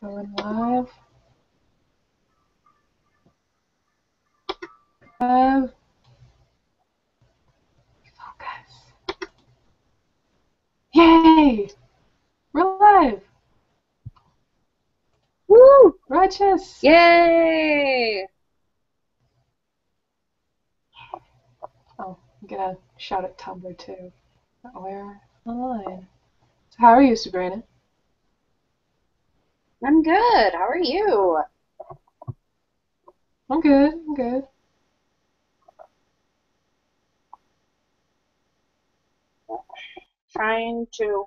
Going live. Focus. Yay! We're live! Woo! Righteous! Yay! Oh, I'm gonna shout at Tumblr too. We're online. So how are you, Sabrina? I'm good. How are you? I'm good, I'm good. Trying to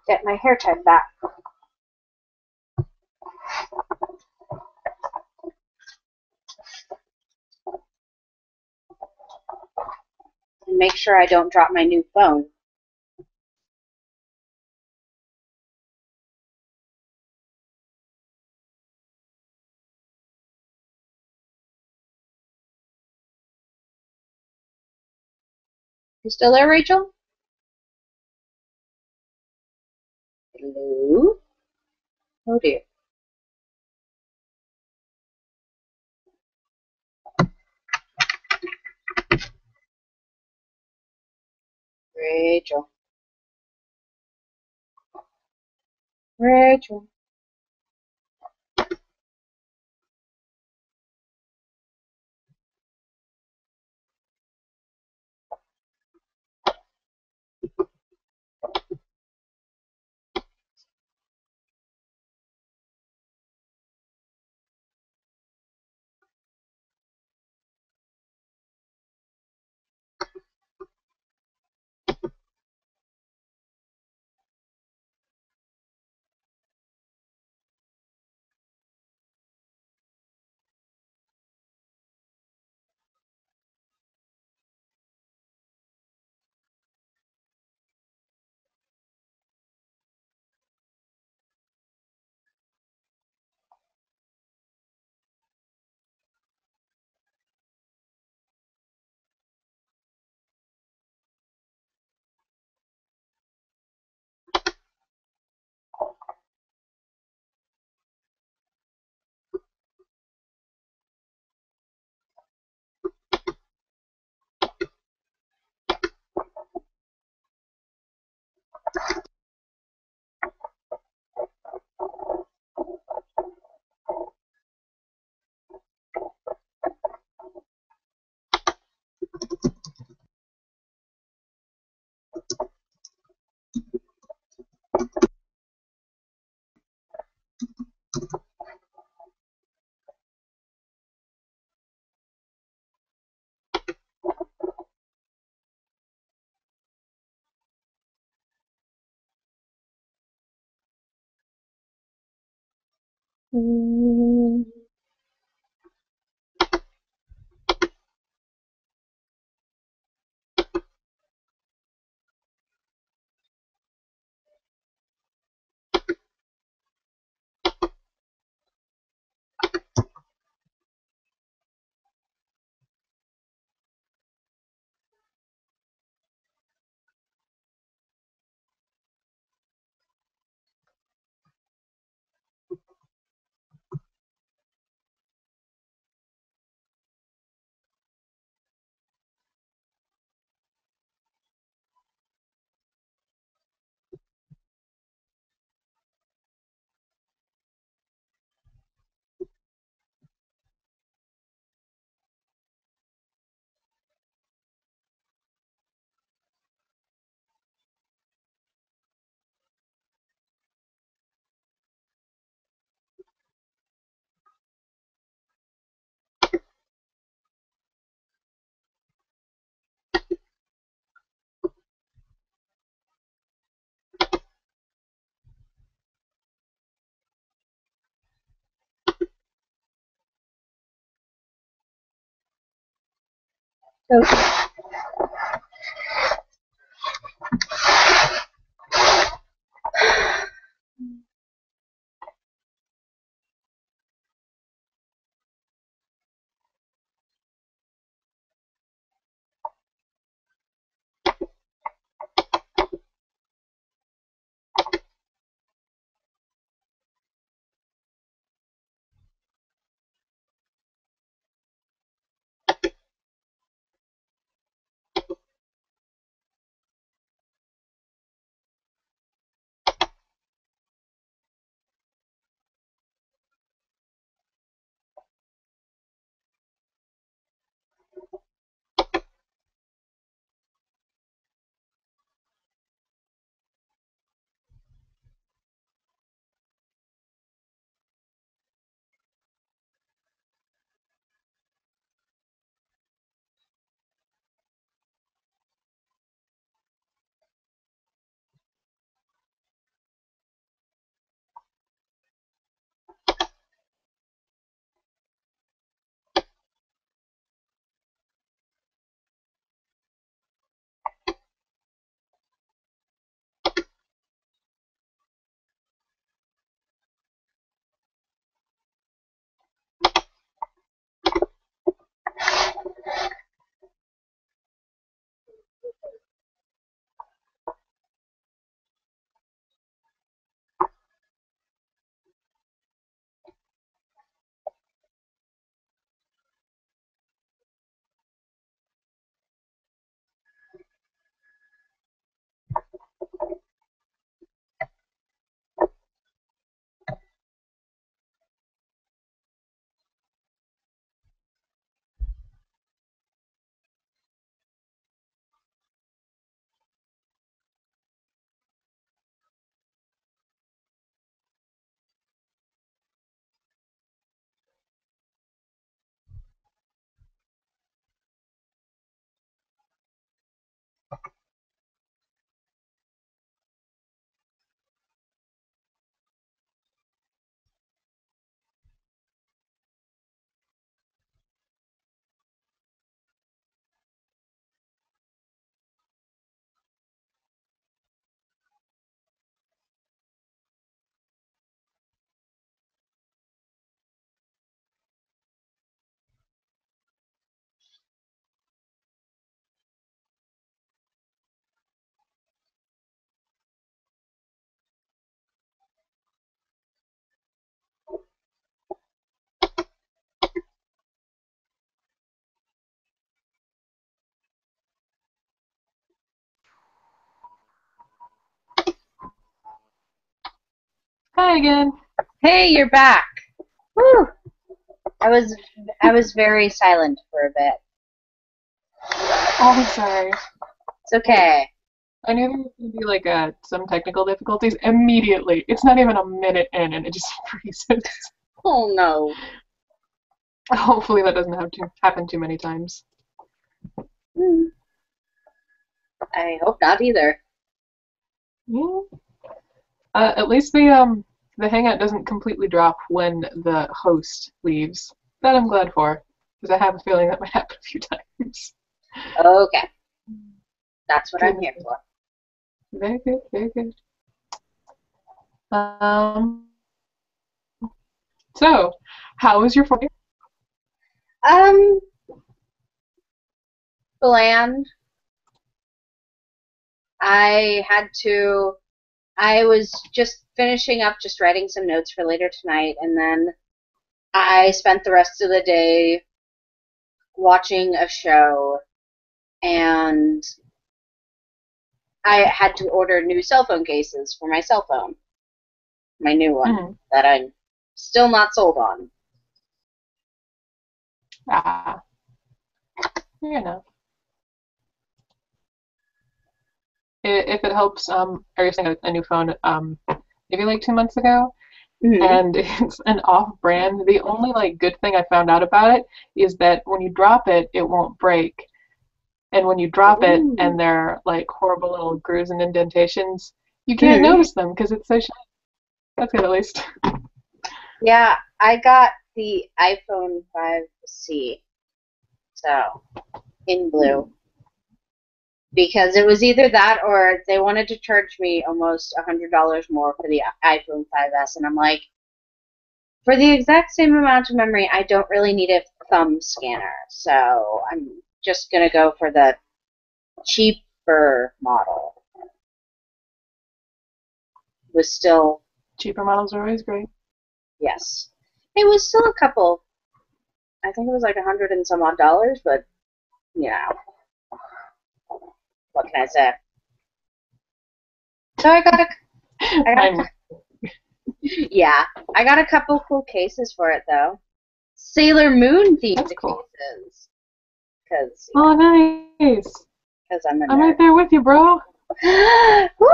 get my hair tied back. And make sure I don't drop my new phone. You still there, Rachel? Hello? Oh dear. Rachel. Rachel. Okay. Hi again. Hey, you're back. Whew. I was very silent for a bit. Oh, I'm sorry. It's okay. I knew there was going to be like some technical difficulties immediately. It's not even a minute in and it just freezes. Oh no. Hopefully that doesn't have to happen too many times. Hmm. I hope not either. Yeah. At least the hangout doesn't completely drop when the host leaves. That I'm glad for, because I have a feeling that might happen a few times. Okay, that's what I'm Goodness. here for. Very good, very good. Um, so, how was your 4th? Um, Bland. I had to. I was just finishing up, just writing some notes for later tonight, and then I spent the rest of the day watching a show, and I had to order new cell phone cases for my cell phone, my new one Mm-hmm. that I'm still not sold on. Ah, fair enough. If it helps, I was getting a new phone maybe like 2 months ago, Hmm. and it's an off-brand. The only like good thing I found out about it is that when you drop it, it won't break, and when you drop it Ooh. and there are like horrible little grooves and indentations, you can't Hmm. notice them because it's so shiny. That's good at least. Yeah, I got the iPhone 5C, so in blue, because it was either that or they wanted to charge me almost $100 more for the iPhone 5S, and I'm like, for the exact same amount of memory, I don't really need a thumb scanner, so I'm just gonna go for the cheaper model. Was still, Cheaper models are always great. yes, it was still a couple. I think it was like 100 and some odd dollars, but you know, what can I say? So I got I'm. yeah, I got a couple cool cases for it though. Sailor Moon themed That's cool. cases, because Oh, nice. I'm a I'm nerd. right there with you, bro. Woo!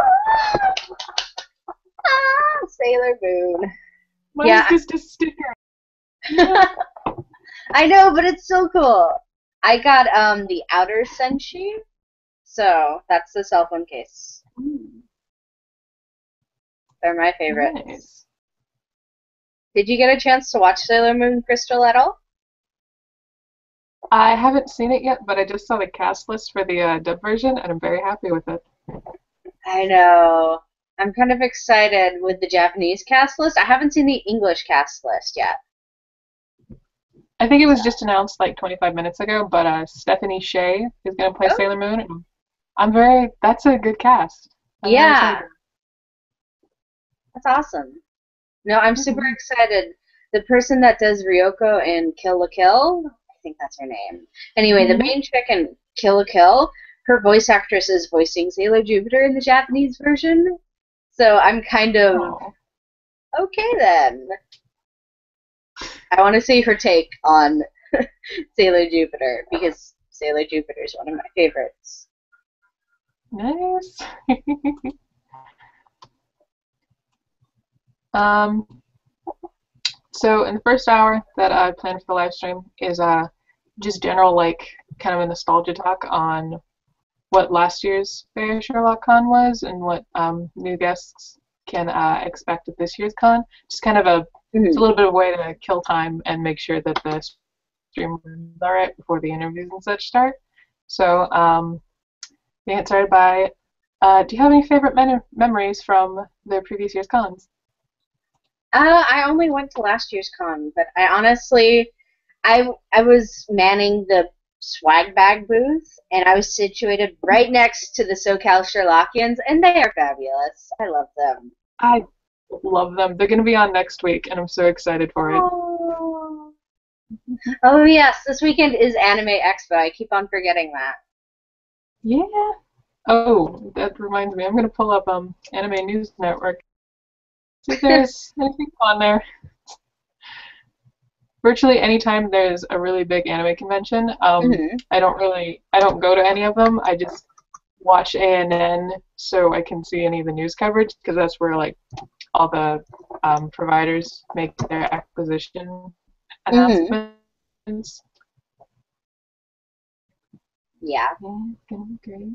Ah, Sailor Moon. Mine's Yeah, just a sticker. Yeah. I know, but it's so cool. I got the Outer Senshi, so that's the cell phone case. Mm, They're my favorites. nice. Did you get a chance to watch Sailor Moon Crystal at all? I haven't seen it yet, but I just saw the cast list for the dub version, and I'm very happy with it. I know. I'm kind of excited with the Japanese cast list. I haven't seen the English cast list yet. I think it So. was just announced like 25 minutes ago, but Stephanie Shea is going to play Oh, Sailor Moon, and that's a good cast. I'm really yeah, excited. that's awesome. No, I'm super Mhm. excited. The person that does Ryoko in Kill la Kill, I think that's her name. Anyway, the Mhm. main chick in Kill la Kill, her voice actress is voicing Sailor Jupiter in the Japanese version. So I'm kind of Oh, okay then. I want to see her take on Sailor Jupiter because Sailor Jupiter is one of my favorites. nice. Um, so in the first hour that I planned for the live stream is just general like kind of a nostalgia talk on what last year's BASherlock Con was and what new guests can expect at this year's con. Just kind of it's a Mhm. little bit of a way to kill time and make sure that the stream runs all right before the interviews and such start. So, we get started by, do you have any favorite memories from the previous year's cons? I only went to last year's con, but I honestly, I was manning the swag bag booth, and I was situated right next to the SoCal Sherlockians, and they are fabulous. I love them. I love them. They're going to be on next week, and I'm so excited for it. Oh, oh yes, this weekend is Anime Expo. I keep on forgetting that. Yeah. Oh, that reminds me. I'm going to pull up Anime News Network See if there's anything on there. Virtually anytime there's a really big anime convention, I don't go to any of them. I just watch ANN so I can see any of the news coverage because that's where like all the providers make their acquisition announcements. Yeah. Great.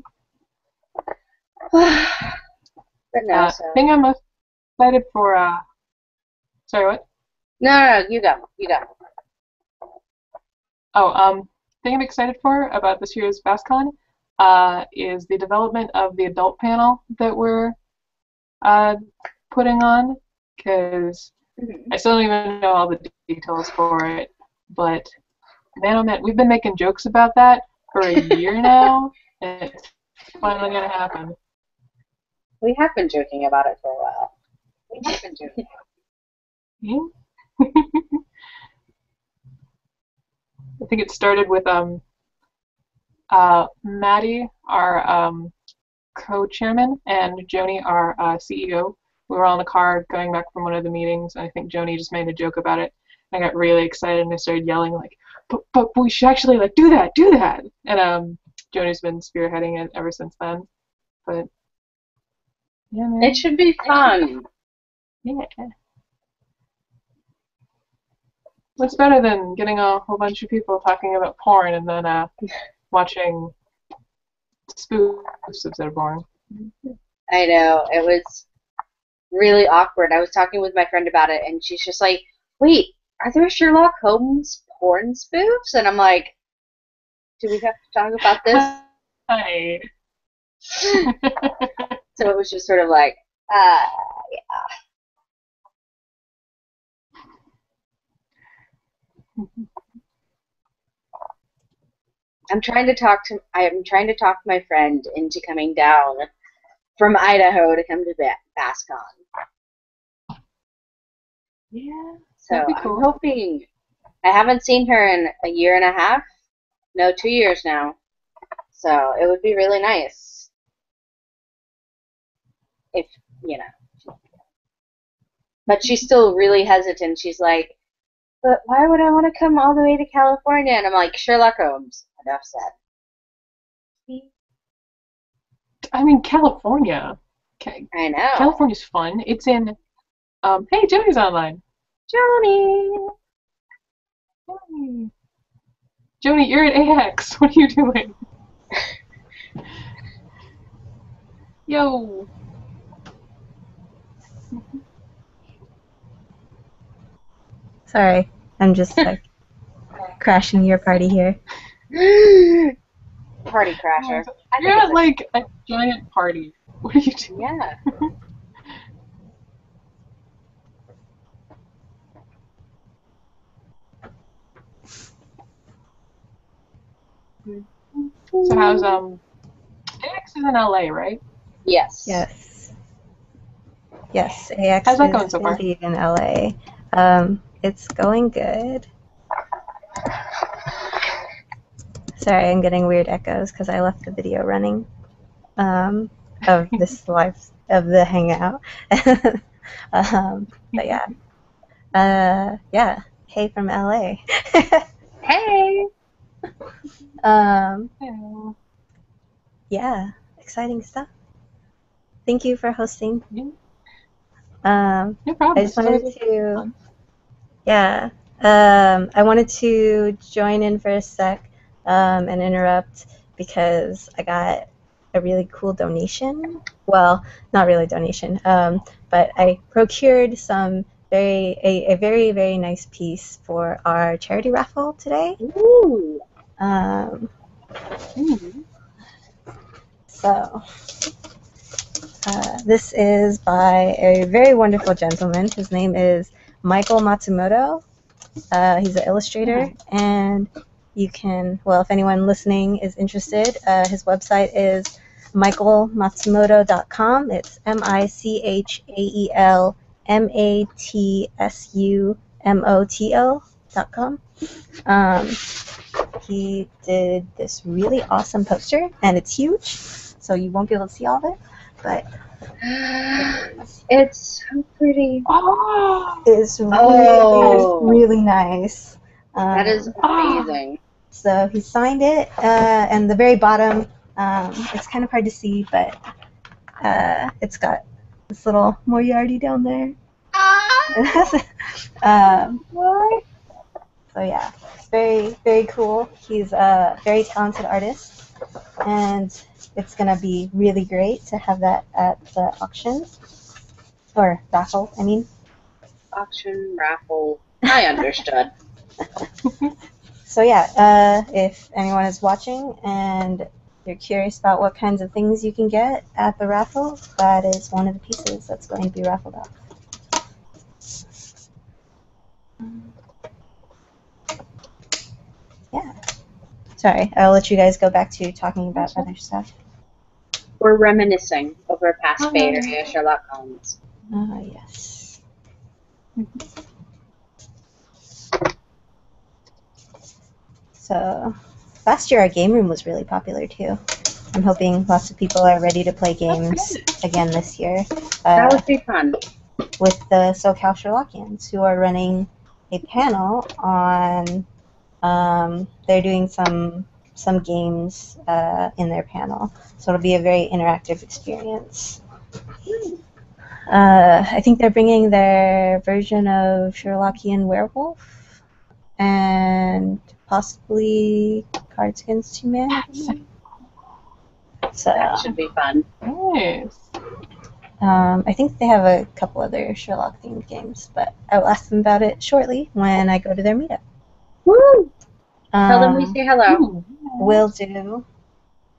But no, I think I'm most excited for. Sorry, what? No, you go. Thing I'm excited for about this year's BASCon is the development of the adult panel that we're putting on, because I still don't even know all the details for it, but man, we've been making jokes about that for a year now, and it's finally gonna happen. We have been joking about it for a while. Yeah. I think it started with Maddie, our co-chairman, and Joni, our CEO. We were on the car going back from one of the meetings, and I think Joni just made a joke about it. And I got really excited, and I started yelling like, "But we should actually like do that!" And Joni's been spearheading it ever since then. But yeah, man. It should be fun. Yeah. What's better than getting a whole bunch of people talking about porn and then watching spoofs that are boring? I know. It was really awkward. I was talking with my friend about it, and she's just like, wait, are there Sherlock Holmes porn spoofs? And I'm like, do we have to talk about this? Hi. So it was just sort of like, yeah. I'm trying to talk my friend into coming down from Idaho to come to BASCon. Yeah. So That'd be cool. I'm hoping. I haven't seen her in a year and a half. No, 2 years now. So it would be really nice if, you know. But she's still really hesitant. She's like, but why would I want to come all the way to California? And I'm like, Sherlock Holmes. Enough said. I mean, California. Okay. I know. California's fun. It's in. Hey, Joni's online. Joni. Joni, you're at AX. What are you doing? Yo. Sorry, I'm just like crashing your party here. Party crasher. You're at like a giant party. What are you doing? Yeah. So how's AX is in LA, right? Yes. Yes, AX how's that going so far? Indeed in LA. It's going good. Sorry, I'm getting weird echoes because I left the video running of this of the hangout. But yeah. Yeah. Hey from LA. Hey. Yeah, exciting stuff. Thank you for hosting. No problem. I just wanted to, I wanted to join in for a sec and interrupt because I got a really cool donation. Well, not really donation, but I procured some a very, very nice piece for our charity raffle today. Ooh. So this is by a very wonderful gentleman. His name is Michael Matsumoto. He's an illustrator, and you can, well, if anyone listening is interested, his website is michaelmatsumoto.com. It's michaelmatsumoto.com. He did this really awesome poster, and it's huge, so you won't be able to see all of it, but It's so pretty. Oh, It's really, Oh, really nice. that is Ah. amazing. So he signed it, and the very bottom, it's kind of hard to see, but it's got this little Moriarty down there. um, What? so yeah, it's very, very cool. He's a very talented artist, and it's gonna be really great to have that at the auction or raffle. I mean. Auction, raffle. I understood. So yeah, if anyone is watching and you're curious about what kinds of things you can get at the raffle, that is one of the pieces that's going to be raffled off. Yeah. Sorry, I'll let you guys go back to talking about other stuff. We're reminiscing over past Bay Area Sherlock Cons. Yes. So, last year our game room was really popular too. I'm hoping lots of people are ready to play games again this year. That would be fun. With the SoCal Sherlockians, who are running a panel on. They're doing some games in their panel, so it'll be a very interactive experience. I think they're bringing their version of Sherlockian Werewolf and possibly Cards Against Humanity. So That should be fun. nice. I think they have a couple other Sherlock themed games, but I will ask them about it shortly when I go to their meetup. Woo! Tell them we say hello. Ooh, Will do.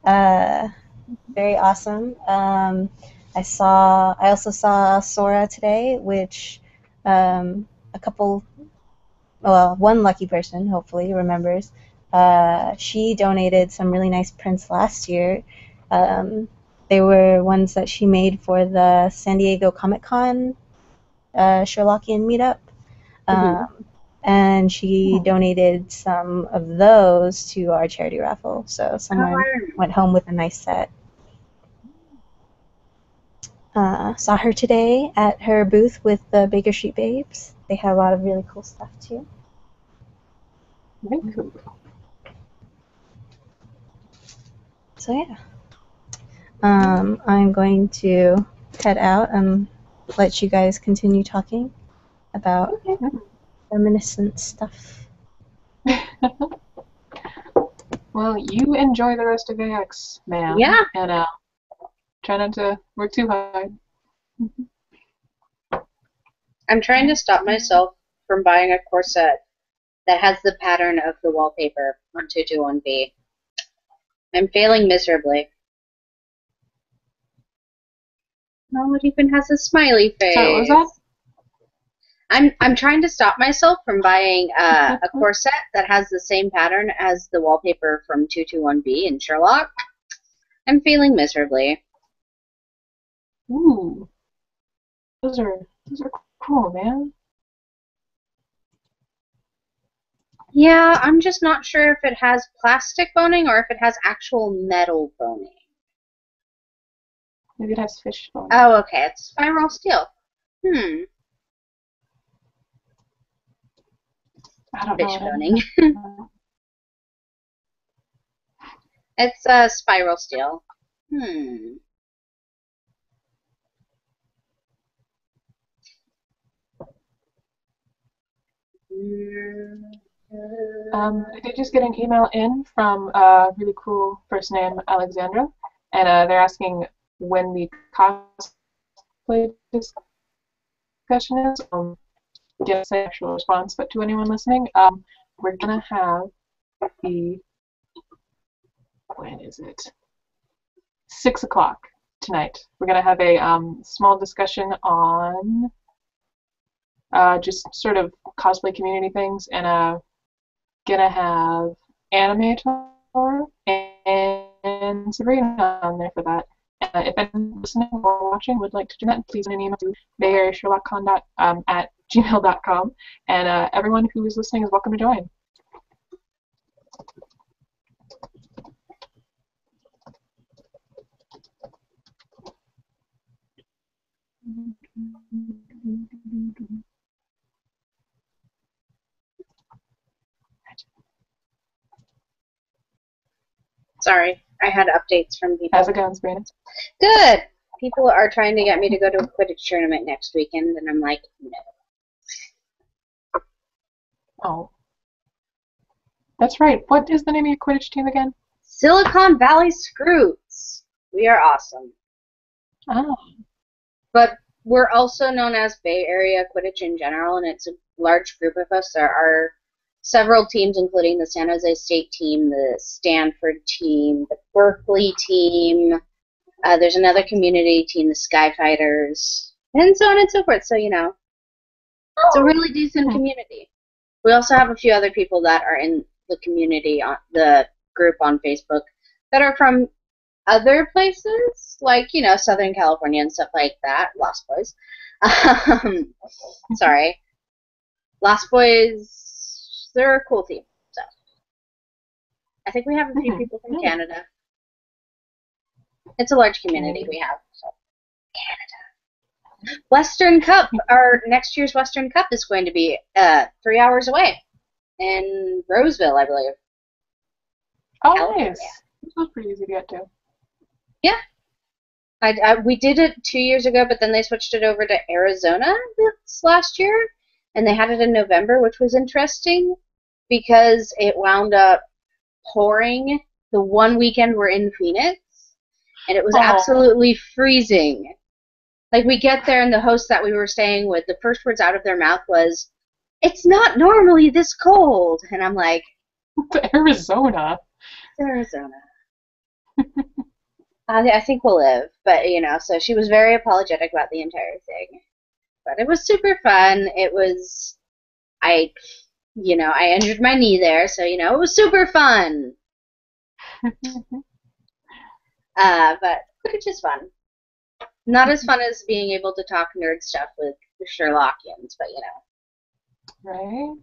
Very awesome. I also saw Sora today, which a couple, well, one lucky person hopefully remembers. She donated some really nice prints last year. They were ones that she made for the San Diego Comic-Con Sherlockian meetup. And she donated some of those to our charity raffle. So someone went home with a nice set. Saw her today at her booth with the Baker Street Babes. They have a lot of really cool stuff too. very cool. So yeah, I'm going to head out and let you guys continue talking about reminiscent stuff. Well, you enjoy the rest of AX, ma'am. Yeah. And try not to work too hard. I'm trying to stop myself from buying a corset that has the pattern of the wallpaper on 221B. I'm failing miserably. No, it even has a smiley face. Sorry, what was that? I'm trying to stop myself from buying a corset that has the same pattern as the wallpaper from 221B in Sherlock. I'm failing miserably. Ooh, those are cool, man. Yeah, I'm just not sure if it has plastic boning or if it has actual metal boning. Maybe it has fish bone. Oh, okay, it's spiral steel. I don't Fish know. boning. It's spiral steel. I did just get an email in from really cool first name Alexandra, and they're asking when the cosplay discussion is. Get an actual response, but to anyone listening, we're gonna have the when is it? 6 o'clock tonight. We're gonna have a small discussion on just sort of cosplay community things, and gonna have Animator and Sabrina on there for that. If anyone listening or watching would like to do that, please send an email to BASherlock at gmail.com, and everyone who is listening is welcome to join. Sorry, I had updates from people. How's it going, Sabrina? Good. People are trying to get me to go to a Quidditch tournament next weekend, and I'm like, no. Oh. That's right. What is the name of your Quidditch team again? Silicon Valley Scroots. We are awesome. Oh. But we're also known as Bay Area Quidditch in general, and it's a large group of us. There are several teams, including the San Jose State team, the Stanford team, the Berkeley team. There's another community team, the Skyfighters, and so on and so forth. So, you know, it's a really decent community. We also have a few other people that are in the community, on the group on Facebook, that are from other places, like, you know, Southern California and stuff like that. Lost Boys. Sorry. Lost Boys, they're a cool team. So I think we have a few people from Canada. It's a large community we have. So. Canada. Western Cup, our next year's Western Cup is going to be 3 hours away in Roseville, I believe. Oh, California. nice. This was pretty easy to get to. Yeah. We did it 2 years ago, but then they switched it over to Arizona this last year, and they had it in November, which was interesting because it wound up pouring the one weekend we're in Phoenix, and it was absolutely freezing. Like, we get there, and the host that we were staying with, the first words out of their mouth was, "It's not normally this cold." And I'm like, Arizona. Arizona. I think we'll live, but, you know, so she was very apologetic about the entire thing. But it was super fun. It was, I injured my knee there, so, you know, it was super fun. But Quidditch is fun. Not as fun as being able to talk nerd stuff with the Sherlockians, but, you know. Right?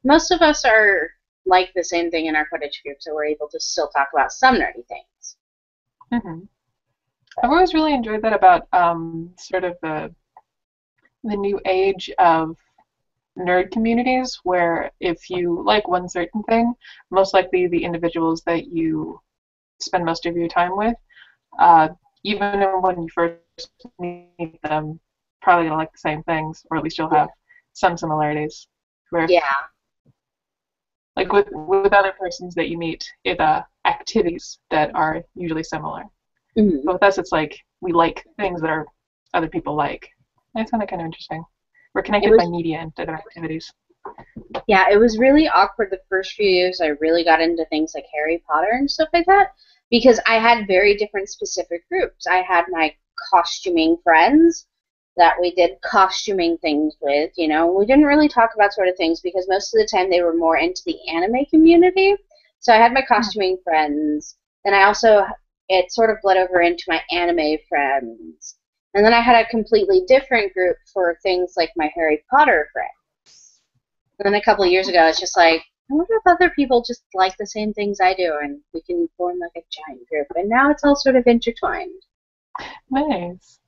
Most of us are like the same thing in our Quidditch group, so we're able to still talk about some nerdy things. Mm-hmm. I've always really enjoyed that about sort of the new age of nerd communities, where if you like one certain thing, most likely the individuals that you spend most of your time with, even when you first meet them, probably gonna like the same things, or at least you'll have some similarities. Where like with other persons that you meet, it's activities that are usually similar. Mm-hmm. But with us, it's like we like things that are other people like. I find that kind of interesting. We're connected by media instead of activities. Yeah, it was really awkward the first few years. I really got into things like Harry Potter and stuff like that because I had very different specific groups. I had my costuming friends that we did costuming things with, you know. We didn't really talk about sort of things because most of the time they were more into the anime community. So I had my costuming friends, and I also, it sort of bled over into my anime friends. And then I had a completely different group for things like my Harry Potter friends. And then a couple of years ago, it's just like, I wonder if other people just like the same things I do, and we can form like a giant group. And now it's all sort of intertwined. Nice.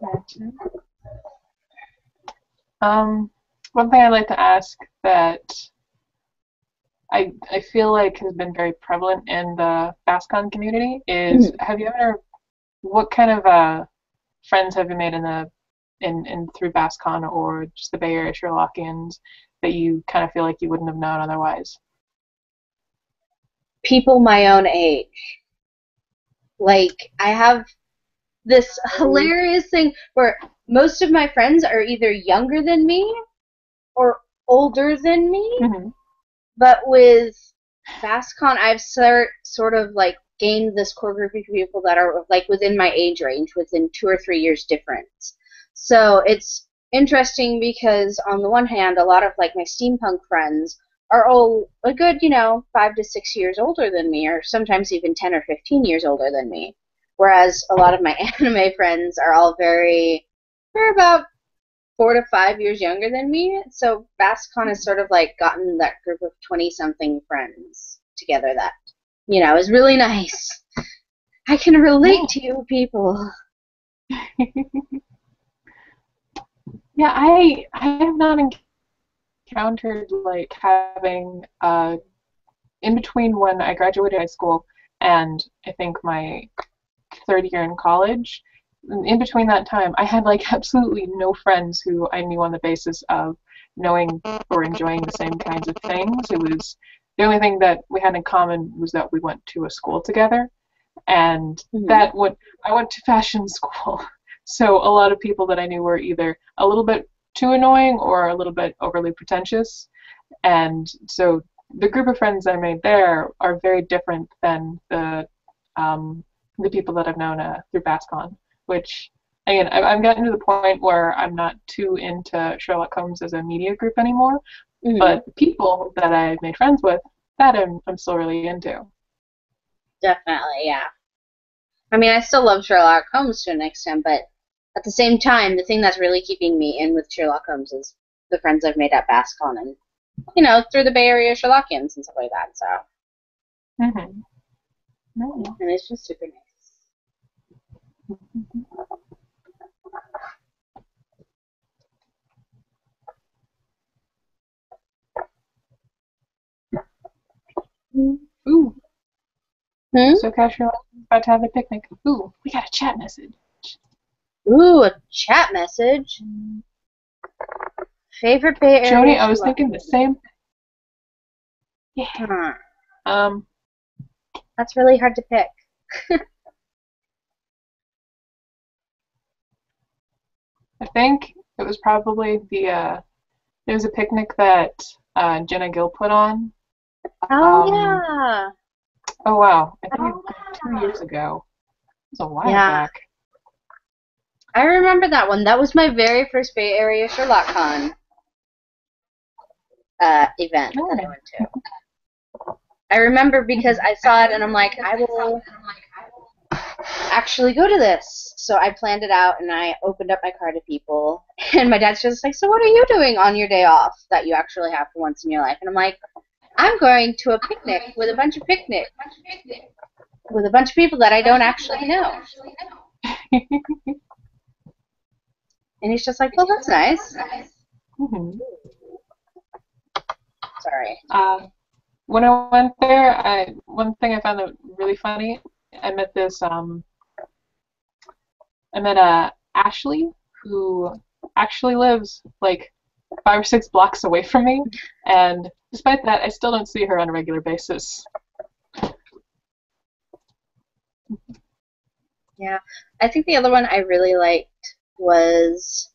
Gotcha. One thing I'd like to ask that I feel like has been very prevalent in the BASCon community is, have you ever, what kind of friends have you made in through BASCon or just the Bay Area Sherlockians that you kind of feel like you wouldn't have known otherwise? People my own age. Like, I have this hilarious thing where most of my friends are either younger than me or older than me. Mm-hmm. But with BASCon, I've sort of like gained this core group of people that are like within my age range, within 2 or 3 years difference. So it's interesting because on the one hand, a lot of like my steampunk friends are all a good, 5 to 6 years older than me, or sometimes even 10 or 15 years older than me. Whereas a lot of my anime friends are all they're about 4 to 5 years younger than me. So BASCon has sort of like gotten that group of 20-something friends together that, is really nice. I can relate to you people. Yeah, I have not encountered like having in between when I graduated high school and I think my third year in college. In between that time, I had like absolutely no friends who I knew on the basis of knowing or enjoying the same kinds of things. It was the only thing that we had in common was that we went to a school together, and Mhm. that what I went to fashion school. So a lot of people that I knew were either a little bit too annoying or a little bit overly pretentious, and so the group of friends I made there are very different than um, the people that I've known through BASCon, which again, I've gotten to the point where I'm not too into Sherlock Holmes as a media group anymore, Mhm. but the people that I've made friends with, that I'm still really into. Definitely, yeah. I mean, I still love Sherlock Holmes to an extent, but at the same time, the thing that's really keeping me in with Sherlock Holmes is the friends I've made at BASCon and, through the Bay Area Sherlockians and stuff like that. So, Mm-hmm. Mm-hmm. and it's just super nice. Ooh, Hmm? so casual, about to have a picnic. Ooh, we got a chat message. Ooh, a chat message. Favorite Bay Joni, Area I was thinking the Sherlockian? same. Yeah. Hmm. Um, That's really hard to pick. I think it was probably there was a picnic that Jenna Gill put on. Oh, Um, yeah. oh wow, I think it was 2 years ago. It was a while Yeah. back. I remember that one. That was my very first Bay Area Sherlock Con event that I Oh. went to. I remember because I saw it and I'm like, I will actually go to this. So I planned it out and I opened up my car to people. And my dad's just like, so what are you doing on your day off that you actually have for once in your life? And I'm like, I'm going to a picnic with a bunch of people that I don't actually know. And he's just like, well, that's nice. Mhm. Sorry. When I went there, one thing I found that really funny. I met this I met Ashley who actually lives like 5 or 6 blocks away from me, and despite that, I still don't see her on a regular basis. Yeah. I think the other one I really liked was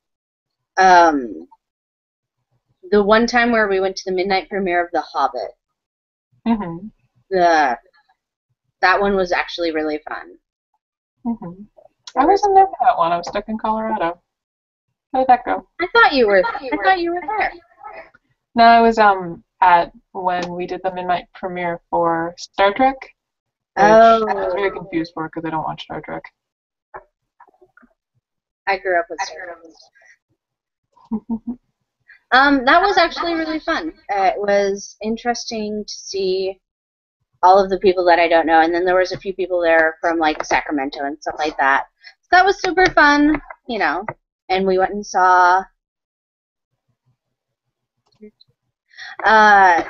um, the one time where we went to the midnight premiere of The Hobbit. Hmm. The That one was actually really fun. Hmm. I There was wasn't there for that one. I was stuck in Colorado. How did that go? I thought you were there. No, I was at when we did the midnight premiere for Star Trek, which I was very Oh, confused for because I don't watch Star Trek. I grew up with Star Wars. That was actually really fun. It was interesting to see all of the people that I don't know, and then there was a few people there from like Sacramento and stuff like that. So that was super fun, you know. And we went and saw.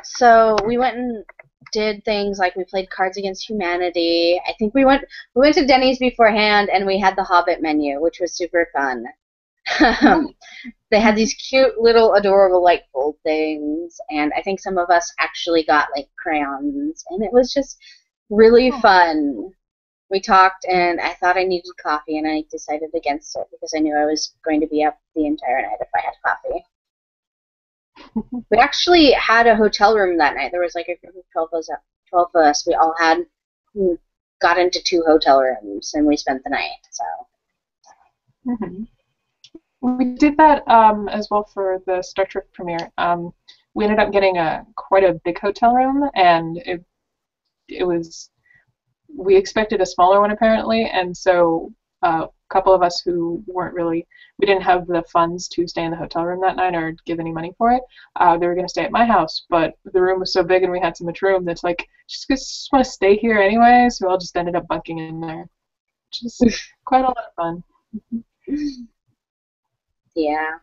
So we went and did things like we played Cards Against Humanity. I think we went to Denny's beforehand, and we had the Hobbit menu, which was super fun. They had these cute little adorable like gold things, and I think some of us actually got like crayons, and it was just really fun. We talked, and I thought I needed coffee, and I decided against it because I knew I was going to be up the entire night if I had coffee. We actually had a hotel room that night. There was like a group of 12 of us. We all got into 2 hotel rooms, and we spent the night. So. Hmm. We did that as well for the Star Trek premiere. We ended up getting a quite a big hotel room, and it was we expected a smaller one apparently, and so a couple of us who we didn't have the funds to stay in the hotel room that night or give any money for it. They were going to stay at my house, but the room was so big and we had so much room that's like just want to stay here anyway, so we all just ended up bunking in there, which is quite a lot of fun. Yeah.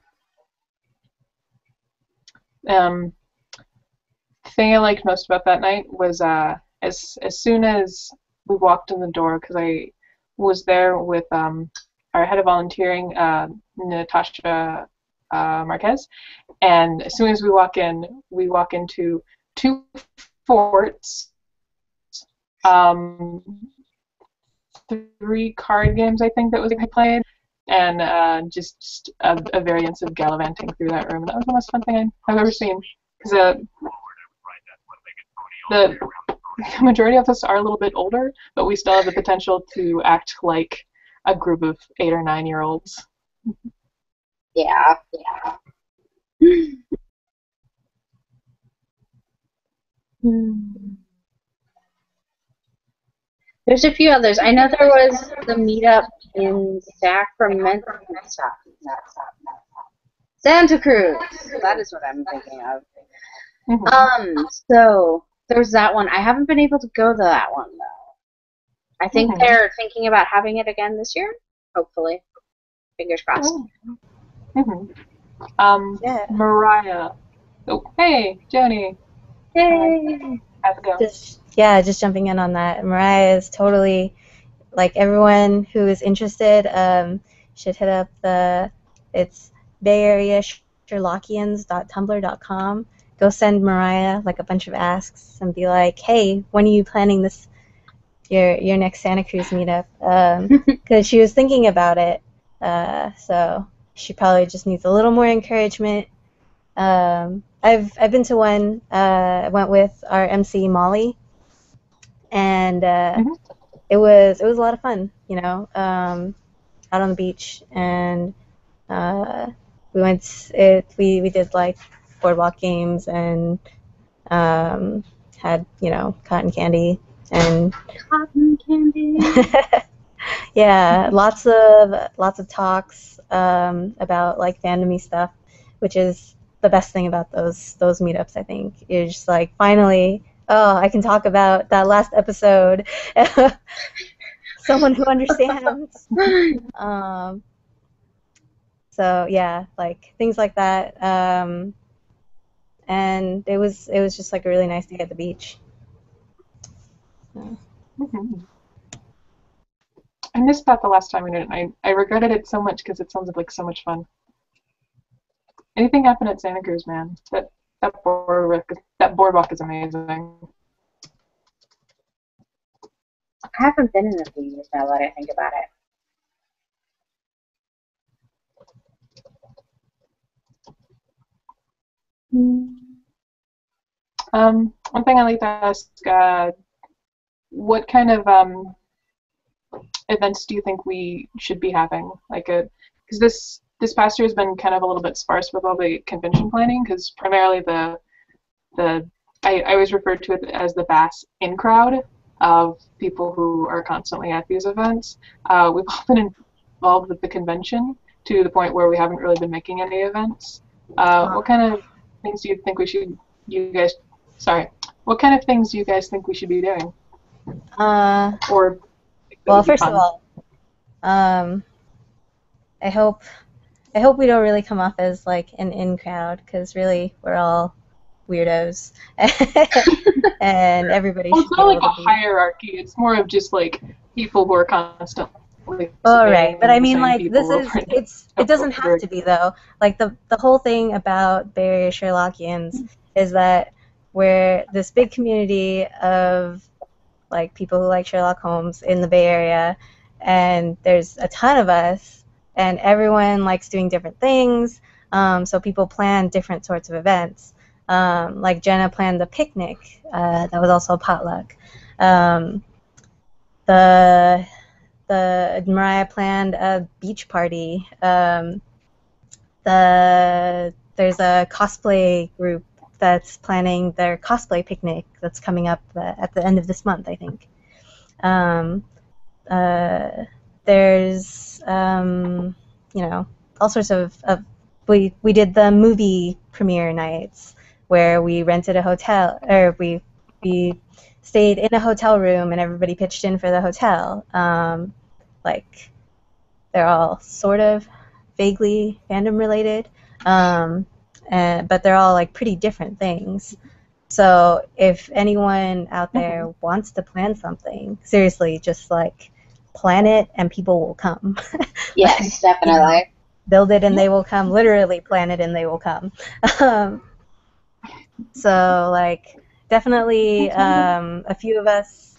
Thing I liked most about that night was as soon as we walked in the door, because I was there with our head of volunteering, Natasha Marquez, and as soon as we walk into two forts, um, three card games I think that was played, and just a variance of gallivanting through that room. That was the most fun thing I've ever seen. Because the majority of us are a little bit older, but we still have the potential to act like a group of 8 or 9-year-olds. Yeah. There's a few others. I know there was the meetup in Sacramento. Santa Cruz. That is what I'm thinking of. So there's that one. I haven't been able to go to that one though. I think they're thinking about having it again this year. Hopefully, fingers crossed. Yeah. Mariah. Oh, hey, Joni. Yay! How's it going? Just jumping in on that. Mariah is totally, like, everyone who is interested should hit up it's Bay Area Sherlockians.tumblr.com. Go send Mariah like a bunch of asks and be like, hey, when are you planning this your next Santa Cruz meetup? Because she was thinking about it, so she probably just needs a little more encouragement. I've been to one. I went with our MC Molly, and it was a lot of fun. Out on the beach, and we we did like boardwalk games and had cotton candy and cotton candy. Yeah, lots of talks about like fandomy stuff, which is the best thing about those meetups. I think you're just like, finally, oh, I can talk about that last episode. Someone who understands. So yeah, like things like that. And it was just like a really nice day at the beach. I missed that the last time we did it. I regretted it so much because it sounded like so much fun. Anything happened at Santa Cruz, man? That boardwalk is amazing. I haven't been in a few years now that I think about it. One thing I'd like to ask, what kind of events do you think we should be having? Like, because this past year has been kind of a little bit sparse with all the convention planning, because primarily I always refer to it as the BAS in crowd of people who are constantly at these events. We've all been involved with the convention to the point where we haven't really been making any events. What kind of things do you think what kind of things do you guys think we should be doing? Or well, first of all, I hope we don't really come off as like an in crowd, because really we're all weirdos, and everybody. Well, it's not like a hierarchy. It's more of just like people who are constantly. All right, but I mean, like, it doesn't have to be though. Like the whole thing about Bay Area Sherlockians is that we're this big community of like people who like Sherlock Holmes in the Bay Area, and there's a ton of us, and everyone likes doing different things. So people plan different sorts of events. Like Jenna planned a picnic. That was also a potluck. The Mariah planned a beach party. There's a cosplay group that's planning their cosplay picnic that's coming up at the end of this month, I think. There's all sorts of we did the movie premiere nights where we rented a hotel, or we stayed in a hotel room and everybody pitched in for the hotel. Like they're all sort of vaguely fandom related, but they're all like pretty different things. So if anyone out there wants to plan something, seriously, just like plan it and people will come. Yes, Like, you know, definitely. build it and they will come. Literally plan it and they will come. So like definitely a few of us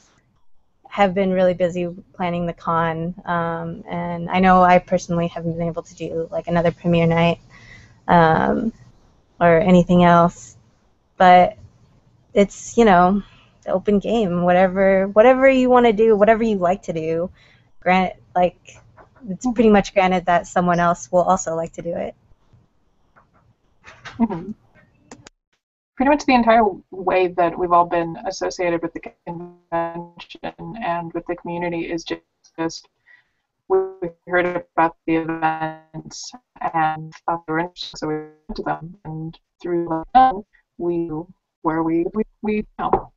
have been really busy planning the con, and I know I personally haven't been able to do like another premiere night or anything else, but it's, you know, the open game. Whatever you want to do, whatever you like to do, like it's pretty much granted that someone else will also like to do it. Mm-hmm. Pretty much the entire way that we've all been associated with the convention and with the community is just we heard about the events and thought they were interesting, so we went to them, and through them we where we know.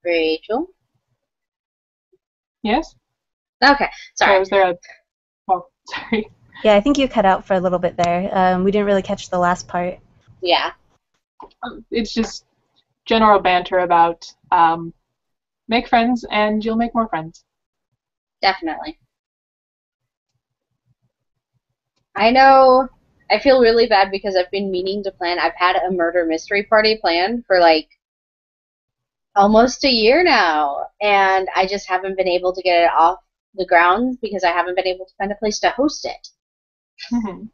Rachel? Yes? Okay, sorry. Was there a... Oh, sorry. Yeah, I think you cut out for a little bit there. We didn't really catch the last part. Yeah. It's just general banter about make friends and you'll make more friends. Definitely. I know I feel really bad because I've been meaning to plan. I've had a murder mystery party planned for like almost a year now, and I just haven't been able to get it off the ground because I haven't been able to find a place to host it. Mm-hmm.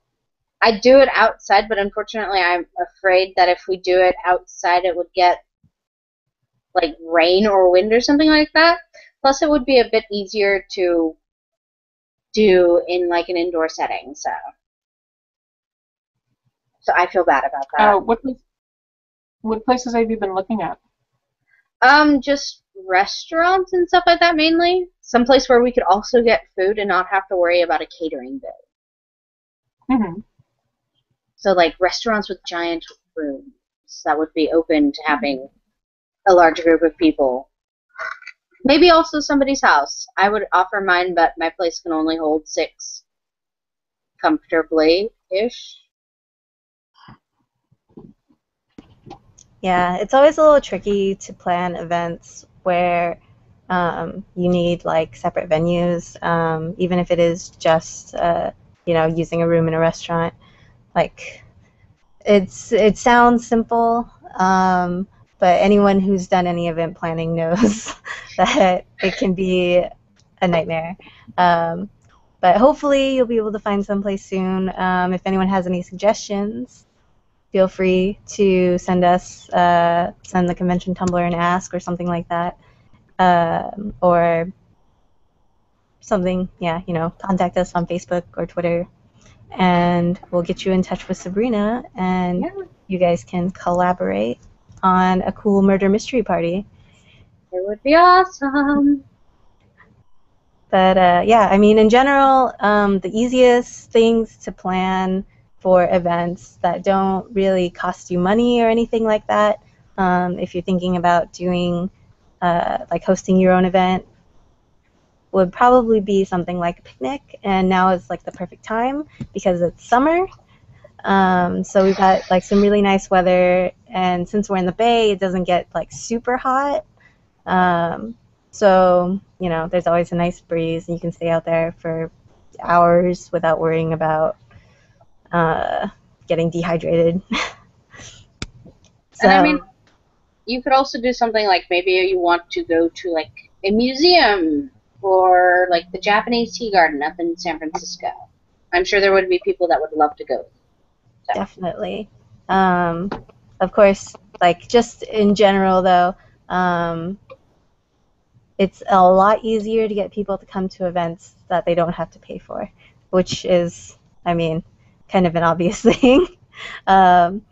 I'd do it outside, but unfortunately I'm afraid that if we do it outside it would get like rain or wind or something like that. Plus it would be a bit easier to do in like an indoor setting, so I feel bad about that. What places have you been looking at? Just restaurants and stuff like that mainly. Someplace where we could also get food and not have to worry about a catering bill. Mm-hmm. So like restaurants with giant rooms that would be open to having a large group of people. Maybe also somebody's house. I would offer mine, but my place can only hold 6 comfortably-ish. Yeah, it's always a little tricky to plan events where you need like separate venues, even if it is just you know, using a room in a restaurant. Like it sounds simple, but anyone who's done any event planning knows that it can be a nightmare. But hopefully you'll be able to find someplace soon. If anyone has any suggestions, feel free to send the convention Tumblr and ask or something like that, or something. Yeah, you know, contact us on Facebook or Twitter, and we'll get you in touch with Sabrina, and you guys can collaborate on a cool murder mystery party. It would be awesome. But yeah, I mean, in general, the easiest things to plan for events that don't really cost you money or anything like that, if you're thinking about doing, like hosting your own event, would probably be something like a picnic. And now is like the perfect time because it's summer. So we've got like some really nice weather, and since we're in the Bay, it doesn't get like super hot. So, you know, there's always a nice breeze, and you can stay out there for hours without worrying about getting dehydrated. And I mean, you could also do something like maybe you want to go to like a museum or like the Japanese tea garden up in San Francisco. I'm sure there would be people that would love to go. So. Definitely. Of course, like just in general though, it's a lot easier to get people to come to events that they don't have to pay for, which is, I mean, kind of an obvious thing. But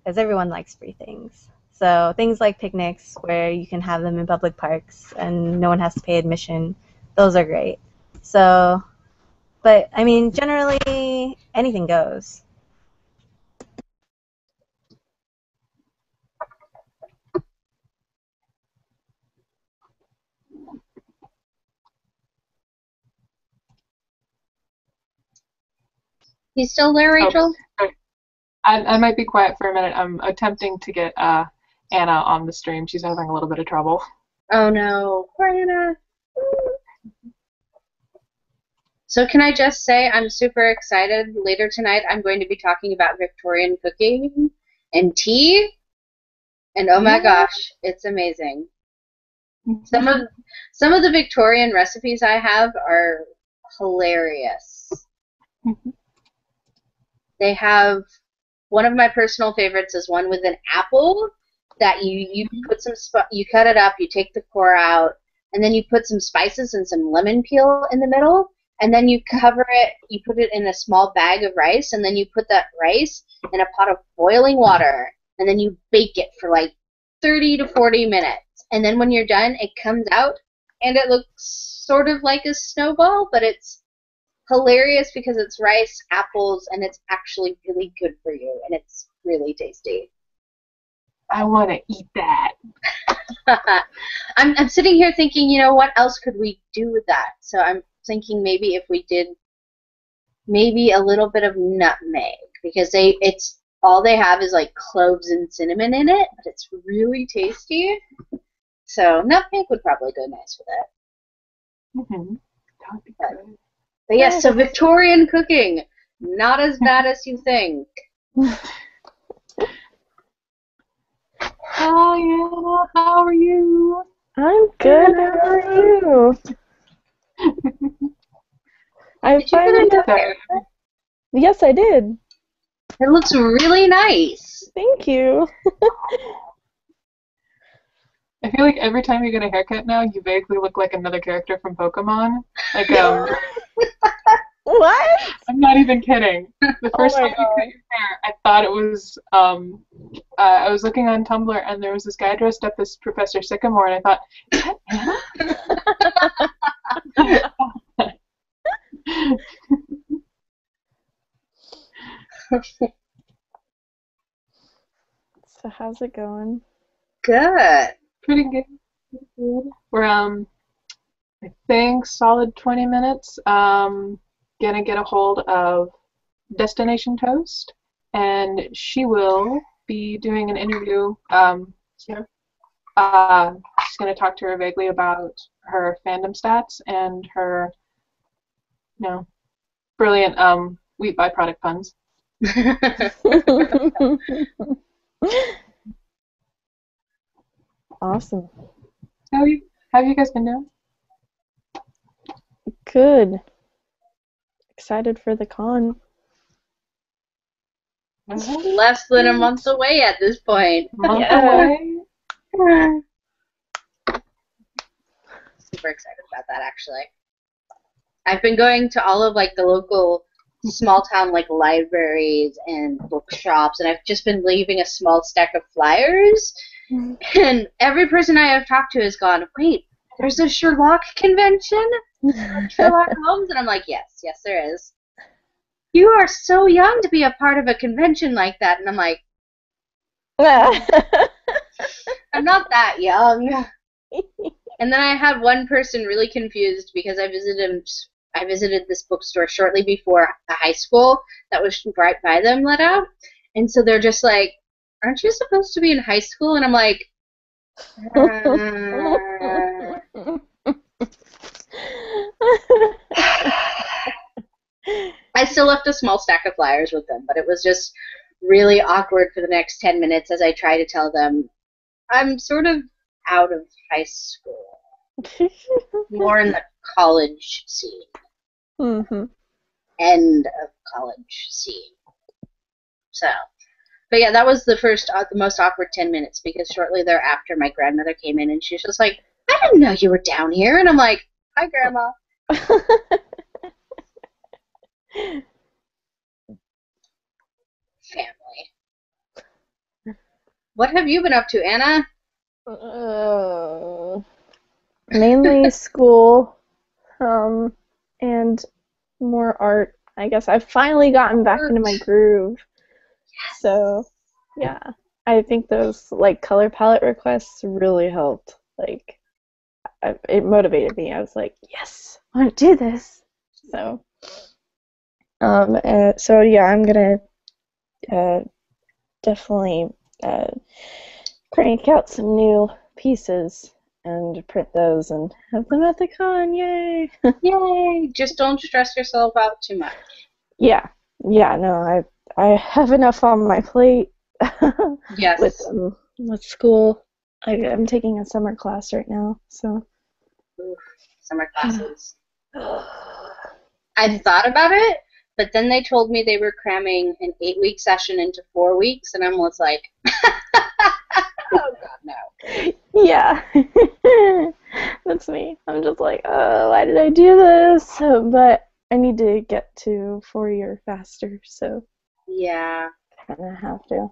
as everyone likes free things. So things like picnics where you can have them in public parks and no one has to pay admission, those are great. So, but I mean, generally anything goes. He's still there, Oh, Rachel? sorry. I might be quiet for a minute. I'm attempting to get Anna on the stream. She's having a little bit of trouble. Oh no, poor Anna. So can I just say I'm super excited. Later tonight I'm going to be talking about Victorian cooking and tea. And oh my gosh, it's amazing. Some of the Victorian recipes I have are hilarious. They have one of my personal favorites is one with an apple that you put you cut it up, you take the core out, and then you put some spices and some lemon peel in the middle, and then you cover it, you put it in a small bag of rice, and then you put that rice in a pot of boiling water, and then you bake it for like 30 to 40 minutes. And then when you're done, it comes out, and it looks sort of like a snowball, but it's hilarious because it's rice, apples, and it's actually really good for you, and it's really tasty. I want to eat that. I'm sitting here thinking, you know, what else could we do with that? So I'm thinking maybe if we did maybe a little bit of nutmeg, because it's all they have is like cloves and cinnamon in it, but it's really tasty. So nutmeg would probably go nice with it. Mm-hmm. That would be good. But yes, so Victorian cooking, not as bad as you think. Hi, Anna. How are you? I'm good. How are you? I Did you get a new haircut? Yes, I did. It looks really nice. Thank you. I feel like every time you get a haircut now, you vaguely look like another character from Pokemon. Like, What? I'm not even kidding. The first time you cut your hair, I thought it was, I was looking on Tumblr and there was this guy dressed up as Professor Sycamore, and I thought, is that Anna? So how's it going? Good. Pretty good. We're, I think, solid 20 minutes. Gonna get a hold of Destination Toast, and she will be doing an interview. She's gonna talk to her vaguely about her fandom stats and her, you know, brilliant wheat byproduct puns. Awesome. How have you guys been doing? Good. Excited for the con. Less than a month away at this point. Month away? Super excited about that, actually. I've been going to all of like the local small town like libraries and bookshops, and I've just been leaving a small stack of flyers. And every person I have talked to has gone, wait, there's a Sherlock convention? Sherlock Holmes? And I'm like, yes, there is. You are so young to be a part of a convention like that. And I'm like, I'm not that young. And then I had one person really confused because I visited this bookstore shortly before a high school that was right by them let out. And so they're just like, aren't you supposed to be in high school? And I'm like, I still left a small stack of flyers with them, but it was just really awkward for the next 10 minutes as I try to tell them I'm sort of out of high school. More in the college scene. Mm-hmm. End of college scene. So, but yeah, that was the most awkward 10 minutes because shortly thereafter my grandmother came in and she was just like, I didn't know you were down here. And I'm like, hi, Grandma. Family. What have you been up to, Anna? Mainly school, and more art. I guess I've finally gotten back into my groove. Yes. So, yeah, I think those like color palette requests really helped. Like, it motivated me. I was like, yes, I want to do this. So, So yeah, I'm gonna definitely crank out some new pieces and print those and have them at the con. Yay! Yay! Just don't stress yourself out too much. Yeah, no, I have enough on my plate Yes. with school. I'm taking a summer class right now, so. Oof, summer classes. I thought about it, but then they told me they were cramming an 8-week session into 4 weeks, and I was like, oh god, no. Yeah, that's me. I'm just like, oh, why did I do this? But I need to get to 4-year faster, so Yeah. I kind of have to.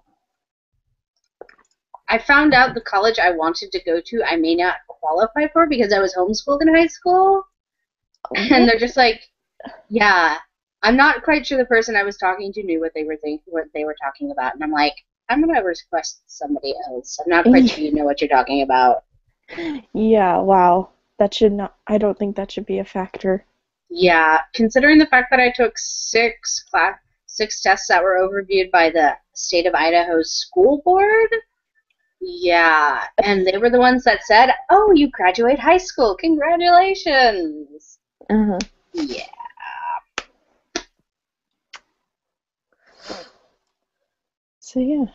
I found out the college I wanted to go to I may not qualify for because I was homeschooled in high school. And they're just like, yeah, I'm not quite sure the person I was talking to knew what they were talking about. And I'm like, I'm going to request somebody else. I'm not quite sure you know what you're talking about. Yeah, wow. That should not, I don't think that should be a factor. Yeah, considering the fact that I took 6 tests that were overviewed by the state of Idaho's school board. Yeah, and they were the ones that said, "Oh, you graduate high school. Congratulations." Uh-huh. Yeah. So yeah.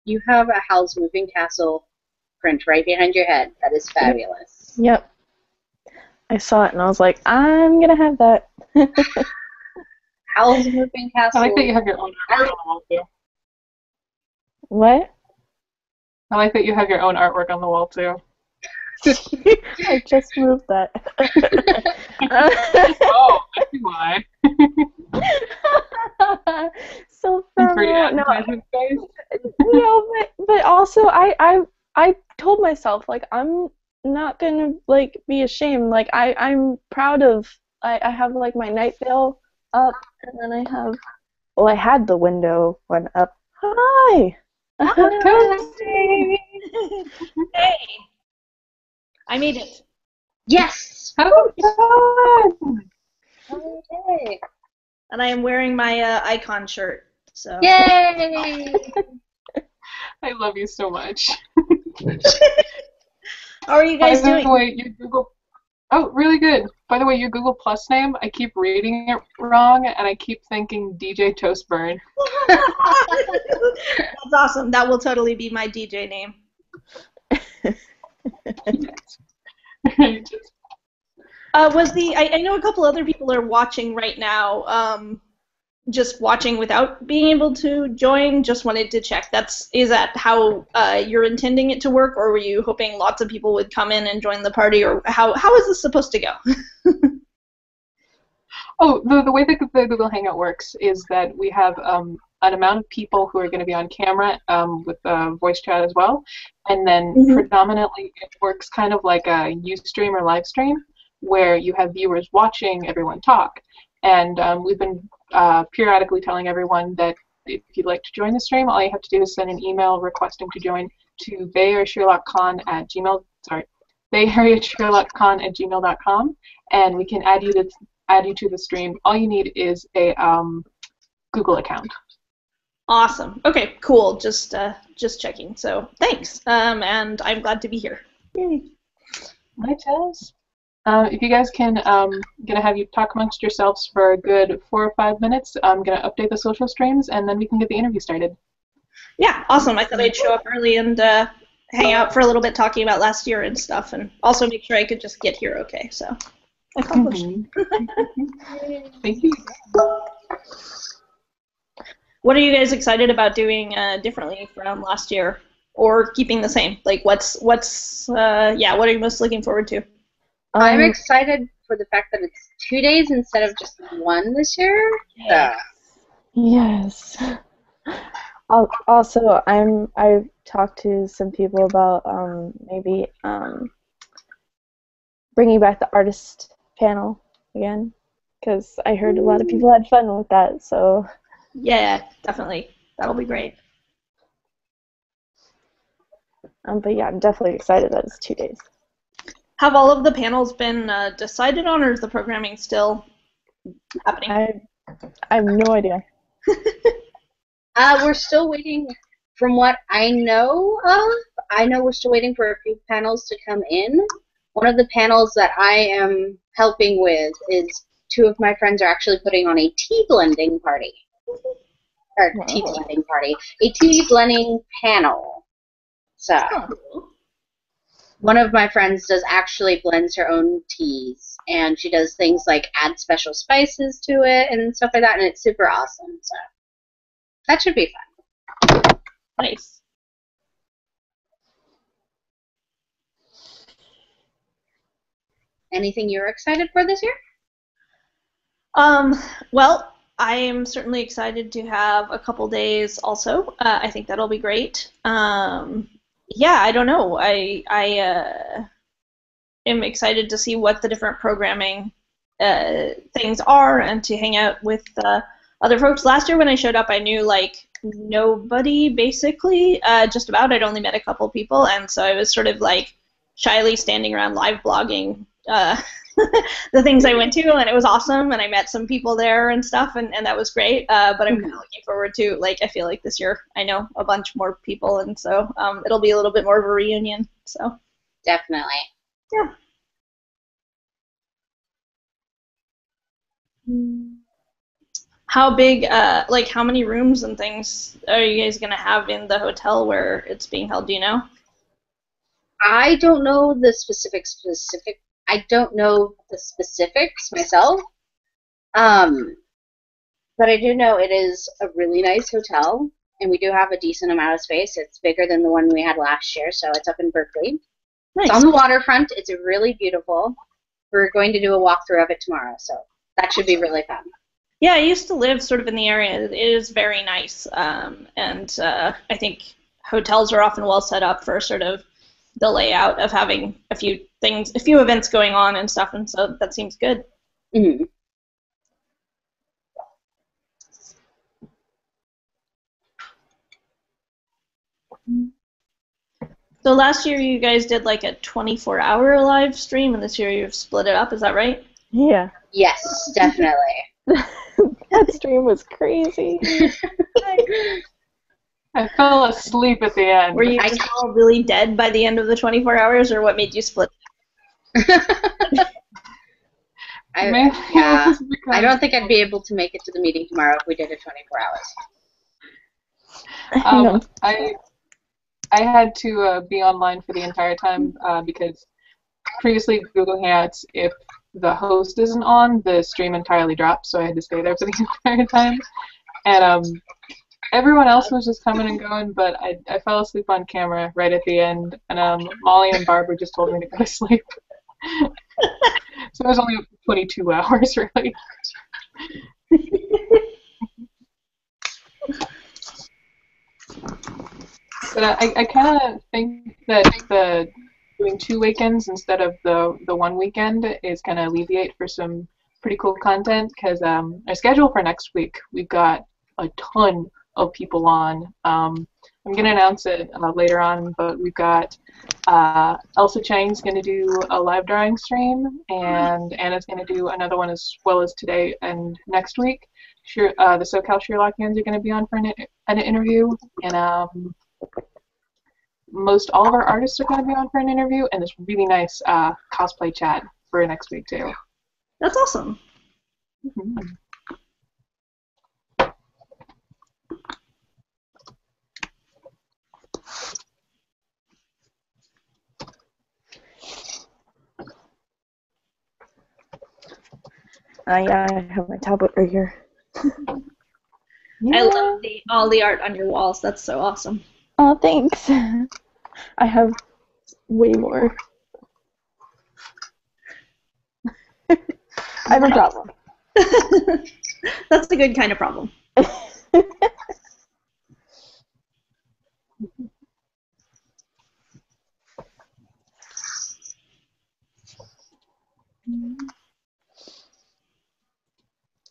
You have a Howl's Moving Castle print right behind your head. That is fabulous. Yep. I saw it and I was like, I'm gonna have that. Howl's Moving Castle. I like that you have your own artwork on the wall too. What? I like that you have your own artwork on the wall too. I just moved that. Oh, I see why. So For your no, advertisement space. no, but also I told myself like I'm not gonna like be ashamed. Like I'm proud of I have like my night veil up and then I had the window one up. Hi. Hey, I made it. Yes. Oh, Okay. And I am wearing my icon shirt. So. Yay! I love you so much. How are you guys By doing? the way, your Google. Oh, really good. By the way, your Google Plus name, I keep reading it wrong, and I keep thinking DJ Toastburn. That's awesome. That will totally be my DJ name. I know a couple other people are watching right now. Just watching without being able to join. Just wanted to check. Is that how you're intending it to work, or were you hoping lots of people would come in and join the party, or how is this supposed to go? Oh, the way that the Google Hangout works is that we have an amount of people who are going to be on camera with voice chat as well, and then predominantly it works kind of like a Ustream or Livestream, where you have viewers watching everyone talk. And we've been periodically telling everyone that if you'd like to join the stream, all you have to do is send an email requesting to join to BASherlock at gmail.com, and we can add you to the stream. All you need is a Google account. Awesome. Okay, cool. Just checking. So thanks. And I'm glad to be here. Yay. My Tess. If you guys can, gonna have you talk amongst yourselves for a good 4 or 5 minutes. I'm gonna update the social streams, and then we can get the interview started. Yeah, awesome. I thought I'd show up early and hang out for a little bit talking about last year and stuff, and also make sure I could just get here okay. So, accomplished. Thank you. What are you guys excited about doing differently from last year, or keeping the same? Like, what are you most looking forward to? I'm excited for the fact that it's 2 days instead of just 1 this year. Yes. Also, I've talked to some people about maybe bringing back the artist panel again, because I heard a lot of people had fun with that. So. Yeah, definitely. That'll be great. But yeah, I'm definitely excited that it's 2 days. Have all of the panels been decided on, or is the programming still happening? I have no idea. We're still waiting. From what I know of, I know we're still waiting for a few panels to come in. One of the panels that I am helping with is 2 of my friends are actually putting on a tea blending party. Or Wow. tea blending party. A tea blending panel. So, one of my friends actually blends her own teas, and she does things like add special spices to it and stuff like that, and it's super awesome. So, that should be fun. Nice. Anything you're excited for this year? Well, I am certainly excited to have a couple days also. I think that'll be great. Yeah, I don't know. I am excited to see what the different programming things are and to hang out with other folks. Last year when I showed up, I knew like nobody basically, just about. I'd only met a couple people, and so I was sort of like shyly standing around live blogging the things I went to, and it was awesome, and I met some people there and stuff, and that was great. But I'm kind of looking forward to, like, I feel like this year I know a bunch more people, and so it'll be a little bit more of a reunion. So Definitely. yeah. How big, like, how many rooms and things are you guys gonna have in the hotel where it's being held? Do you know? I don't know the specific. I don't know the specifics myself. But I do know it is a really nice hotel, and we do have a decent amount of space. It's bigger than the one we had last year, so it's up in Berkeley. Nice. It's on the waterfront. It's really beautiful. We're going to do a walkthrough of it tomorrow, so that should be really fun. Yeah, I used to live sort of in the area. It is very nice, and I think hotels are often well set up for sort of the layout of having a few events going on and stuff, and so that seems good. Mm-hmm. So last year you guys did like a 24-hour live stream, and this year you've split it up. Is that right? Yeah. Yes, definitely. That stream was crazy. I fell asleep at the end. Were you just all really dead by the end of the 24 hours, or what made you split? I don't think I'd be able to make it to the meeting tomorrow if we did it 24 hours. I had to be online for the entire time because previously Google Hangouts, if the host isn't on, the stream entirely drops, so I had to stay there for the entire time. And everyone else was just coming and going, but I fell asleep on camera right at the end, and Molly and Barbara just told me to go to sleep. So it was only 22 hours, really. But I kind of think that doing 2 weekends instead of the 1 weekend is going to alleviate for some pretty cool content, because our schedule for next week, we've got a ton of people on. I'm going to announce it later on, but we've got Elsa Chang's going to do a live drawing stream, and Anna's going to do another one as well as today and next week. The SoCal Sherlockians are going to be on for an interview, and most all of our artists are going to be on for an interview, and this really nice cosplay chat for next week too. That's awesome. Mm-hmm. Yeah, I have my tablet right here. I love all the art on your walls. That's so awesome. Oh, thanks. I have way more. I have a problem. That's a good kind of problem.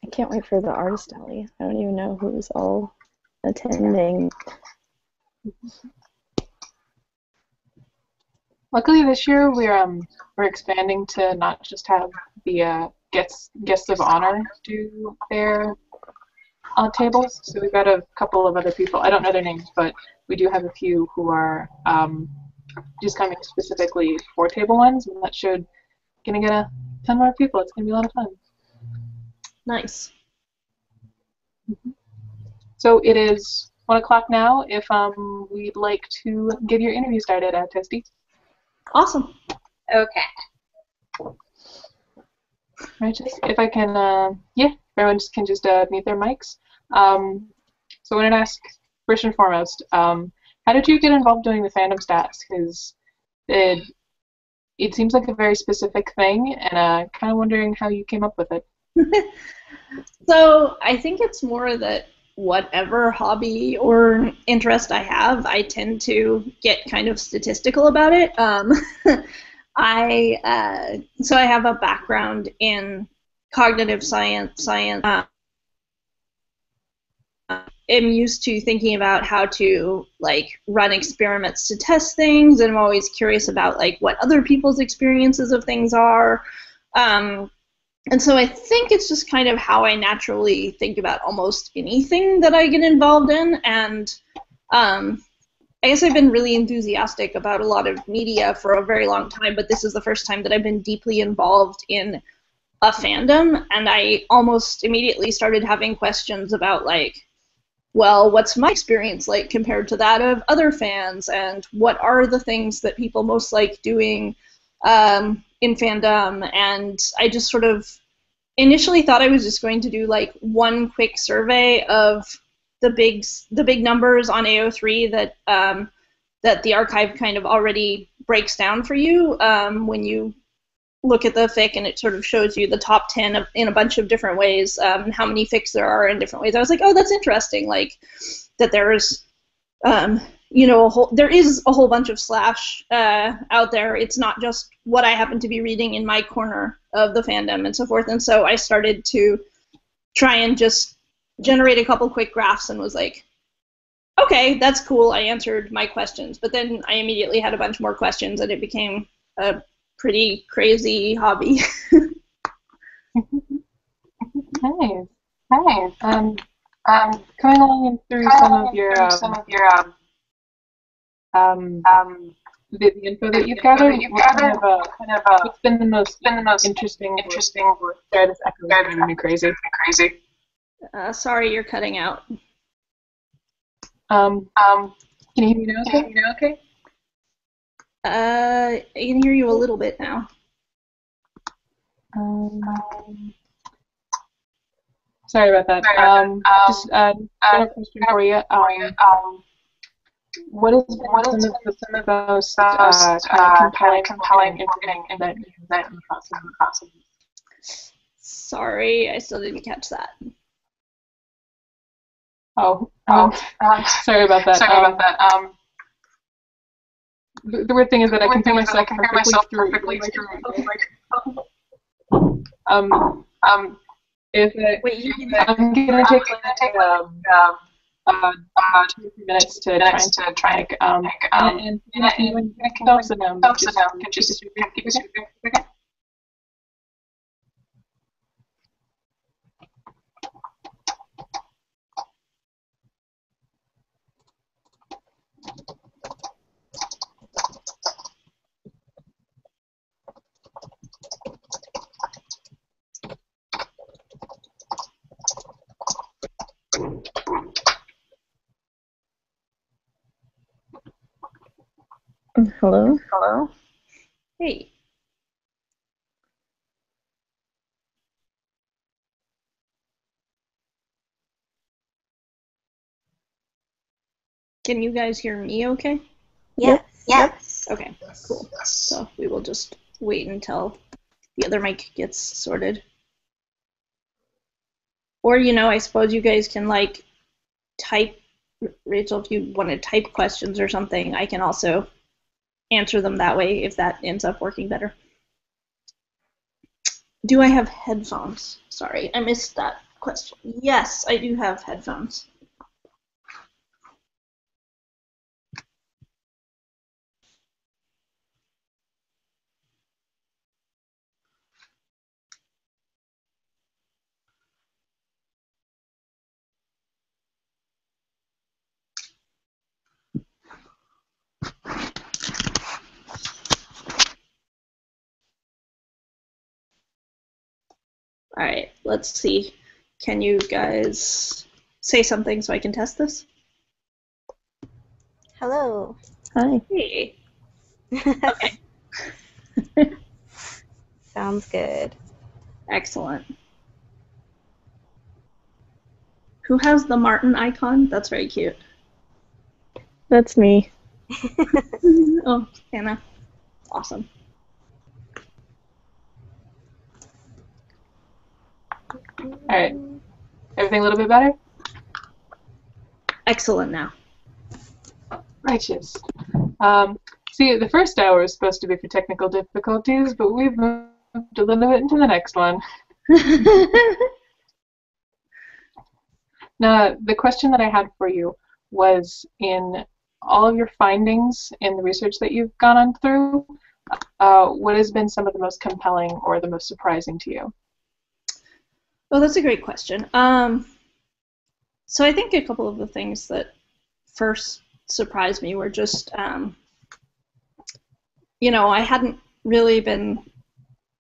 I can't wait for the artist alley. I don't even know who's all attending. Luckily this year we're expanding to not just have the guests of honor do their tables. So we've got a couple of other people. I don't know their names, but we do have a few who are just coming specifically for table ones, and that should gonna get a ton more people. It's gonna be a lot of fun. Nice. So it is 1 o'clock now. If we'd like to get your interview started, Testy. Awesome. Okay. Right, just if I can, yeah, everyone just can just mute their mics. So I wanted to ask first and foremost, how did you get involved doing the fandom stats? Because it seems like a very specific thing, and kind of wondering how you came up with it. So I think it's more that whatever hobby or interest I have, I tend to get kind of statistical about it. So I have a background in cognitive science. I'm used to thinking about how to like run experiments to test things, and I'm always curious about like what other people's experiences of things are. And so I think it's just kind of how I naturally think about almost anything that I get involved in. And I guess I've been really enthusiastic about a lot of media for a very long time, but this is the first time that I've been deeply involved in a fandom. And I almost immediately started having questions about like, well, what's my experience like compared to that of other fans? And what are the things that people most like doing in fandom? And I just sort of initially thought I was just going to do like one quick survey of the big numbers on AO3 that the archive kind of already breaks down for you when you look at the fic, and it sort of shows you the top 10 in a bunch of different ways, how many fics there are in different ways. I was like, oh, that's interesting, like that there's there is a whole bunch of slash out there. It's not just what I happen to be reading in my corner of the fandom and so forth. And so I started to try and just generate a couple quick graphs and was like, okay, that's cool. I answered my questions. But then I immediately had a bunch more questions, and it became a pretty crazy hobby. Nice. Nice. Coming along through some of your the info that you've gathered, what's been the most interesting work there that's driving me crazy? Sorry, you're cutting out. Can you hear me now? Okay? I can hear you a little bit now. Sorry about that. Just another question for you. What is some of the most kind of compelling information that you've come across? Sorry, I still didn't catch that. Sorry about that. The weird thing is that I compare myself perfectly through. If I'm gonna take 2 or 3 minutes to try and when it comes to them, just keep it. Hello? Hey. Can you guys hear me okay? Yes. Okay, cool. So we will just wait until the other mic gets sorted. Or, I suppose you guys can, like, type, Rachel, if you want to type questions or something, I can also answer them that way if that ends up working better. Do I have headphones? Sorry, I missed that question. Yes, I do have headphones. All right, let's see. Can you guys say something so I can test this? Hello. Hi. Hey. Okay. Sounds good. Excellent. Who has the Martin icon? That's very cute. That's me. Oh, Anna. Awesome. All right. Everything a little bit better? Excellent now. Righteous. See, the first hour is supposed to be for technical difficulties, but we've moved a little bit into the next one. Now, the question that I had for you was, in all of your findings in the research that you've gone on through, what has been some of the most compelling or the most surprising to you? Well, that's a great question. So I think a couple of the things that first surprised me were just, I hadn't really been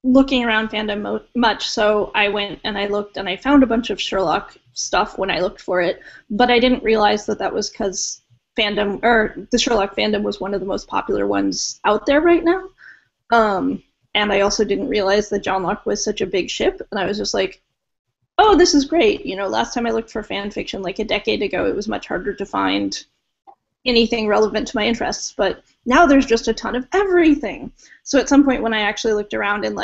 looking around fandom much, so I went and I looked and I found a bunch of Sherlock stuff when I looked for it, but I didn't realize that that was because the Sherlock fandom was one of the most popular ones out there right now. And I also didn't realize that John Locke was such a big ship, and I was just like, oh, this is great. Last time I looked for fan fiction, like a decade ago, it was much harder to find anything relevant to my interests, but now there's just a ton of everything. So at some point when I actually looked around and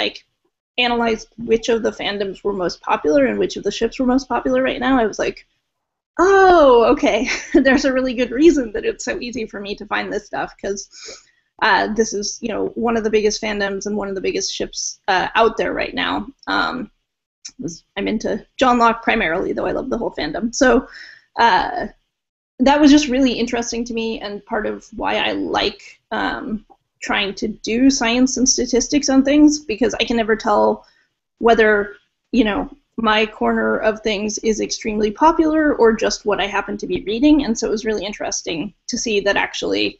analyzed which of the fandoms were most popular and which of the ships were most popular right now, I was like, oh, okay, there's a really good reason that it's so easy for me to find this stuff, because this is, one of the biggest fandoms and one of the biggest ships out there right now. I'm into John Locke primarily, though I love the whole fandom. So that was just really interesting to me, and part of why I like trying to do science and statistics on things, because I can never tell whether, my corner of things is extremely popular or just what I happen to be reading. And so it was really interesting to see that actually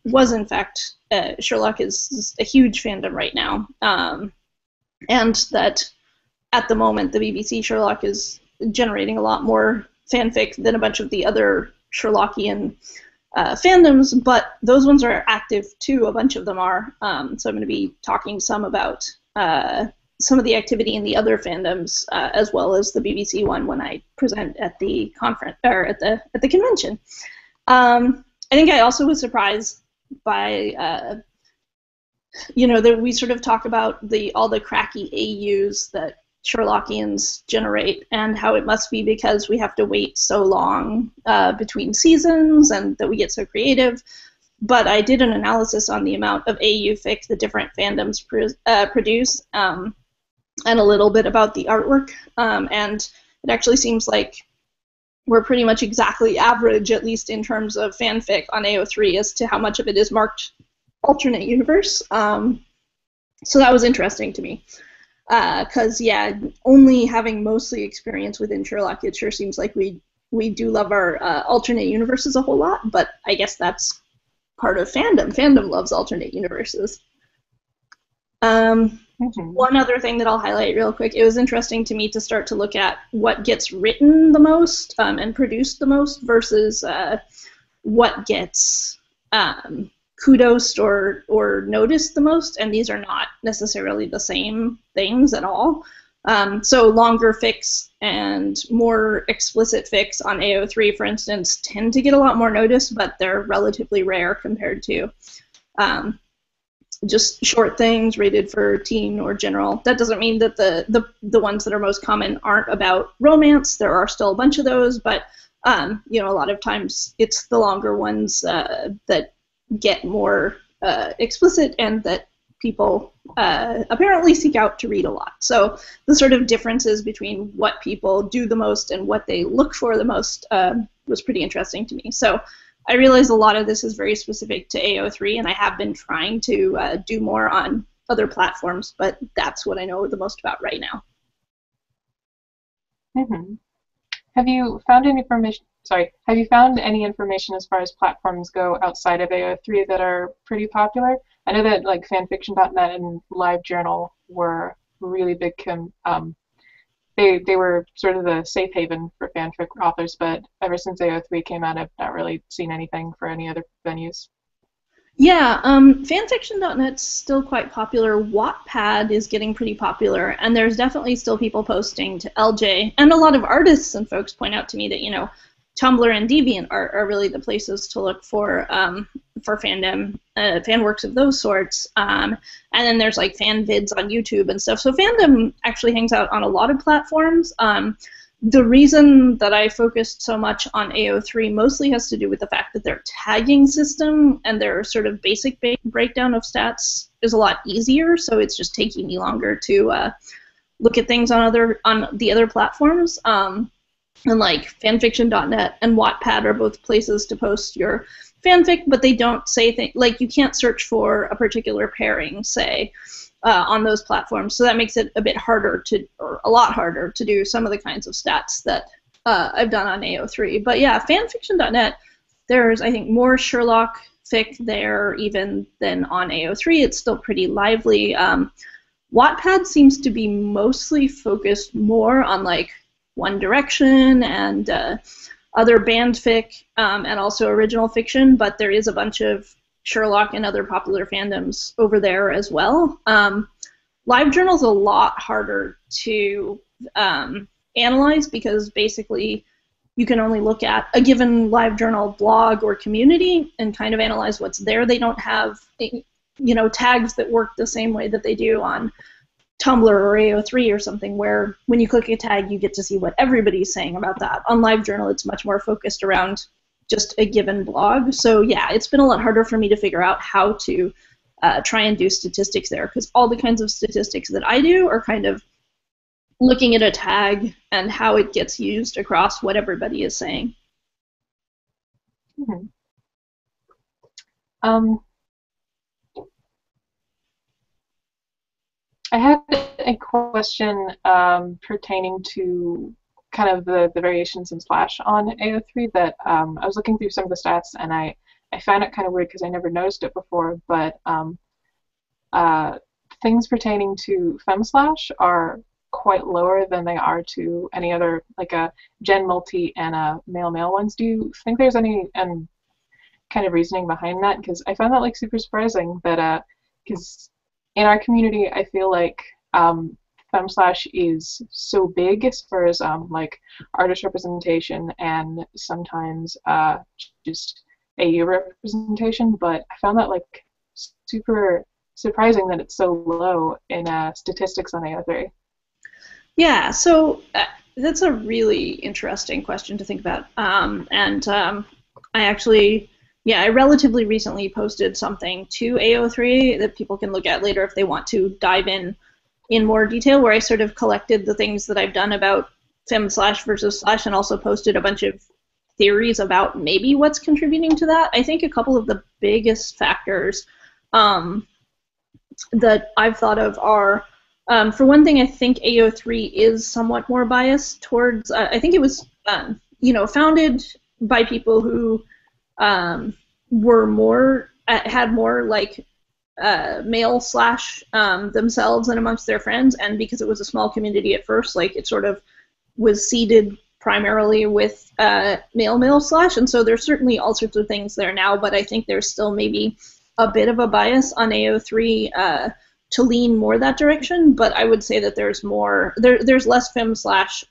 was, in fact, Sherlock is a huge fandom right now. And that at the moment, the BBC Sherlock is generating a lot more fanfic than a bunch of the other Sherlockian fandoms, but those ones are active too. A bunch of them are. So I'm going to be talking some about some of the activity in the other fandoms, as well as the BBC one when I present at the conference or at the convention. I think I also was surprised by that we sort of talk about all the cracky AUs that Sherlockians generate, and how it must be because we have to wait so long between seasons and that we get so creative. But I did an analysis on the amount of AU fic the different fandoms produce, and a little bit about the artwork, and it actually seems like we're pretty much exactly average, at least in terms of fanfic on AO3, as to how much of it is marked alternate universe. So that was interesting to me. Because, only having mostly experience within Sherlock, it sure seems like we do love our alternate universes a whole lot, but I guess that's part of fandom. Fandom loves alternate universes. One other thing that I'll highlight real quick, it was interesting to me to start to look at what gets written the most and produced the most versus what gets kudos or noticed the most, and these are not necessarily the same things at all. So longer fics and more explicit fics on AO3, for instance, tend to get a lot more notice, but they're relatively rare compared to just short things rated for teen or general. That doesn't mean that the ones that are most common aren't about romance. There are still a bunch of those, but a lot of times it's the longer ones that get more explicit and that people apparently seek out to read a lot. So the sort of differences between what people do the most and what they look for the most was pretty interesting to me. So I realize a lot of this is very specific to AO3, and I have been trying to do more on other platforms, but that's what I know the most about right now. Mm-hmm. Have you found any information? Have you found any information as far as platforms go outside of AO3 that are pretty popular? I know that fanfiction.net and LiveJournal were really big they were sort of the safe haven for fanfic authors, but ever since AO3 came out, I've not really seen anything for any other venues. Yeah, fanfiction.net's still quite popular. Wattpad is getting pretty popular, and there's definitely still people posting to LJ, and a lot of artists and folks point out to me that, you know, Tumblr and DeviantArt are really the places to look for fandom, fan works of those sorts. And then there's like fan vids on YouTube and stuff. So fandom actually hangs out on a lot of platforms. The reason that I focused so much on AO3 mostly has to do with the fact that their tagging system and their sort of basic breakdown of stats is a lot easier. So it's just taking me longer to look at things on the other platforms. And like fanfiction.net and Wattpad are both places to post your fanfic, but they don't say things like you can't search for a particular pairing, say, on those platforms. So that makes it a bit harder or a lot harder to do some of the kinds of stats that I've done on AO3. But yeah, fanfiction.net, there's, I think, more Sherlock fic there even than on AO3. It's still pretty lively. Wattpad seems to be mostly focused more on like One Direction and other band fic and also original fiction, but there is a bunch of Sherlock and other popular fandoms over there as well. LiveJournal's a lot harder to analyze because basically you can only look at a given LiveJournal blog or community and kind of analyze what's there. They don't have, you know, tags that work the same way that they do on Tumblr or AO3 or something, where when you click a tag, you get to see what everybody's saying about that. On LiveJournal, it's much more focused around just a given blog. So yeah, it's been a lot harder for me to figure out how to try and do statistics there, because all the kinds of statistics that I do are kind of looking at a tag and how it gets used across what everybody is saying. Mm-hmm. I had a question pertaining to kind of the variations in Slash on AO3 that I was looking through some of the stats, and I found it kind of weird because I never noticed it before, but things pertaining to FemSlash are quite lower than they are to any other, like a Gen Multi and a male ones. Do you think there's any kind of reasoning behind that? Because I found that like super surprising that because in our community I feel like FemSlash is so big as far as like artist representation and sometimes just AU representation, but I found that like super surprising that it's so low in statistics on AO3. Yeah, so that's a really interesting question to think about. I relatively recently posted something to AO3 that people can look at later if they want to dive in more detail, where I sort of collected the things that I've done about FemSlash versus Slash and also posted a bunch of theories about maybe what's contributing to that. I think a couple of the biggest factors that I've thought of are, for one thing, I think AO3 is somewhat more biased towards, I think it was, founded by people who were more, had more like male Slash themselves and amongst their friends, and because it was a small community at first, like it sort of was seeded primarily with male Slash, and so there's certainly all sorts of things there now, but I think there's still maybe a bit of a bias on AO3 to lean more that direction, but I would say that there's more, there's less FemSlash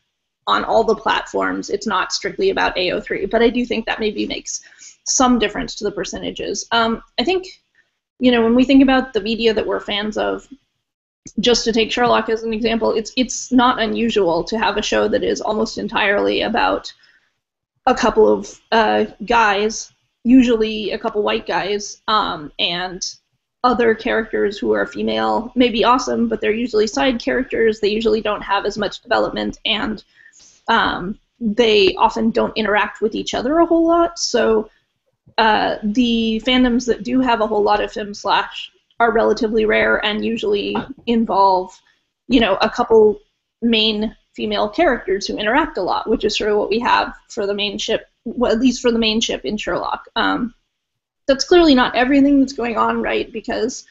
on all the platforms. It's not strictly about AO3, but I do think that maybe makes some difference to the percentages. I think, when we think about the media that we're fans of, just to take Sherlock as an example, it's not unusual to have a show that is almost entirely about a couple of guys, usually a couple white guys, and other characters who are female may be awesome, but they're usually side characters. They usually don't have as much development, and they often don't interact with each other a whole lot. So the fandoms that do have a whole lot of FemSlash are relatively rare and usually involve, a couple main female characters who interact a lot, which is sort of what we have for the main ship, well, at least for the main ship in Sherlock. That's clearly not everything that's going on, right? Because,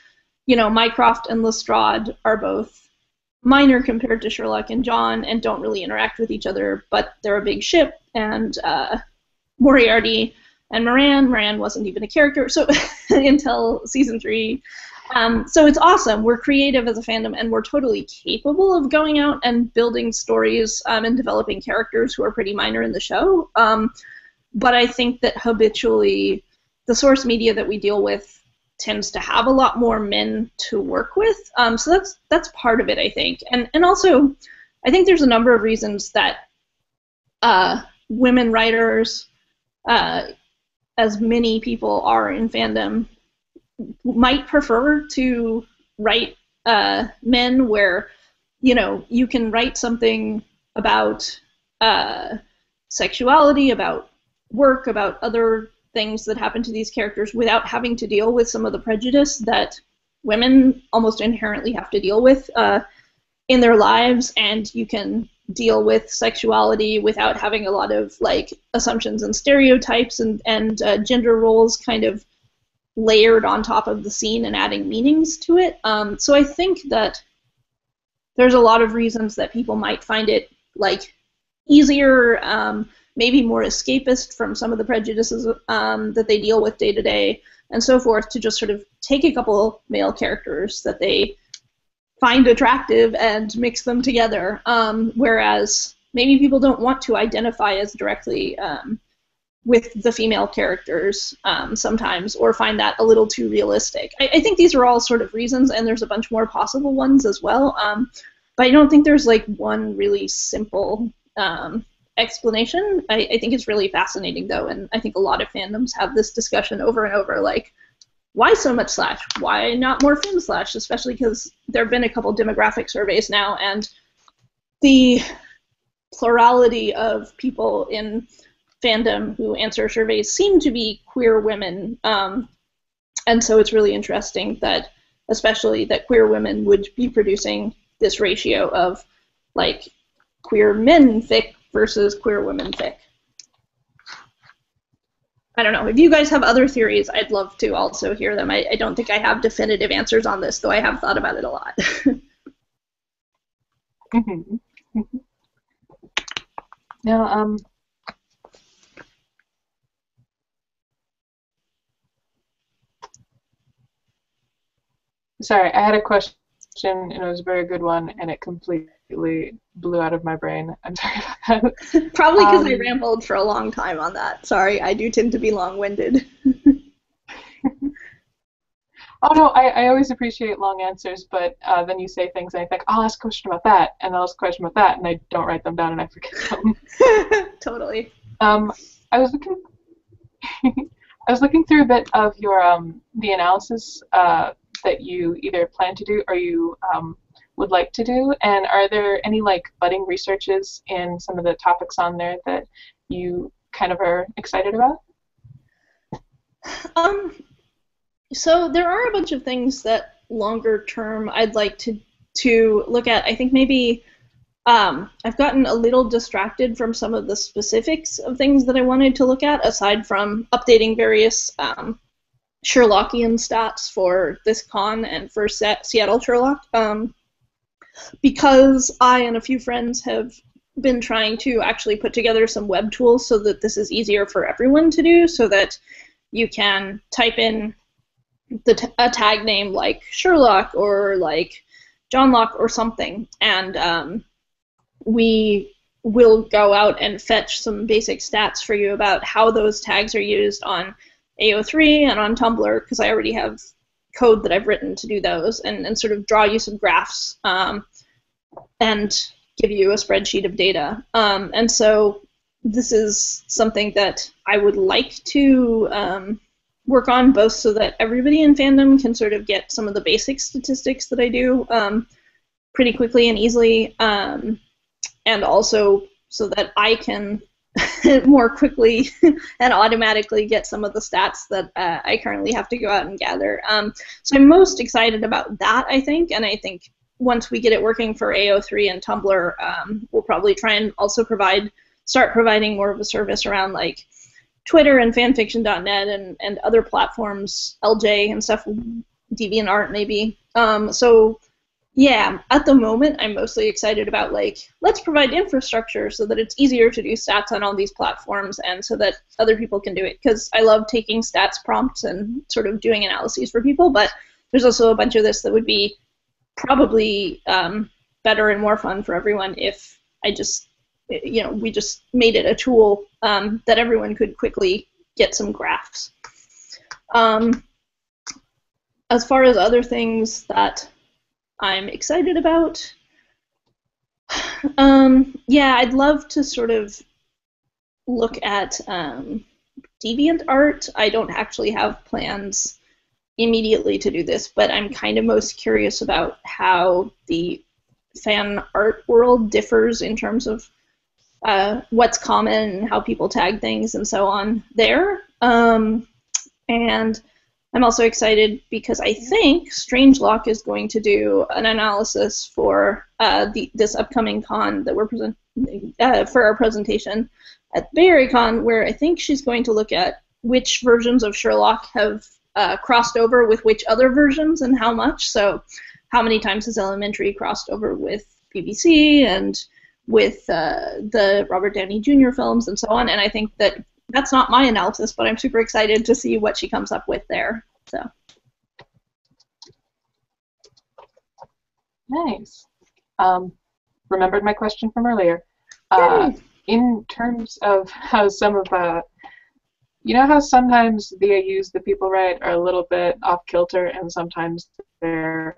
Mycroft and Lestrade are both minor compared to Sherlock and John and don't really interact with each other, but they're a big ship, and Moriarty and Moran wasn't even a character so until season 3. So it's awesome. We're creative as a fandom, and we're totally capable of going out and building stories and developing characters who are pretty minor in the show. But I think that habitually the source media that we deal with tends to have a lot more men to work with. So that's part of it, I think. And also, I think there's a number of reasons that women writers, as many people are in fandom, might prefer to write men where, you can write something about sexuality, about work, about other things that happen to these characters without having to deal with some of the prejudice that women almost inherently have to deal with in their lives, and you can deal with sexuality without having a lot of assumptions and stereotypes and gender roles kind of layered on top of the scene and adding meanings to it. So I think that there's a lot of reasons that people might find it easier, maybe more escapist from some of the prejudices that they deal with day to day and so forth, to just sort of take a couple male characters that they find attractive and mix them together, whereas maybe people don't want to identify as directly with the female characters sometimes, or find that a little too realistic. I think these are all sort of reasons, and there's a bunch more possible ones as well, but I don't think there's one really simple explanation. I think it's really fascinating, though, and I think a lot of fandoms have this discussion over and over, why so much slash? Why not more femme slash? Especially because there have been a couple demographic surveys now, and the plurality of people in fandom who answer surveys seem to be queer women, and so it's really interesting that, especially that queer women would be producing this ratio of queer men fic versus queer women fic. I don't know. If you guys have other theories, I'd love to also hear them. I don't think I have definitive answers on this, though I have thought about it a lot. Now, sorry, I had a question, and it was a very good one, and it completely blew out of my brain. I'm sorry about that. Probably because I rambled for a long time on that. Sorry, I do tend to be long-winded. Oh, no, I always appreciate long answers, but then you say things, and I think, I'll ask a question about that, and I'll ask a question about that, and I don't write them down, and I forget them. Totally. I was looking I was looking through a bit of your the analysis that you either plan to do or you would like to do, and are there any budding researches in some of the topics on there that you kind of are excited about? So there are a bunch of things that longer term I'd like to look at. I think maybe I've gotten a little distracted from some of the specifics of things that I wanted to look at, aside from updating various Sherlockian stats for this con and for Seattle Sherlock, because I and a few friends have been trying to actually put together some web tools so that this is easier for everyone to do, so that you can type in a tag name like Sherlock or John Locke or something, and we will go out and fetch some basic stats for you about how those tags are used on AO3 and on Tumblr, because I already have code that I've written to do those, and sort of draw you some graphs and give you a spreadsheet of data. And so this is something that I would like to work on, both so that everybody in fandom can sort of get some of the basic statistics that I do pretty quickly and easily, and also so that I can more quickly and automatically get some of the stats that I currently have to go out and gather. So I'm most excited about that, I think, and I think once we get it working for AO3 and Tumblr, we'll probably try and also start providing more of a service around Twitter and fanfiction.net and other platforms, LJ and stuff, DeviantArt maybe. So Yeah, at the moment, I'm mostly excited about, like, let's provide infrastructure so that it's easier to do stats on all these platforms and so that other people can do it. Because I love taking stats prompts and sort of doing analyses for people, but there's also a bunch of this that would be probably better and more fun for everyone if I just, we just made it a tool that everyone could quickly get some graphs. As far as other things that I'm excited about, yeah, I'd love to sort of look at deviant art. I don't actually have plans immediately to do this, but I'm kind of most curious about how the fan art world differs in terms of what's common and how people tag things and so on there. And I'm also excited because I think Strangelock is going to do an analysis for this upcoming con that we're for our presentation at BASherlock, where I think she's going to look at which versions of Sherlock have crossed over with which other versions and how much. So how many times has Elementary crossed over with BBC and with the Robert Downey Jr. films and so on. And I think that's not my analysis, but I'm super excited to see what she comes up with there. So. Nice. Remembered my question from earlier. In terms of how some of you know how sometimes the AUs that people write are a little bit off kilter, and sometimes they're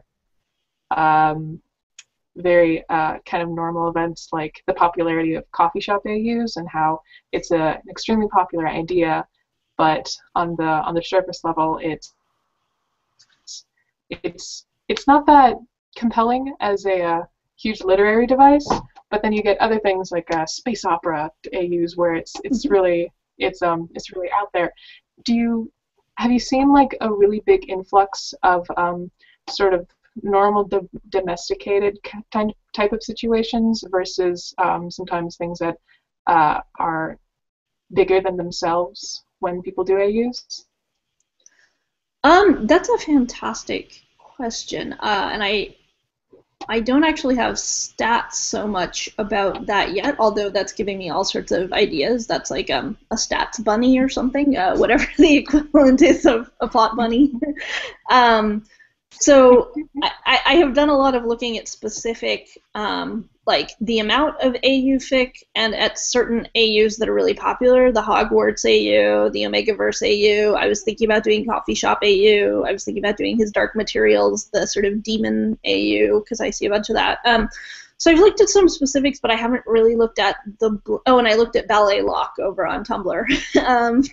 very kind of normal events, like the popularity of coffee shop AUs and how it's an extremely popular idea, but on the surface level, it's not that compelling as a huge literary device. But then you get other things like space opera AUs where it's really out there. Have you seen like a really big influx of sort of normal domesticated type of situations versus sometimes things that are bigger than themselves when people do AUs? That's a fantastic question, and I don't actually have stats so much about that yet, although that's giving me all sorts of ideas. That's like a stats bunny or something, whatever the equivalent is of a plot bunny. So I have done a lot of looking at specific, like the amount of AU fic and at certain AUs that are really popular, the Hogwarts AU, the Omegaverse AU. I was thinking about doing Coffee Shop AU. I was thinking about doing his Dark Materials, the sort of demon AU, because I see a bunch of that. So I've looked at some specifics, but I haven't really looked at and I looked at Ballet Lock over on Tumblr.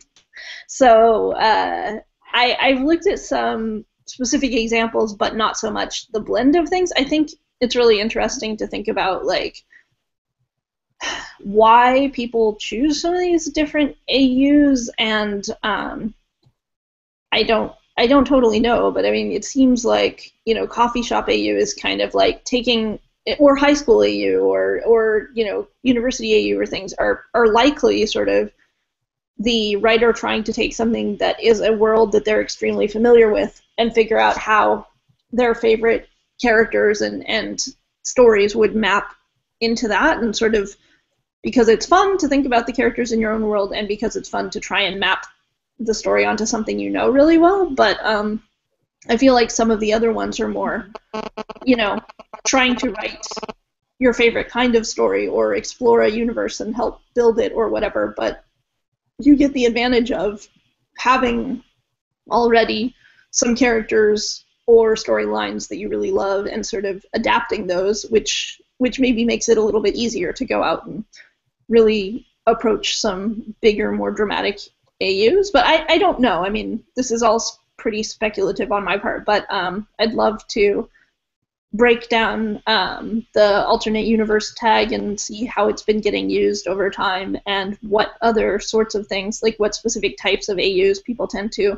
So I've looked at some specific examples, but not so much the blend of things. I think it's really interesting to think about like why people choose some of these different AUs, and I don't totally know, but I mean it seems like coffee shop AU is kind of like taking, or high school AU or university AU or things are likely sort of the writer trying to take something that is a world that they're extremely familiar with and figure out how their favorite characters and stories would map into that, and sort of because it's fun to think about the characters in your own world and because it's fun to try and map the story onto something you know really well. But I feel like some of the other ones are more, trying to write your favorite kind of story or explore a universe and help build it or whatever, but you get the advantage of having already some characters or storylines that you really love and sort of adapting those, which maybe makes it a little bit easier to go out and really approach some bigger, more dramatic AUs. But I don't know. I mean, this is all pretty speculative on my part, but I'd love to break down the alternate universe tag and see how it's been getting used over time and what other sorts of things, like what specific types of AUs people tend to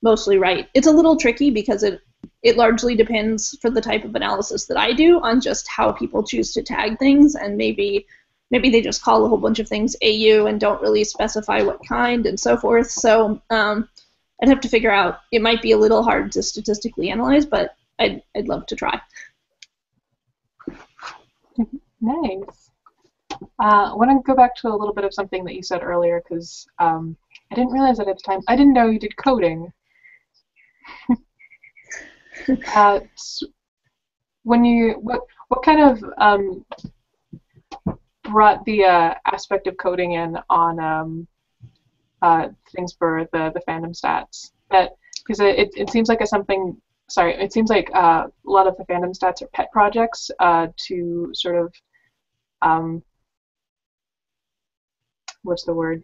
mostly write. It's a little tricky because it largely depends, for the type of analysis that I do, on just how people choose to tag things, and maybe they just call a whole bunch of things AU and don't really specify what kind and so forth. So I'd have to figure out. It might be a little hard to statistically analyze, but I'd love to try. Nice. I want to go back to a little bit of something that you said earlier because I didn't realize that at the time. I didn't know you did coding. When you what kind of brought the aspect of coding in on things for the fandom stats? That because it seems like it seems like a lot of the fandom stats are pet projects to sort of what's the word?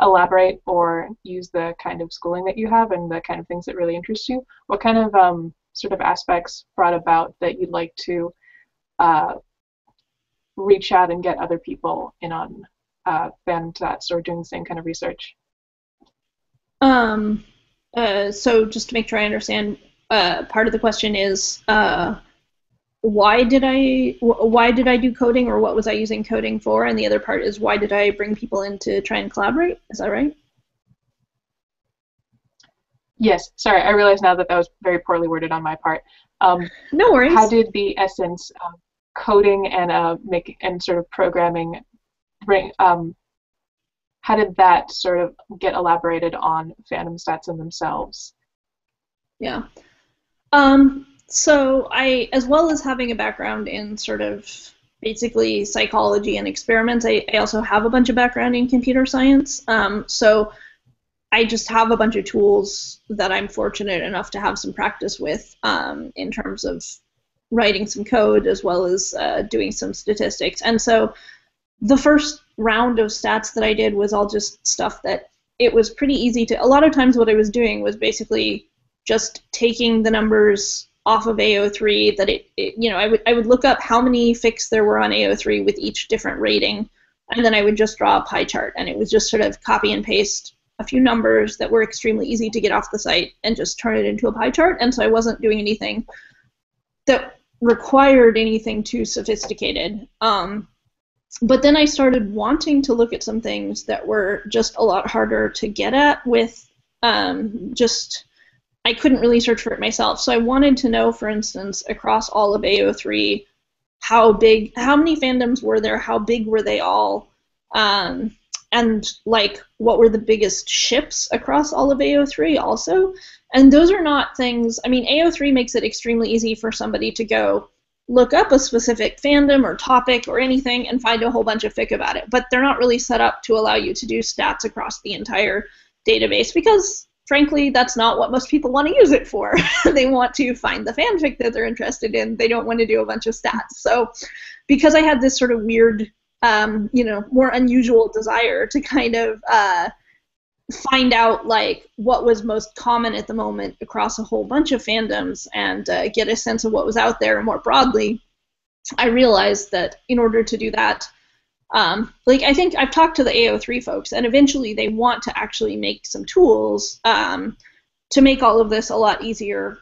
Elaborate or use the kind of schooling that you have and the kind of things that really interest you. What kind of sort of aspects brought about that you'd like to reach out and get other people in on fandom stats or doing the same kind of research? So just to make sure I understand, part of the question is why did I do coding, or what was I using coding for? And the other part is why did I bring people in to try and collaborate? Is that right? Yes. Sorry, I realize now that was very poorly worded on my part. No worries. How did the essence of coding and sort of programming bring? How did that sort of get elaborated on fandom stats in themselves? Yeah. So I, as well as having a background in sort of basically psychology and experiments, I also have a bunch of background in computer science. So I just have a bunch of tools that I'm fortunate enough to have some practice with in terms of writing some code as well as doing some statistics. And so the first round of stats that I did was all just stuff that it was pretty easy to. A lot of times what I was doing was basically just taking the numbers off of AO3 that I would look up how many fics there were on AO3 with each different rating, and then I would just draw a pie chart, and it was just sort of copy and paste a few numbers that were extremely easy to get off the site and just turn it into a pie chart. And so I wasn't doing anything that required anything too sophisticated. But then I started wanting to look at some things that were just a lot harder to get at with I couldn't really search for it myself. So I wanted to know, for instance, across all of AO3, how many fandoms were there, how big were they all, and like what were the biggest ships across all of AO3 also. And those are not things, I mean, AO3 makes it extremely easy for somebody to go look up a specific fandom or topic or anything and find a whole bunch of fic about it. But they're not really set up to allow you to do stats across the entire database because, frankly, that's not what most people want to use it for. They want to find the fanfic that they're interested in. They don't want to do a bunch of stats. So because I had this sort of weird, more unusual desire to kind of find out like what was most common at the moment across a whole bunch of fandoms and get a sense of what was out there more broadly, I realized that in order to do that, I think I've talked to the AO3 folks, and eventually they want to actually make some tools to make all of this a lot easier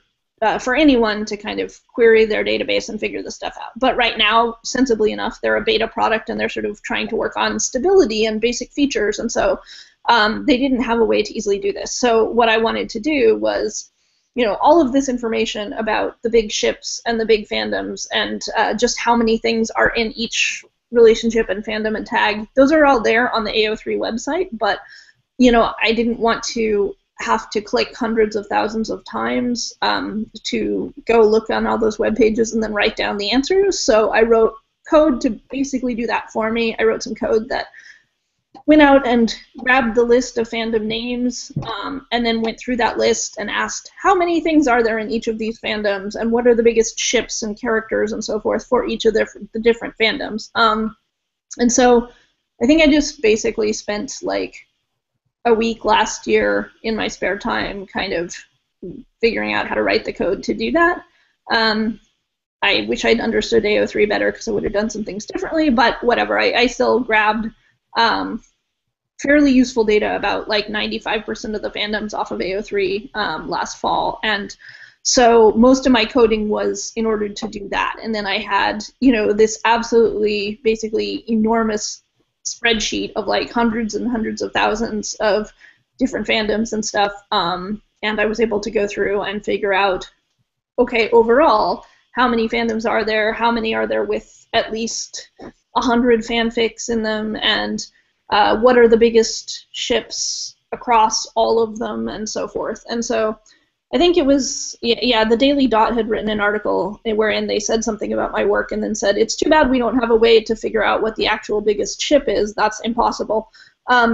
for anyone to kind of query their database and figure this stuff out. But right now, sensibly enough, they're a beta product and they're sort of trying to work on stability and basic features, and so they didn't have a way to easily do this. So what I wanted to do was, all of this information about the big ships and the big fandoms and just how many things are in each relationship and fandom and tag, those are all there on the AO3 website, but I didn't want to have to click hundreds of thousands of times to go look on all those web pages and then write down the answers. So I wrote code to basically do that for me. I wrote some code that went out and grabbed the list of fandom names and then went through that list and asked how many things are there in each of these fandoms and what are the biggest ships and characters and so forth for each of the different fandoms. And so I think I just basically spent like a week last year in my spare time kind of figuring out how to write the code to do that. I wish I'd understood AO3 better because I would have done some things differently, but whatever. I still grabbed fairly useful data about like 95% of the fandoms off of AO3 last fall, and so most of my coding was in order to do that. And then I had this absolutely basically enormous spreadsheet of like hundreds and hundreds of thousands of different fandoms and stuff, and I was able to go through and figure out, okay, overall, how many fandoms are there, how many are there with at least 100 fanfics in them, and what are the biggest ships across all of them, and so forth. And so I think it was, yeah, the Daily Dot had written an article wherein they said something about my work and then said, it's too bad we don't have a way to figure out what the actual biggest ship is. That's impossible.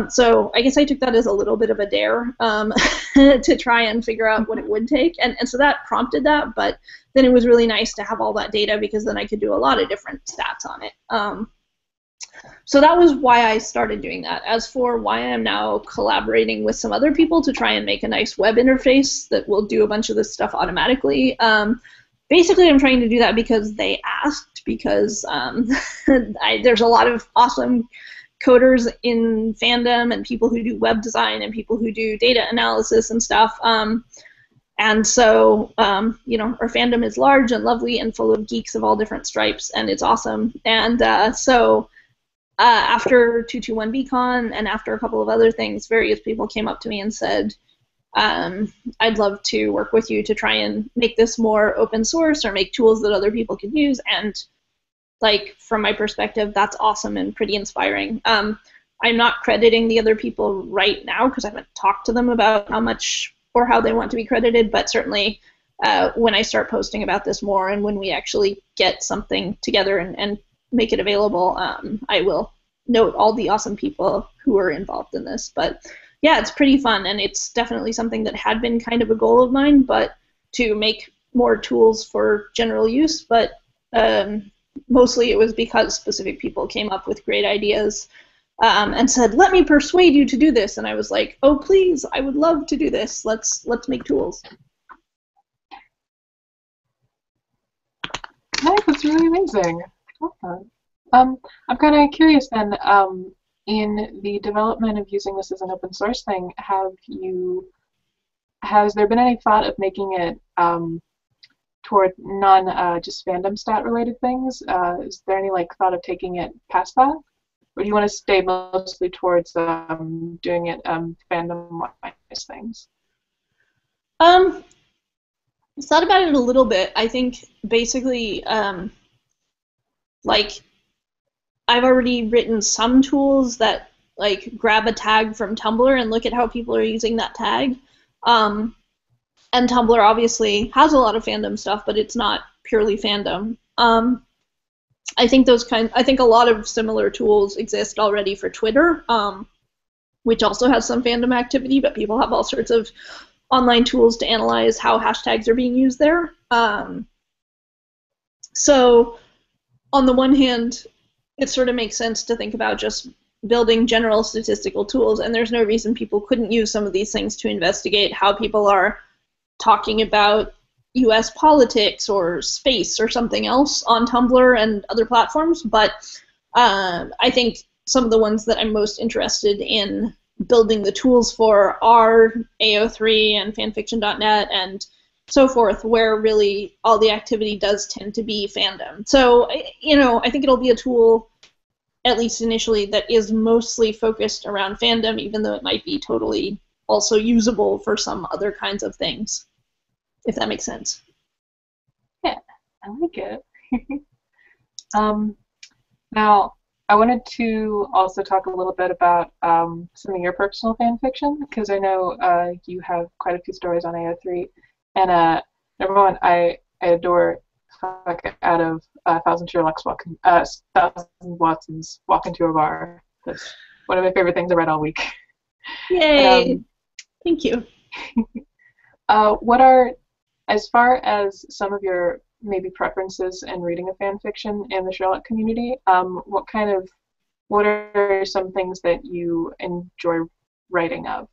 So I guess I took that as a little bit of a dare to try and figure out what it would take. And so that prompted that, but then it was really nice to have all that data because then I could do a lot of different stats on it. So that was why I started doing that. As for why I'm now collaborating with some other people to try and make a nice web interface that will do a bunch of this stuff automatically, basically I'm trying to do that because they asked, because there's a lot of awesome coders in fandom and people who do web design and people who do data analysis and stuff. And so, you know, our fandom is large and lovely and full of geeks of all different stripes, and it's awesome. And so after 221BCon and after a couple of other things, various people came up to me and said, I'd love to work with you to try and make this more open source or make tools that other people could use. And like, from my perspective, that's awesome and pretty inspiring. I'm not crediting the other people right now because I haven't talked to them about how much or how they want to be credited, but certainly when I start posting about this more and when we actually get something together and make it available, I will note all the awesome people who are involved in this. But yeah, it's pretty fun, and it's definitely something that had been kind of a goal of mine, but to make more tools for general use. But mostly it was because specific people came up with great ideas and said, let me persuade you to do this. And I was like, oh, please, I would love to do this. Let's make tools. Nice, that's really amazing. I'm kind of curious then, in the development of using this as an open source thing, has there been any thought of making it toward just fandom stat related things? Is there any like thought of taking it past that? Or do you want to stay mostly towards doing it fandom-wise things? I thought about it a little bit. I think basically, like, I've already written some tools that like grab a tag from Tumblr and look at how people are using that tag. And Tumblr obviously has a lot of fandom stuff, but it's not purely fandom. I think a lot of similar tools exist already for Twitter, which also has some fandom activity, but people have all sorts of online tools to analyze how hashtags are being used there. So on the one hand, it sort of makes sense to think about just building general statistical tools, and there's no reason people couldn't use some of these things to investigate how people are talking about US politics or space or something else on Tumblr and other platforms. But I think some of the ones that I'm most interested in building the tools for are AO3 and fanfiction.net and so forth, where really all the activity does tend to be fandom. So, you know, I think it'll be a tool, at least initially, that is mostly focused around fandom, even though it might be totally also usable for some other kinds of things, if that makes sense. Yeah, I like it. Now, I wanted to also talk a little bit about some of your personal fan fiction, because I know you have quite a few stories on AO3. And number one, I adore fuck out of 1,000 Sherlocks 1,000 Watsons walk into a bar. That's one of my favorite things I read all week. Yay! Thank you. What are, as far as some of your maybe preferences in reading a fan fiction in the Sherlock community, what are some things that you enjoy writing of?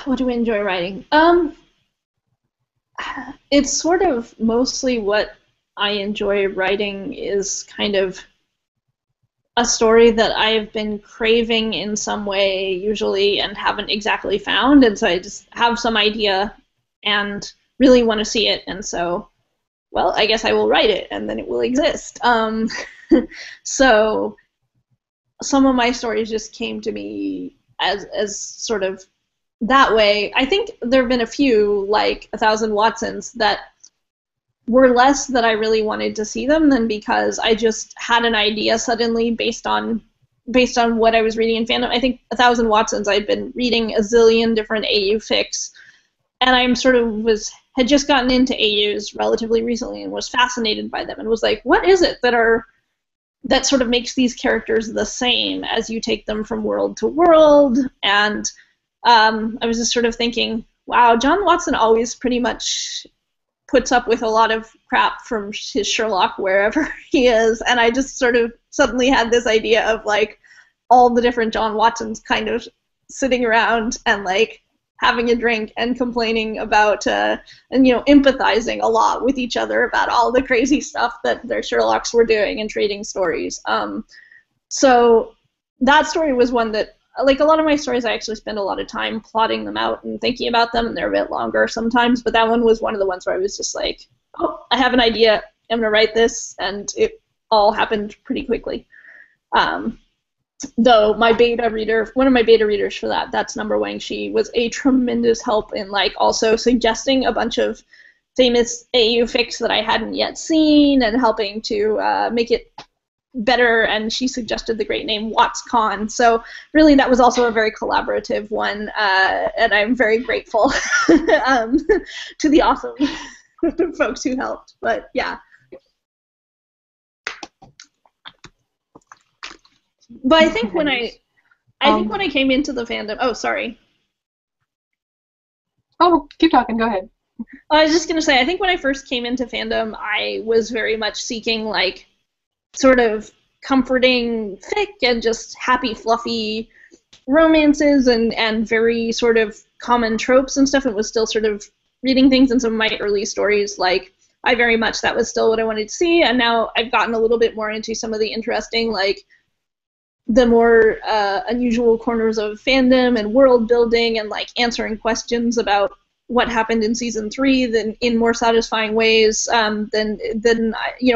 What do I enjoy writing? It's sort of mostly what I enjoy writing is kind of a story that I've been craving in some way, usually, and haven't exactly found, and so I just have some idea and really want to see it, and so, well, I guess I will write it, and then it will exist. So some of my stories just came to me as sort of that way. I think there have been a few, like 1,000 Watsons, that were less that I really wanted to see them than because I just had an idea suddenly based on what I was reading in fandom. I think 1000 Watsons I'd been reading a zillion different AU fics, and I'm sort of had just gotten into AUs relatively recently and was fascinated by them and was like, what is it that sort of makes these characters the same as you take them from world to world? And I was just sort of thinking, wow, John Watson always pretty much puts up with a lot of crap from his Sherlock wherever he is, and I just sort of suddenly had this idea of like all the different John Watsons kind of sitting around and like having a drink and complaining about and empathizing a lot with each other about all the crazy stuff that their Sherlocks were doing and trading stories. So that story was one that, like a lot of my stories, I actually spend a lot of time plotting them out and thinking about them, and they're a bit longer sometimes, but that one was one of the ones where I was just like, oh, I have an idea, I'm going to write this, and it all happened pretty quickly. Though my beta reader, one of my beta readers for that's Number Wang, she was a tremendous help in like also suggesting a bunch of famous AU fics that I hadn't yet seen and helping to make it better, and she suggested the great name WatsCon. So really that was also a very collaborative one, and I'm very grateful to the awesome folks who helped. But yeah. But I think when I came into the fandom, oh sorry. Oh, keep talking, go ahead. I was just gonna say, I think when I first came into fandom, I was very much seeking like sort of comforting fic and just happy, fluffy romances and very sort of common tropes and stuff. It was still sort of reading things in some of my early stories. Like, that was still what I wanted to see, and now I've gotten a little bit more into some of the interesting, like, the more unusual corners of fandom and world building and, like, answering questions about what happened in season 3 than in more satisfying ways than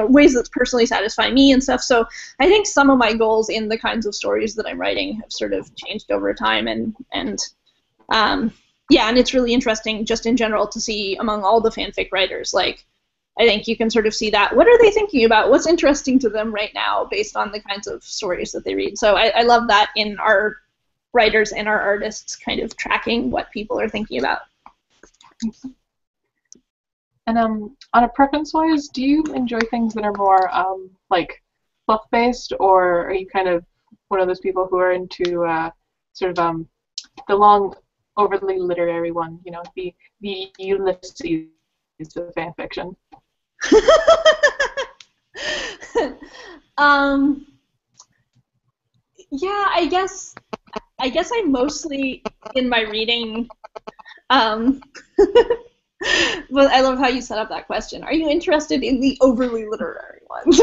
ways that personally satisfy me and stuff. So I think some of my goals in the kinds of stories that I'm writing have sort of changed over time, and it's really interesting just in general to see among all the fanfic writers, like, I think you can sort of see that. What are they thinking about? What's interesting to them right now based on the kinds of stories that they read? So I love that in our writers and our artists kind of tracking what people are thinking about. And on a preference-wise, do you enjoy things that are more like fluff-based, or are you kind of one of those people who are into sort of the long, overly literary one, the Ulysses of fan fiction? Yeah, I guess I'm mostly in my reading. But I love how you set up that question. Are you interested in the overly literary ones?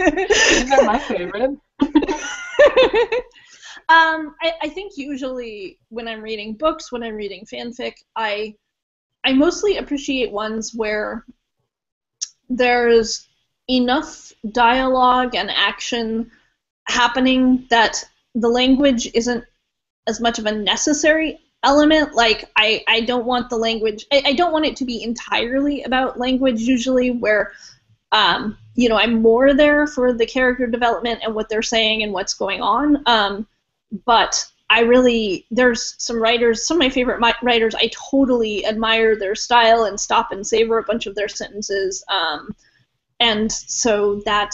These are my favorite. I think usually when I'm reading books, when I'm reading fanfic, I mostly appreciate ones where there's enough dialogue and action happening that the language isn't as much of a necessary element. Like, I don't want the language, I don't want it to be entirely about language usually, where I'm more there for the character development and what they're saying and what's going on. But there's some writers, some of my favorite writers, I totally admire their style and stop and savor a bunch of their sentences. And so that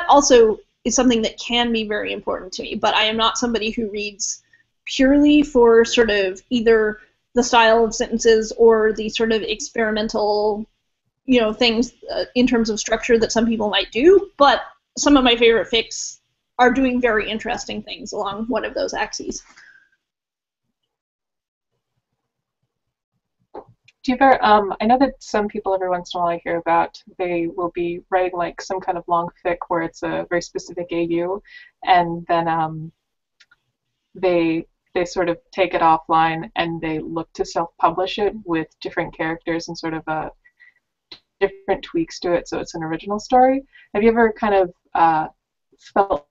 also is something that can be very important to me. But I am not somebody who reads purely for sort of either the style of sentences or the sort of experimental, things in terms of structure that some people might do. But some of my favorite fics are doing very interesting things along one of those axes. Do you ever, I know that some people every once in a while I hear about, they will be writing like some kind of long fic where it's a very specific AU, and then they sort of take it offline and they look to self-publish it with different characters and sort of different tweaks to it so it's an original story. Have you ever kind of felt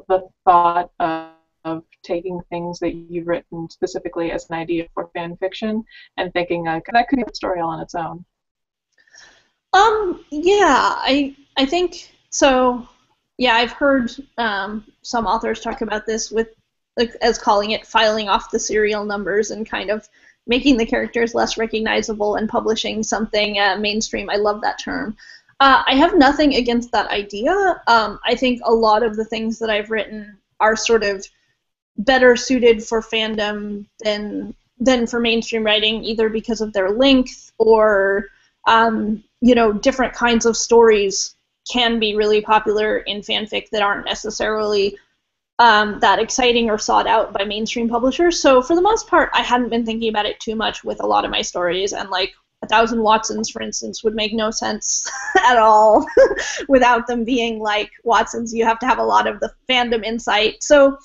the thought of taking things that you've written specifically as an idea for fan fiction and thinking that could be a story all on its own? Yeah, I think so. Yeah, I've heard some authors talk about this with as calling it filing off the serial numbers and kind of making the characters less recognizable and publishing something mainstream. I love that term. I have nothing against that idea. I think a lot of the things that I've written are sort of better suited for fandom than for mainstream writing, either because of their length or different kinds of stories can be really popular in fanfic that aren't necessarily that exciting or sought out by mainstream publishers. So for the most part, I hadn't been thinking about it too much with a lot of my stories, and like 1,000 Watsons, for instance, would make no sense at all without them being like Watsons. You have to have a lot of the fandom insight. So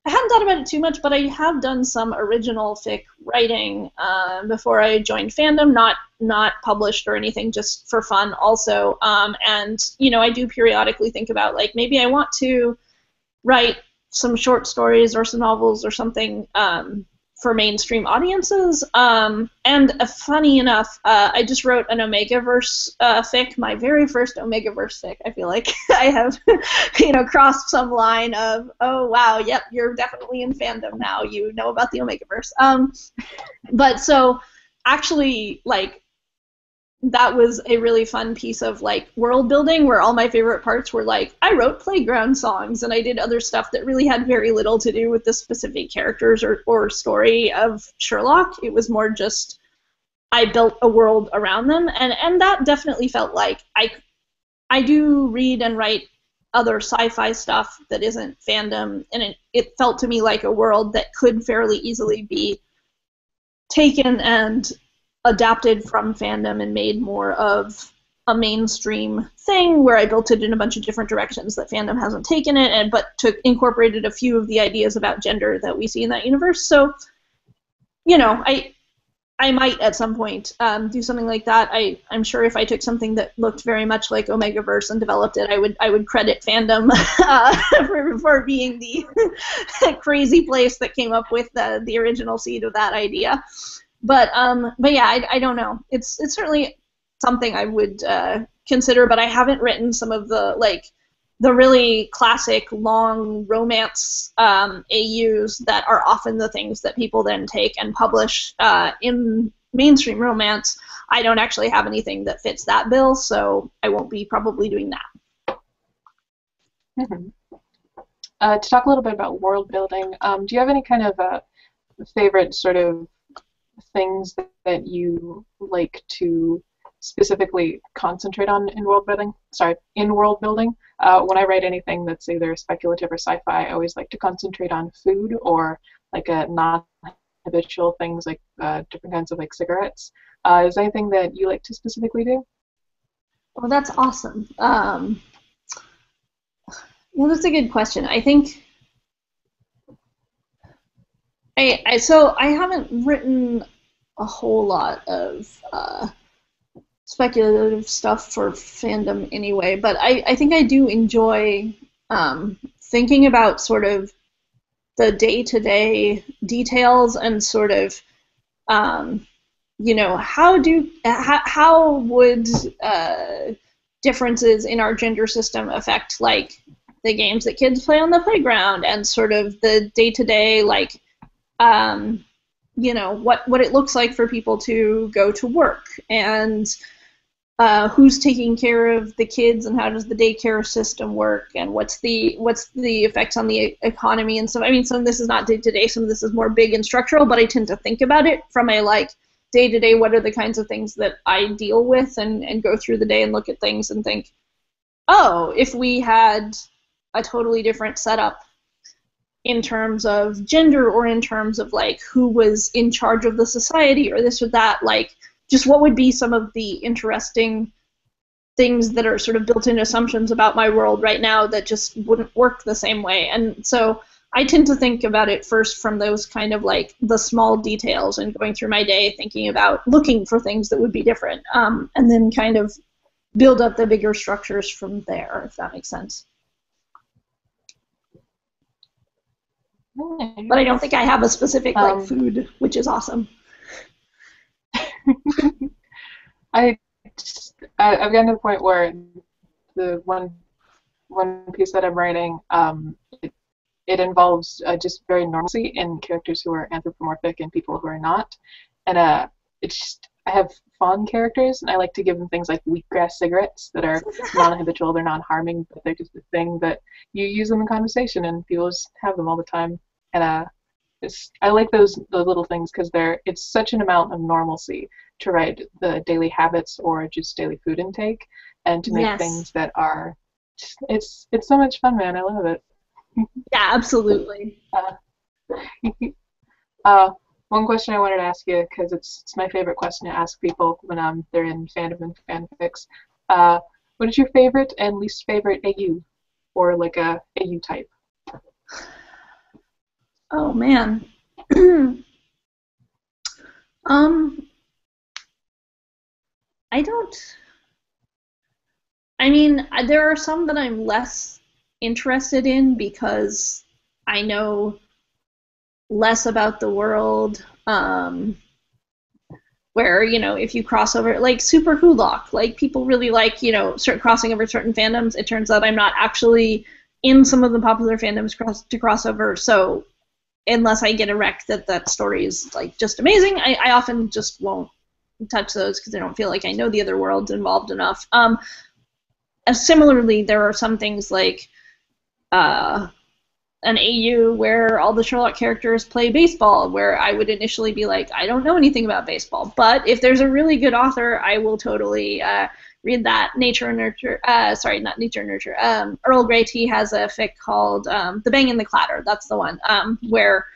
I hadn't thought about it too much, but I have done some original fic writing before I joined fandom, not published or anything, just for fun also. And I do periodically think about like maybe I want to write some short stories or some novels or something for mainstream audiences. And funny enough, I just wrote an Omegaverse fic, my very first Omegaverse fic. I feel like I have, crossed some line of, oh wow, yep, you're definitely in fandom now. You know about the Omegaverse. But so actually, like, that was a really fun piece of like world building where all my favorite parts were like I wrote playground songs and I did other stuff that really had very little to do with the specific characters or story of Sherlock. It was more just I built a world around them, and that definitely felt like I do read and write other sci-fi stuff that isn't fandom, and it felt to me like a world that could fairly easily be taken and adapted from fandom and made more of a mainstream thing where I built it in a bunch of different directions that fandom hasn't taken it, but incorporated a few of the ideas about gender that we see in that universe. So, I might at some point do something like that. I'm sure if I took something that looked very much like Omegaverse and developed it, I would credit fandom for being the crazy place that came up with the original seed of that idea. But yeah, I don't know. It's certainly something I would consider, but I haven't written some of the really classic long romance AUs that are often the things that people then take and publish in mainstream romance. I don't actually have anything that fits that bill, so I won't be probably doing that. Mm-hmm. To talk a little bit about world building, do you have any kind of favorite sort of things that you like to specifically concentrate on in world building? When I write anything that's either speculative or sci-fi, I always like to concentrate on food or like a non-habitual things like different kinds of like cigarettes. Is there anything that you like to specifically do? Well, that's awesome. That's a good question. I think so I haven't written a whole lot of speculative stuff for fandom anyway, but I think I do enjoy thinking about sort of the day-to-day details and sort of how would differences in our gender system affect like the games that kids play on the playground and sort of the day-to-day what it looks like for people to go to work and who's taking care of the kids and how does the daycare system work and what's the effects on the economy and stuff. I mean, some of this is not day-to-day, some of this is more big and structural, but I tend to think about it from a day-to-day, what are the kinds of things that I deal with and go through the day and look at things and think, oh, if we had a totally different setup in terms of gender or in terms of who was in charge of the society or this or that, just what would be some of the interesting things that are sort of built-in assumptions about my world right now that just wouldn't work the same way. And so I tend to think about it first from those kind of the small details and going through my day thinking about looking for things that would be different, and then kind of build up the bigger structures from there, if that makes sense. But I don't think I have a specific food, which is awesome. I I've gotten to the point where the one piece that I'm writing, it involves just very normalcy in characters who are anthropomorphic and people who are not, and it's just I have fun characters, and I like to give them things like wheatgrass cigarettes that are non-habitual, they're non-harming, but they're just a thing that you use them in conversation, and people just have them all the time, and I like those little things because it's such an amount of normalcy to write the daily habits or just daily food intake, and to make Yes. things that are it's so much fun, man. I love it. Yeah, absolutely. One question I wanted to ask you, because it's my favorite question to ask people when they're in fandom and fanfics. What is your favorite and least favorite AU, or like a AU type? Oh man. I don't. I mean, there are some that I'm less interested in because I know less about the world. Where, if you cross over, like Super Hulock, like people really like, start crossing over certain fandoms. It turns out I'm not actually in some of the popular fandoms to cross over, so unless I get a rec that story is like just amazing, I often just won't touch those because I don't feel like I know the other worlds involved enough. Similarly, there are some things like an AU where all the Sherlock characters play baseball, where I would initially be like, I don't know anything about baseball, but if there's a really good author, I will totally read that. Nature and Nurture, not Nature and Nurture. Earl Grey T has a fic called The Bang and the Clatter. That's the one where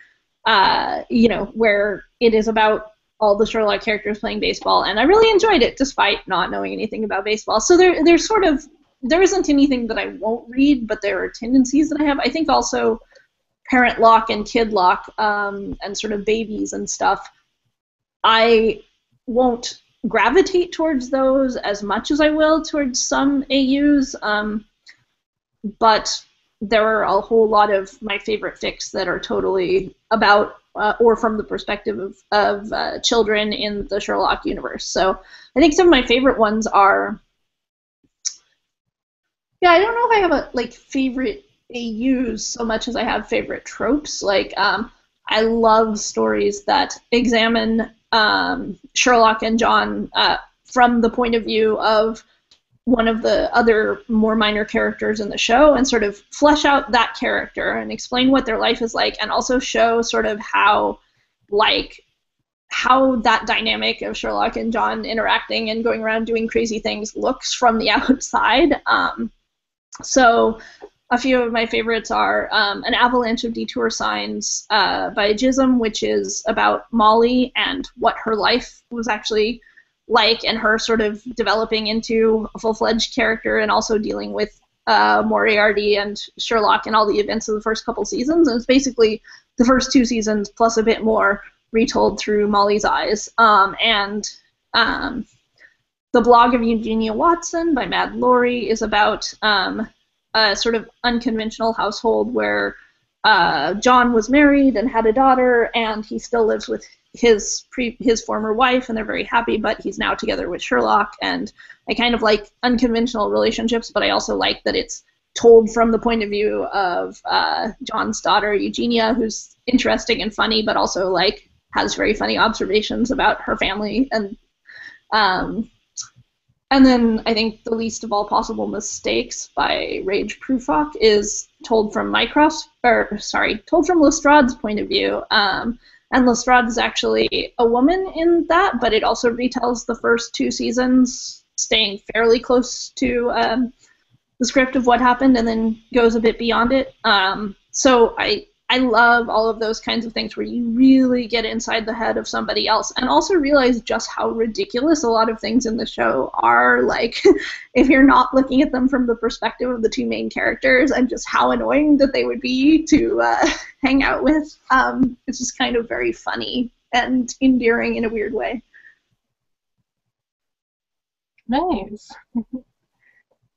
where it is about all the Sherlock characters playing baseball, and I really enjoyed it despite not knowing anything about baseball. So there isn't anything that I won't read, but there are tendencies that I have. I think also parent lock and kid lock and sort of babies and stuff, I won't gravitate towards those as much as I will towards some AUs, but there are a whole lot of my favorite fics that are totally about or from the perspective of children in the Sherlock universe. So I think some of my favorite ones are, I don't know if I have a favorite AUs so much as I have favorite tropes. I love stories that examine Sherlock and John from the point of view of one of the other more minor characters in the show and sort of flesh out that character and explain what their life is like, and also show sort of how that dynamic of Sherlock and John interacting and going around doing crazy things looks from the outside. So a few of my favorites are An Avalanche of Detour Signs by Jism, which is about Molly and what her life was actually like, and her sort of developing into a full-fledged character, and also dealing with Moriarty and Sherlock and all the events of the first couple seasons. And it's basically the first 2 seasons plus a bit more retold through Molly's eyes. And The Blog of Eugenia Watson by Mad Lori is about a sort of unconventional household where John was married and had a daughter, and he still lives with his former wife, and they're very happy, but he's now together with Sherlock. And I kind of like unconventional relationships, but I also like that it's told from the point of view of John's daughter, Eugenia, who's interesting and funny, but also has very funny observations about her family. And then I think The Least of All Possible Mistakes by Rage Prufok is told from Lestrade's point of view. And Lestrade is actually a woman in that, but it also retells the first 2 seasons, staying fairly close to the script of what happened, and then goes a bit beyond it. So I love all of those kinds of things where you really get inside the head of somebody else, and also realize just how ridiculous a lot of things in the show are, if you're not looking at them from the perspective of the 2 main characters, and just how annoying that they would be to hang out with. It's just kind of very funny and endearing in a weird way. Nice.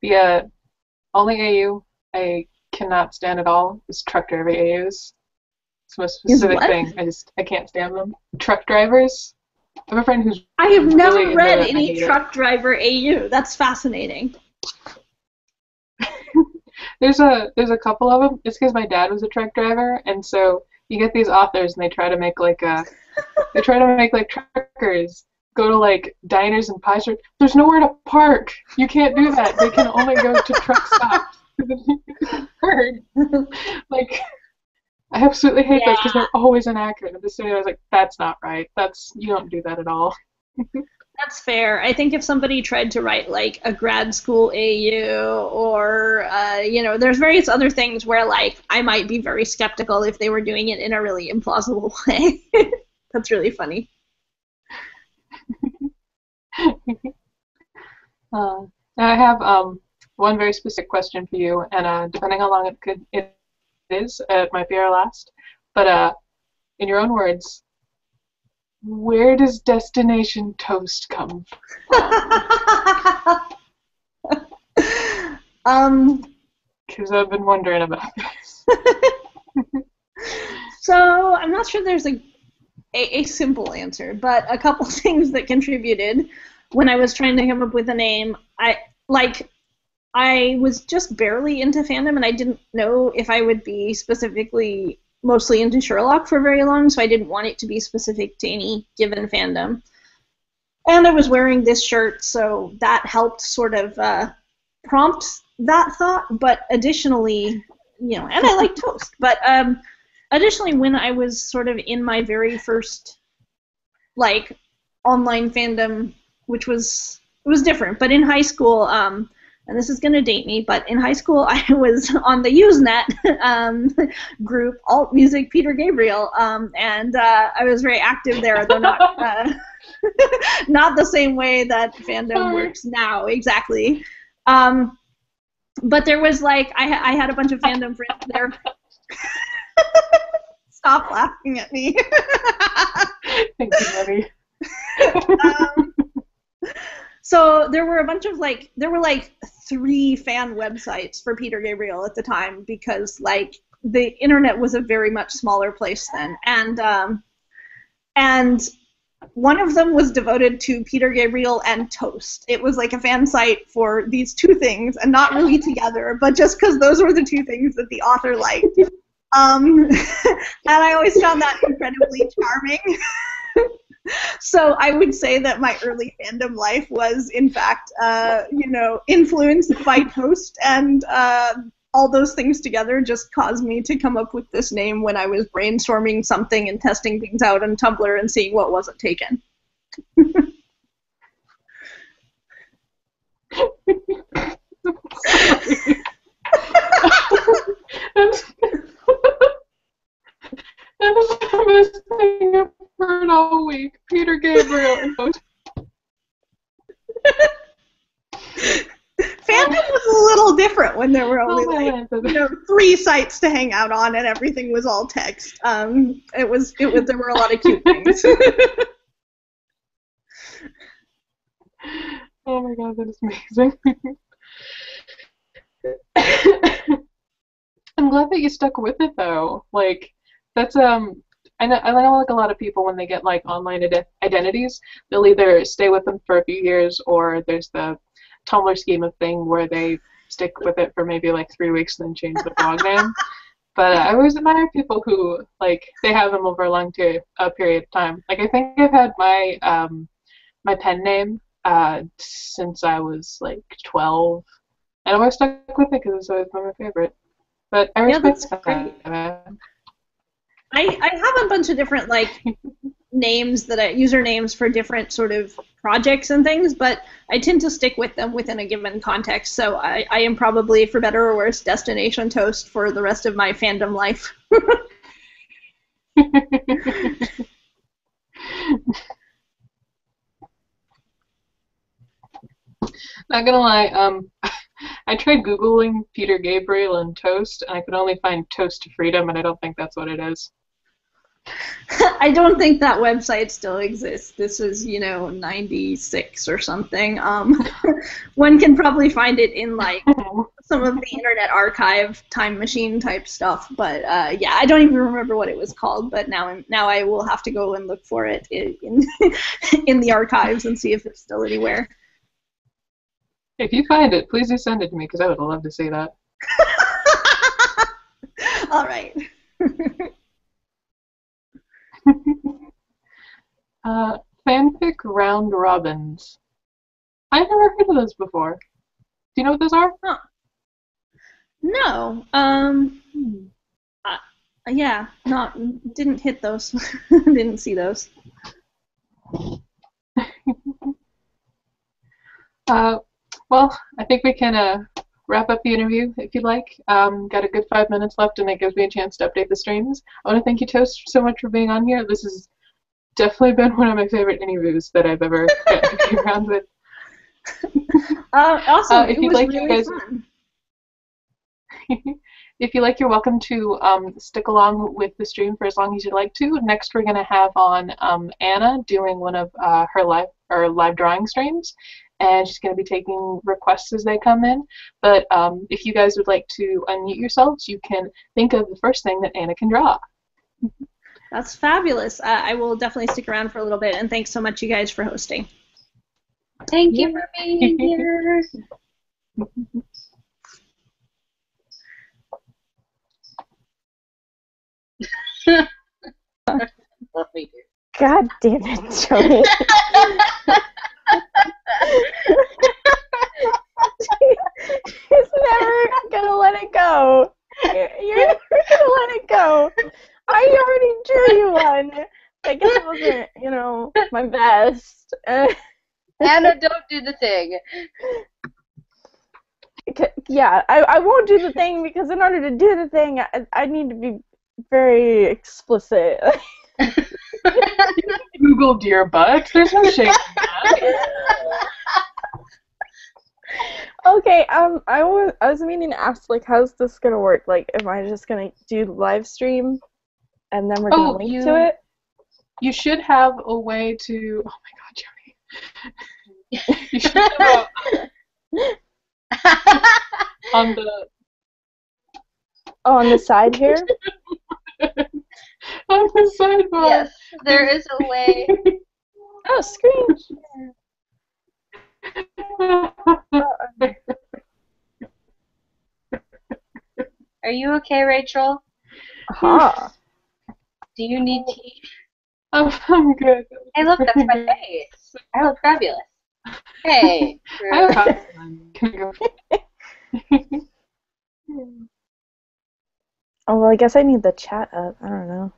The only AU I cannot stand at all is truck driver AUs. It's the most specific thing. I can't stand them. Truck drivers. I have a friend who's I have never really read into it, and I any hate it. truck driver AU. That's fascinating. There's a couple of them. It's because my dad was a truck driver, and so you get these authors, and they try to make like truckers go to like diners and pie stores. There's nowhere to park. You can't do that. They can only go to truck stops. Like, I absolutely hate those because they're always inaccurate. At the studio, I was like, that's not right. You don't do that at all. That's fair. I think if somebody tried to write like a grad school AU or, there's various other things where like I might be very skeptical if they were doing it in a really implausible way. That's really funny. Now I have one very specific question for you, and depending how long it is, it might be our last. But in your own words, where does Destination Toast come from? Because I've been wondering about this. So I'm not sure there's a simple answer, but a couple things that contributed when I was trying to come up with a name. I was just barely into fandom, and I didn't know if I would be specifically mostly into Sherlock for very long, so I didn't want it to be specific to any given fandom. And I was wearing this shirt, so that helped sort of prompt that thought. But additionally, and I like toast. But additionally, when I was sort of in my very first online fandom, which was different, but in high school, and this is going to date me, but in high school I was on the Usenet group, Alt Music Peter Gabriel, and I was very active there, though not not the same way that fandom works now, exactly. But there was I had a bunch of fandom friends there. Stop laughing at me. Thank you, Debbie. So there were a bunch of there were 3 fan websites for Peter Gabriel at the time, because the internet was a very much smaller place then, and one of them was devoted to Peter Gabriel and toast. It was like a fan site for these 2 things, and not really together, but just because those were the 2 things that the author liked. And I always found that incredibly charming. So I would say that my early fandom life was, in fact, influenced by toast, and all those things together just caused me to come up with this name when I was brainstorming something and testing things out on Tumblr and seeing what wasn't taken. That's the best thing I've heard all week. Peter Gabriel and toast. Fandom was a little different when there were only 3 sites to hang out on, and everything was all text. There were a lot of cute things. Oh my god, that is amazing. I'm glad that you stuck with it though. That's I know a lot of people, when they get online identities, they'll either stay with them for a few years, or there's the Tumblr scheme of thing where they stick with it for maybe 3 weeks and then change the blog name. But I always admire people who they have them over a period of time. I think I've had my my pen name since I was 12, and I've always stuck with it because it's always been my favorite. But I respect that. I have a bunch of different names usernames for different sort of projects and things, but I tend to stick with them within a given context. So I am probably, for better or worse, Destination Toast for the rest of my fandom life. Not gonna lie, I tried Googling Peter Gabriel and toast, and I could only find Toast to Freedom, and I don't think that's what it is. I don't think that website still exists. This is, 96 or something. One can probably find it in like some of the Internet Archive time machine type stuff. But yeah, I don't even remember what it was called. But now I will have to go and look for it in in the archives and see if it's still anywhere. If you find it, please do send it to me because I would love to see that. All right. Fanfic round robins. I've never heard of those before. Do you know what those are? Huh. No. Yeah. Didn't hit those. Didn't see those. Well, I think we can wrap up the interview if you'd like. Got a good 5 minutes left, and it gives me a chance to update the streams. I want to thank you, Toast, so much for being on here. This has definitely been one of my favorite interviews that I've ever gotten to be around with. Awesome. If It you'd was like, really you guys, fun. if you like, you're welcome to stick along with the stream for as long as you'd like to. Next, we're going to have on Anna doing one of her live drawing streams, and she's going to be taking requests as they come in. But if you guys would like to unmute yourselves, you can think of the first thing that Anna can draw. That's fabulous. I will definitely stick around for a little bit, and thanks so much, you guys, for hosting. Thank you for being here. God damn it, Joey. He's never gonna let it go. You're never gonna let it go. I already drew you one. I guess it wasn't, my best. Anna, don't do the thing. Yeah, I won't do the thing because in order to do the thing, I need to be very explicit. Google dear butt. There's no shame in that. Okay, I was meaning to ask, like, how's this gonna work? Like, am I just gonna do live stream, and then we're gonna link to it? You should have a way to. Oh my God, Jody. You should have on the. Oh, on the side here. On the sidebar. Yes, there is a way. Oh, screen share. Are you okay, Rachel? Aha. Do you need tea? I'm good. Hey, look, that's my face. I look fabulous. Hey. Oh, well, I guess I need the chat up. I don't know.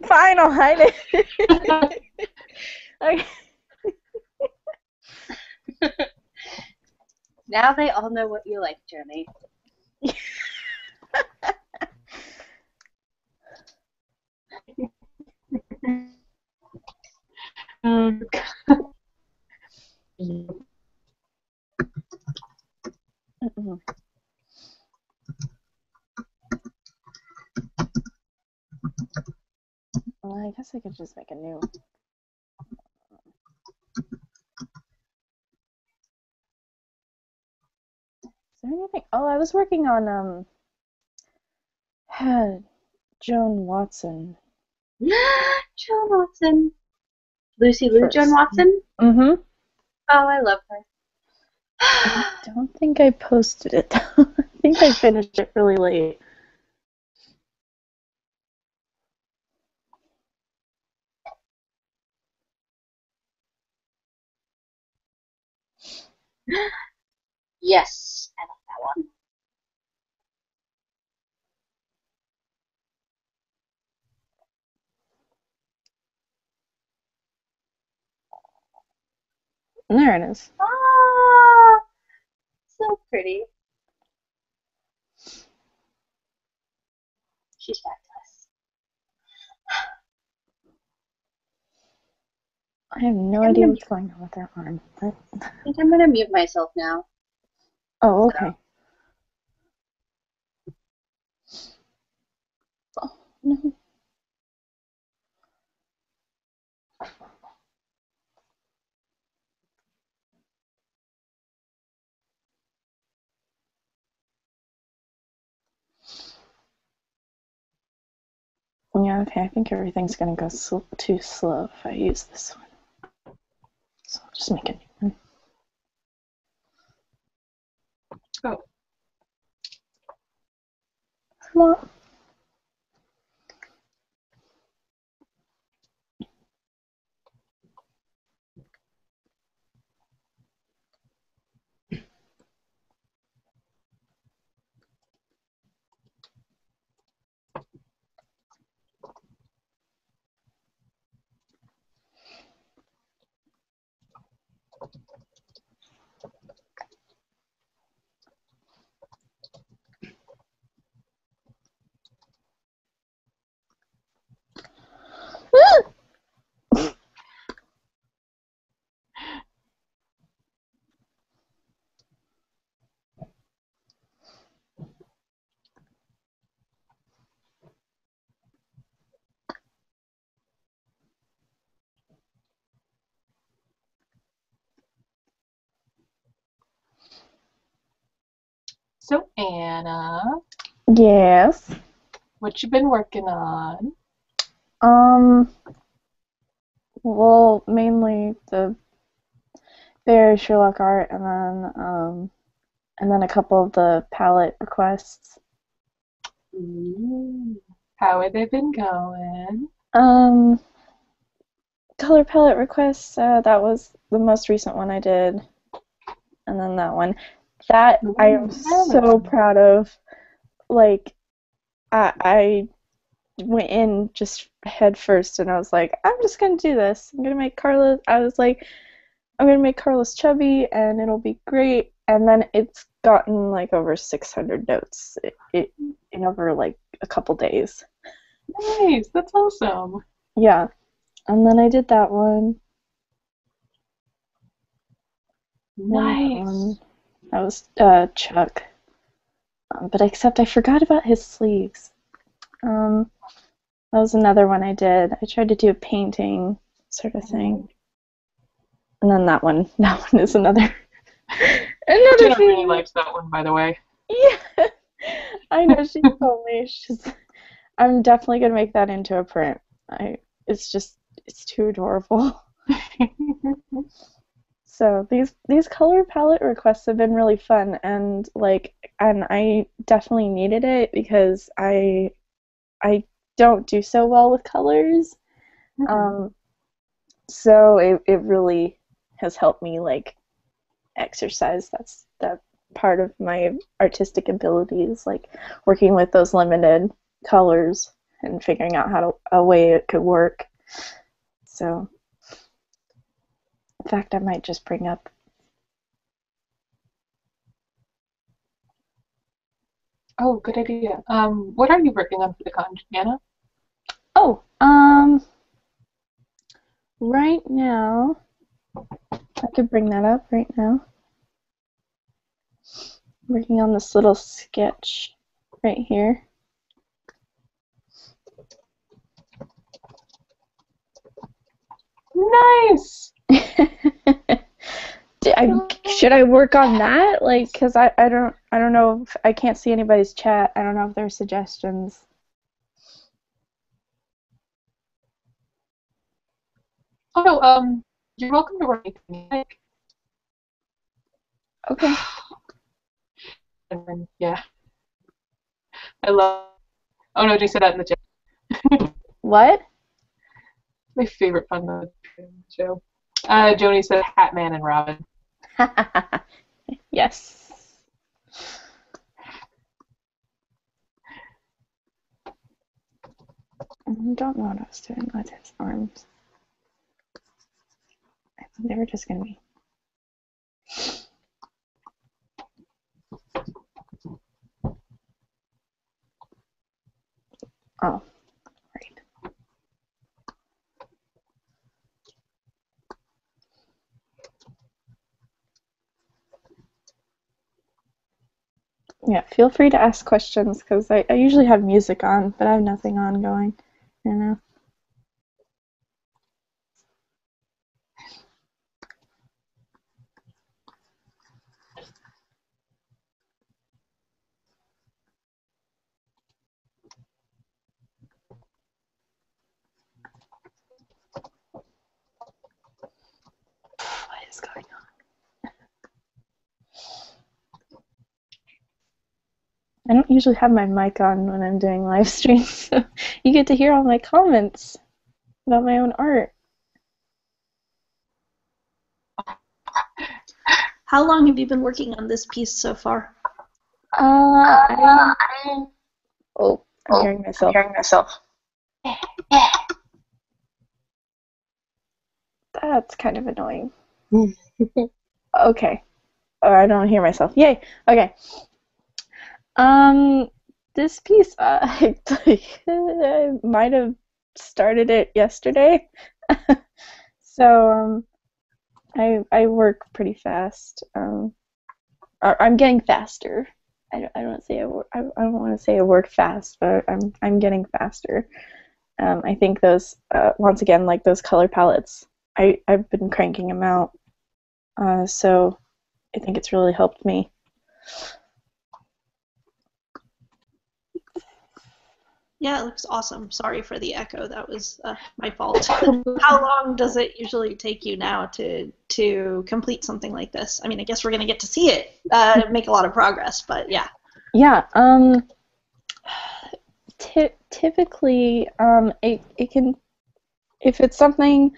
Fine, I'll hide it. Okay. Now they all know what you like, Jenny. Well, I guess I could just make a new. Is there anything? Oh, I was working on Joan Watson. Joan Watson. Lucy Lou Joan Watson? Mm-hmm. Oh, I love her. I don't think I posted it. I think I finished it really late. Yes, I love that one. There it is. Ah, so pretty. She's fabulous. I have no idea what's going on with their arm. What? I think I'm gonna mute myself now. Oh, okay. Oh, no. Yeah, okay, I think everything's gonna go too slow if I use this one. So I'll just make a new one. Oh. Come on. So Anna, Yes. what you been working on? Well, mainly the BASherlock art, and then a couple of the palette requests. Ooh, how have they been going? Color palette requests. That was the most recent one I did, and then that one. That I am so proud of. Like, I went in just head first, and I was like, I'm just gonna do this. I'm gonna make Carla. I was like, I'm gonna make Carlos chubby, and it'll be great. And then it's gotten like over 600 notes in over like a couple days. Nice, that's awesome. Yeah, and then I did that one. Nice. That was Chuck. But except I forgot about his sleeves. That was another one I did. I tried to do a painting sort of thing. And then that one is another Jenna thing. really likes that one, by the way. Yeah, I know. She told me. I'm definitely gonna make that into a print. It's too adorable. So these color palette requests have been really fun, and I definitely needed it because I don't do so well with colors. So it really has helped me like exercise that part of my artistic abilities, like working with those limited colors and figuring out a way it could work. So in fact, I might just bring up. Oh, good idea. What are you working on for the con, Anna? Oh, right now, I could bring that up right now. I'm working on this little sketch right here. Nice. Should I work on that? Like, cause I don't know if I can't see anybody's chat. I don't know if there are suggestions. Oh no, you're welcome to write anything you like. Okay. And then, yeah. I love. Oh no, Jay said that in the chat. What? My favorite fun of the show. Joni said Hatman and Robin. Yes. I don't know what I was doing with his arms. I think they were just gonna be. Oh, right. Yeah, feel free to ask questions because I usually have music on, but I have nothing on going. You know. What is going on? I don't usually have my mic on when I'm doing live streams, so you get to hear all my comments about my own art. How long have you been working on this piece so far? I'm hearing myself. That's kind of annoying. Okay. Oh, I don't hear myself. Yay. Okay. This piece, I might have started it yesterday. So, I work pretty fast. I'm getting faster. I don't want to say I work fast, but I'm getting faster. I think those once again, like those color palettes, I've been cranking them out. So I think it's really helped me. Yeah, it looks awesome. Sorry for the echo. That was my fault. How long does it usually take you now to complete something like this? I mean, I guess we're going to get to see it make a lot of progress, but yeah. Yeah. Typically, it can, if it's something,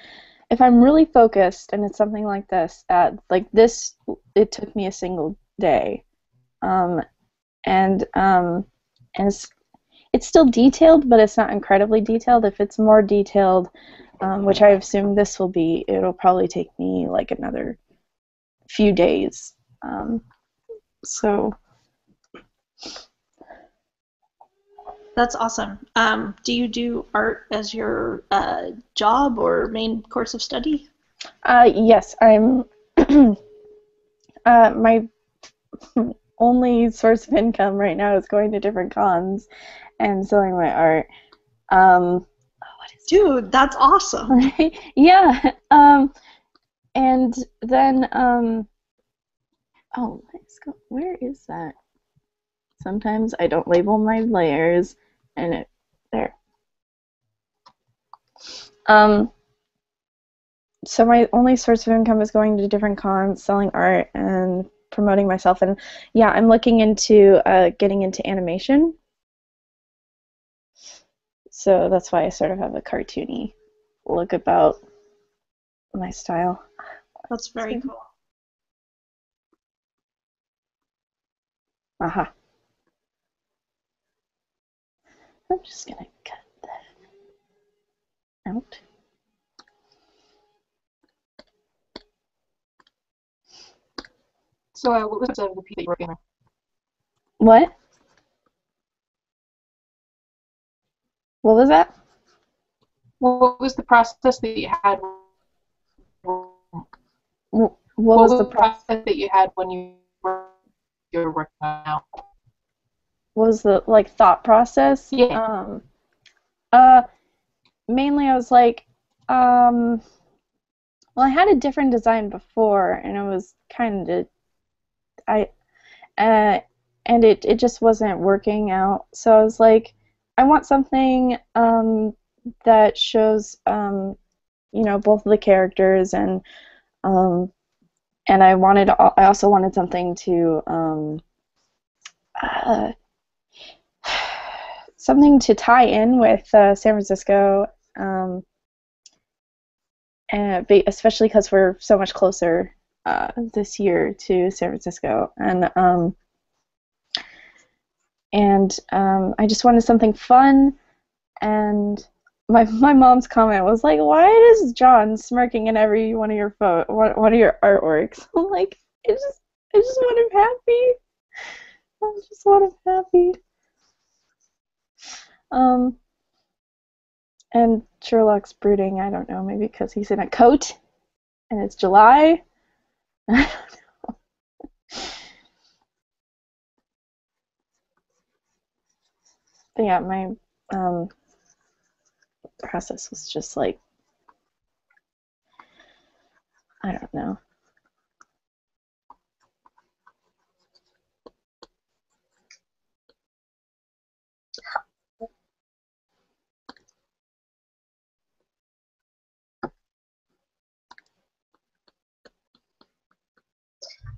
if I'm really focused and it's something like this, it took me a single day, and it's still detailed, but it's not incredibly detailed. If it's more detailed, which I assume this will be, it'll probably take me like another few days. So. That's awesome. Do you do art as your job or main course of study? Yes, I'm. My only source of income right now is going to different cons and selling my art. Dude, that's awesome. Yeah. And then oh, let's go. Where is that? Sometimes I don't label my layers, and it there. So my only source of income is going to different cons, selling art, and promoting myself. And yeah, I'm looking into getting into animation. So that's why I sort of have a cartoony look about my style. That's very cool. Aha. I'm just gonna cut that out. So, what was the piece that you were working on? What? What was that? What was the process that you had? What was the process that you had when you were working on now? What was the thought process? Yeah. Mainly I was like, well, I had a different design before, and it was kind of, and it just wasn't working out. So I was like, I want something that shows, both of the characters, and I also wanted something to something to tie in with San Francisco, and especially because we're so much closer this year to San Francisco, and I just wanted something fun. And my mom's comment was like, "Why is John smirking in every one of your one of your artworks?" I'm like, I just want him happy. I just want him happy. And Sherlock's brooding. I don't know, maybe because he's in a coat and it's July. I don't know. But yeah, my process was just like, I don't know.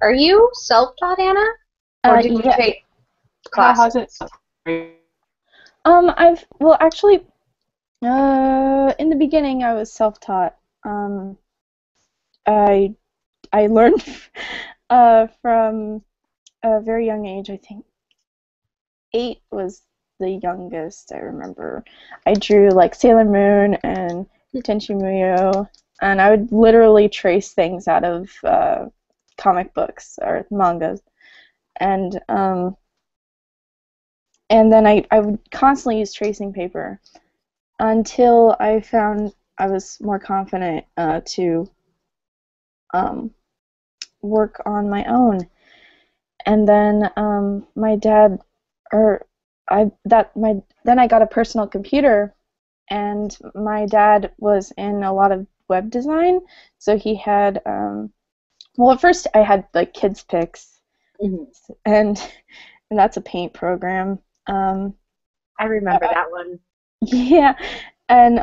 Are you self-taught, Anna? Or did you Yeah. take How classes? has it? Well, actually, in the beginning, I was self-taught. I learned from a very young age. I think 8 was the youngest I remember. I drew like Sailor Moon and Tenchi Muyo, and I would literally trace things out of comic books or mangas, and then I would constantly use tracing paper until I found I was more confident to work on my own. And then my dad, or then I got a personal computer, and my dad was in a lot of web design, so he had well, at first I had like Kids Pix, and that's a paint program. I remember that one. Yeah, and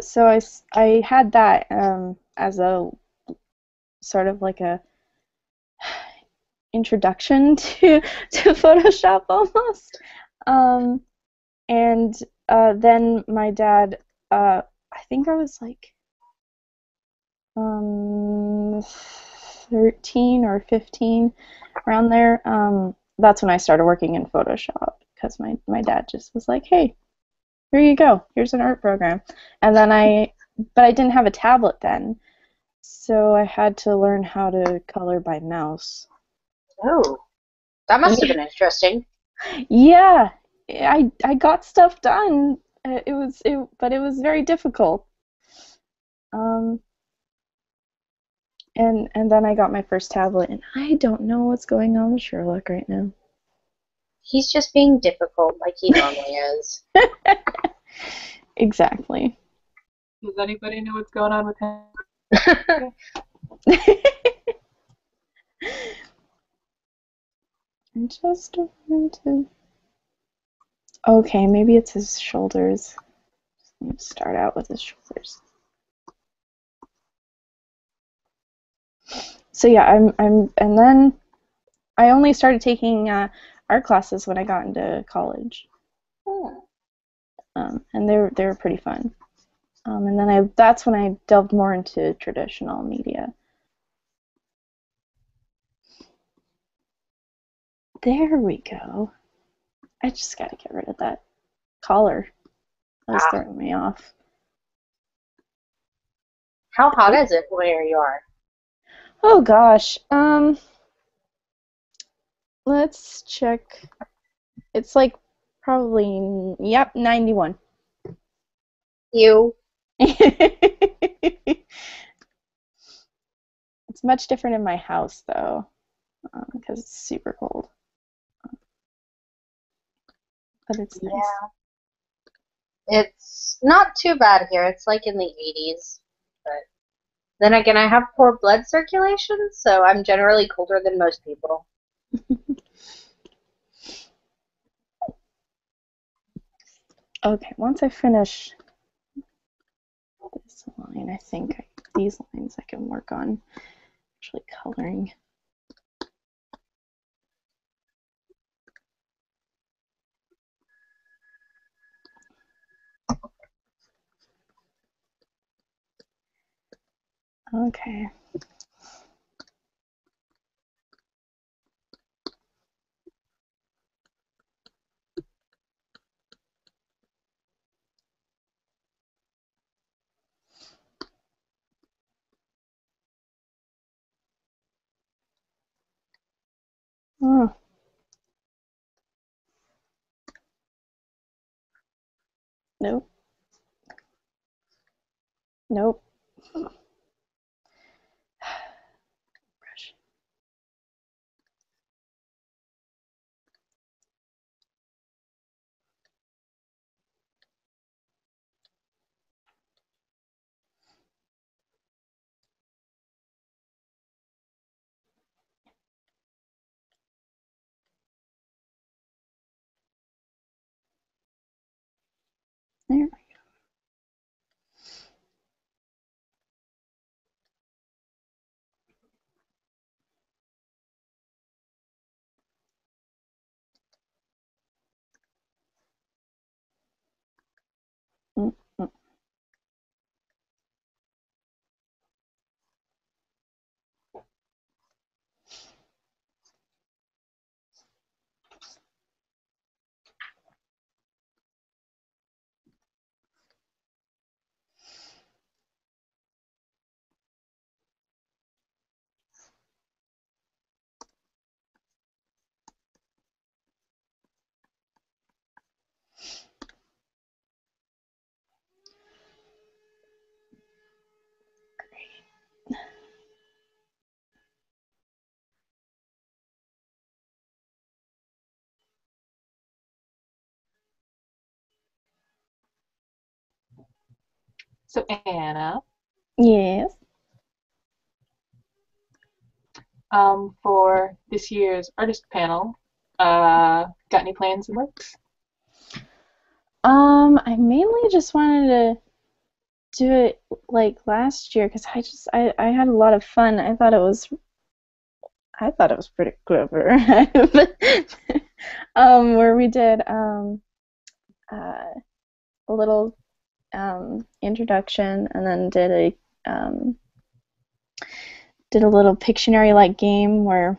so I had that as a sort of like a introduction to Photoshop almost. And then my dad, I think I was like 13 or 15, around there. That's when I started working in Photoshop, because my dad just was like, hey, here you go, here's an art program. And then but I didn't have a tablet then, so I had to learn how to color by mouse. Oh, that must have been interesting. Yeah, I got stuff done. But it was very difficult. And then I got my first tablet, and I don't know what's going on with Sherlock right now. He's just being difficult, like he normally is. Exactly. Does anybody know what's going on with him? I just want to. Okay, maybe it's his shoulders. Let's start out with his shoulders. So yeah, and then I only started taking art classes when I got into college. And they were pretty fun. And then that's when I delved more into traditional media. There we go. I just gotta get rid of that collar. That was throwing me off. How hot is it where you are? Oh gosh. Let's check. It's like probably, yep, 91. You. It's much different in my house though, because it's super cold. But it's nice. Yeah. It's not too bad here. It's like in the 80s. But then again, I have poor blood circulation, so I'm generally colder than most people. Okay, once I finish this line, I think these lines I can work on actually coloring. Okay. Oh. Nope. Nope. Brush. So Anna, Yes. for this year's artist panel, got any plans in works? I mainly just wanted to do it like last year because I had a lot of fun. I thought it was pretty clever. Where we did a little introduction and then did a little Pictionary like game where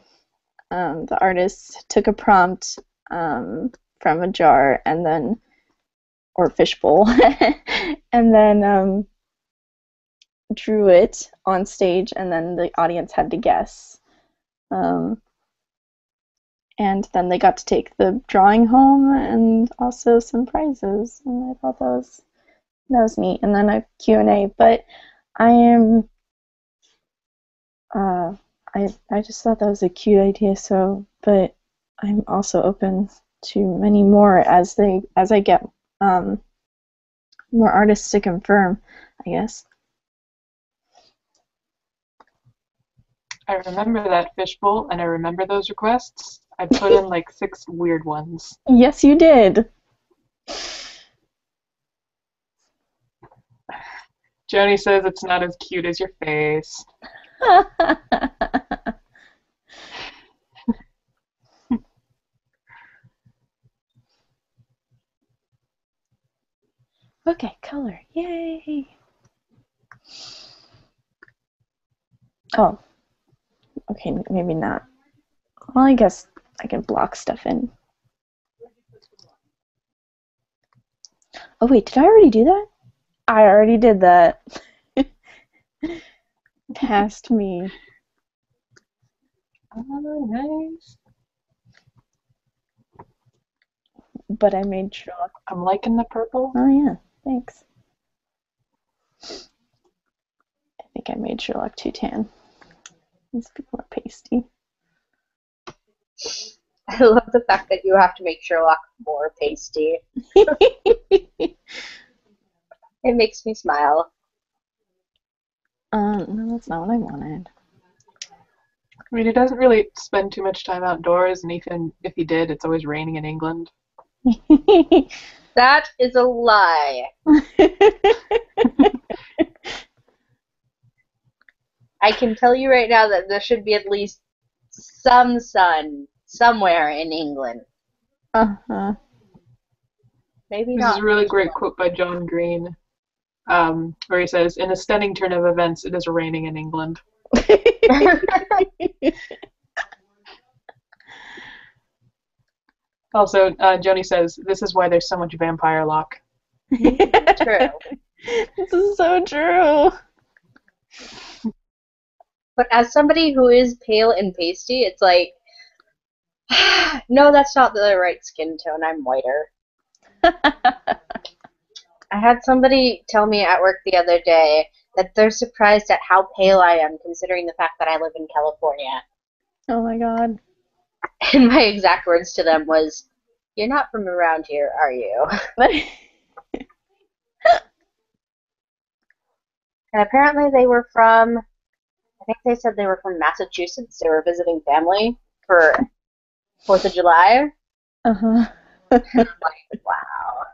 the artist took a prompt from a jar and then or fishbowl and then drew it on stage and then the audience had to guess. And then they got to take the drawing home and also some prizes, and I thought that was neat. And then a Q&A, but I am I just thought that was a cute idea. But I'm also open to many more as I get more artists to confirm, I guess. I remember that fishbowl, and I remember those requests. I put in like 6 weird ones. Yes, you did. Joni says it's not as cute as your face. Okay, color. Yay. Oh, okay, maybe not. Well, I guess I can block stuff in. Oh, wait, did I already do that? I already did that. Past me. Oh, nice. But I made Sherlock. I'm liking the purple. Oh, yeah, thanks. I think I made Sherlock too tan. These people are pasty. I love the fact that you have to make Sherlock more pasty. It makes me smile. No, that's not what I wanted. I mean, he doesn't really spend too much time outdoors, and even if he did, it's always raining in England. That is a lie. I can tell you right now that there should be at least some sun somewhere in England. Uh-huh. Maybe This not. is a really great quote by John Green, where he says, "In a stunning turn of events, it is raining in England." Also, Joni says, "This is why there's so much vampire lock." True. This is so true. But as somebody who is pale and pasty, it's like, no, that's not the right skin tone. I'm whiter. I had somebody tell me at work the other day that they're surprised at how pale I am, considering the fact that I live in California. Oh my god. And my exact words to them was, "You're not from around here, are you?" And apparently they were from, I think they said they were from Massachusetts. They were visiting family for 4th of July. Uh-huh. I'm like, wow.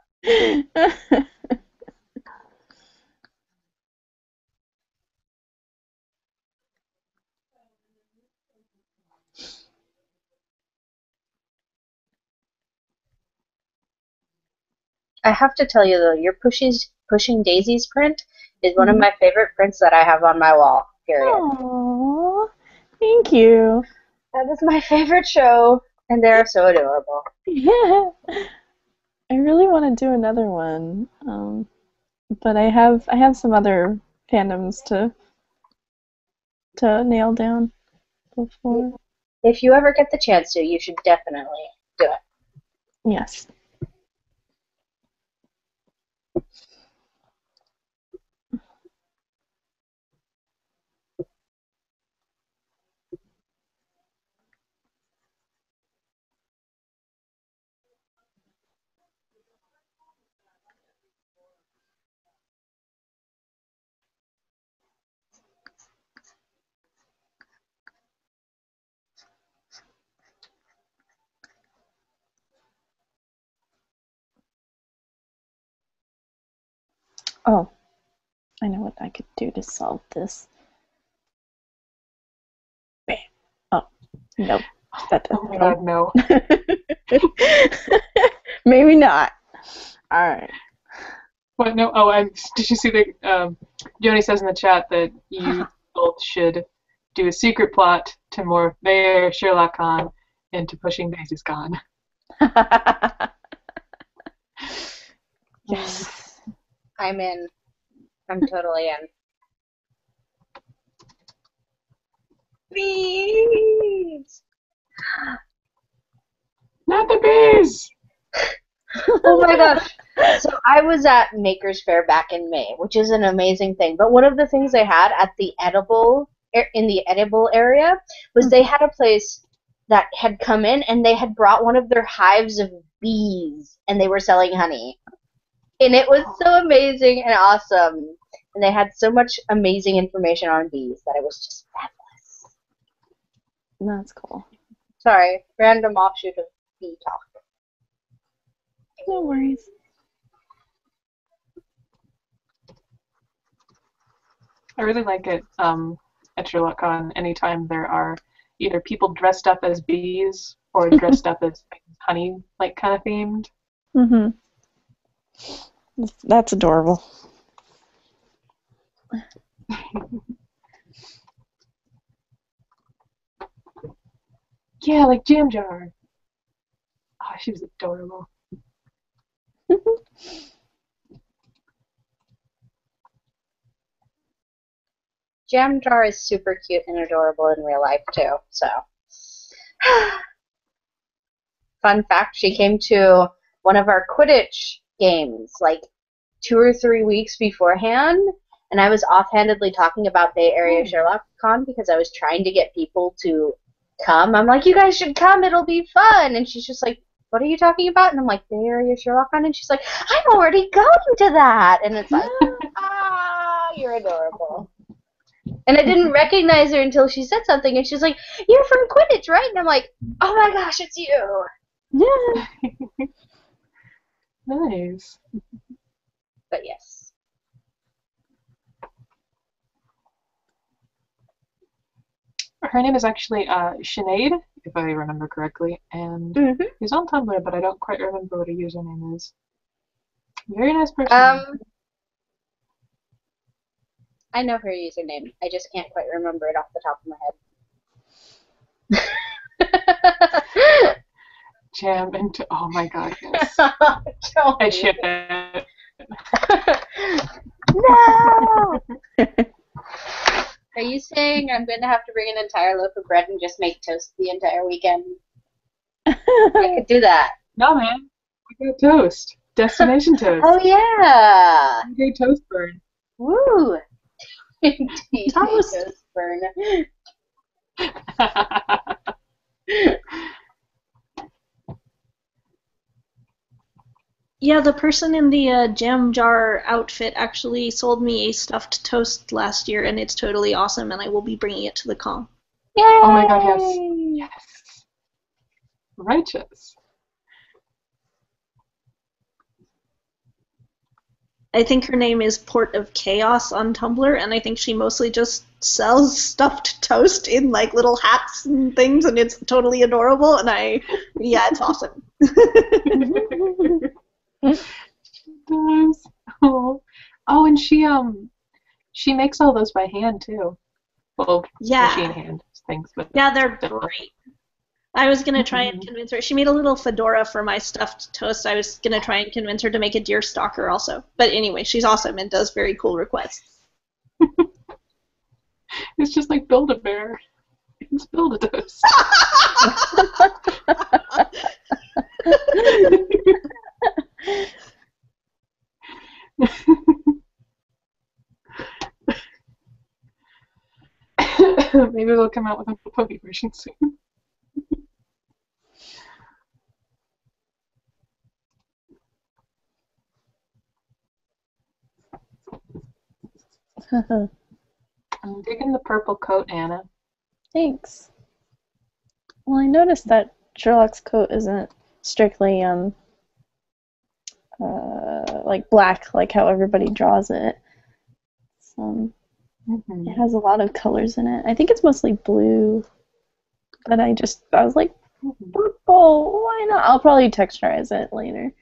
I have to tell you though, your Pushing Daisies print is one of my favorite prints that I have on my wall. Period. Aww. Thank you. That is my favorite show, and they are so adorable. Yeah. I really want to do another one. But I have some other fandoms to nail down before. If you ever get the chance to, you should definitely do it. Yes. Oh, I know what I could do to solve this. Bam. Oh, nope. That Oh my doesn't god, no. Maybe not. Alright. What? No. Oh, did you see the? Joni says in the chat that you both should do a secret plot to morph BASherlock Con into pushing Daisy's Con. Yes. I'm in. I'm totally in. Bees! Not the bees. Oh my gosh. So I was at Maker's Fair back in May, which is an amazing thing. But one of the things they had at the in the edible area was they had a place that had come in and they had brought one of their hives of bees and they were selling honey. And it was so amazing and awesome. And they had so much amazing information on bees that it was just fabulous. That's cool. Sorry, random offshoot of bee talk. No worries. I really like it at Sherlock Con anytime there are either people dressed up as bees or dressed up as honey, like kind of themed. Mm-hmm. That's adorable. Yeah, like Jam Jar. Oh, she was adorable. Jam Jar is super cute and adorable in real life too. So, fun fact: she came to one of our Quidditch games like 2 or 3 weeks beforehand, and I was offhandedly talking about Bay Area Sherlock Con because I was trying to get people to come. I'm like, you guys should come; it'll be fun. And she's just like, what are you talking about? And I'm like, Bay Area Sherlock Con, and she's like, I'm already going to that. And it's like, you're adorable. And I didn't recognize her until she said something, and she's like, you're from Quidditch, right? And I'm like, oh my gosh, it's you. Yeah. Nice. But yes. Her name is actually Sinead, if I remember correctly, and she's on Tumblr, but I don't quite remember what her username is. Very nice person. I know her username. I just can't quite remember it off the top of my head. Jam into, oh my god, yes. I ship it. No! Are you saying I'm going to have to bring an entire loaf of bread and just make toast the entire weekend? I could do that. No, man. We got toast. Destination toast. Oh, yeah. Great toast burn. Woo. Toast burn. Yeah, the person in the jam jar outfit actually sold me a stuffed toast last year, and it's totally awesome, and I will be bringing it to the con. Yay! Oh my god, yes. Yes. Righteous. I think her name is Port of Chaos on Tumblr, and I think she mostly just sells stuffed toast in like little hats and things, and it's totally adorable, and yeah, it's awesome. She does. Oh, and she makes all those by hand too. Well, machine hand things, but yeah, they're great. I was gonna try and convince her. She made a little fedora for my stuffed toast. I was gonna try and convince her to make a deer stalker also. But anyway, she's awesome and does very cool requests. It's just like Build-A-Bear. It's Build-A-Toast. Maybe they'll come out with a pony version soon. I'm digging the purple coat, Anna. Thanks. Well, I noticed that Sherlock's coat isn't strictly like black, like how everybody draws it. It has a lot of colors in it. I think it's mostly blue, but I was like, purple, why not? I'll probably texturize it later.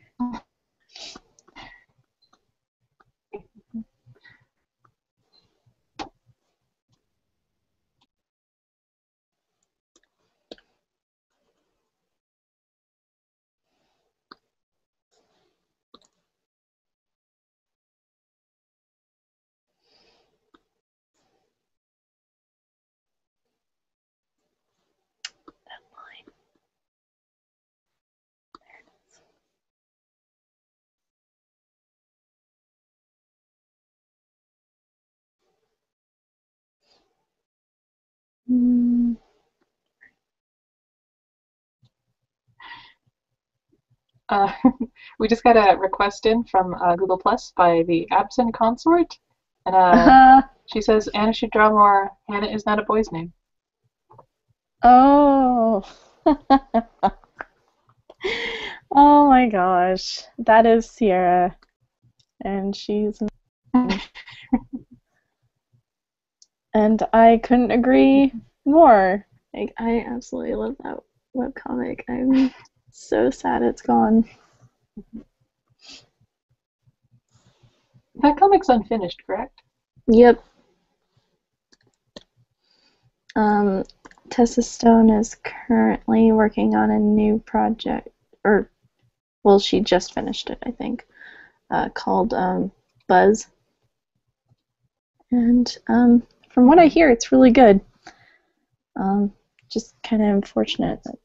Uh, we just got a request in from Google Plus by the Absent Consort, and she says Anna should draw more. Hannah is not a boy's name. Oh. Oh my gosh. That is Sierra. And she's and I couldn't agree more. Like, I absolutely love that webcomic. I'm so sad it's gone. That comic's unfinished, correct? Yep. Tessa Stone is currently working on a new project, well, she just finished it, I think, called Buzz. And from what I hear, it's really good. Just kind of unfortunate that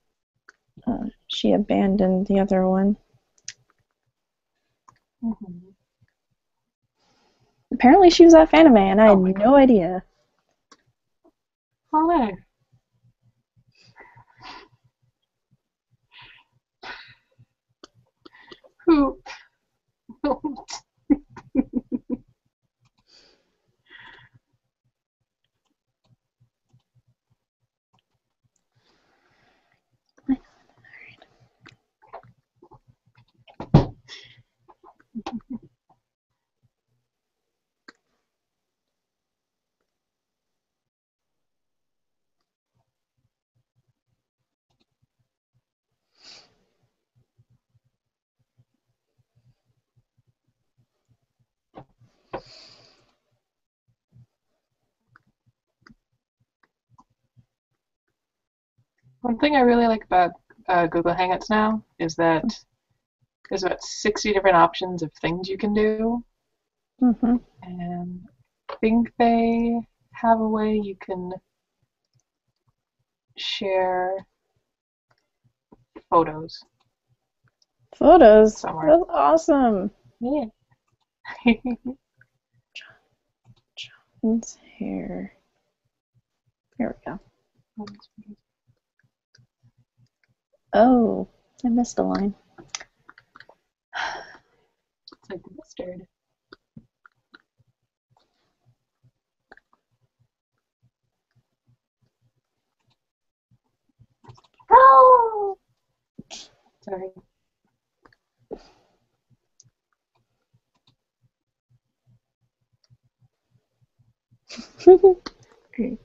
she abandoned the other one. Apparently she was at Fanime, and I had no idea. Oh, no. Who? One thing I really like about Google Hangouts now is that there's about 60 different options of things you can do. And I think they have a way you can share photos. Photos? Somewhere. That's awesome. Yeah. John's hair. Here we go. Oh, I missed a line. It's like mustard. Oh! Sorry. Great.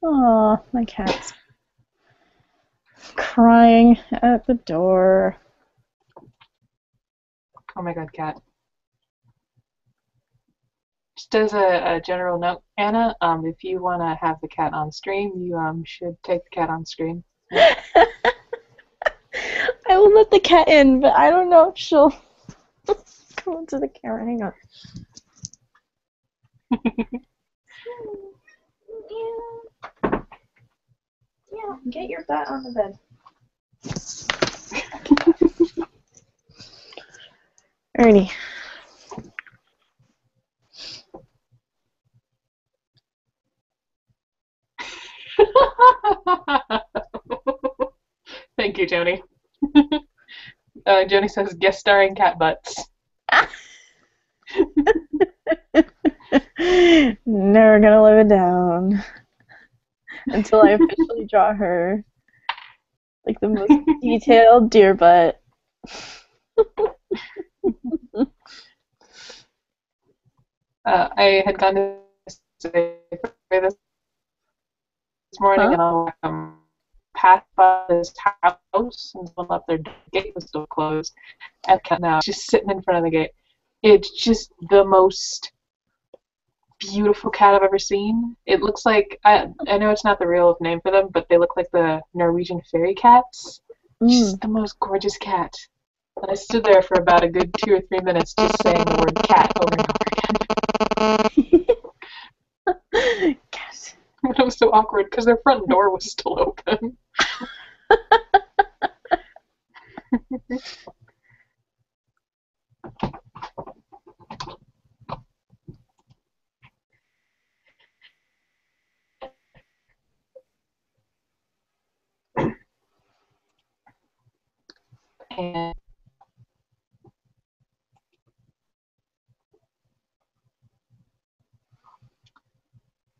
Aw, my cat's crying at the door. Oh my god, cat. Just as a general note, Anna, if you want to have the cat on stream, you should take the cat on stream. I will let the cat in, but I don't know if she'll come into the camera. Hang on. Yeah, get your butt on the bed. Ernie. Thank you, Tony. Joni says guest starring cat butts. Never gonna live it down until I officially draw her like the most detailed deer butt. I had gone to say this morning, and I passed by this house and went up, their gate was still closed, and now just sitting in front of the gate. It's just the most beautiful cat I've ever seen. It looks like, I know it's not the real name for them, but they look like the Norwegian fairy cats. Just the most gorgeous cat. And I stood there for about a good 2 or 3 minutes just saying the word cat over and over again. Cat. It was so awkward because their front door was still open. And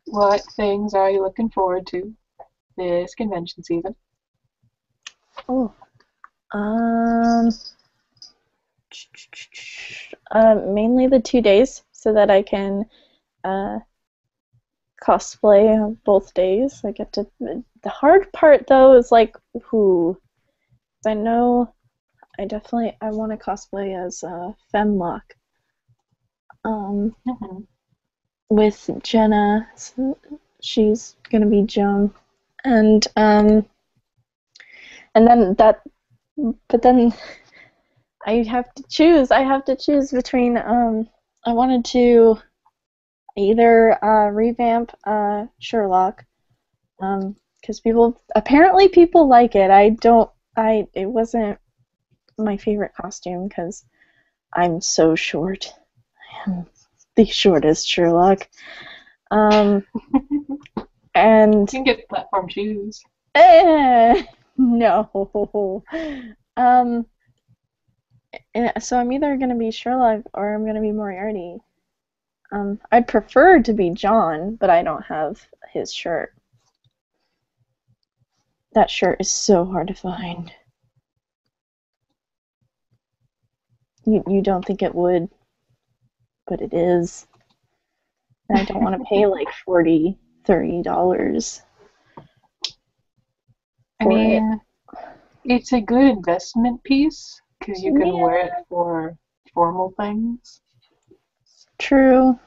what things are you looking forward to this convention season? Oh, mainly the 2 days so that I can cosplay on both days. I get to. The hard part though is like who. I know I want to cosplay as Femlock. With Jenna, so she's gonna be Joan, and then that. But then I have to choose. I have to choose between I wanted to either revamp Sherlock, because people like it. It wasn't my favorite costume because I'm so short. I am the shortest Sherlock. And you can get platform shoes. No. So I'm either gonna be Sherlock or I'm gonna be Moriarty. I'd prefer to be John, but I don't have his shirt. That shirt is so hard to find. You don't think it would, but it is. And I don't want to pay like $40, $30. I mean, it's a good investment piece because you can wear it for formal things. True.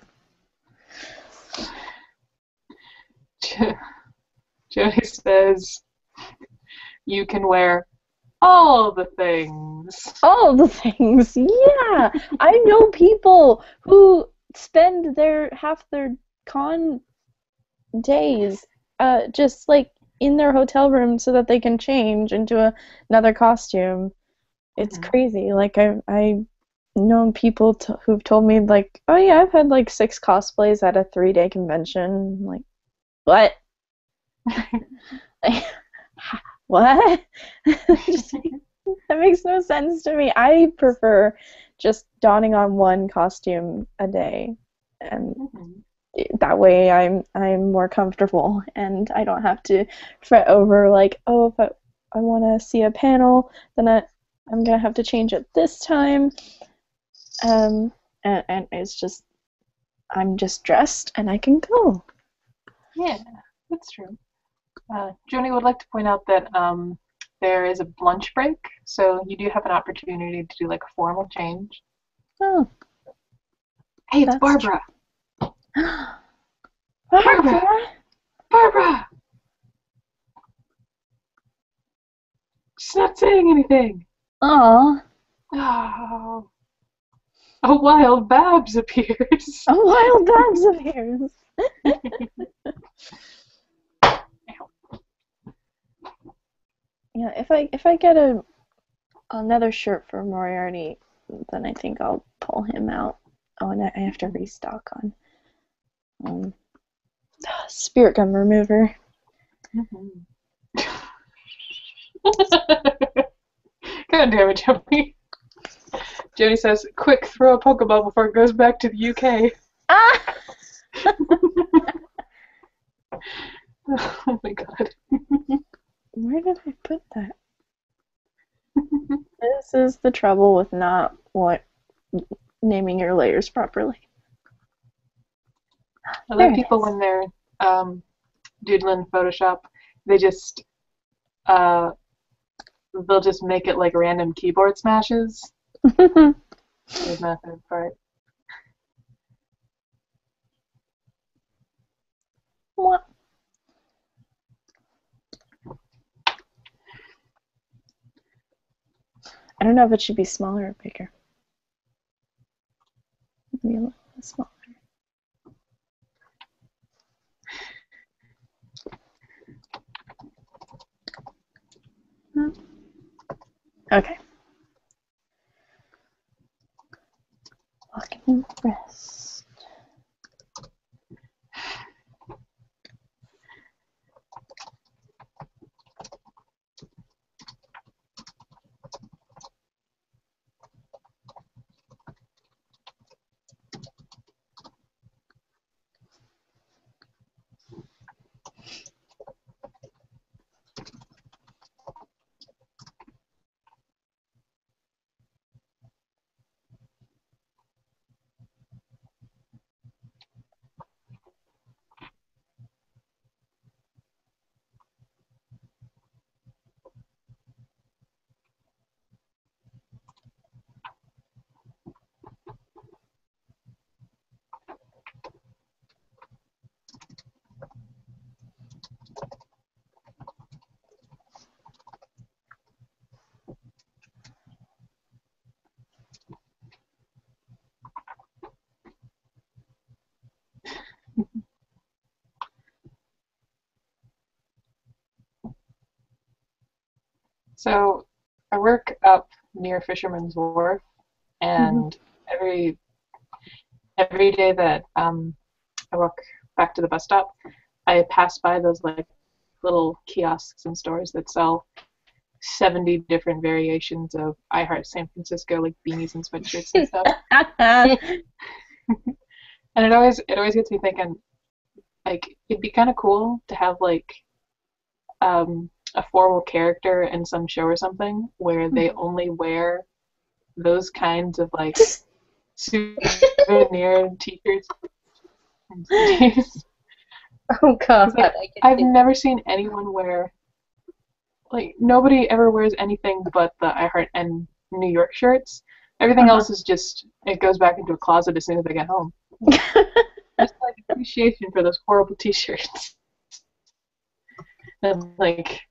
Jody says you can wear all the things. All the things, yeah. I know people who spend half their con days just like in their hotel room so that they can change into another costume. It's crazy. Like I known people who've told me like, oh yeah, I've had like 6 cosplays at a 3-day convention. I'm like, what? What? That makes no sense to me. I prefer just donning on one costume a day, and that way I'm more comfortable, and I don't have to fret over like, oh, if I want to see a panel, then I'm gonna have to change it this time. And it's just, I'm just dressed and I can go. Yeah, that's true. Joni would like to point out that there is a lunch break, so you do have an opportunity to do like a formal change. Oh. Hey, it's Barbara. Barbara! She's not saying anything. Aww. Oh. A wild Babs appears. A wild Babs appears. Yeah, if I get another shirt for Moriarty, then I think I'll pull him out. Oh, and I have to restock on spirit gum remover. God damn it, Jody. Jody says, quick, throw a Pokeball before it goes back to the UK. Ah! Oh my god. Where did I put that? This is the trouble with not naming your layers properly. I There love it people is. when they're doodling Photoshop, they just they'll just make it like random keyboard smashes. There's my favorite part. What? I don't know if it should be smaller or bigger. Maybe a little smaller. Okay. Walking rest. So I work up near Fisherman's Wharf, and every day that I walk back to the bus stop, I pass by those like little kiosks and stores that sell 70 different variations of I Heart San Francisco, like beanies and sweatshirts and stuff. And it always gets me thinking, like, it'd be kind of cool to have like a formal character in some show or something where they only wear those kinds of like souvenir t-shirts and CDs. Oh god, Like, I can I've see. never seen anyone wear, like, nobody ever wears anything but the I Heart and New York shirts. Everything else is just, it goes back into a closet as soon as they get home. Just like appreciation for those horrible t-shirts and like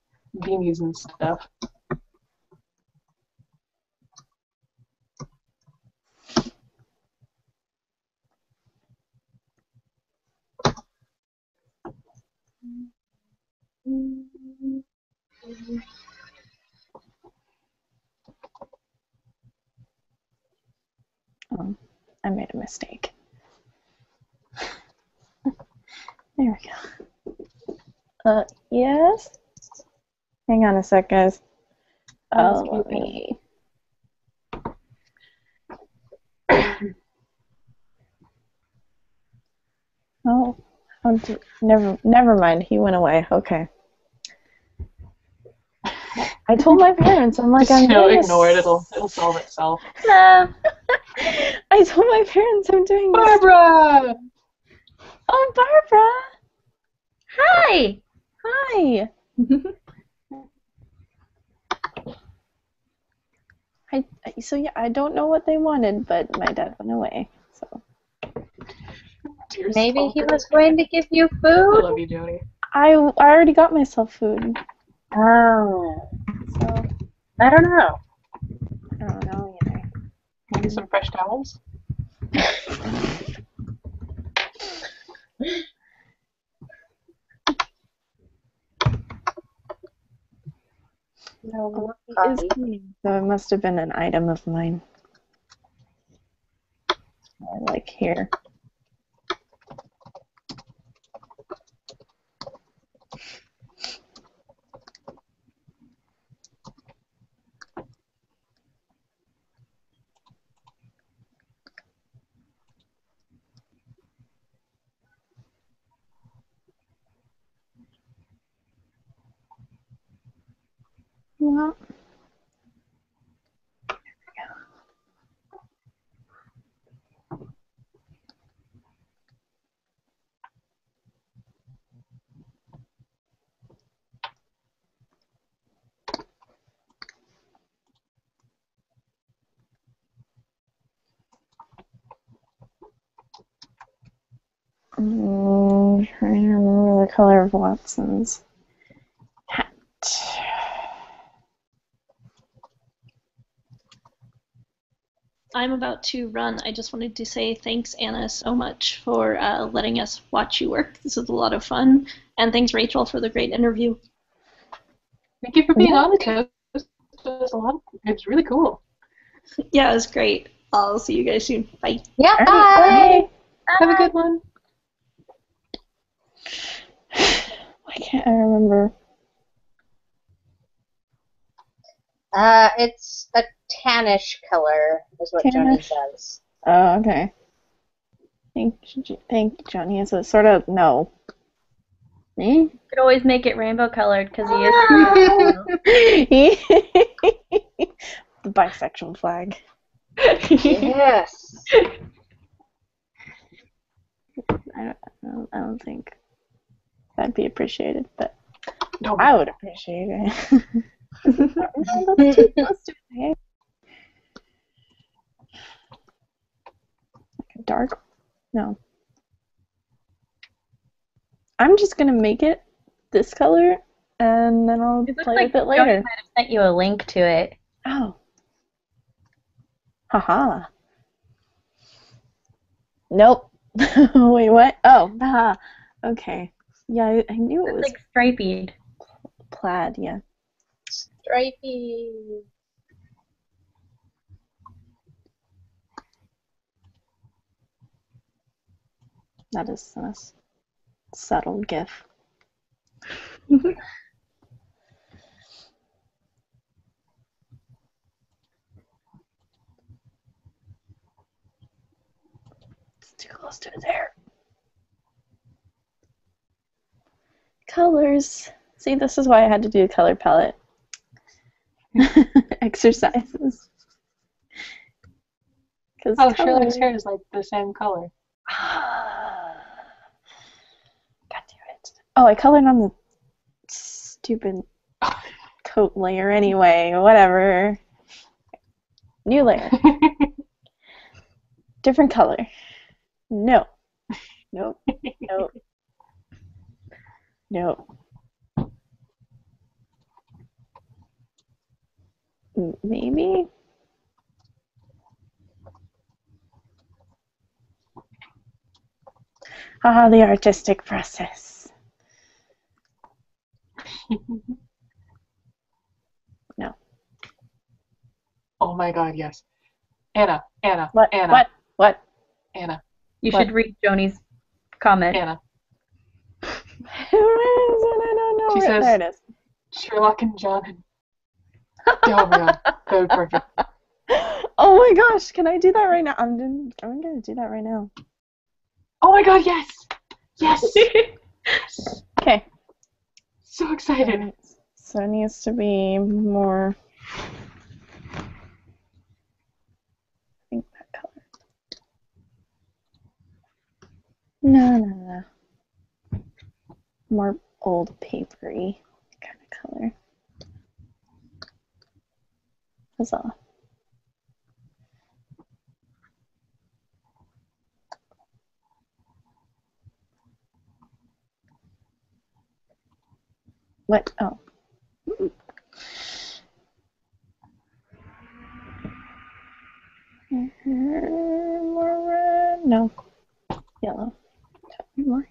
beanies and stuff. Oh, I made a mistake. There we go. Yes? Hang on a sec, guys. Let me... Oh, never mind. He went away. Okay. I told my parents, I'm like, Just, I'm doing this. ignore it. It'll solve itself. I told my parents I'm doing this. Barbara! Oh, Barbara! Hi! Hi! So yeah, I don't know what they wanted, but my dad went away, so. Dear Maybe he stalker. was going to give you I food? love you, Jody. I already got myself food. Oh. So, I don't know. I don't know either. Maybe some fresh towels? No, He is cleaning, so it must have been an item of mine. Like here. Yeah. Trying to remember the color of Watson's hat. I'm about to run. I just wanted to say thanks, Anna, so much for letting us watch you work. This was a lot of fun. And thanks, Rachel, for the great interview. Thank you for being on the toast. It's really cool. Yeah, it was great. I'll see you guys soon. Bye. Yeah, Bye. bye. Have a good one. Why can't I remember? It's a tannish color, is what Joni Tannish? says. Oh, okay. Thank you, Johnny. Is it sort of no? Me? You could always make it rainbow colored because he is. The bisexual flag. Yes. I don't think that'd be appreciated, but No. I would appreciate it. No, that's too close to it. Like a dark? No. I'm just gonna make it this color, and then I'll It looks play like with it later. Joni might have sent you a link to it. Oh. Haha. Nope. Wait, what? Oh, haha. Okay. Yeah, I knew it It's was like striped. plaid, yeah. Stripey. That is a subtle gif. It's too close to his hair. Colors. See, this is why I had to do a color palette. Exercises. Oh, Sherlock's hair is like the same color. God damn it. Oh, I colored on the stupid coat layer anyway. Whatever. New layer. Different color. No. Nope. Nope. Nope. Maybe? Ah, the artistic process. No. Oh my god, yes. Anna. What? Anna. What? Anna. You What? should read Joni's comment. Anna. Where is it? I don't know. She says, there it is. Sherlock and John. Oh my god, that would be perfect. Oh my gosh, can I do that right now? I'm gonna do that right now. Oh my god, yes! Yes! Okay. So excited. Alright, so it needs to be more. I think that color. No. More old papery kind of color. Huzzah. What? Oh. More red. No. Yellow. More.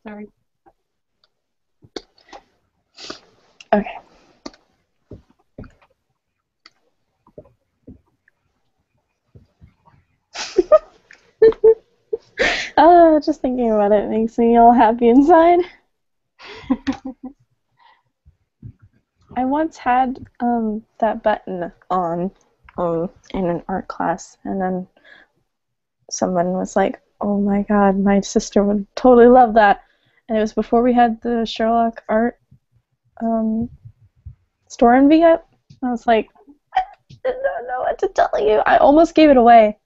Sorry. Okay. Just thinking about it makes me all happy inside. I once had that button on in an art class, and then someone was like, oh my god, my sister would totally love that. And it was before we had the Sherlock art store envy up. I was like, I don't know what to tell you. I almost gave it away.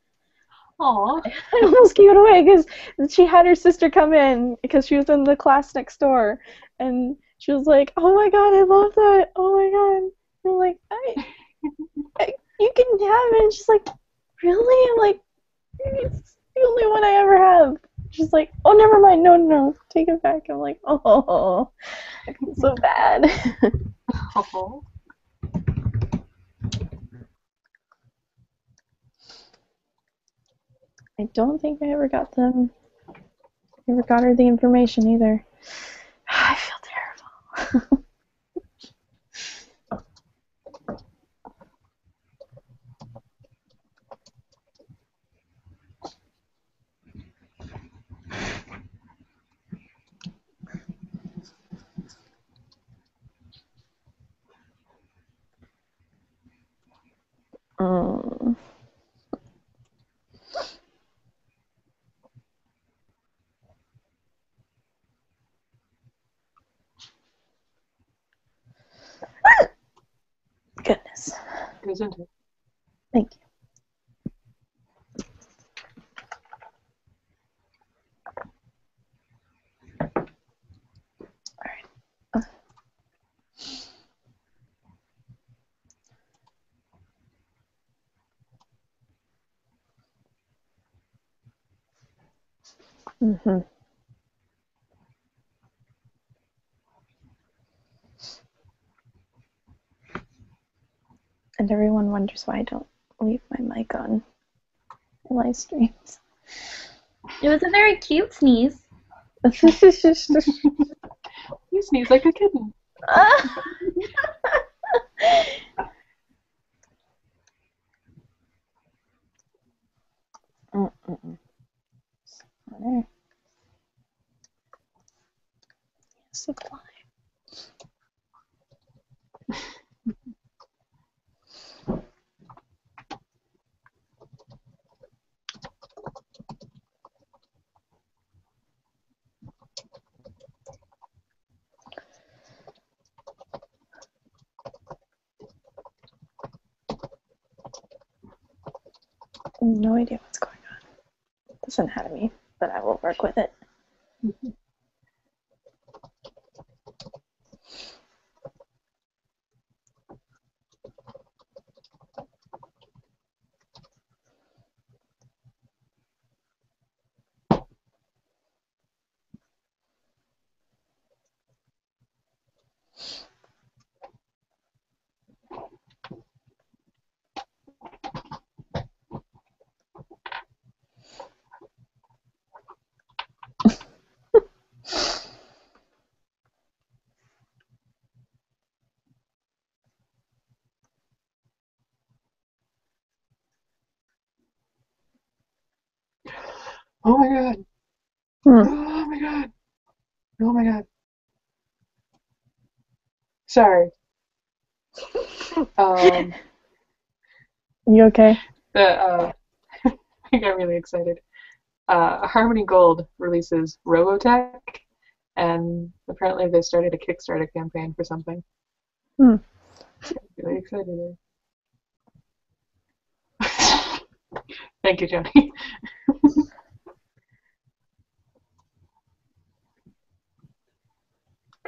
Aw. I almost gave it away because she had her sister come in because she was in the class next door, and she was like, "Oh my god, I love that! Oh my god!" And I'm like, you can have it." And she's like, "Really?" I'm like, "It's the only one I ever have." She's like, "Oh, never mind. No, take it back." I'm like, "Oh, I feel so bad." Aw. I don't think I ever got them. Never got her the information either. I feel terrible. Goodness. Goes into it. Thank you. Mm-hmm. And everyone wonders why I don't leave my mic on in live streams. It was a very cute sneeze. You sneeze like a kitten. There. Supply. No idea what's going on. It doesn't have me, but I will work with it. Oh my god. Oh my god. Oh my god. Sorry. You okay? I got really excited. Harmony Gold releases Robotech, and apparently they started a Kickstarter campaign for something. Really excited. Thank you, Joni.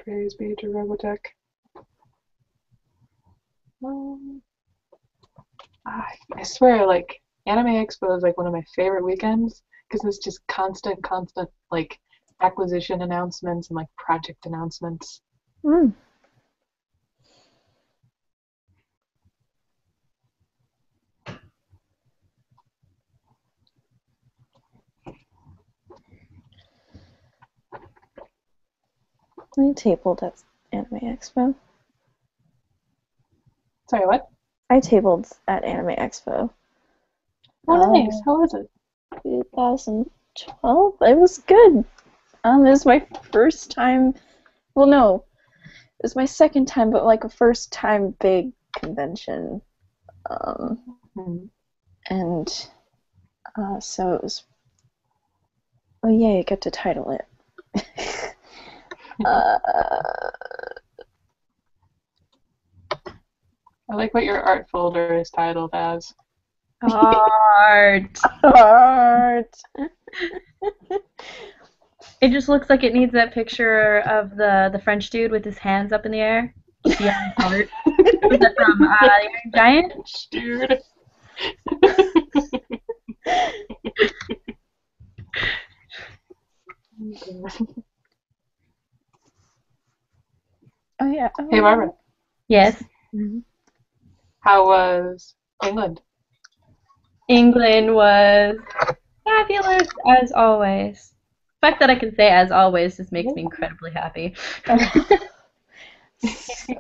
Praise be to Robotech. I swear, like, Anime Expo is like one of my favorite weekends because it's just constant, like, acquisition announcements and like project announcements. I tabled at Anime Expo. Sorry, what? I tabled at Anime Expo. Oh, nice. How was it? 2012. It was good. It was my first time. Well, no, it was my second time, but like a first time big convention. And so it was Oh yeah, you get to title it. I like what your art folder is titled as. Art. Art. It just looks like it needs that picture of the French dude with his hands up in the air. Yeah, art. Was that from the Iron Giant? Dude. Oh yeah. Hey, Barbara. Yes. How was England? England was fabulous as always. The fact that I can say as always just makes me incredibly happy. So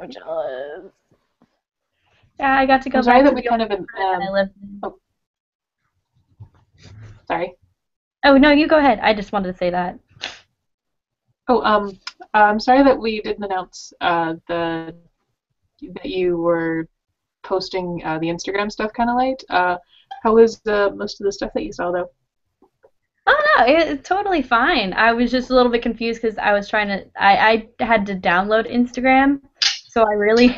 jealous. Yeah, I got to go I'm sorry back that to we the kind old of that I lived in. oh, sorry. Oh no, you go ahead. I just wanted to say that. Oh, I'm sorry that we didn't announce that you were posting the Instagram stuff kind of late. How was most of the stuff that you saw though? Oh no, it's totally fine. I was just a little bit confused because I was trying to. I had to download Instagram, so I really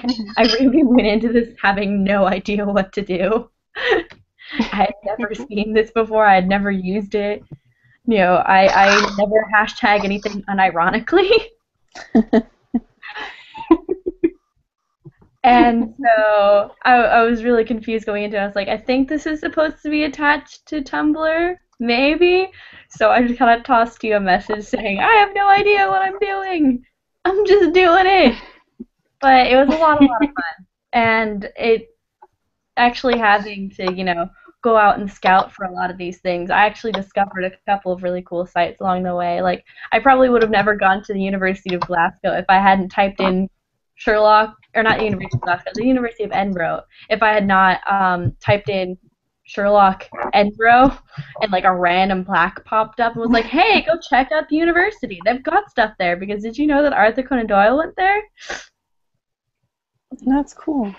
went into this having no idea what to do. I had never seen this before. I had never used it. You know, I never hashtag anything unironically. And so I was really confused going into it. I was like, I think this is supposed to be attached to Tumblr, maybe. So I just kind of tossed you a message saying, I have no idea what I'm doing. I'm just doing it. But it was a lot of fun. And it actually having to, go out and scout for a lot of these things, I actually discovered a couple of really cool sites along the way. Like, I probably would have never gone to the University of Glasgow if I hadn't typed in Sherlock, or not the University of Glasgow, the University of Edinburgh, if I had not typed in Sherlock Edinburgh and like a random plaque popped up and was like, hey, go check out the university. They've got stuff there because did you know that Arthur Conan Doyle went there? That's cool.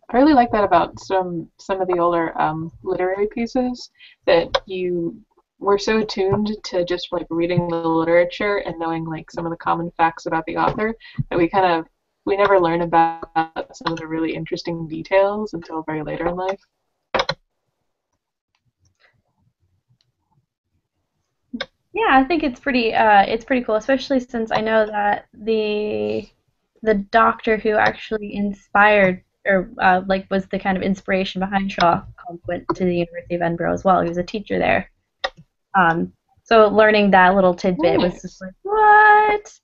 I really like that about some of the older literary pieces that you were so attuned to just like reading the literature and knowing like some of the common facts about the author that we never learn about some of the really interesting details until very later in life. Yeah, I think it's pretty cool, especially since I know that the doctor who actually inspired or like was the kind of inspiration behind Sherlock Holmes went to the University of Edinburgh as well. He was a teacher there. So learning that little tidbit was just like, what?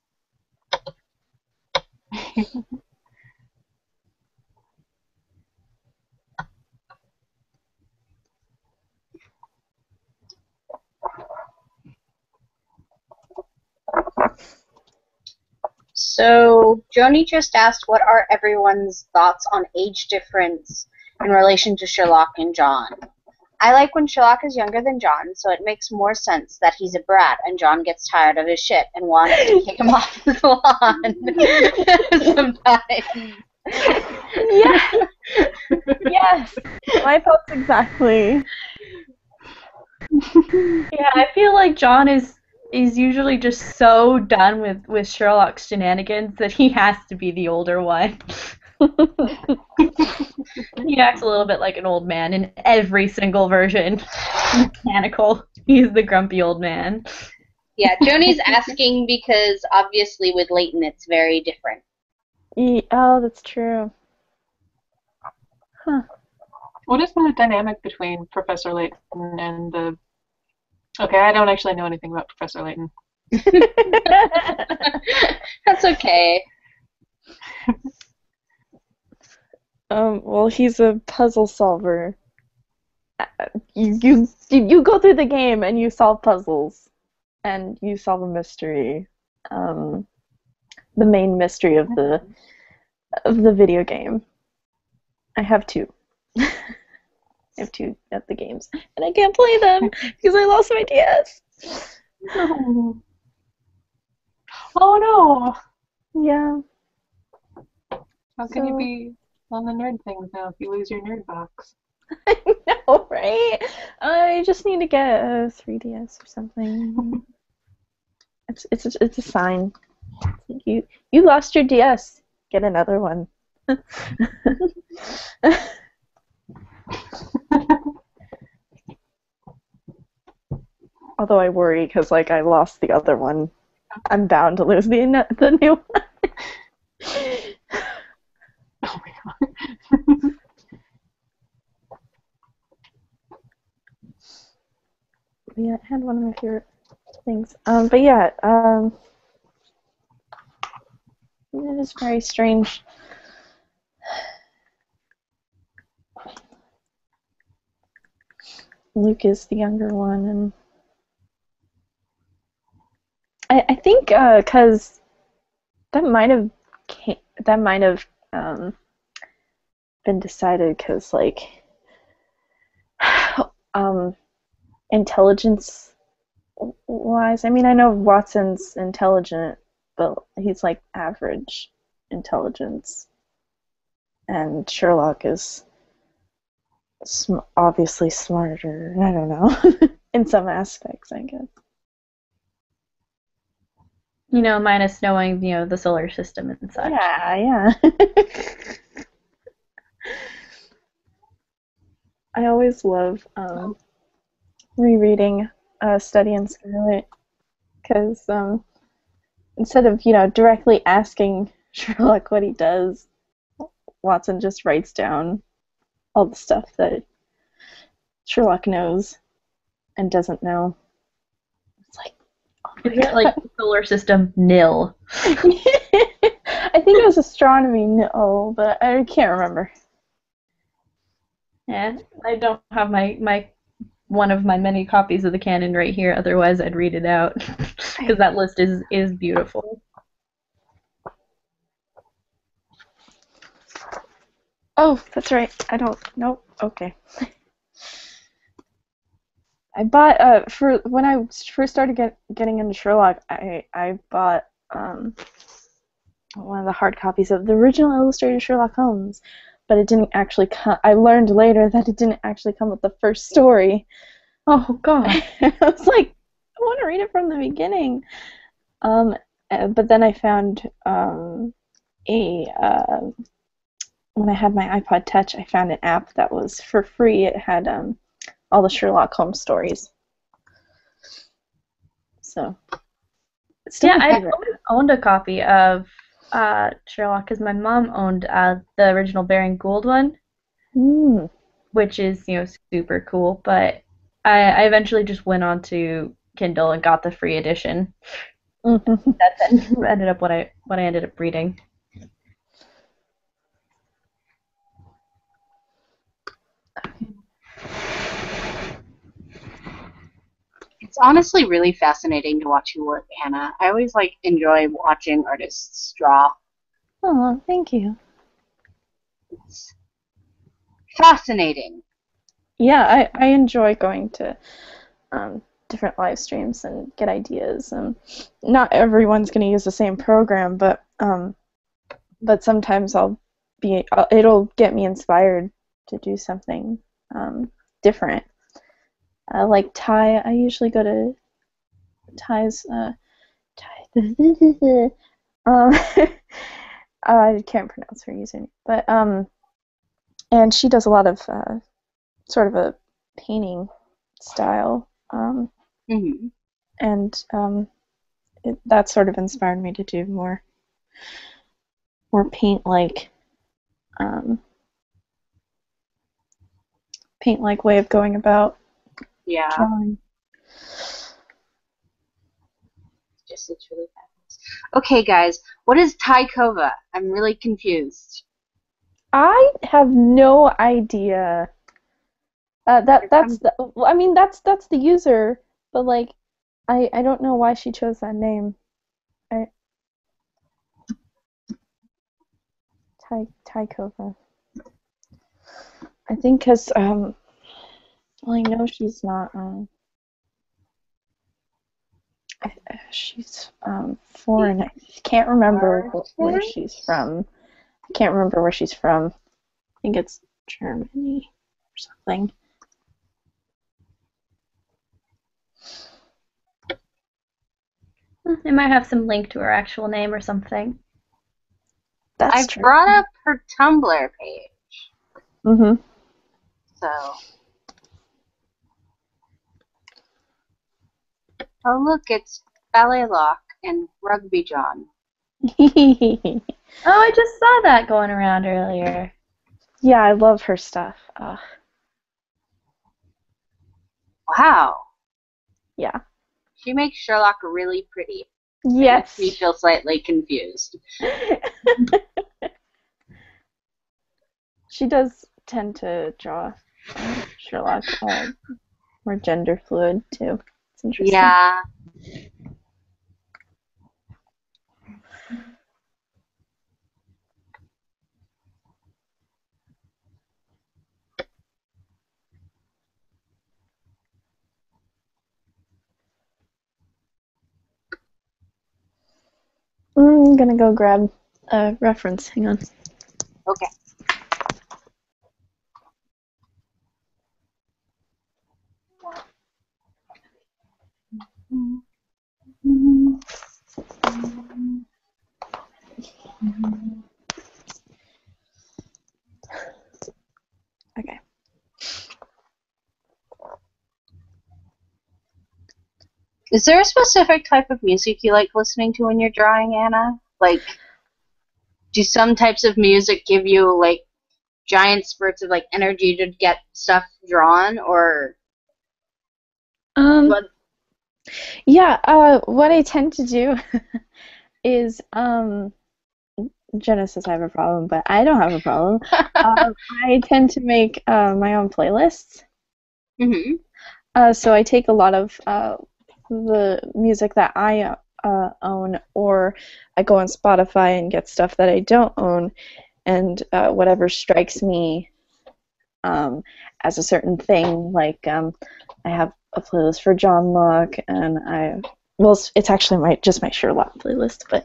So, Joni just asked what are everyone's thoughts on age difference in relation to Sherlock and John. I like when Sherlock is younger than John, so it makes more sense that he's a brat and John gets tired of his shit and wants to kick him off his lawn sometimes. Yeah. Yes. My thoughts exactly. Yeah, I feel like John is usually just so done with Sherlock's shenanigans that he has to be the older one. He acts a little bit like an old man in every single version. Mechanical. He's the grumpy old man. Yeah, Joni's asking because obviously with Leighton it's very different. Oh, that's true. Huh. What is the dynamic between Professor Layton and the... Okay, I don't actually know anything about Professor Layton. That's okay. Well, he's a puzzle solver. You go through the game and you solve puzzles, and you solve a mystery. The main mystery of the video game. I have two. I have two of the games, and I can't play them because I lost my DS. No. Oh no! Yeah. How can you be on the nerd things now if you lose your nerd box? I know, right? I just need to get a 3DS or something. It's a sign. You lost your DS. Get another one. Although I worry because like I lost the other one, I'm bound to lose the new one. Oh my god. Yeah, I had one of my favorite things. But yeah, it is very strange. Luke is the younger one, and I think because that might have been decided because like intelligence wise, I mean I know Watson's intelligent, but he's like average intelligence, and Sherlock is obviously smarter. I don't know in some aspects, I guess. You know, minus knowing, the solar system and such. Yeah. I always love rereading Study in Scarlet because instead of directly asking Sherlock what he does, Watson just writes down all the stuff that Sherlock knows and doesn't know. It's like, oh my Is it God. like solar system nil? I think it was astronomy, no, but I can't remember. Yeah, I don't have my one of my many copies of the canon right here. Otherwise, I'd read it out because that list is beautiful. Oh, that's right. I don't. Nope. Okay. I bought for when I first started getting into Sherlock. I bought one of the hard copies of the original illustrated Sherlock Holmes, but it didn't actually come. I learned later that it didn't actually come with the first story. Oh God! I was like, I want to read it from the beginning. But then I found when I had my iPod Touch, I found an app that was for free. It had all the Sherlock Holmes stories. So, it's still Yeah, my I favorite. always owned a copy of Sherlock because my mom owned the original Baring Gould one, which is super cool. But I eventually just went on to Kindle and got the free edition. Mm-hmm. That then ended up what I ended up reading. It's honestly really fascinating to watch you work, Hannah. I always enjoy watching artists draw. Oh, thank you. It's fascinating. Yeah, I enjoy going to different live streams and get ideas. Not everyone's going to use the same program, but sometimes it'll get me inspired to do something different. Like Ty, I usually go to Ty's. I can't pronounce her username, but and she does a lot of sort of a painting style, Mm-hmm. and that sort of inspired me to do more paint-like way of going about drawing. It's really fabulous. Okay, guys, what is Taikova? I'm really confused. I have no idea. That's the user, but like I don't know why she chose that name. Taikova. I think because well, I know she's not she's foreign. I can't remember where she's from. I can't remember where she's from. I think it's Germany or something. It might have some link to her actual name or something. That's I true. brought up her Tumblr page. Mm-hmm. So. Oh, look, it's BASherlock and Rugby John. Oh, I just saw that going around earlier. Yeah, I love her stuff. Wow. Yeah. She makes Sherlock really pretty. Yes. It makes me feel slightly confused. She does tend to draw Sherlock more gender fluid too. It's interesting. Yeah. I'm gonna go grab a reference. Hang on. Okay. Okay. Is there a specific type of music you like listening to when you're drawing, Anna? Like, do some types of music give you, like, giant spurts of, like, energy to get stuff drawn, or what? Yeah, what I tend to do is, Jenna says I have a problem, but I don't have a problem. I tend to make my own playlists. Mm-hmm. So I take a lot of the music that I own, or I go on Spotify and get stuff that I don't own, and whatever strikes me as a certain thing. Like I have a playlist for John Locke, and it's actually just my Sherlock playlist, but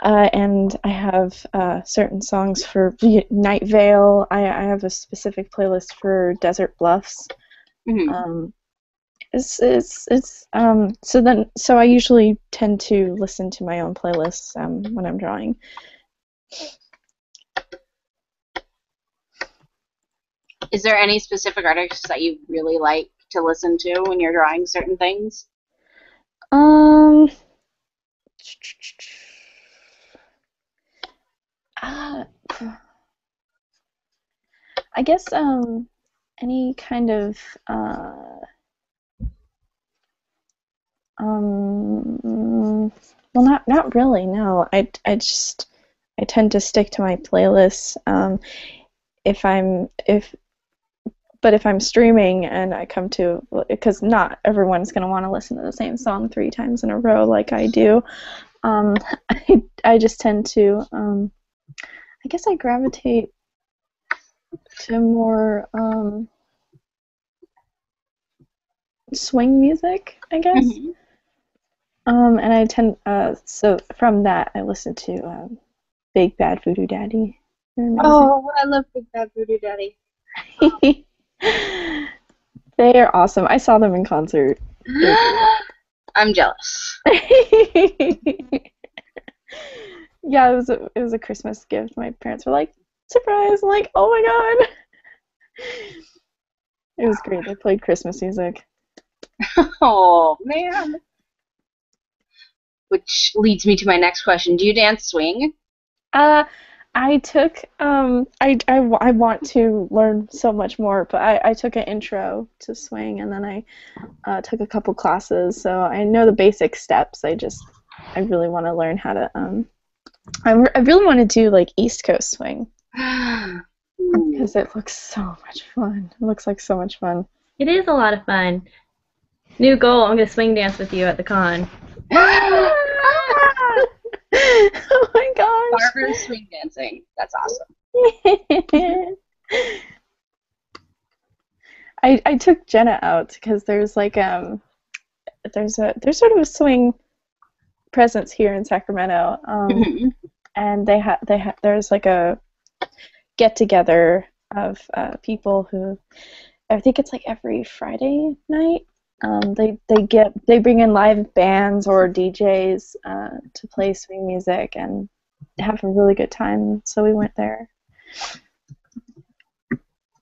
and I have certain songs for Night Vale. I have a specific playlist for Desert Bluffs. Mm-hmm. So I usually tend to listen to my own playlists when I'm drawing. Is there any specific artists that you really like to listen to when you're drawing certain things? I guess any kind of well, not really. No, I tend to stick to my playlists. If I'm streaming and I come to, because not everyone's going to want to listen to the same song 3 times in a row like I do, I just tend to, I guess I gravitate to more swing music, I guess. Mm-hmm. And I tend, so from that I listen to Big Bad Voodoo Daddy. Oh, I love Big Bad Voodoo Daddy. They are awesome. I saw them in concert. I'm jealous. Yeah, it was a Christmas gift. My parents were like, surprise! I'm like, oh my god! It was great. They played Christmas music. Oh man. Which leads me to my next question. Do you dance swing? I took I want to learn so much more, but I took an intro to swing, and then I took a couple classes, so I know the basic steps. I really want to learn how to I really want to do like East Coast swing because it looks so much fun. It looks like so much fun. It is a lot of fun. New goal, I'm going to swing dance with you at the con. Oh my gosh. Barbara's swing dancing. That's awesome. I took Jenna out because there's like there's sort of a swing presence here in Sacramento, and there's like a get together of people who, I think it's like every Friday night. They bring in live bands or DJs to play swing music and have a really good time. So we went there.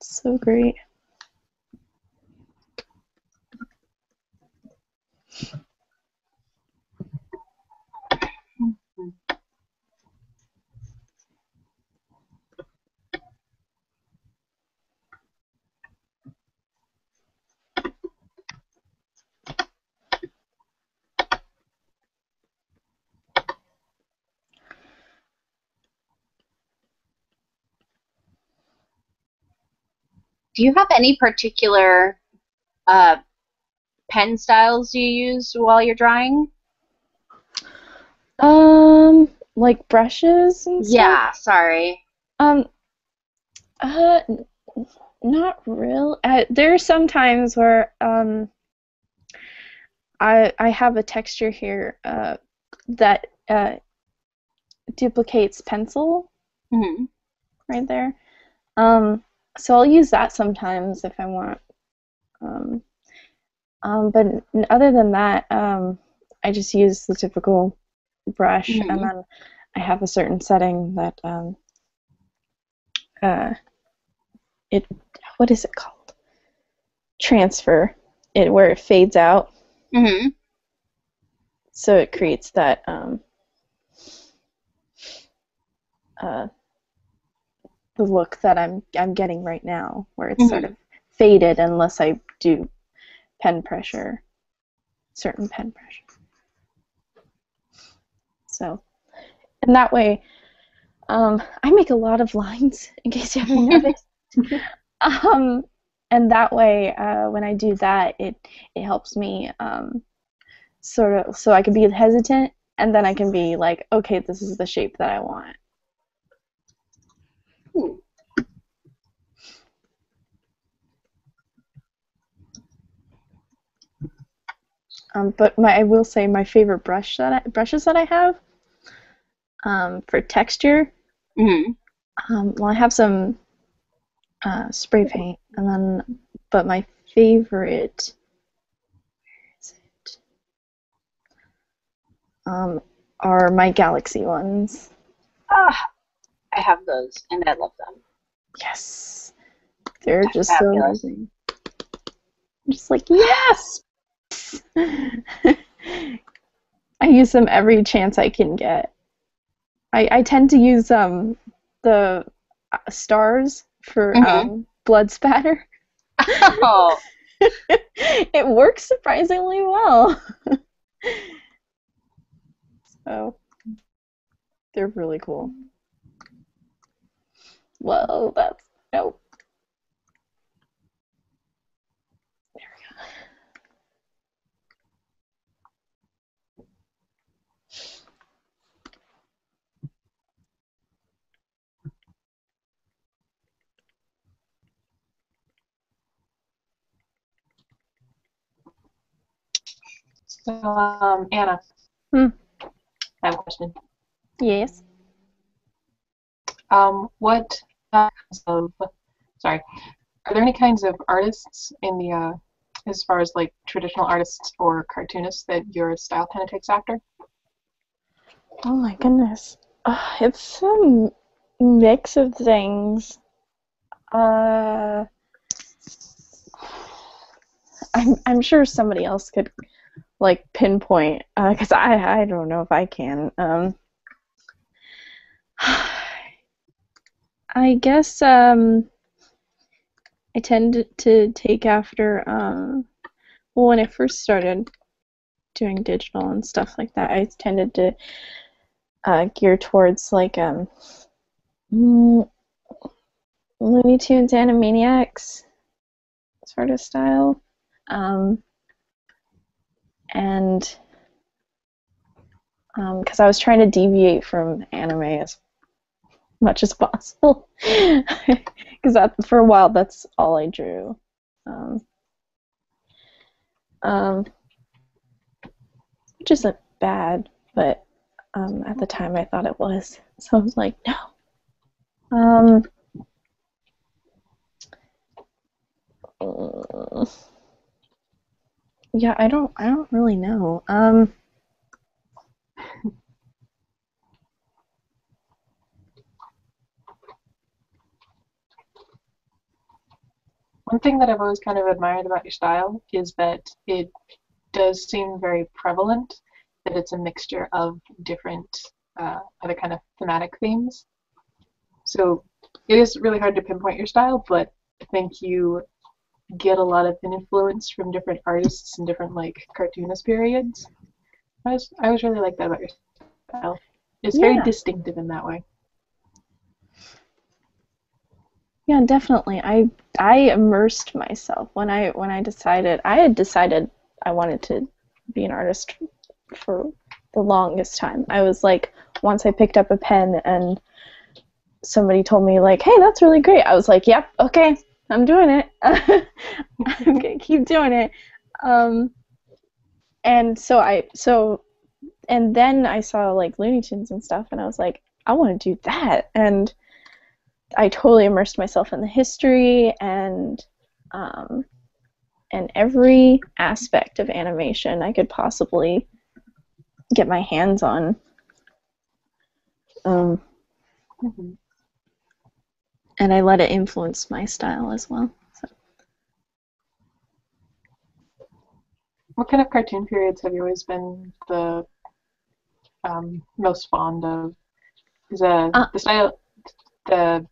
So great. Do you have any particular pen styles you use while you're drawing? Like brushes and stuff? Yeah, sorry. Uh, not real. There are some times where I have a texture here that duplicates pencil right there. So I'll use that sometimes if I want. But other than that, I just use the typical brush, and then I have a certain setting that what is it called? Transfer. Where it fades out. So it creates that the look that I'm getting right now, where it's sort of faded unless I do pen pressure, certain pen pressure. So, and that way, I make a lot of lines, in case you haven't noticed. And that way, when I do that, it helps me sort of, so I can be hesitant, and then I can be like, okay, this is the shape that I want. But I will say my favorite brushes that I have for texture. Well, I have some spray paint, and then, but my favorite, where is it? Are my Galaxy ones. I have those, and I love them. Yes, they're just so amazing. I'm just like, yes. I use them every chance I can get. I tend to use the stars for blood spatter. Oh. It works surprisingly well. So they're really cool. Whoa, that's nope. There we go. So, Anna, I have a question. Yes. What kinds of, sorry, are there any kinds of artists in the, as far as like traditional artists or cartoonists that your style kind of takes after? Oh my goodness. It's a mix of things. I'm sure somebody else could like pinpoint, because I don't know if I can. I guess I tend to take after well, when I first started doing digital and stuff like that, I tended to gear towards like Looney Tunes Animaniacs sort of style. And because I was trying to deviate from anime as much as possible, because for a while that's all I drew. Which isn't bad, but at the time I thought it was. So I was like, no. Yeah, I don't really know. One thing that I've always kind of admired about your style is that it does seem very prevalent, that it's a mixture of different other kind of thematic themes. So it is really hard to pinpoint your style, but I think you get a lot of influence from different artists and different like cartoonist periods. I always really like that about your style. It's very Yeah. distinctive in that way. Yeah, definitely. I immersed myself when I decided I wanted to be an artist for the longest time. I was like, once I picked up a pen and somebody told me like, "Hey, that's really great." I was like, "Yep, okay, I'm doing it. I'm gonna keep doing it." And and then I saw like Looney Tunes and stuff, and I was like, I want to do that. And I totally immersed myself in the history and every aspect of animation I could possibly get my hands on. Mm-hmm. And I let it influence my style as well. So. What kind of cartoon periods have you always been the most fond of? Is the style the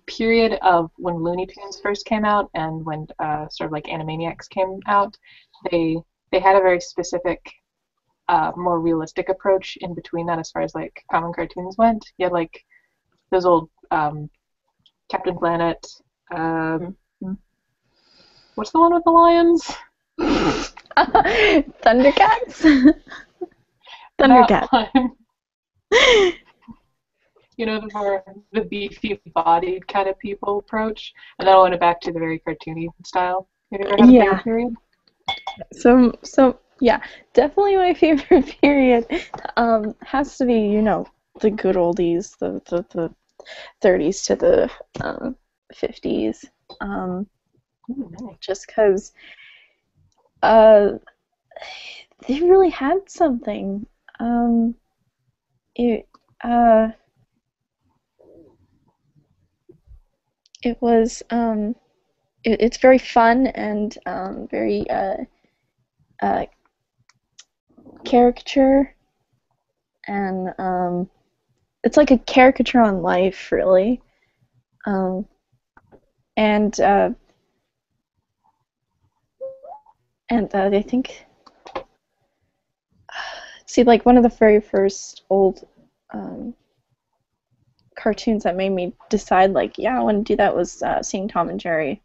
period of when Looney Tunes first came out and when sort of like Animaniacs came out, they had a very specific, more realistic approach in between that as far as like common cartoons went. You had like those old Captain Planet. What's the one with the lions? Thundercats? Thundercats. You know, the more the beefy-bodied kind of people approach, and then I went back to the very cartoony style. Have you ever had a favorite period? So yeah, definitely my favorite period has to be, you know, the good oldies, the 30s to the 50s. Just because they really had something. It was it's very fun and very caricature, and it's like a caricature on life, really. And I think, see, like one of the very first old cartoons that made me decide, like, yeah, I want to do that was seeing Tom and Jerry.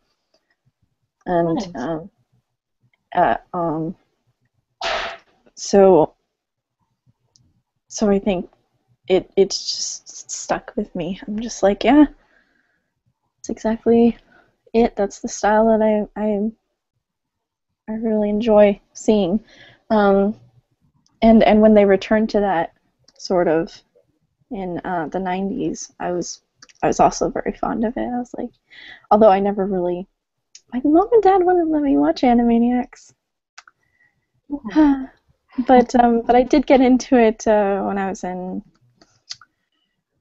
And nice. So I think it's just stuck with me. I'm just like, yeah, it's exactly it. That's the style that I really enjoy seeing. And when they returned to that sort of in the 90s, I was also very fond of it. I was like, although I never really, my mom and dad wouldn't let me watch Animaniacs. But I did get into it when I was in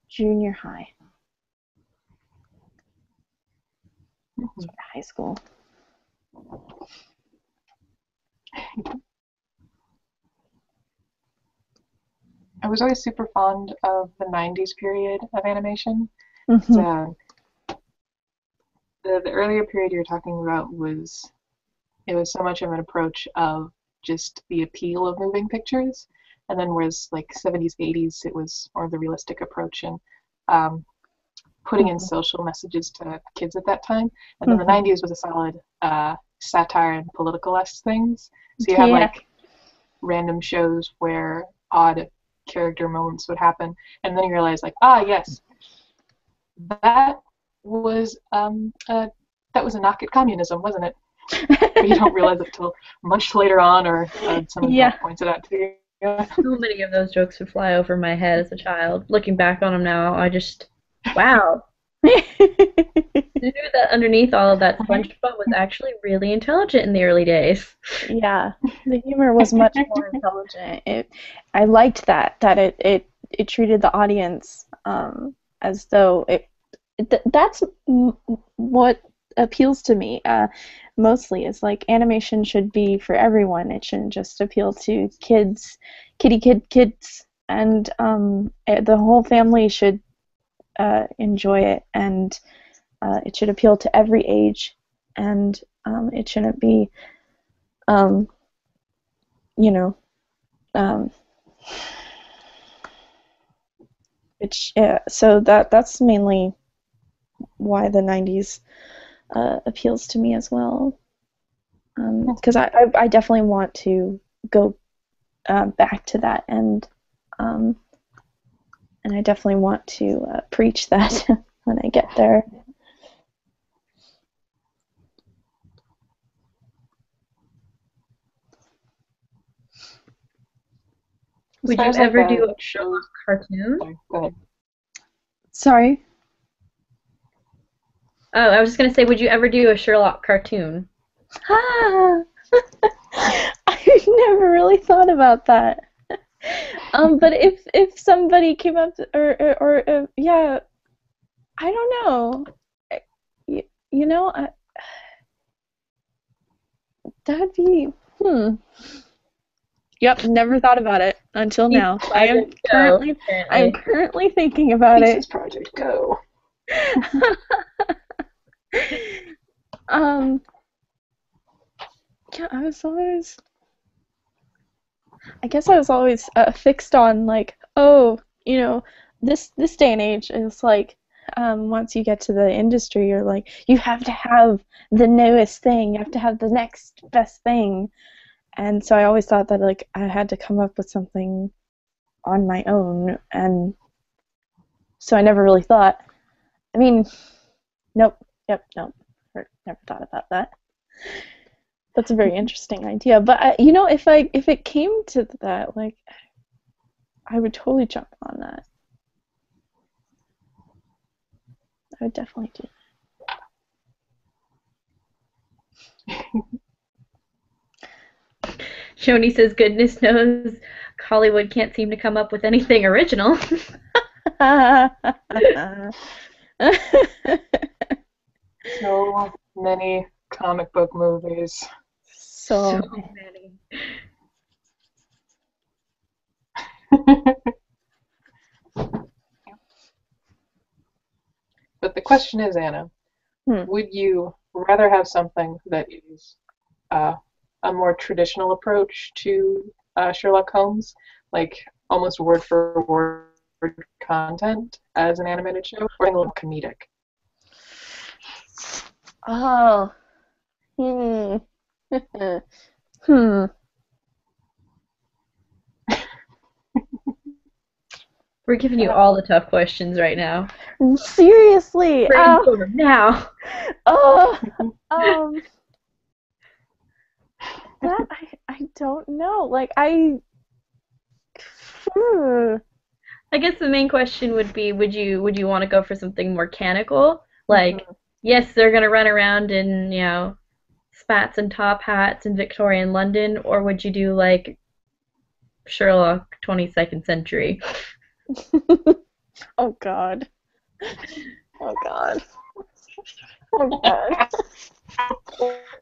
junior high. High school. I was always super fond of the 90s period of animation. Mm-hmm. The earlier period you were talking about was so much of an approach of just the appeal of moving pictures, and then whereas like 70s, 80s, it was more of the realistic approach and putting in social messages to kids at that time. And then the 90s was a solid satire and political-esque things. So you had like random shows where odd character moments would happen, and then you realize like, yes, that was a knock at communism, wasn't it? But you don't realize it until much later on, or someone points it out to you. So many of those jokes would fly over my head as a child. Looking back on them now, I just, wow, Who knew that underneath all of that, SpongeBob was actually really intelligent in the early days? Yeah, the humor was much more intelligent. I liked that it treated the audience as though that's what appeals to me mostly is like animation should be for everyone. It shouldn't just appeal to kids, kids, and the whole family should enjoy it, and it should appeal to every age, and it shouldn't be, um, you know, um, so that's mainly why the 90s appeals to me as well, because I definitely want to go back to that, and I definitely want to preach that when I get there. Would you ever do a Sherlock cartoon? Sorry, go ahead. Sorry? Oh, I was just going to say, would you ever do a Sherlock cartoon? I've never really thought about that. But if somebody came up or yeah, I don't know. You know, that'd be Yep, never thought about it until now. I'm currently thinking about it. Pieces Project Go. Yeah, I guess I was always fixed on like, oh, this day and age is like, once you get to the industry, you're like, you have to have the newest thing, you have to have the next best thing, and so I always thought that like I had to come up with something on my own, and so I never really thought. I mean, nope, never thought about that. That's a very interesting idea, but if it came to that, like, I would totally jump on that. I would definitely do that. Shoni says, "Goodness knows, Hollywood can't seem to come up with anything original." So many comic book movies. So many. But the question is, Anna, would you rather have something that is a more traditional approach to Sherlock Holmes, like almost word for word content as an animated show, or something a little comedic? Oh. We're giving you all the tough questions right now. Seriously. Brainstorm now. That I don't know. Like I guess the main question would be, would you want to go for something more mechanical? Like, yes, they're gonna run around in, spats and top hats in Victorian London, or would you do like Sherlock 22nd century? Oh God. Oh God. Oh God.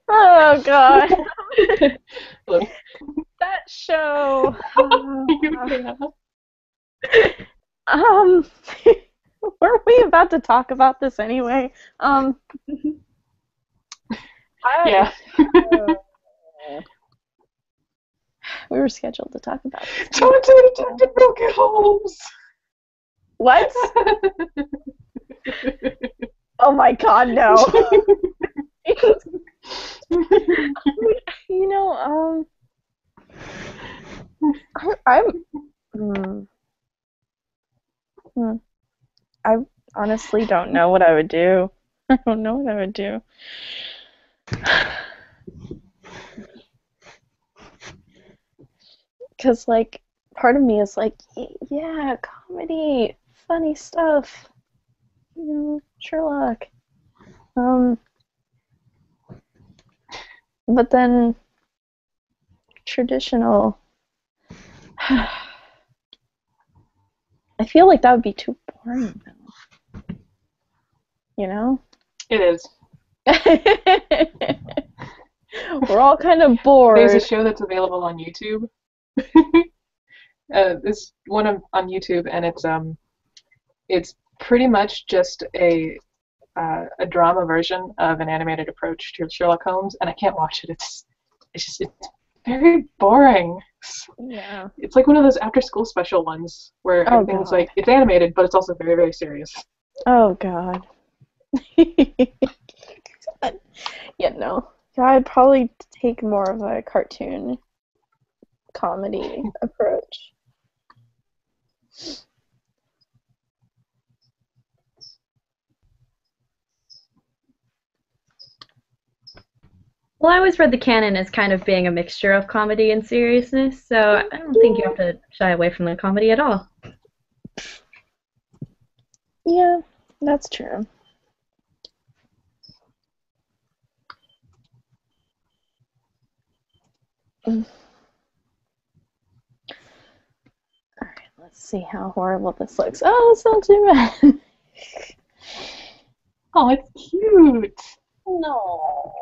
Oh God. That show. Weren't we about to talk about this anyway? Yeah. We were scheduled to talk about this. Talented Detective Broken Holmes. What? Oh my God, no. I honestly don't know what I would do. I don't know what I would do. Because, like, part of me is like, yeah, comedy, funny stuff. Sherlock. But then traditional. I feel like that would be too boring, though. You know? It is. We're all kind of bored. There's a show that's available on YouTube. This one on YouTube, and it's pretty much just a drama version of an animated approach to Sherlock Holmes, and I can't watch it. It's very boring. Yeah. It's like one of those after-school special ones where everything's like, it's animated, but it's also very, very serious. Oh, God. Yeah, no. I'd probably take more of a cartoon comedy approach. Well, I always read the canon as kind of being a mixture of comedy and seriousness, so I don't think you have to shy away from the comedy at all. Yeah, that's true. Alright, let's see how horrible this looks. Oh, it's not too bad. Oh, it's cute. No.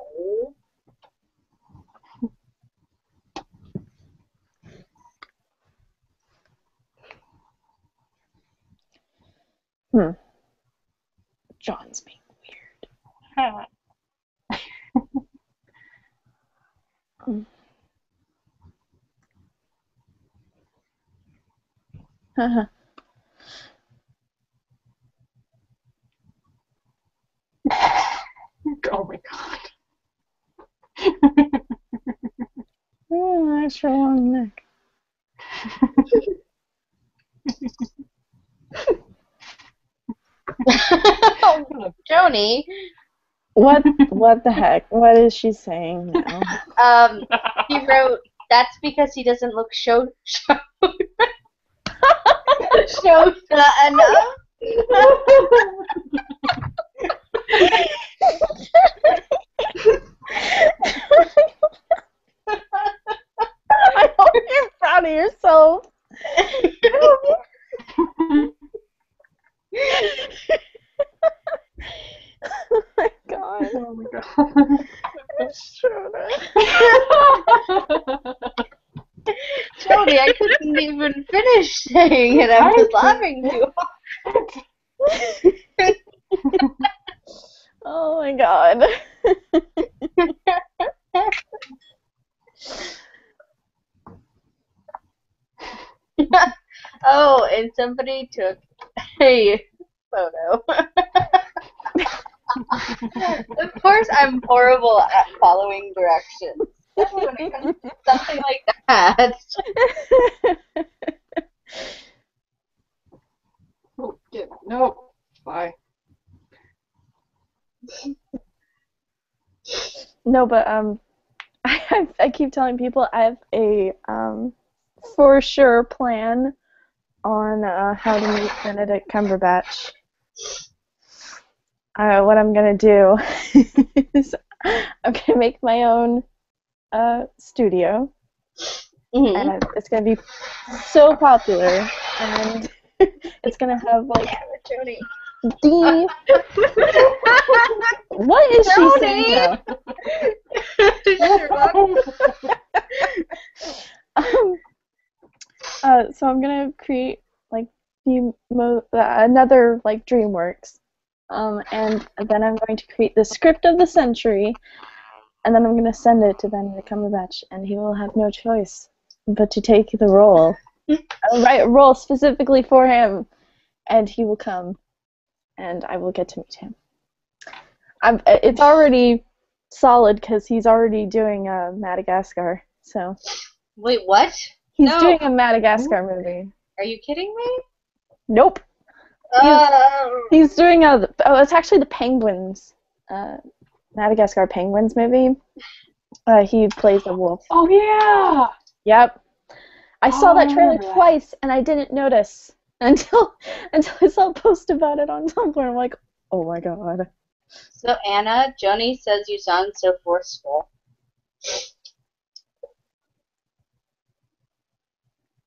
John's being weird. Oh my god. Extra long neck. Joni. What the heck? What is she saying now? He wrote, that's because he doesn't look showed enough. I hope you're proud of yourself. Oh my god. Oh my god. Joni, I couldn't even finish saying it. I was laughing too hard. Oh my god. Oh, and somebody took a photo. Of course, I'm horrible at following directions. When it comes to something like that. Oh, no. Bye. No, but I keep telling people I have a for sure plan on how to meet Benedict Cumberbatch. What I'm gonna do is I'm gonna make my own studio, and it's gonna be so popular, and it's gonna have like the what is she saying now? So I'm gonna create like another like DreamWorks, and then I'm going to create the script of the century, and then I'm gonna send it to Benedict Cumberbatch, and he will have no choice but to take the role. I'll write a role specifically for him, and he will come, and I will get to meet him. It's already solid because he's already doing Madagascar. So. Wait, what? He's doing a Madagascar movie. Are you kidding me? Nope. He's doing it's actually the Penguins, Madagascar Penguins movie. He plays a wolf. Oh yeah. Yep. I saw that trailer twice and I didn't notice until I saw a post about it on Tumblr. I'm like, Oh my god. So Anna, Joni says you sound so forceful.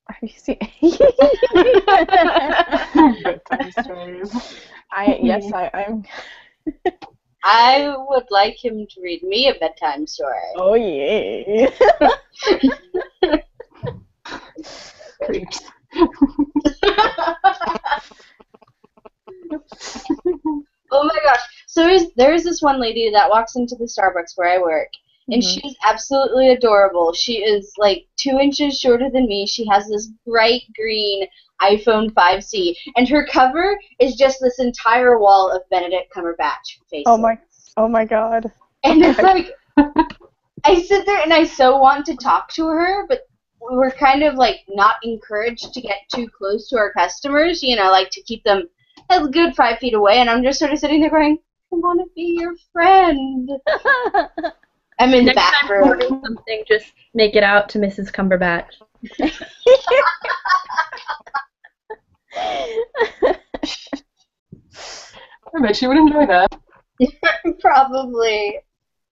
Are you serious? Bedtime stories. I'm. I would like him to read me a bedtime story. Oh yeah. Creeps. Oh my gosh. So there's this one lady that walks into the Starbucks where I work, and Mhm. she's absolutely adorable. She is like 2 inches shorter than me. She has this bright green iPhone 5C, and her cover is just this entire wall of Benedict Cumberbatch faces. Oh my god. And it's like, I sit there and I so want to talk to her, but we're kind of like not encouraged to get too close to our customers, like to keep them a good 5 feet away. And I'm just sort of sitting there going, I want to be your friend. I'm in the Next time back you room. order something, just make it out to Mrs. Cumberbatch. I bet she would enjoy that. Probably.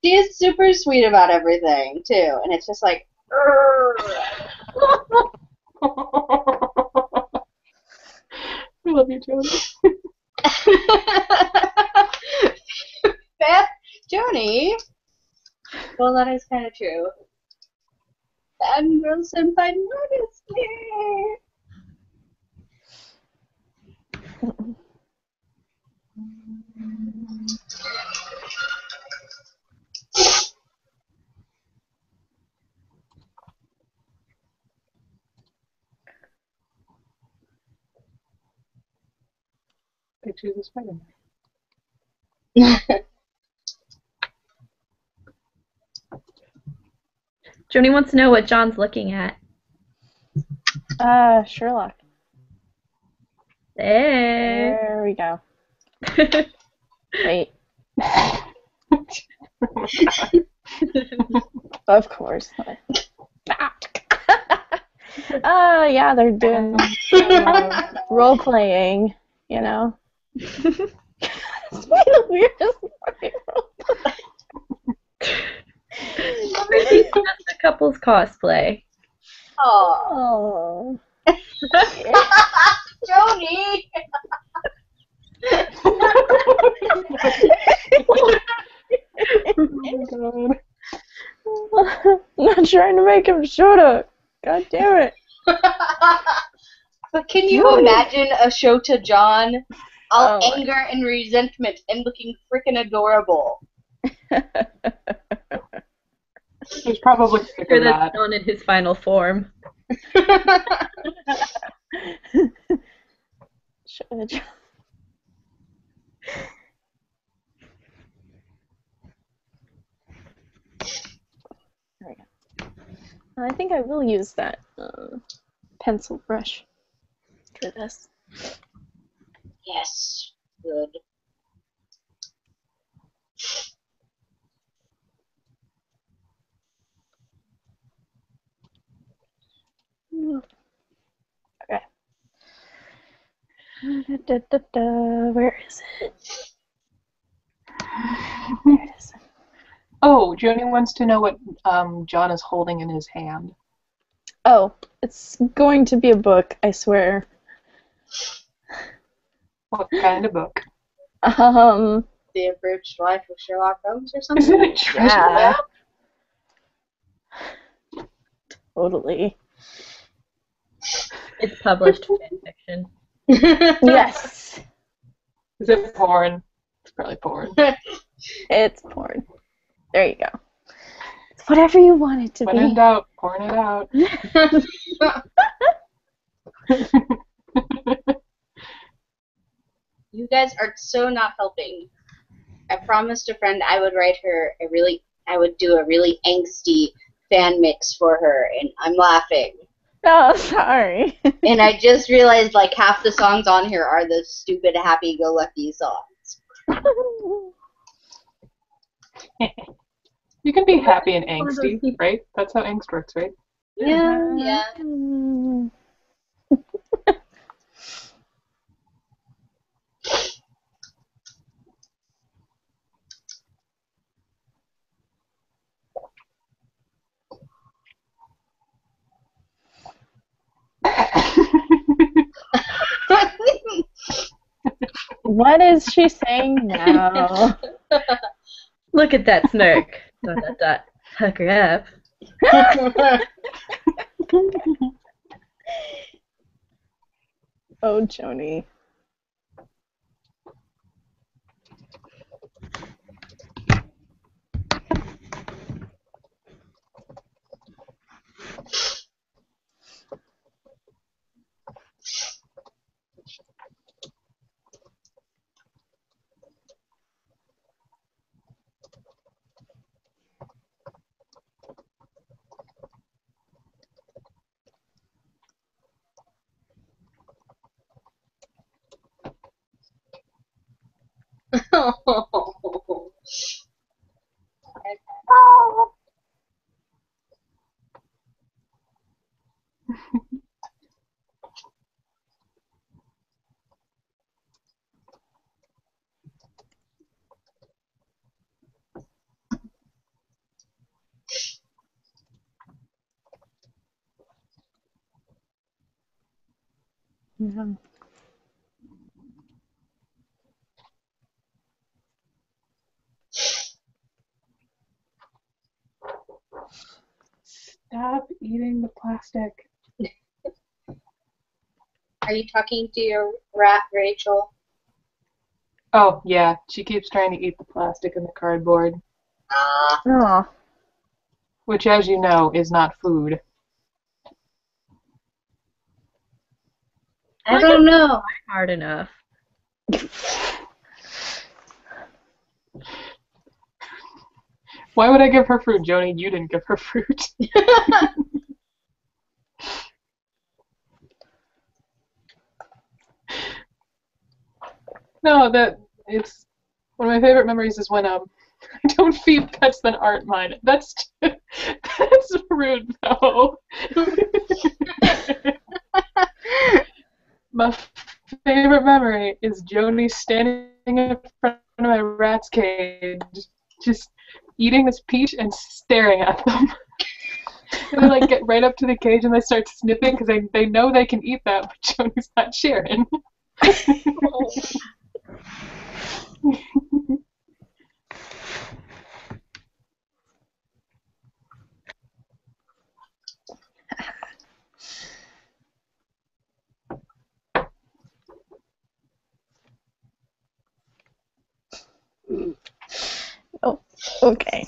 She is super sweet about everything, too. And it's just like, I love you, Joni. Joni? Well, that is kind of true. Fangirl Senpai noticed me. They choose a Spider-Man. Joni wants to know what John's looking at. Sherlock. There. There we go. Wait. Of course. Yeah, they're doing some role playing, It's the weirdest fucking role play. Everything's just a couple's cosplay. Oh. Oh. Joni! Oh my god. I'm not trying to make him shorter. God damn it. But can you imagine a Shota John, all Oh. anger and resentment and looking freaking adorable? He's probably sick Sure, of that's that. John in his final form. Shorter. There we go. I think I will use that pencil brush for this. Yes, good. Okay. Where is it? There it is. Oh, Joni wants to know what John is holding in his hand. Oh, it's going to be a book, I swear. What kind of book? The Abridged Life of Sherlock Holmes or Is something? it a treasure Yeah. map? Totally. It's published fanfiction. Yes. Is it porn? It's probably porn. It's porn. There you go. It's whatever you want it to When in be. doubt, porn it out. You guys are so not helping. I promised a friend I would write her I would do a really angsty fan mix for her, and I'm laughing. Oh, sorry. And I just realized like half the songs on here are the stupid happy-go-lucky songs. You can be happy and One of those angsty, people- right? That's how angst works, right? Yeah. Mm. What is she saying now? Look at that smirk. ... Hook her up. Oh, Joni. No. Stop eating the plastic. Are you talking to your rat, Rachel? Oh, yeah. She keeps trying to eat the plastic and the cardboard, Aw. which, as you know, is not food. I don't know. Hard enough. Why would I give her fruit, Joni? You didn't give her fruit. No, it's one of my favorite memories is when I don't feed pets that aren't mine. That's rude though. My favorite memory is Joni standing in front of my rat's cage, just eating this peach and staring at them. And they like get right up to the cage and they start sniffing because they know they can eat that, but Joni's not sharing. Oh, okay.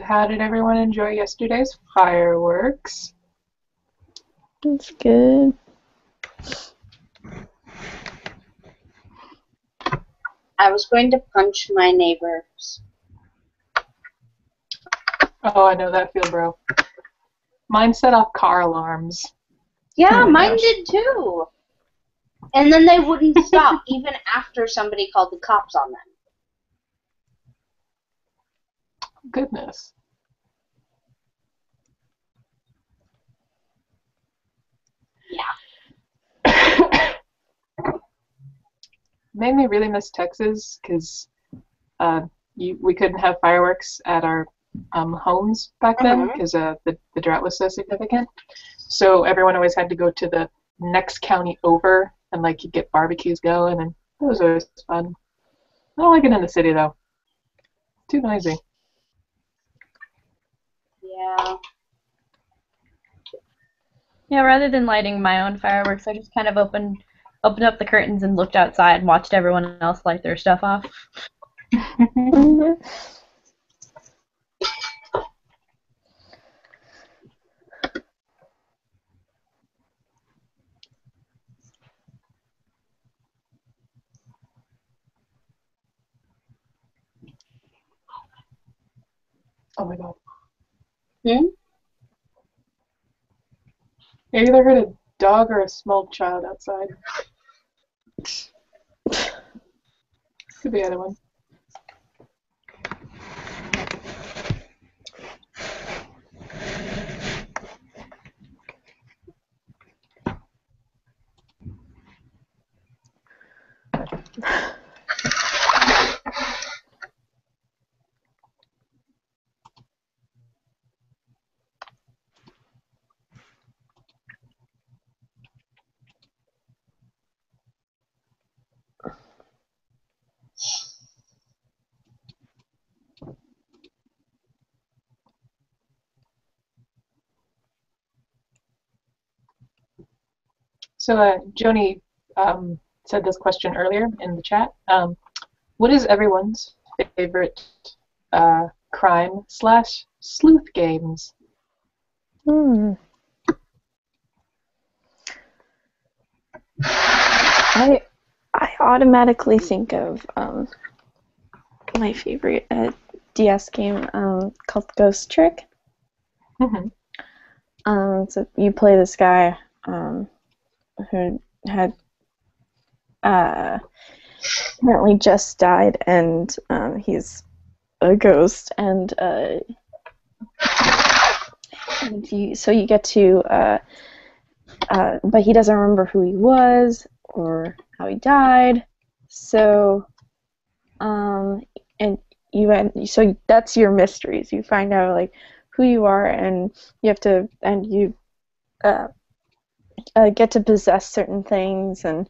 How did everyone enjoy yesterday's fireworks? That's good. I was going to punch my neighbors. Oh, I know that feel, bro. Mine set off car alarms. Yeah, Oh my mine gosh. did too. And then they wouldn't stop even after somebody called the cops on them. Goodness. Yeah. Made me really miss Texas because we couldn't have fireworks at our homes back then because the drought was so significant. So everyone always had to go to the next county over and like you get barbecues going, and that was always fun. I don't like it in the city though. Too noisy. Yeah. Yeah, rather than lighting my own fireworks, I just kind of opened up the curtains and looked outside and watched everyone else light their stuff off. Oh my god. Hmm? I either heard a dog or a small child outside. Could be either one. So Joni said this question earlier in the chat. What is everyone's favorite crime/sleuth games? I automatically think of my favorite DS game called Ghost Trick. Mm-hmm. So you play this guy who had apparently just died, and he's a ghost, and you get to but he doesn't remember who he was or how he died. So so that's your mysteries. You find out like who you are, and you have to, and you get to possess certain things, and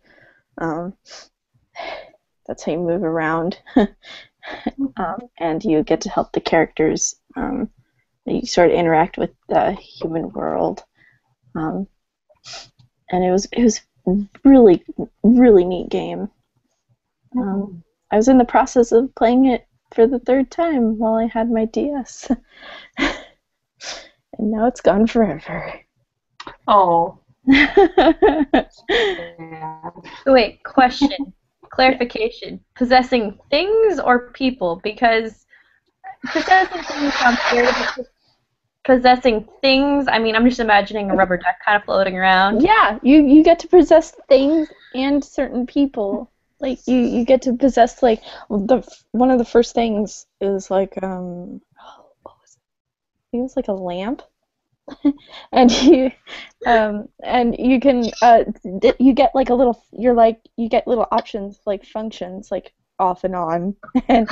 that's how you move around. And you get to help the characters. You sort of interact with the human world, and it was really neat game. I was in the process of playing it for the third time while I had my DS, and now it's gone forever. Oh. Wait, question. Clarification. Possessing things or people? Because possessing things sounds weird. Possessing things, I mean, I'm just imagining a rubber duck kind of floating around. Yeah, you get to possess things and certain people. Like you get to possess like one of the first things is like what was it? I think it was like a lamp. And you can you get like a little, you get little options like functions like off and on, and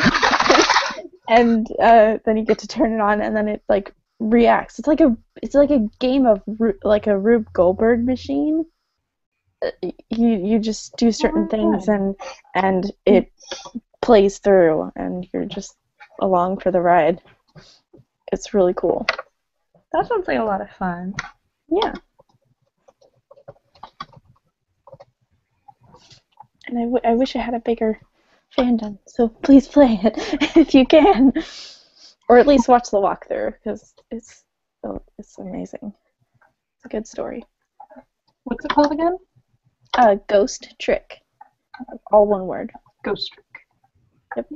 then you get to turn it on, and then it like reacts. It's like a game of like a Rube Goldberg machine. You just do certain things and it plays through and you're just along for the ride. It's really cool. That sounds like a lot of fun. Yeah. And I wish I had a bigger fandom, so please play it if you can. Or at least watch the walkthrough, because it's amazing. It's a good story. What's it called again? Ghost Trick. All one word. Ghost Trick. Yep.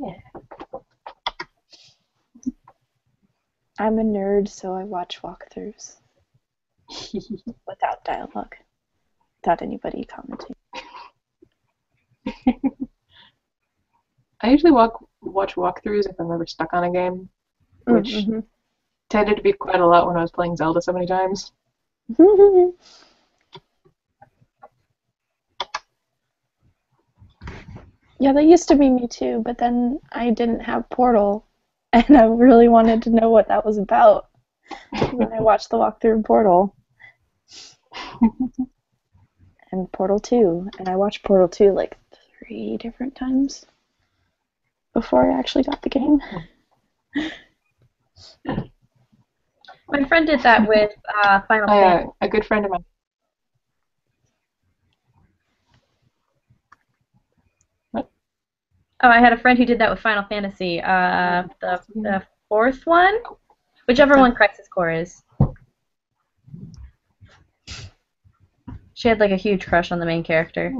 I'm a nerd, so I watch walkthroughs. Without dialogue. Without anybody commenting. I usually watch walkthroughs if I'm ever stuck on a game, which tended to be quite a lot when I was playing Zelda so many times. Yeah, that used to be me too, but then I didn't have Portal, and I really wanted to know what that was about. When I watched the walkthrough of Portal. And Portal 2, and I watched Portal 2 like 3 different times before I actually got the game. My friend did that with Final Fantasy. A good friend of mine. What? Oh, I had a friend who did that with Final Fantasy. The fourth one? Whichever one Crisis Core is. She had like a huge crush on the main character.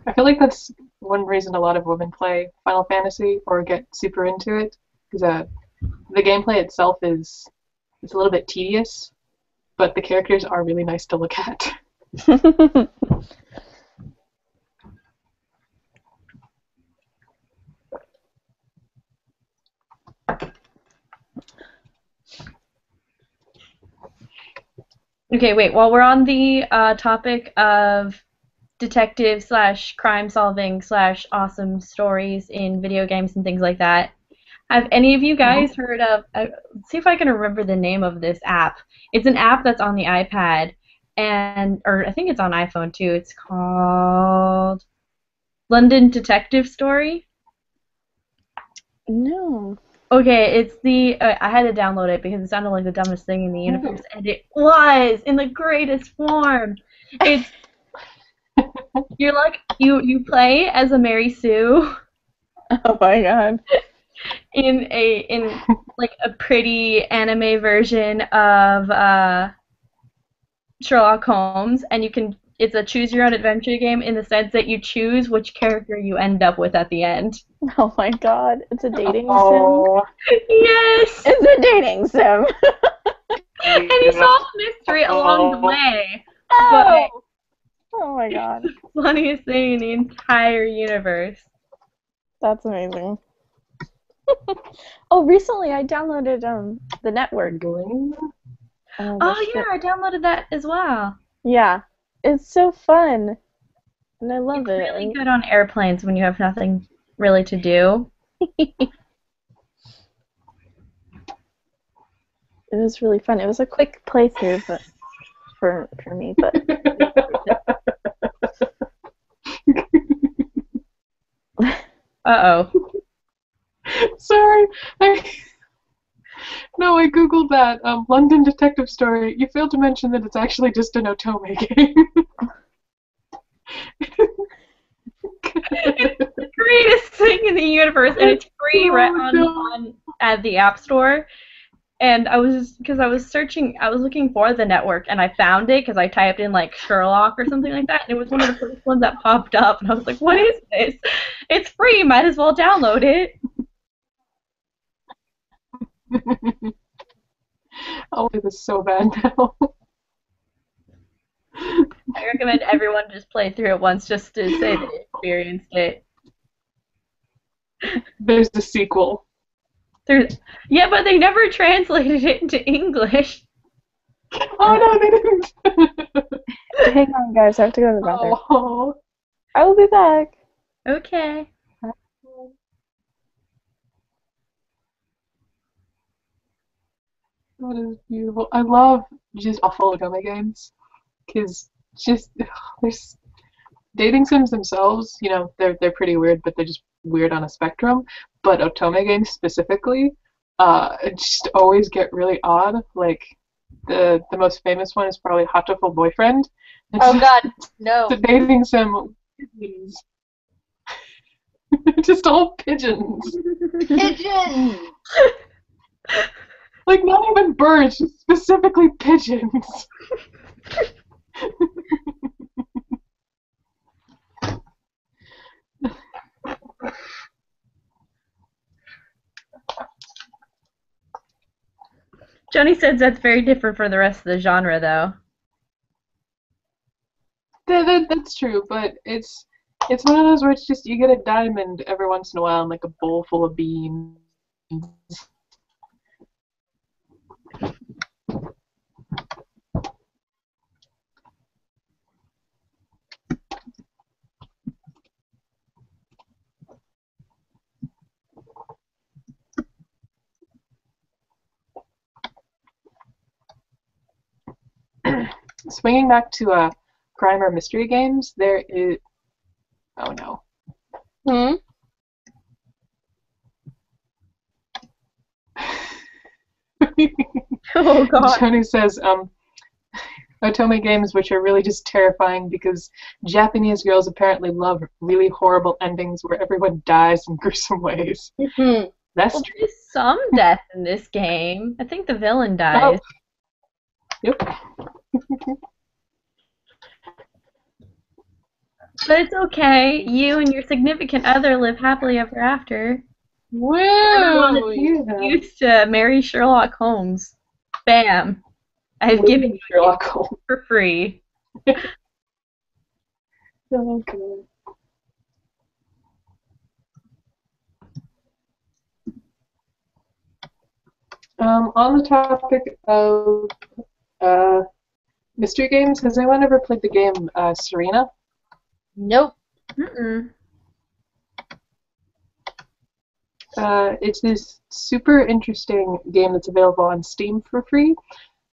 I feel like that's one reason a lot of women play Final Fantasy or get super into it, because the gameplay itself it's a little bit tedious, but the characters are really nice to look at. Okay, wait. While we're on the topic of detective / crime solving / awesome stories in video games and things like that, have any of you guys heard of? Let's see if I can remember the name of this app. It's an app that's on the iPad, or I think it's on iPhone too. It's called London Detective Story. No. Okay, it's I had to download it because it sounded like the dumbest thing in the universe, and it was in the greatest form. It's you're like you play as a Mary Sue. Oh my god. In like a pretty anime version of Sherlock Holmes, and it's a choose your own adventure game in the sense that you choose which character you end up with at the end. Oh my god, it's a dating Oh. sim? Yes! It's a dating sim! And you solve a mystery along the way. Oh! Oh my god. The funniest thing in the entire universe. That's amazing. Oh, recently I downloaded the network. Oh yeah, I downloaded that as well. Yeah. It's so fun. And I love it. It's really good on airplanes when you have nothing really to do. It was really fun. It was a quick playthrough, but for me, but Uh-oh. Sorry. No, I googled that. London Detective Story. You failed to mention that it's actually just an Otome game. It's the greatest thing in the universe, and it's free at the App Store. And I was looking for the network, and I found it because I typed in like Sherlock or something like that, and it was one of the first ones that popped up, and I was like, what is this? It's free, might as well download it. I'll do this so bad now. I recommend everyone just play through it once just to say they experienced it. There's the sequel. Yeah, but they never translated it into English. Oh no, they didn't. hang on, guys. I have to go to the bathroom. Oh. I will be back. Okay. What is beautiful. I love just awful otome games because just there's dating sims themselves. You know, they're pretty weird, but they're just weird on a spectrum. But otome games specifically, just always get really odd. Like the most famous one is probably Hatoful Boyfriend. Oh God, no. The dating sim pigeons. Just all pigeons. Pigeons! Like not even birds, just specifically pigeons. Johnny says that's very different from the rest of the genre, though. That's true, but it's one of those where it's just you get a diamond every once in a while in like a bowl full of beans. Swinging back to crime or mystery games, there is. Oh no. Hmm? Oh god. Tony says, otome games which are really just terrifying because Japanese girls apparently love really horrible endings where everyone dies in gruesome ways. Mhm. That's Well, true. there's some death in this game. I think the villain dies. Yep. But it's okay. You and your significant other live happily ever after. Woo! Everyone is Yeah. used to marry Sherlock Holmes. Bam. I've given you Sherlock Holmes. for free. Oh, God. On the topic of mystery games, has anyone ever played the game Serena? Nope. Mm-mm. It's this super interesting game that's available on Steam for free,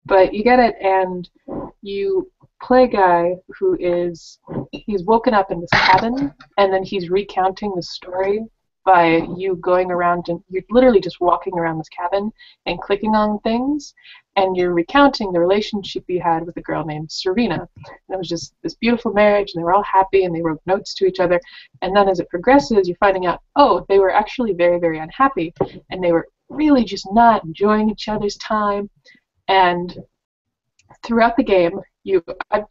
but you get it and you play a guy who he's woken up in this cabin and then he's recounting the story by you going around and you're literally just walking around this cabin and clicking on things and you're recounting the relationship you had with a girl named Serena. And it was just this beautiful marriage and they were all happy and they wrote notes to each other. And then as it progresses, you're finding out, oh, they were actually very, very unhappy and they were really just not enjoying each other's time. And throughout the game, I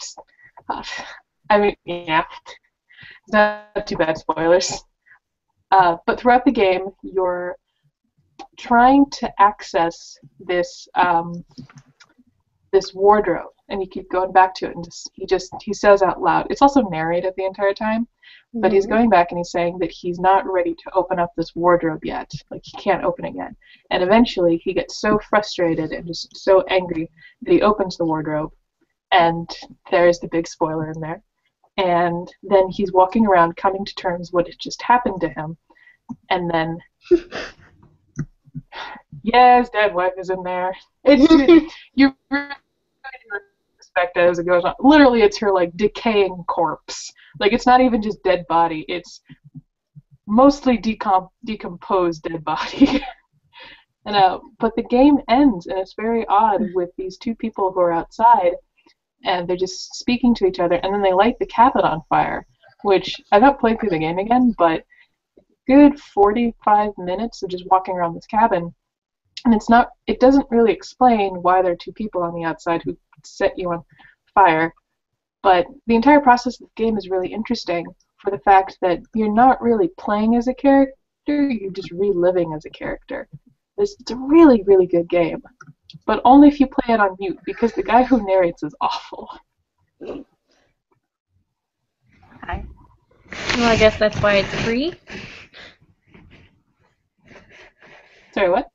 mean, yeah, it's not too bad spoilers. But throughout the game, you're trying to access this this wardrobe, and you keep going back to it, and he says out loud. It's also narrated the entire time, but he's going back and he's saying that he's not ready to open up this wardrobe yet. Like he can't open it yet. And eventually, he gets so frustrated and just so angry that he opens the wardrobe, and there's the big spoiler in there. And then he's walking around coming to terms what had just happened to him. And then, yeah, his dead wife is in there. It's you really respect it as it goes on. Literally, it's her like decaying corpse. Like it's not even just dead body. It's mostly decomposed dead body. And but the game ends, and it's very odd with these two people who are outside. And they're just speaking to each other, and then they light the cabin on fire, which I got played through the game again, but good 45 minutes of just walking around this cabin, and it doesn't really explain why there are two people on the outside who set you on fire, but the entire process of the game is really interesting for the fact that you're not really playing as a character, you're just reliving as a character. It's a really, really good game. But only if you play it on mute, because the guy who narrates is awful. Hi. Well, I guess that's why it's free. Sorry, what?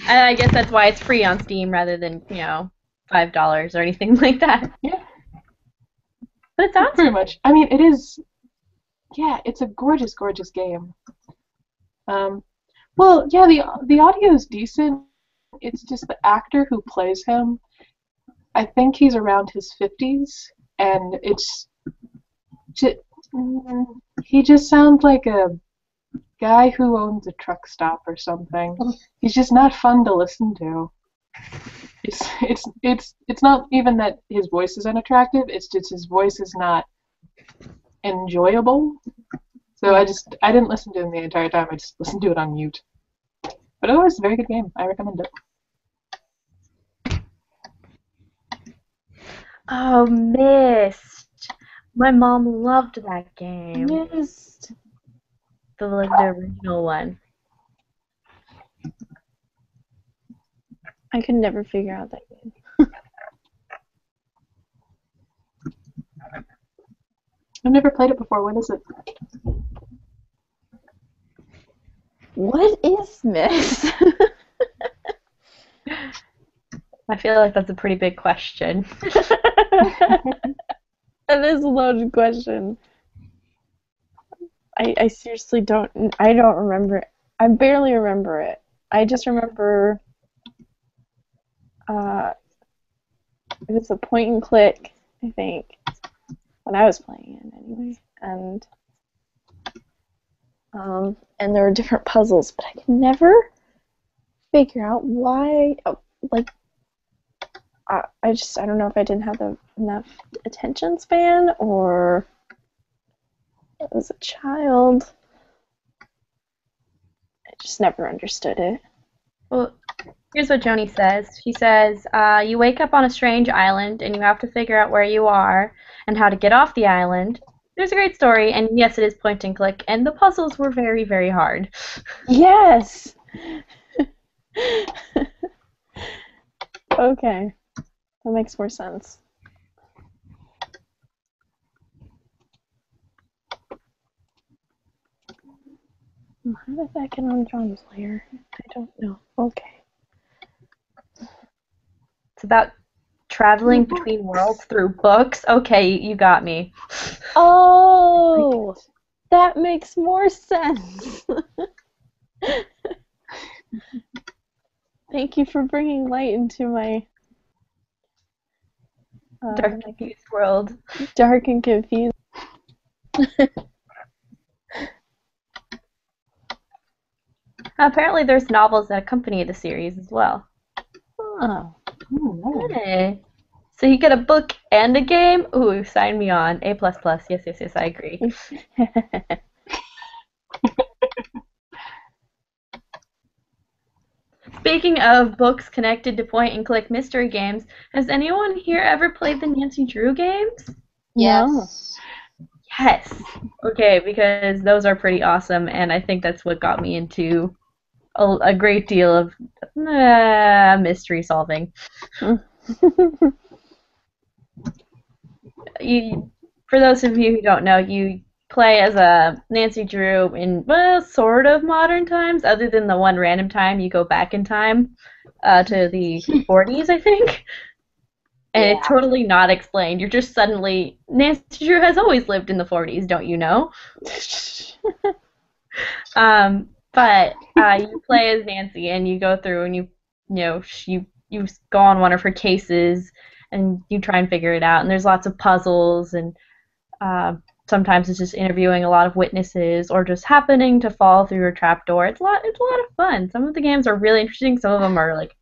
I guess that's why it's free on Steam rather than, $5 or anything like that. Yeah. But it sounds pretty much. I mean, it is. Yeah, it's a gorgeous, gorgeous game. Well, yeah, the audio is decent. It's just the actor who plays him. I think he's around his 50s, and just, he just sounds like a guy who owns a truck stop or something. He's just not fun to listen to. It's not even that his voice is unattractive, it's just his voice is not enjoyable. So I didn't listen to him the entire time, I just listened to it on mute. But otherwise, it's a very good game. I recommend it. Oh, Myst. My mom loved that game. Myst. The original one. I could never figure out that game. I've never played it before. What is it? What is Myst? I feel like that's a pretty big question. That is a loaded question. I seriously don't remember it. I barely remember it. I just remember it was a point and click, I think, when I was playing it anyway. And there were different puzzles, but I can never figure out why. I don't know if I didn't have enough attention span, or as a child, I just never understood it. Well, here's what Joni says. She says, you wake up on a strange island, and you have to figure out where you are and how to get off the island. There's a great story, and yes, it is point and click, and the puzzles were very, very hard. Yes! Okay. That makes more sense. How did that get on John's layer? I don't know. Okay. It's about traveling between worlds through books. Okay, you got me. Oh! That makes more sense. Thank you for bringing light into my Dark and confused world. Dark and confused. Apparently there's novels that accompany the series as well. Oh. Hey. So you get a book and a game? Ooh, sign me on. A++. Yes, I agree. Speaking of books connected to point-and-click mystery games, has anyone here ever played the Nancy Drew games? Yes. Yes. Okay, because those are pretty awesome, and I think that's what got me into a great deal of mystery solving. For those of you who don't know, you play as a Nancy Drew in, well, sort of modern times, other than the one random time you go back in time to the 40s, I think. And it's totally not explained. You're just suddenly, Nancy Drew has always lived in the 40s, don't you know? But you play as Nancy, and you go through, and you go on one of her cases, and you try and figure it out. And there's lots of puzzles, and sometimes it's just interviewing a lot of witnesses, or just happening to fall through a trapdoor. It's a lot of fun. Some of the games are really interesting. Some of them are like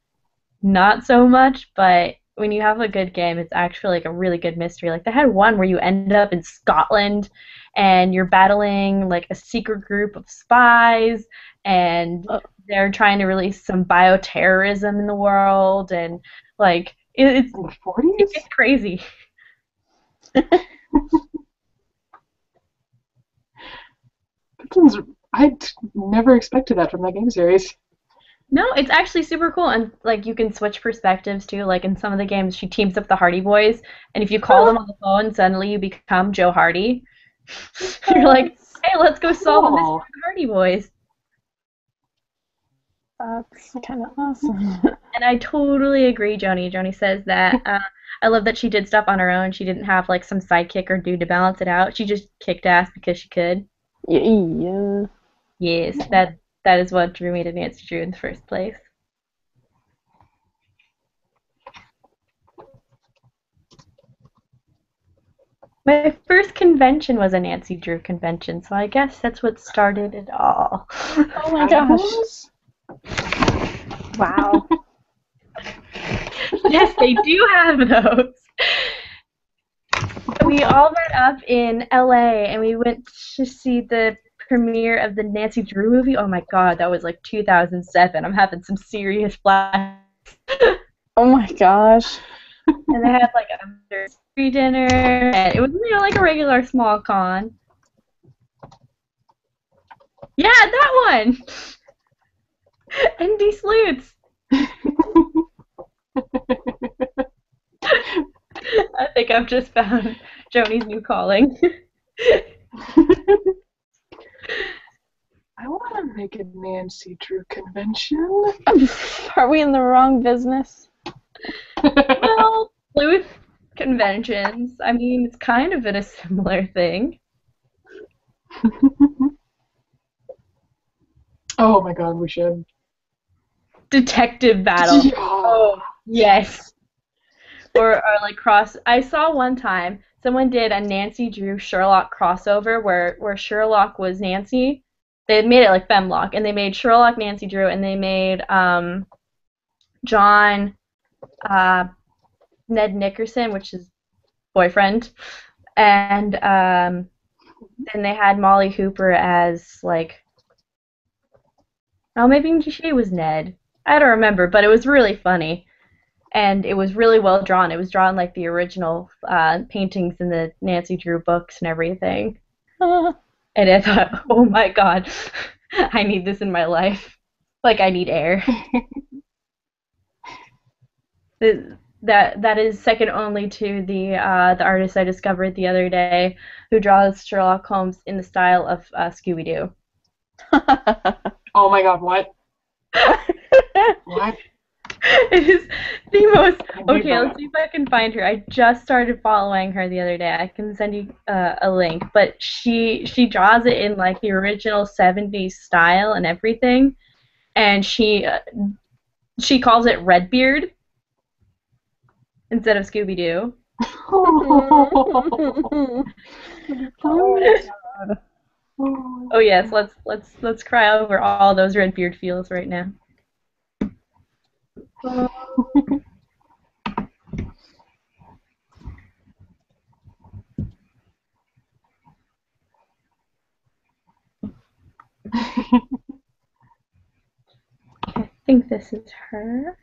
not so much, but when you have a good game, it's actually like a really good mystery. Like they had one where you end up in Scotland and you're battling like a secret group of spies, and they're trying to release some bioterrorism in the world, and like it's 40s? It's crazy. I never expected that from that game series. No, it's actually super cool, and like you can switch perspectives too. Like in some of the games, she teams up the Hardy Boys, and if you call them on the phone, suddenly you become Joe Hardy. You're like, hey, let's go solve the mystery of the Hardy Boys. That's kind of awesome. And I totally agree, Joni. Joni says that I love that she did stuff on her own. She didn't have like some sidekick or dude to balance it out. She just kicked ass because she could. Yeah. Yes, that is what drew me to Nancy Drew in the first place. My first convention was a Nancy Drew convention, so I guess that's what started it all. Oh my gosh. Wow. Yes, they do have those. We all met up in LA and we went to see the premiere of the Nancy Drew movie. Oh my god, that was like 2007. I'm having some serious flashbacks. Oh my gosh. And they had like a free dinner, and it was, you know, like a regular small con. Yeah, that one! ND Sleuths! I think I've just found Joni's new calling. I want to make a Nancy Drew convention. Are we in the wrong business? Well, sleuth conventions, I mean, it's kind of a similar thing. Oh my god, we should. Detective battle. Yeah. Oh, yes. Or like I saw one time someone did a Nancy Drew Sherlock crossover where Sherlock was Nancy. They made it like Femlock, and they made Sherlock Nancy Drew, and they made John Ned Nickerson, which is boyfriend, and then they had Molly Hooper as like, oh, maybe she was Ned. I don't remember, but it was really funny. And it was really well drawn. It was drawn like the original paintings in the Nancy Drew books and everything. And I thought, oh my god, I need this in my life. Like, I need air. That is second only to the artist I discovered the other day, who draws Sherlock Holmes in the style of Scooby-Doo. Oh my god, what? What? It is the most... Okay, let's see if I can find her. I just started following her the other day. I can send you a link. But she draws it in like the original 70s style and everything. And she calls it Redbeard instead of Scooby-Doo. Oh yes, let's cry over all those Redbeard feels right now. I think this is her.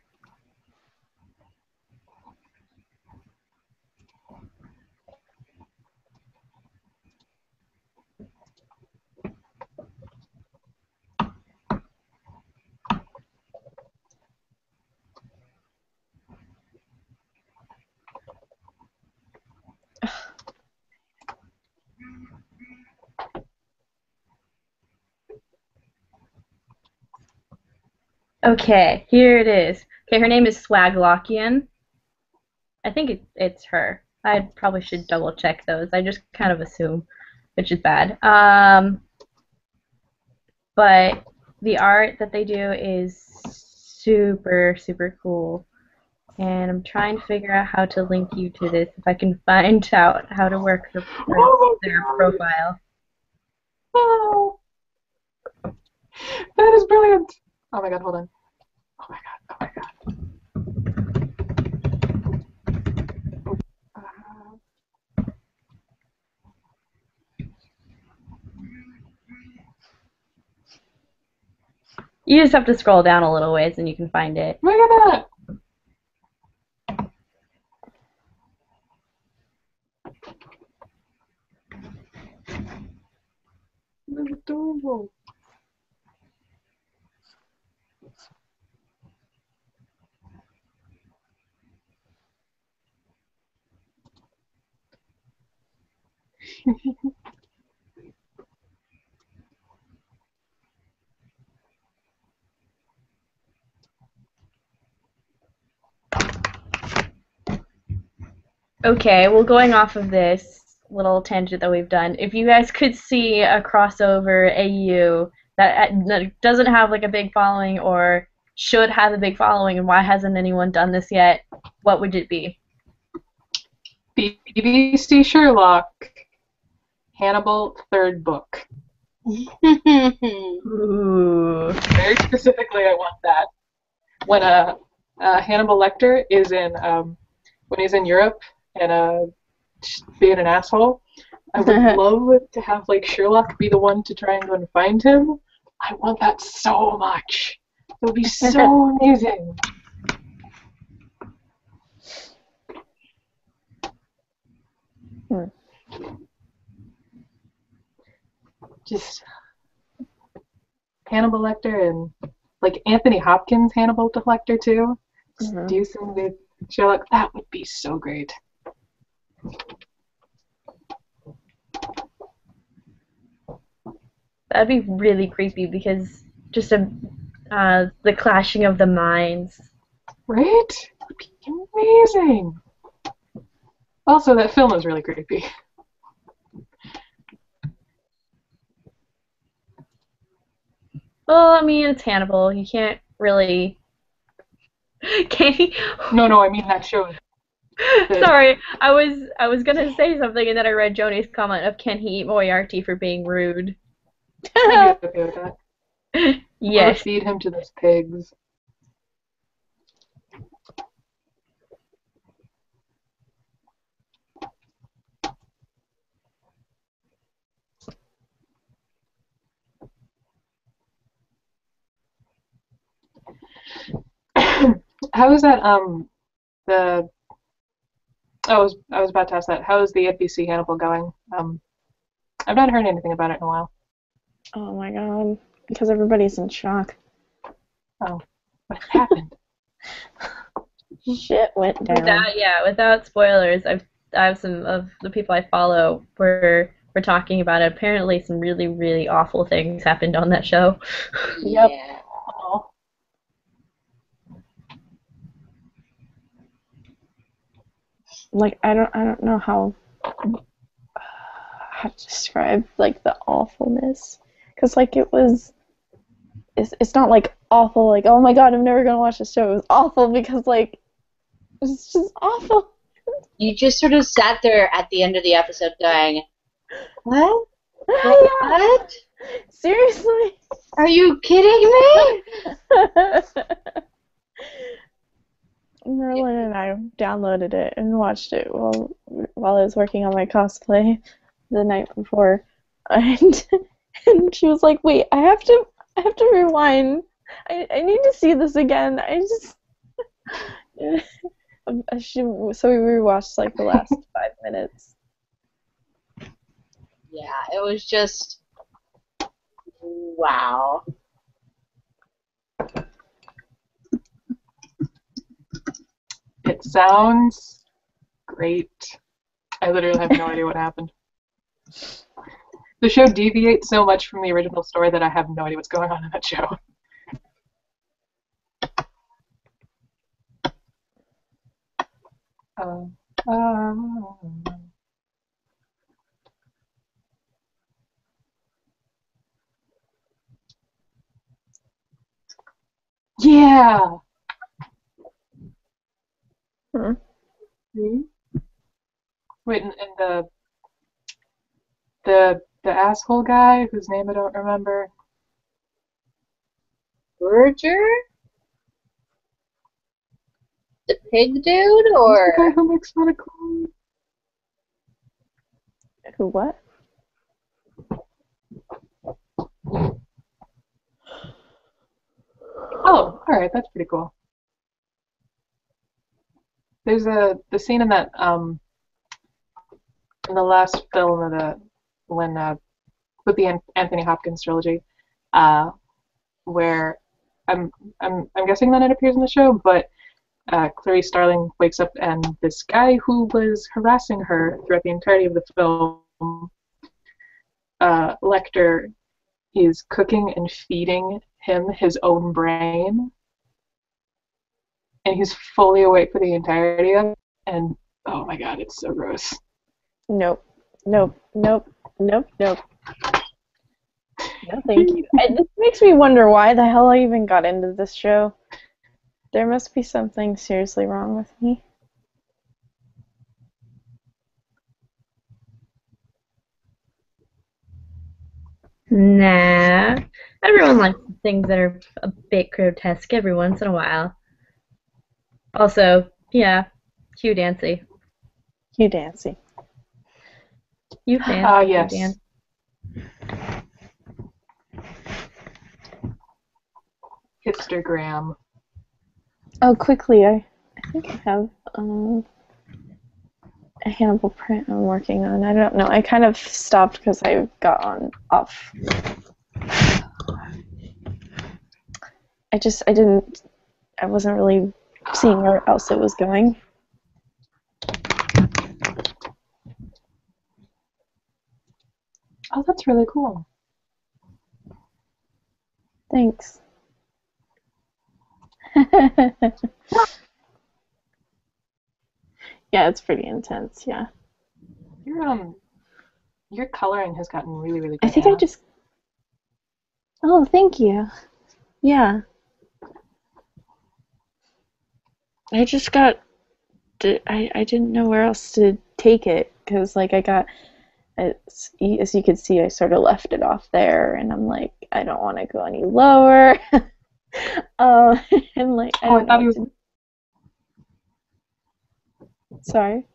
Okay, here it is. Okay, her name is Swaglockian. I think it's her. I probably should double check those. I just kind of assume, which is bad. But the art that they do is super, super cool. And I'm trying to figure out how to link you to this, if I can find out how to work their profile. Oh, that is brilliant. Oh my god, hold on. Oh my god, oh my god. You just have to scroll down a little ways and you can find it. Look at that. That's adorable. Okay, well, going off of this little tangent that we've done, if you guys could see a crossover AU that doesn't have like a big following or should have a big following, and why hasn't anyone done this yet, what would it be? BBC Sherlock, Hannibal, third book. Ooh. Very specifically, I want that. When Hannibal Lecter is in when he's in Europe and just being an asshole, I would love to have like Sherlock be the one to try and go and find him. I want that so much. It would be so amazing. Just Hannibal Lecter and like Anthony Hopkins Hannibal Lecter too. Just do some with Sherlock. That would be so great. That'd be really creepy because just the clashing of the minds. Right? It would be amazing. Also, that film is really creepy. Well, I mean, it's Hannibal. You can't really. Can he? No, I mean that show. Sorry, I was gonna say something and then I read Joni's comment of can he eat Moriarty for being rude. I'd be okay with that. Yes. Or feed him to those pigs. How is that the I was about to ask that. How is the NBC Hannibal going? I've not heard anything about it in a while. Oh my god, because everybody's in shock. Oh, what happened? Shit went down. Without spoilers, I have some of the people I follow were talking about it. Apparently, some really, really awful things happened on that show. Yep. Yeah. Oh. Like I don't know how to describe like the awfulness, because like it's not like awful like oh my god I'm never gonna watch this show. It was awful because like it's just awful. You just sort of sat there at the end of the episode going, what? Yeah. What? Seriously? Are you kidding me? Merlin and I downloaded it and watched it while I was working on my cosplay the night before, and she was like, "Wait, I have to rewind. I need to see this again. I just." So we rewatched like the last 5 minutes. Yeah, it was just wow. It sounds great. I literally have no idea what happened. The show deviates so much from the original story that I have no idea what's going on in that show. Yeah. Wait, and the asshole guy whose name I don't remember. Berger? The pig dude, Who's the guy or who makes fun of Chloe? Who what? Oh, all right, that's pretty cool. There's the scene in that in the last film of the when with the Anthony Hopkins trilogy, where I'm guessing that it appears in the show, but Clarice Starling wakes up and this guy who was harassing her throughout the entirety of the film, Lecter, is cooking and feeding him his own brain, and he's fully awake for the entirety of it, and oh my god, it's so gross. Nope. No, thank you. This makes me wonder why the hell I even got into this show. There must be something seriously wrong with me. Nah. Everyone likes things that are a bit grotesque every once in a while. Also, yeah, Hugh Dancy. Hugh Dancy. You fan? Hugh Yes. Dancy. Hipstergram. Oh, quickly, I think I have a Hannibal print I'm working on. I don't know. I kind of stopped because I got off. I wasn't really seeing where else it was going. Oh, that's really cool. Thanks. Yeah, it's pretty intense, yeah. Your coloring has gotten really, really good. I think Anna. I just... Oh, thank you. Yeah. I just got... I didn't know where else to take it, because, like, I got... As you can see, I sort of left it off there, and I'm like, I don't want to go any lower. And, like, I don't know what to... Sorry?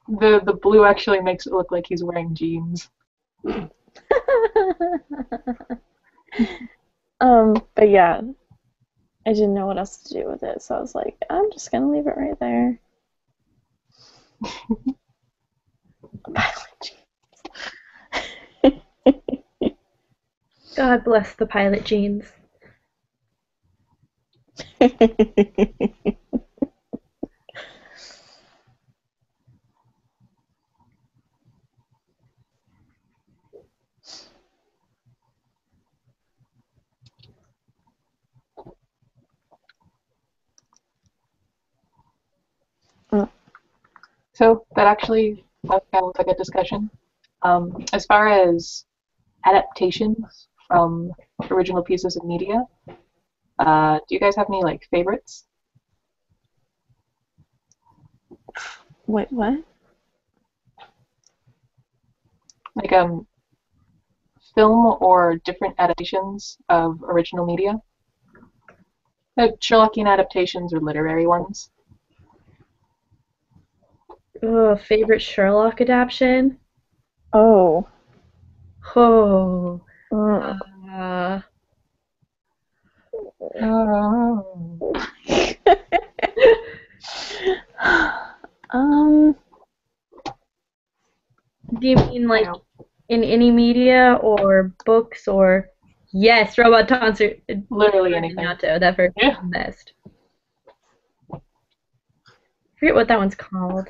The blue actually makes it look like he's wearing jeans. But yeah, I didn't know what else to do with it, so I was like, I'm just gonna leave it right there. Pilot jeans. God bless the pilot jeans. So that actually looks like a discussion. As far as adaptations from original pieces of media, do you guys have any like favorites? Wait, what? Like film or different adaptations of original media? Sherlockian adaptations or literary ones? Favorite Sherlock adaptation? Oh. Oh. Do you mean like in any media or books or yes, Robot Concert? Literally anything. That first best. I forget what that one's called.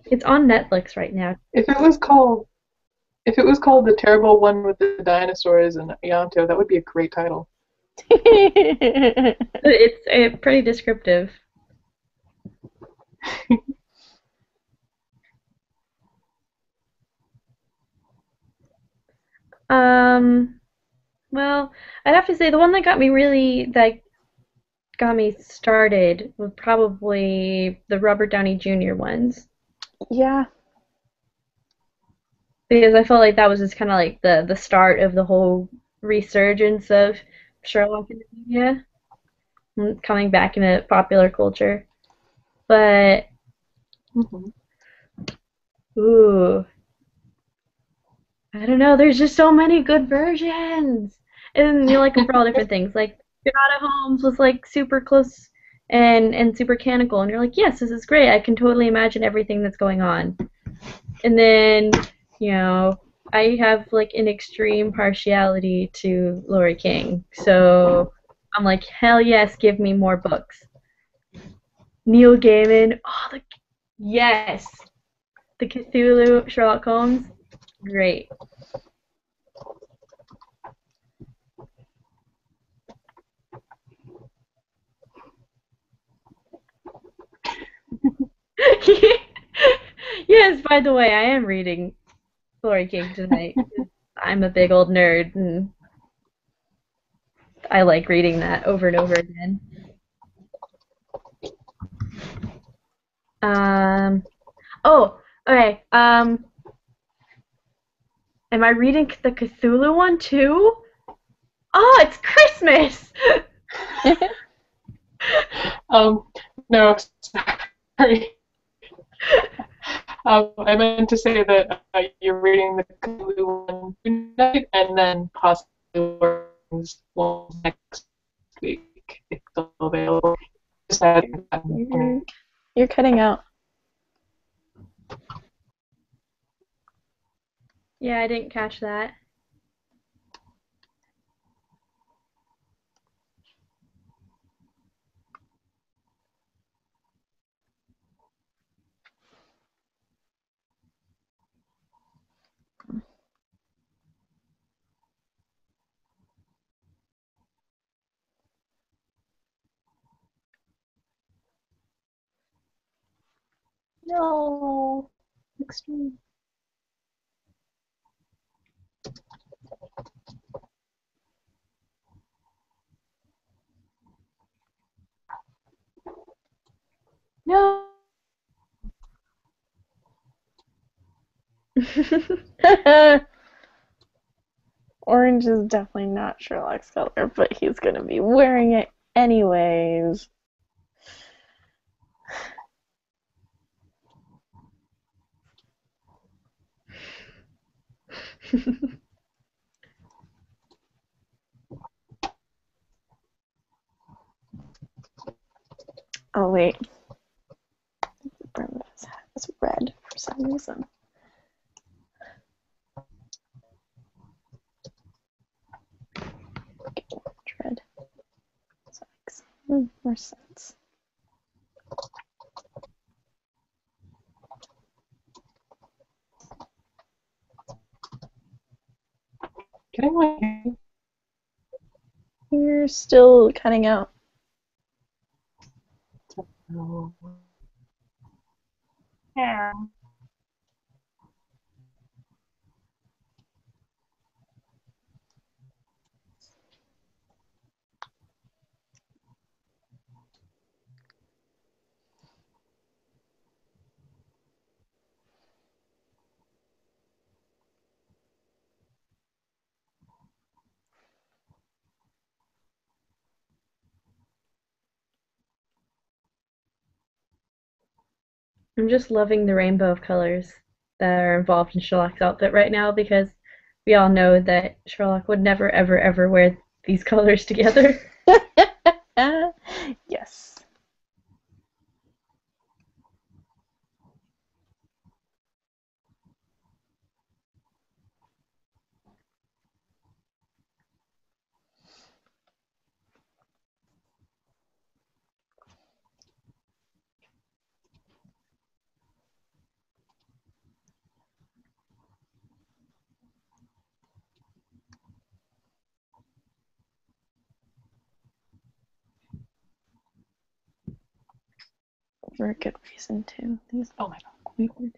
It's on Netflix right now. If it was called The Terrible One with the Dinosaurs and Ianto, that would be a great title. It's pretty descriptive. Well, I'd have to say the one that got me started was probably the Robert Downey Jr. ones. Yeah. Because I felt like that was just kind of like the start of the whole resurgence of Sherlock in the media, coming back into popular culture. But, ooh, I don't know. There's just so many good versions, and you like them for all different things. Like Sherlock Holmes was like super close and super canonical, and you're like, yes, this is great. I can totally imagine everything that's going on. And then, you know, I have like an extreme partiality to Laurie King, so I'm like, hell yes, give me more books. Neil Gaiman, yes, the Cthulhu Sherlock Holmes, great. Yes, by the way, I am reading Laurie King tonight. I'm a big old nerd, and I like reading that over and over again. Oh, okay. Am I reading the Cthulhu one too? Oh, it's Christmas! No, sorry. I meant to say that you're reading the Cthulhu one tonight, and then possibly Worms one next week if it's still available. Just You're cutting out. Yeah, I didn't catch that. No. extreme. No. Orange is definitely not Sherlock's color, but he's gonna be wearing it anyways. Oh wait. The brim of his hat is red for some reason. Red. So that makes more sense. Can anyone hear me? You're still cutting out. No. I'm just loving the rainbow of colors that are involved in Sherlock's outfit right now because we all know that Sherlock would never, ever, ever wear these colors together. Yes. For a good reason too. These Oh my god. weird.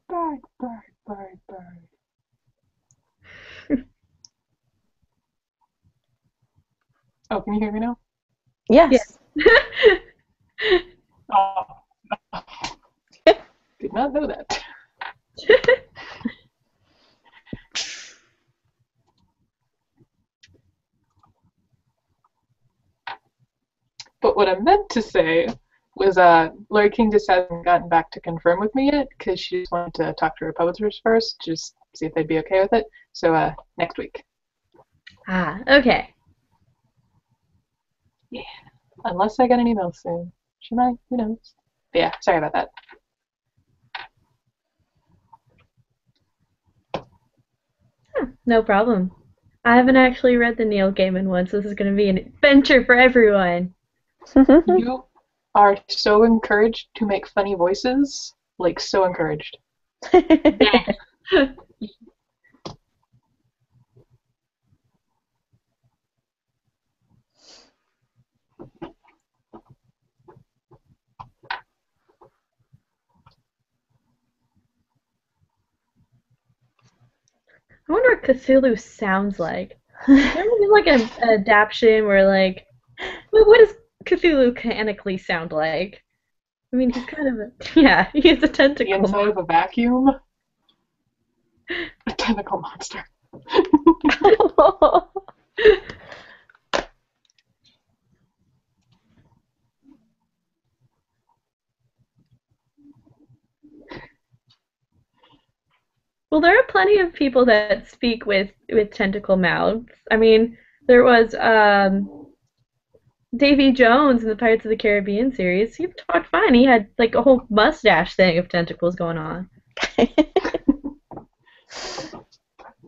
Bird, bird, bird, bird. Oh, can you hear me now? Yes. Oh. Did not know that. But what I meant to say was Lori King just hasn't gotten back to confirm with me yet because she just wanted to talk to her publishers first, just see if they'd be okay with it. So next week. Ah, okay. Yeah. Unless I get an email soon. She might, who knows. But yeah, sorry about that. No problem. I haven't actually read the Neil Gaiman one, so this is going to be an adventure for everyone. You are so encouraged to make funny voices. Like, so encouraged. Yes. I wonder what Cthulhu sounds like. There would be like an adaptation where like, what does Cthulhu canonically sound like? I mean, he's kind of a yeah, he's a The tentacle. inside of a vacuum? A tentacle monster. Well, there are plenty of people that speak with tentacle mouths. I mean, there was Davy Jones in the Pirates of the Caribbean series. He talked fine. He had like a whole mustache thing of tentacles going on.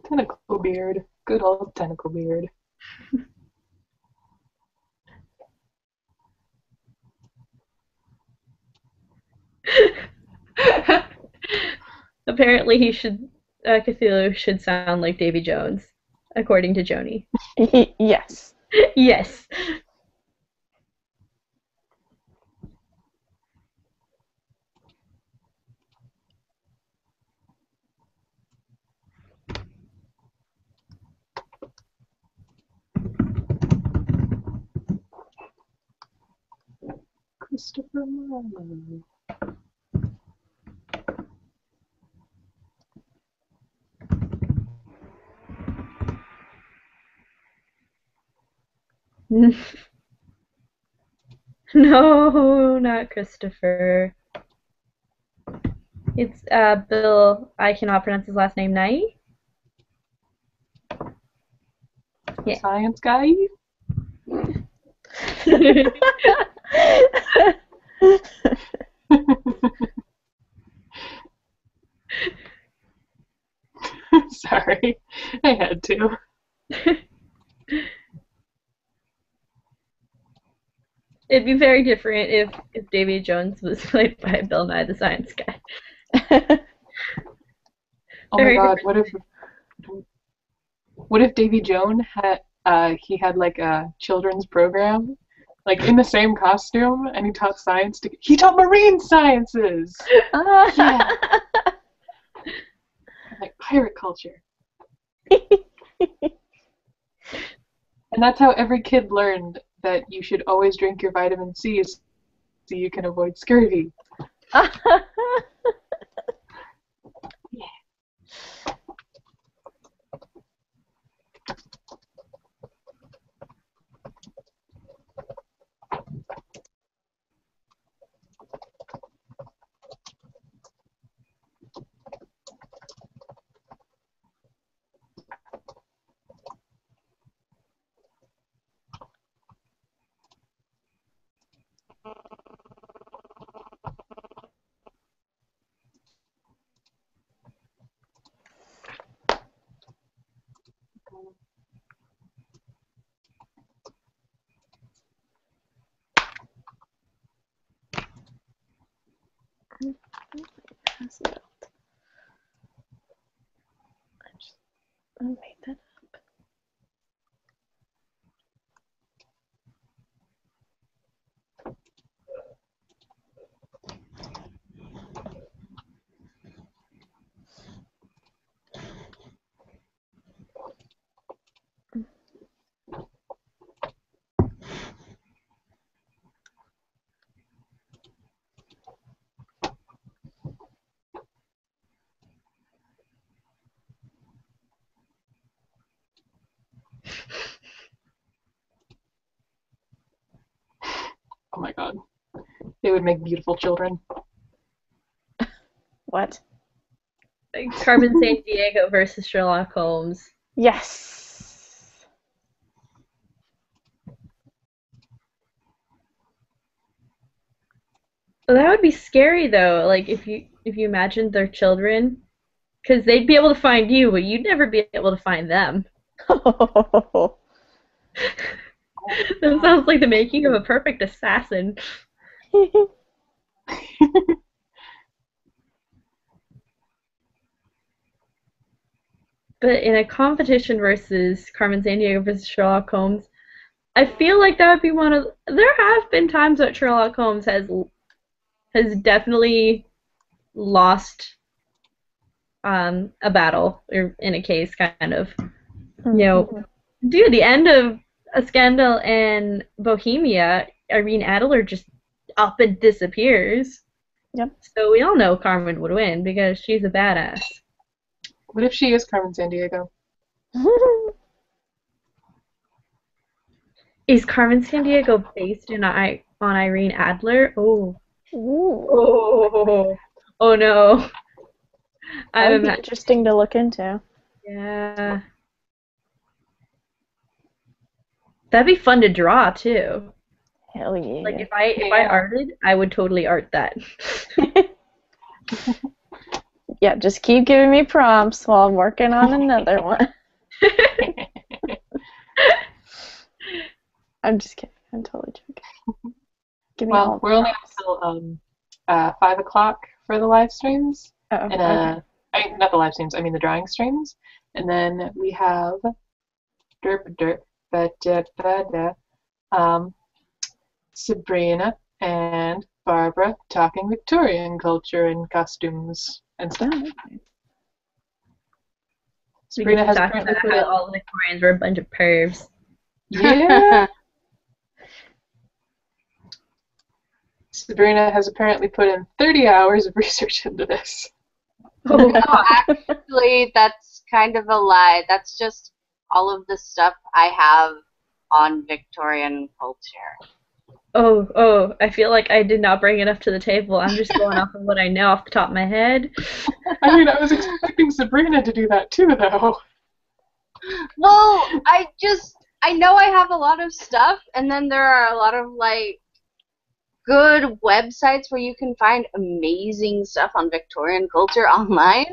Tentacle beard. Good old tentacle beard. Apparently, Cthulhu should sound like Davy Jones, according to Joni. Yes. Yes. Christopher Marlowe. No, not Christopher. It's Bill. I cannot pronounce his last name. Nye. Yeah. Science guy? Sorry, I had to. It'd be very different if Davy Jones was played by Bill Nye the Science Guy. Oh my god, what if Davy Jones had he had like a children's program, like in the same costume, and he taught he taught marine sciences. Yeah. Like pirate culture. And that's how every kid learned that you should always drink your vitamin C so you can avoid scurvy. I made that up. Oh my god. They would make beautiful children. What? Carmen Sandiego versus Sherlock Holmes. Yes. Well, that would be scary though. Like if you imagined their children, because they'd be able to find you, but you'd never be able to find them. That sounds like the making of a perfect assassin. But in a competition versus Carmen Sandiego versus Sherlock Holmes, I feel like that would be one of. There have been times that Sherlock Holmes has definitely lost a battle or in a case, kind of. You know, Dude, the end of A Scandal in Bohemia, Irene Adler just up and disappears. Yep. So we all know Carmen would win because she's a badass. What if she is Carmen Sandiego? Is Carmen Sandiego based on Irene Adler? Oh. Ooh. Oh no. That would be interesting to look into. Yeah. That'd be fun to draw too. Hell yeah. Like if I arted, I would totally art that. Yeah, just keep giving me prompts while I'm working on another one. I'm just kidding. I'm totally joking. Give me all we're only until 5 o'clock for the live streams. Oh, And not the live streams, I mean the drawing streams. And then we have Sabrina and Barbara talking Victorian culture and costumes and stuff. Sabrina has apparently put in all the Victorians were a bunch of pervs. Yeah. Sabrina has apparently put in 30 hours of research into this. No, actually, that's kind of a lie. That's just all of the stuff I have on Victorian culture. Oh, I feel like I did not bring enough to the table. I'm just going off of what I know off the top of my head. I mean, I was expecting Sabrina to do that too, though. Well, I know I have a lot of stuff, and then there are a lot of, like, good websites where you can find amazing stuff on Victorian culture online.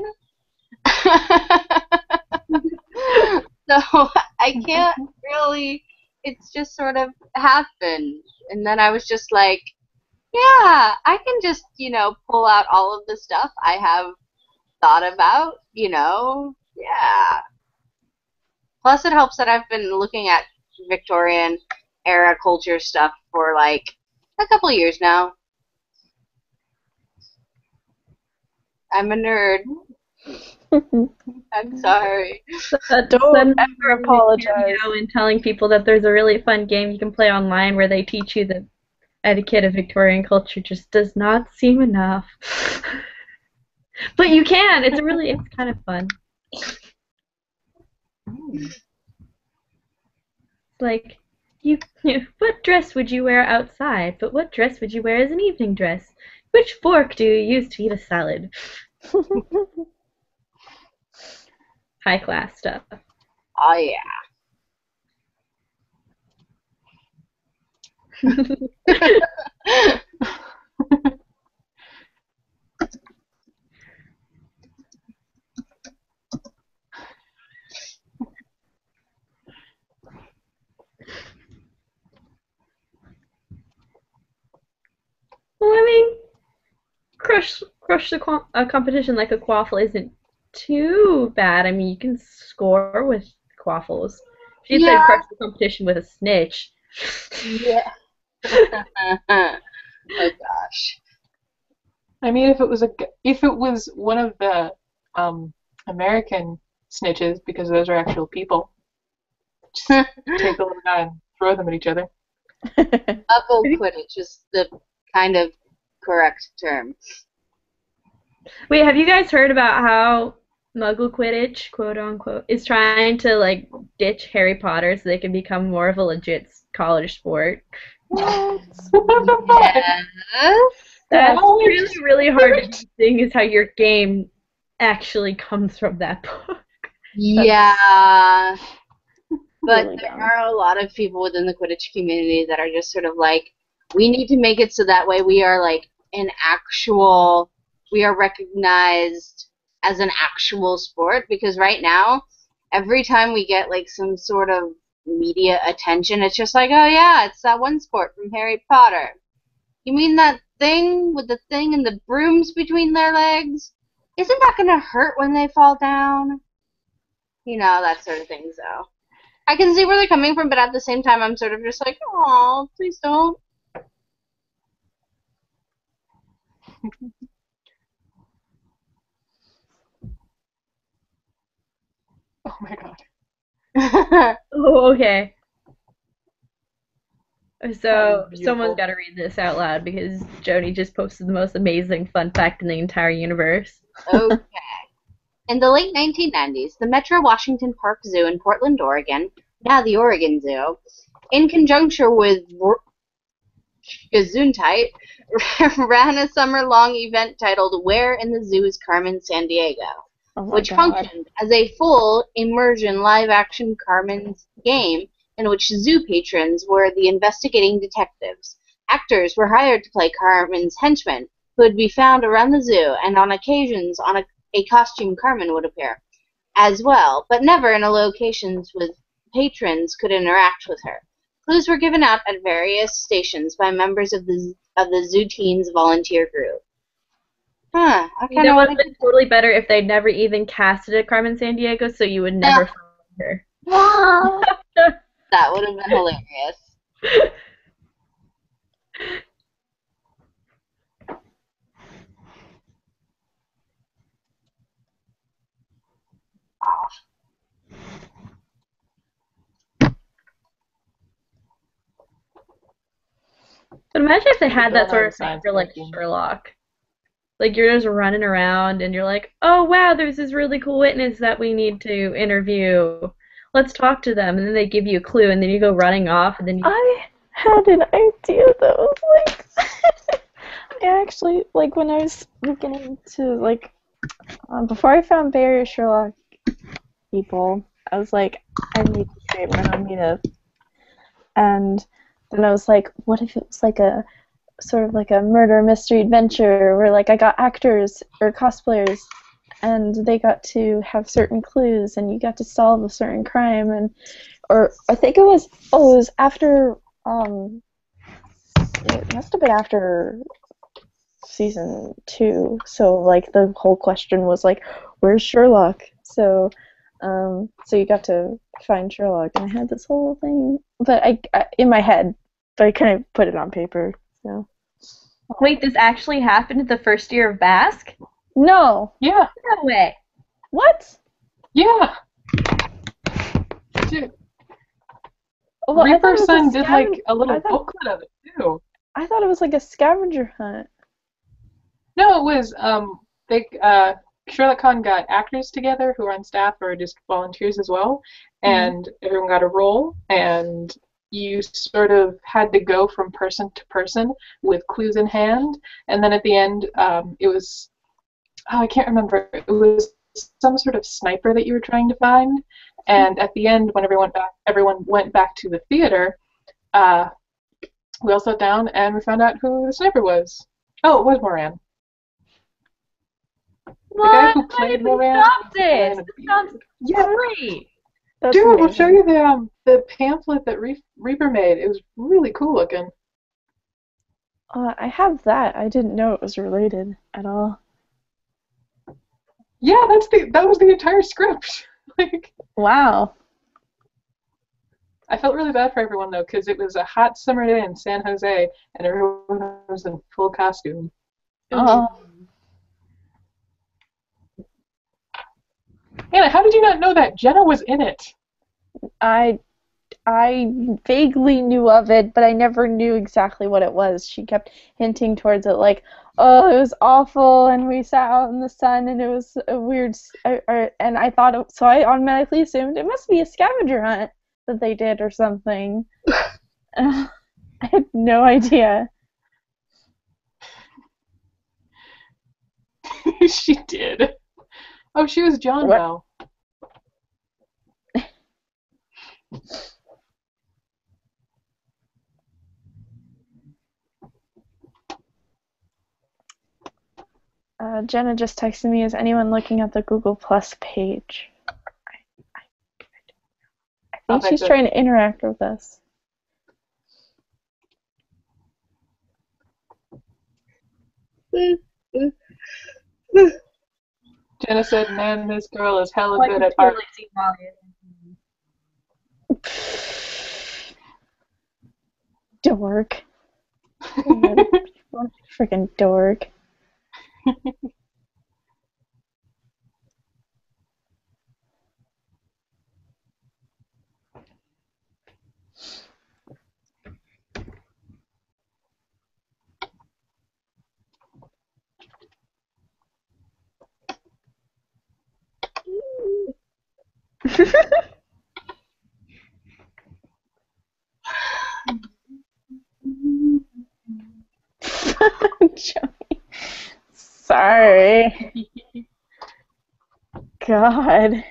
So I can't really, it's just sort of happened. And then I was just like, yeah, I can just, pull out all of the stuff I have thought about, yeah. Plus it helps that I've been looking at Victorian era culture stuff for like a couple years now. I'm a nerd. I'm sorry. Don't ever apologize. And telling people that there's a really fun game you can play online where they teach you the etiquette of Victorian culture just does not seem enough. But you can. It's kind of fun. Like, what dress would you wear outside? But what dress would you wear as an evening dress? Which fork do you use to eat a salad? High class stuff. Oh yeah. Well, I mean, crush a competition like a quaffle isn't too bad. I mean, you can score with quaffles. She said crush the competition with a snitch. Yeah. Oh gosh. I mean, if it was one of the American snitches, because those are actual people, just take the little guy and throw them at each other. Muggle Quidditch is the kind of correct term. Wait, have you guys heard about how Muggle Quidditch, quote unquote, is trying to like ditch Harry Potter so they can become more of a legit college sport? What? Yes. That's really, really hard to thing is how your game actually comes from that book. Yeah. But Really there dumb. are a lot of people within the Quidditch community that are just sort of like, we need to make it so that way we are like we are recognized as an actual sport, because right now, every time we get like some sort of media attention, it's just like, oh yeah, it's that one sport from Harry Potter. You mean that thing with the thing and the brooms between their legs? Isn't that gonna hurt when they fall down? That sort of thing, so. I can see where they're coming from, but at the same time, I'm sort of just like, oh, please don't. Oh my god. Oh, okay. So Beautiful. someone's got to read this out loud because Jody just posted the most amazing fun fact in the entire universe. Okay. In the late 1990s, the Metro Washington Park Zoo in Portland, Oregon, now the Oregon Zoo, in conjunction with Gesundheit, ran a summer-long event titled Where in the Zoo is Carmen Sandiego, Oh my which God. functioned as a full immersion live-action Carmen's game in which zoo patrons were the investigating detectives. Actors were hired to play Carmen's henchmen, who would be found around the zoo, and on occasions on a costume Carmen would appear as well, but never in a locations with patrons could interact with her. Clues were given out at various stations by members of the Zoo Teens volunteer group. Huh, I kind That of would want have to been totally better if they'd never even casted a Carmen Sandiego, so you would never find her. That would have been hilarious. But imagine if they had that Don't sort know of the thing science for like fiction. Sherlock. Like you're just running around and you're like, oh wow, there's this really cool witness that we need to interview. Let's talk to them, and then they give you a clue, and then you go running off, and then you. I had an idea that was like, I actually, like, when I was beginning to, like, before I found BASherlock people, I was like, I need to create my own meetup. And then I was like, what if it was like a sort of like a murder mystery adventure where like I got actors or cosplayers and they got to have certain clues and you got to solve a certain crime, and or I think it was after it must have been after season 2, so like the whole question was like, where's Sherlock? So you got to find Sherlock, and I had this whole thing, but I in my head, but I couldn't put it on paper. So Wait, this actually happened the first year of Basque? no, Yeah, No way. what? yeah. Dude, Well, I thought Reaper it was Sun did like a I little thought booklet of it too. I thought it was like a scavenger hunt. No, it was they Sherlock Con got actors together who were on staff or just volunteers as well, and everyone got a role, and you sort of had to go from person to person with clues in hand, and then at the end, it was I can't remember. It was some sort of sniper that you were trying to find, and at the end, when everyone went back to the theater. We all sat down and we found out who the sniper was. Oh, it was Moran. The guy What? who Why played did we Moran stop was wearing this? a This beard. sounds Yeah, great. That's dude, amazing. we'll show you the pamphlet that Reaper made. It was really cool looking. I have that. I didn't know it was related at all. Yeah, that was the entire script. Like, Wow. I felt really bad for everyone though, because it was a hot summer day in San Jose, and everyone was in full costume. Oh, Anna, how did you not know that? Jenna was in it. I vaguely knew of it, but I never knew exactly what it was. She kept hinting towards it, like, "Oh, it was awful, and we sat out in the sun, and it was a weird." And I thought, so I automatically assumed it must be a scavenger hunt that they did or something. I had no idea. She did. Oh, she was John What? though. Jenna just texted me, is anyone looking at the Google Plus page? I think she's trying to interact with us. Jenna said, "Man, this girl is hella Oh, I good can at art." totally see Molly. Dork. Freaking dork. Joey. Sorry. God.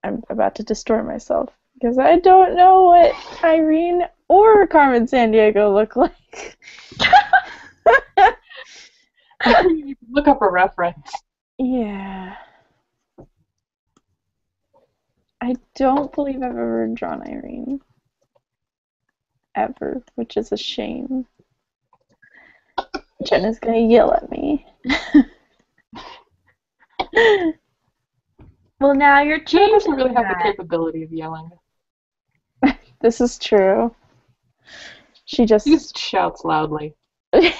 I'm about to destroy myself because I don't know what Irene or Carmen Sandiego look like. You can look up a reference. Yeah. I don't believe I've ever drawn Irene. Ever, which is a shame. Jenna's gonna yell at me. Well, now you're She changing doesn't really have the that. capability of yelling. This is true. She just shouts loudly. Oh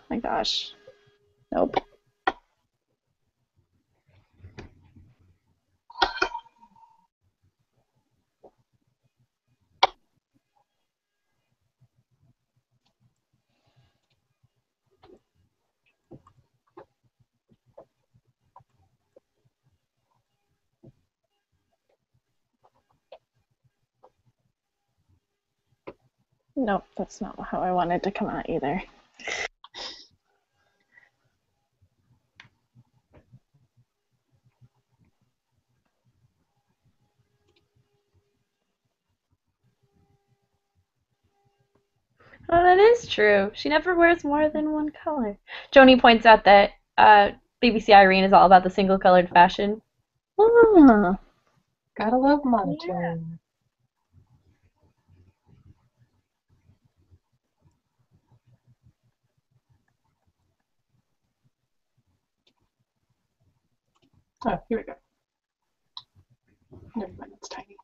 my gosh. Nope. Nope, that's not how I wanted to come out either. Oh, that is true. She never wears more than one color. Joni points out that BBC Irene is all about the single-colored fashion. Ah. Gotta love monotone. Oh, here we go. Never mind, it's tiny.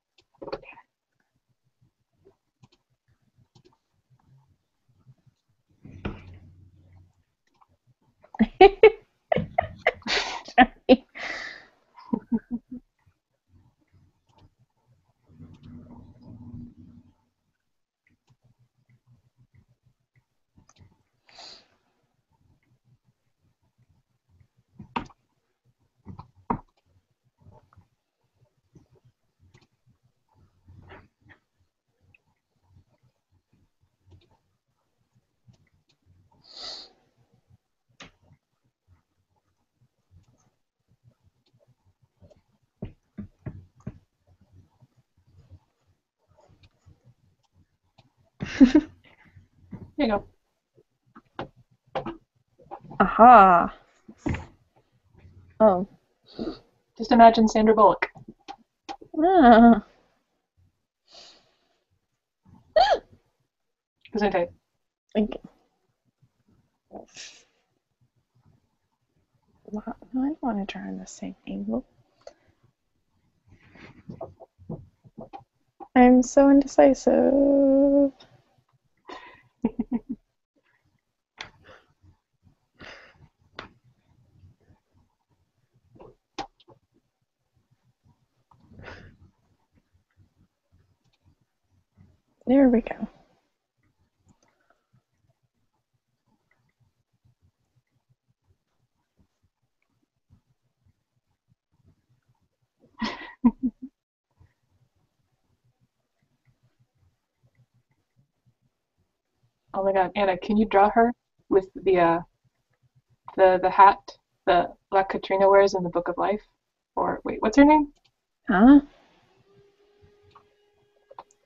Here you go. Aha. Oh. Just imagine Sandra Bullock. Ah. Gesundheit. Thank you. No, I don't want to draw in the same angle. I'm so indecisive. There we go. Oh my god, Anna, can you draw her with the hat that Black Katrina wears in the Book of Life? Or wait, what's her name? Huh?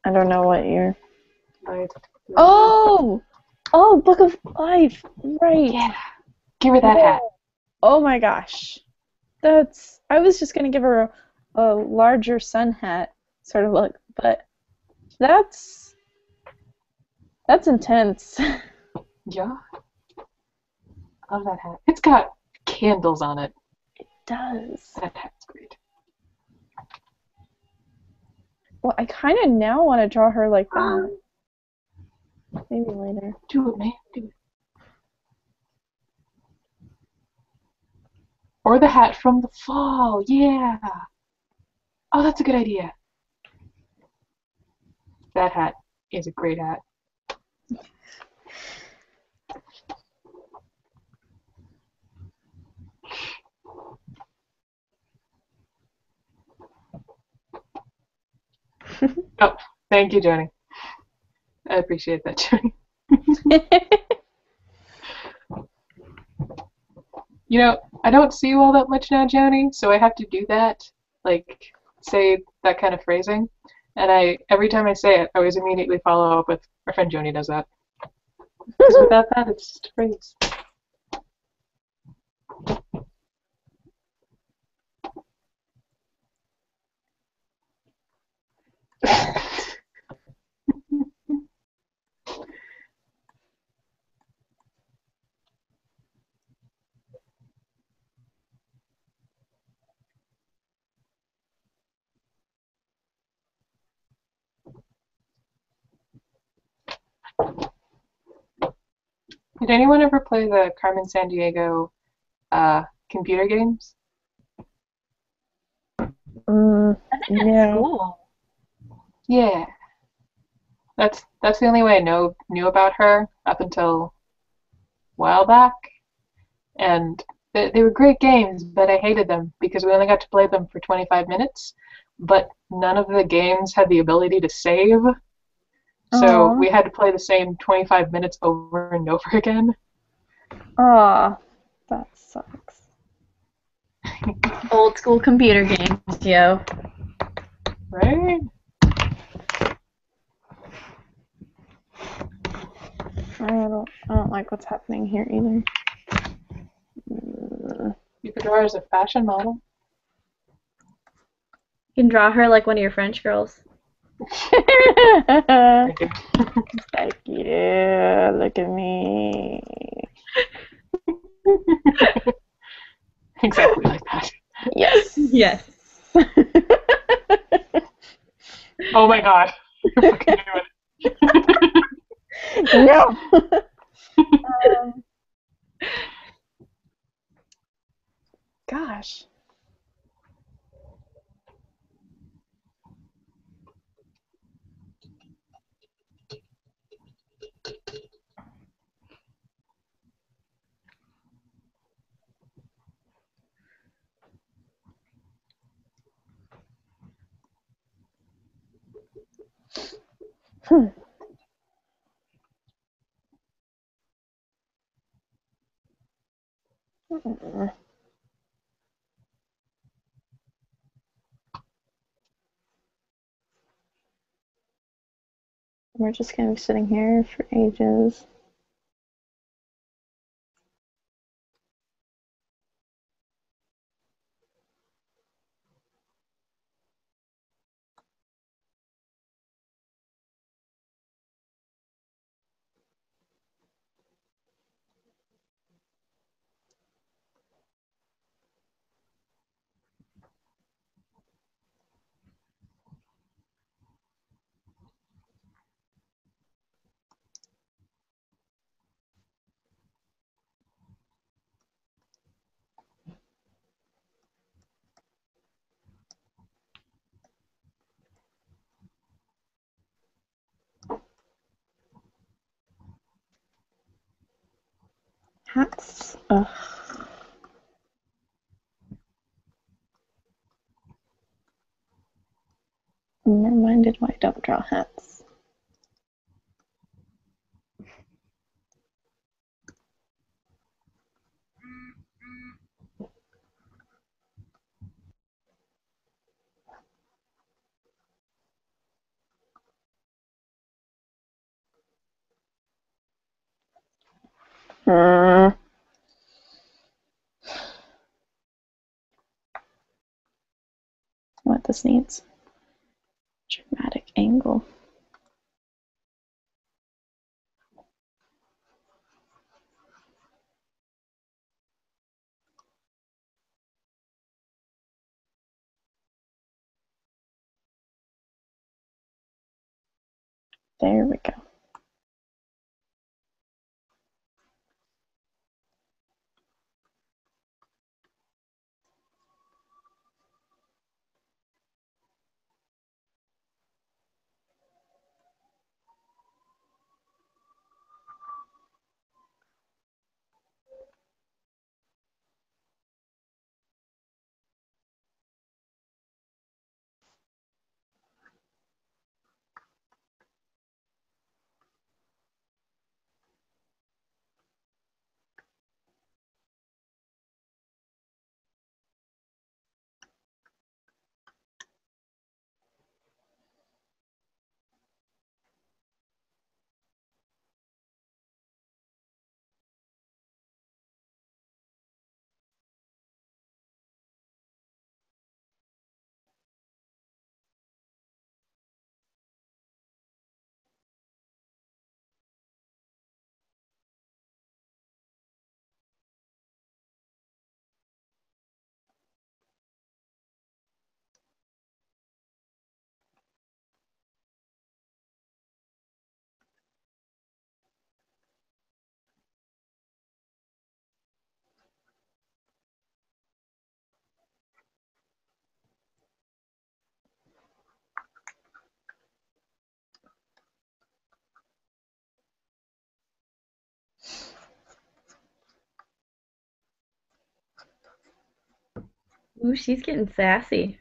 I don't know what you're... Life. Oh! Oh, Book of Life! Right. Yeah. Give her that hat. Oh my gosh. That's... I was just gonna give her a larger sun hat sort of look, but that's intense. Yeah. I love that hat. It's got candles on it. It does. That hat's great. Well, I kind of now want to draw her like that. Maybe later. Do it, man. Do it. Or the hat from the fall. Yeah. Oh, that's a good idea. That hat is a great hat. Oh, thank you, Joni. I appreciate that, Joni. You know, I don't see you all that much now, Joni, so I have to do that, like, say that kind of phrasing. And every time I say it, I always immediately follow up with, our friend Joni does that. Because without that, it's just a phrase. Did anyone ever play the Carmen Sandiego computer games? I think at Yeah. school. Yeah. That's the only way I knew about her up until a while back. And they were great games, but I hated them because we only got to play them for 25 minutes, but none of the games had the ability to save. So Aw. we had to play the same 25 minutes over and over again. Aw. That sucks. Old school computer games, yo. Right? I don't like what's happening here either. You could draw her as a fashion model. You can draw her like one of your French girls. Thank you. Thank you. Look at me. Exactly like that. Yes. Yes. Oh my god. You're fucking doing it. No. Gosh. We're just gonna be sitting here for ages. Hats. Ugh. I'm reminded why I don't draw hats. What this needs? Dramatic angle. There we go. Ooh, she's getting sassy.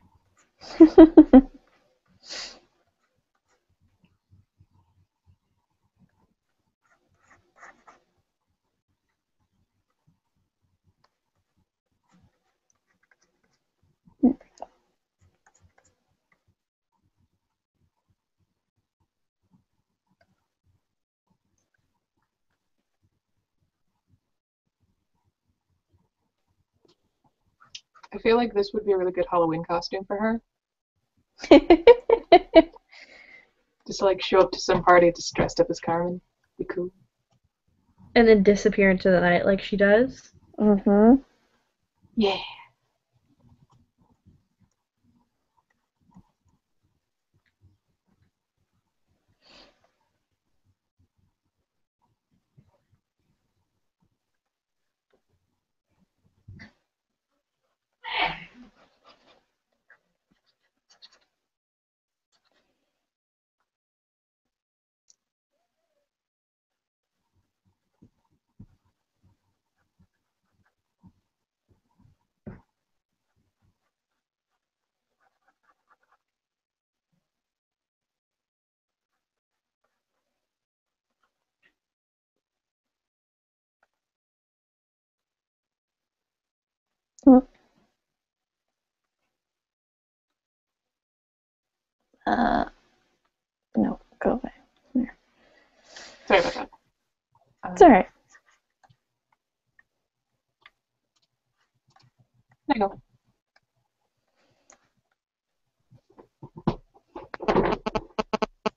I feel like this would be a really good Halloween costume for her. Just to like show up to some party just dressed up as Carmen. Be cool. And then disappear into the night like she does. Mm-hmm. Yeah. No, go away. There. Sorry about that. It's alright. There you go.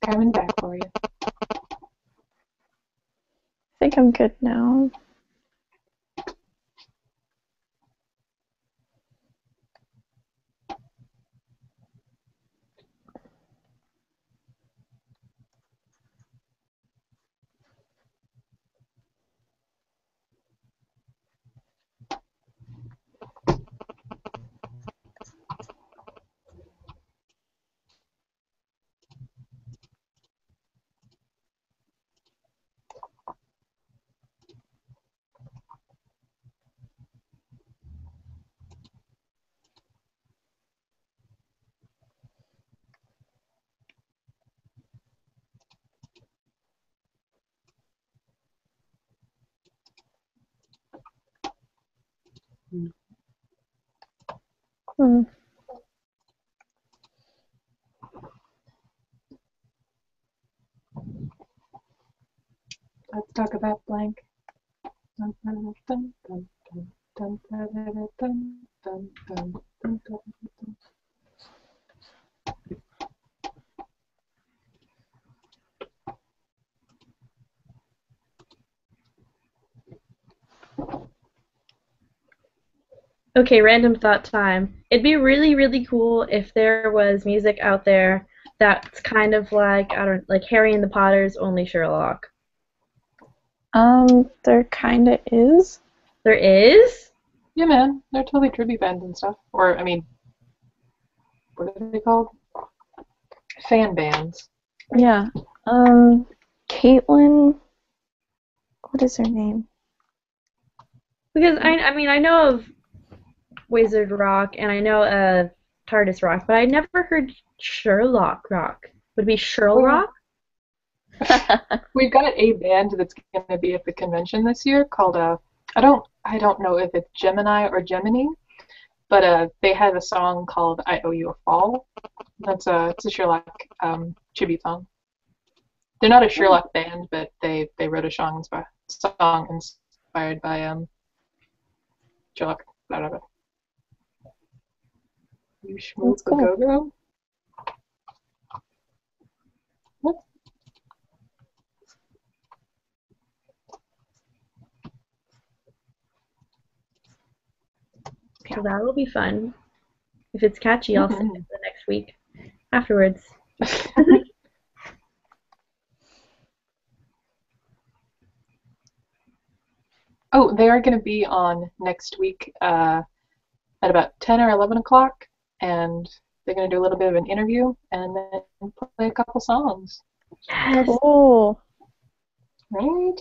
Carmen back for you. I think I'm good now. Hmm. Let's talk about blank. Dun, dun, dun, dun, dun, dun, dun, dun, dun, dun, dun, dun, dun. Okay, random thought time. It'd be really, really cool if there was music out there that's kind of like, I don't like Harry and the Potters, only Sherlock. There kinda is. There is? Yeah, man. They're totally tribute bands and stuff. Or, I mean, what are they called? Fan bands. Yeah. Caitlin. What is her name? Because I mean I know of Wizard Rock and I know TARDIS Rock, but I never heard Sherlock Rock. Would it be Sherlock? We've got a band that's going to be at the convention this year called I don't know if it's Gemini or Gemini, but they have a song called "I Owe You a Fall." It's a Sherlock tribute song. They're not a Sherlock band, but they wrote a song inspired by Sherlock. Blah, blah, blah. You schmoop a go-go? What? So that will be fun. If it's catchy, I'll sing it the next week afterwards. Oh, they are going to be on next week at about 10 or 11 o'clock, and they're going to do a little bit of an interview and then play a couple songs. Yes. Cool. Right?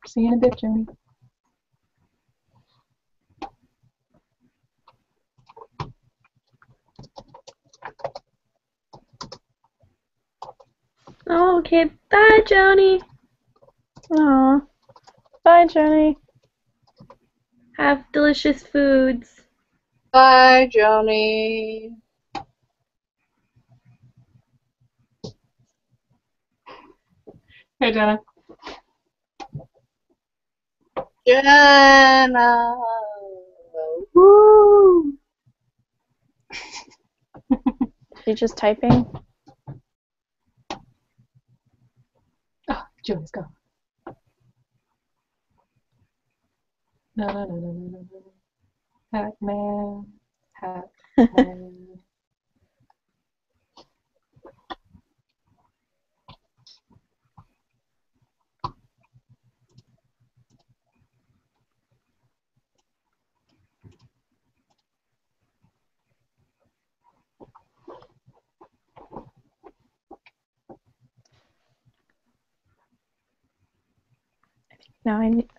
See you in a bit, Joni. Oh, okay. Bye, Joni. Aw. Bye, Jenny. Have delicious foods. Bye, Joni. Hey, Jenna. Jenna. Woo! You just typing? Oh, Joni's gone. No, no, no, no, no, no, no. Hat man. Hat man.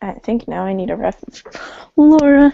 I think now I need a reference. Laura.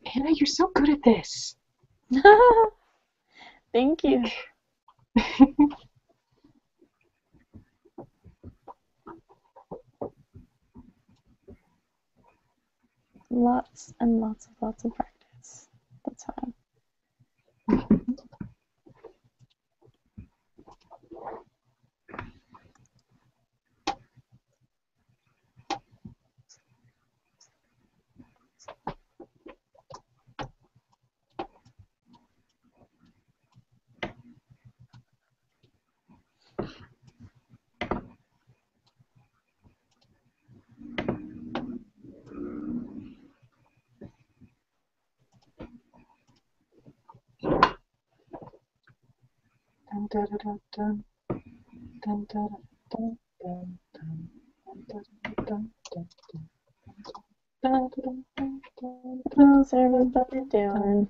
Hannah, you're so good at this. Thank you. Lots and lots of practice. That's how. Dun, dun, dun, dun, dun, dun, dun, dun, dun, dun, dun, dun, dun, dun, dun, dun, How's everybody doing?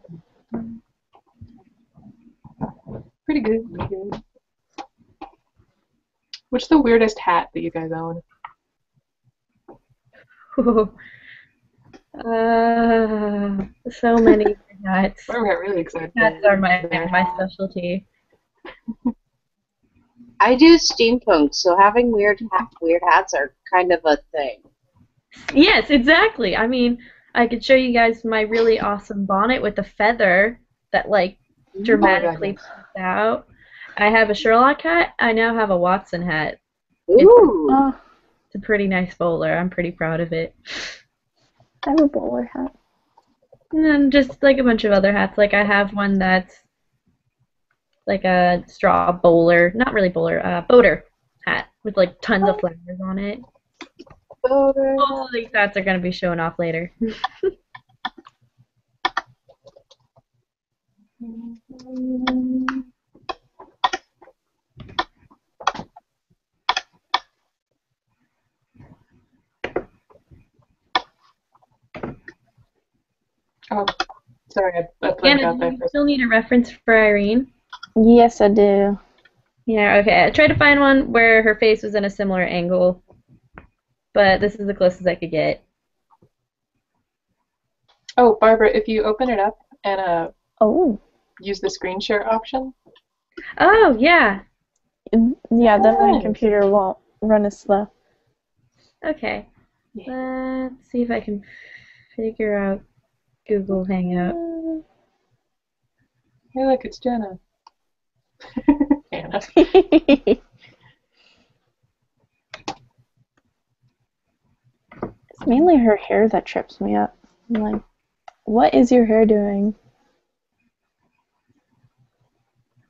dun. Pretty good, pretty good. What's the weirdest hat that you guys own? So many hats. I got really excited. Hats are my specialty. I do steampunk, so having weird hats are kind of a thing. Yes, exactly. I mean, I could show you guys my really awesome bonnet with a feather that like dramatically pops out. I have a Sherlock hat. I now have a Watson hat. Ooh. It's a pretty nice bowler. I'm pretty proud of it. I have a bowler hat. And then just like a bunch of other hats. Like I have one that's like a straw bowler, not really bowler, boater hat with like tons of flowers on it. Both of these hats are going to be showing off later. Oh, sorry, I blanked Anna, out there. do you still need a reference for Irene? Yes, I do. Yeah, okay. I tried to find one where her face was in a similar angle, but this is the closest I could get. Oh, Barbara, if you open it up and Oh. use the screen share option. Oh, yeah. Yeah, then my Nice. computer won't run as slow. Okay. Yeah. Let's see if I can figure out Google Hangout. Hey, look, it's Jenna. Anna. It's mainly her hair that trips me up. I'm like, what is your hair doing?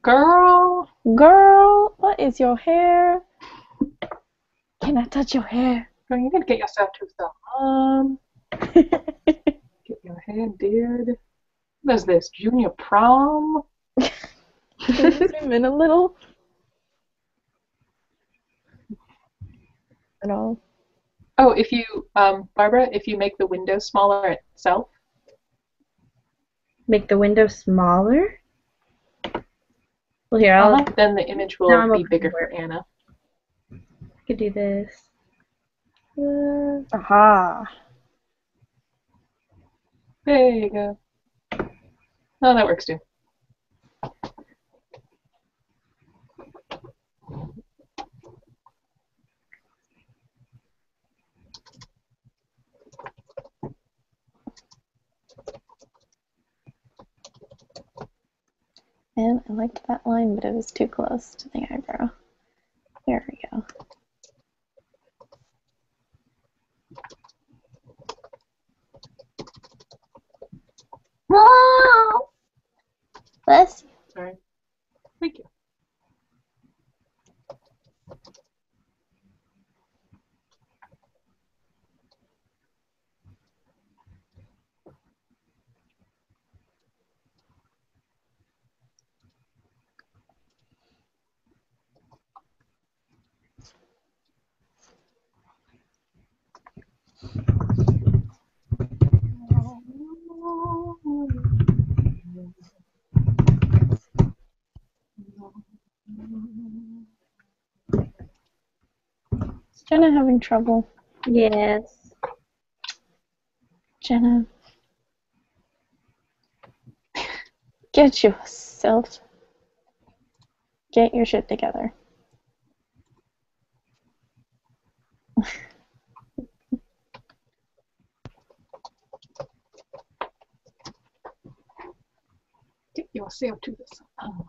Girl, Girl, what is your hair? Can I touch your hair? Girl, you need to get yourself to the salon. Get your hair did. What is this? Junior prom? Can you zoom in a little? At all? Oh, if you, Barbara, if you make the window smaller itself. Make the window smaller? Well, here, I'll Then the image Now I'm will be open bigger to for it. Anna. could do this. Aha. There you go. Oh, that works too. And I liked that line, but it was too close to the eyebrow. There we go. Bless you. Sorry. Thank you. Is Jenna having trouble? Yes. Jenna. Get yourself. Get your shit together. Get yourself to the salon.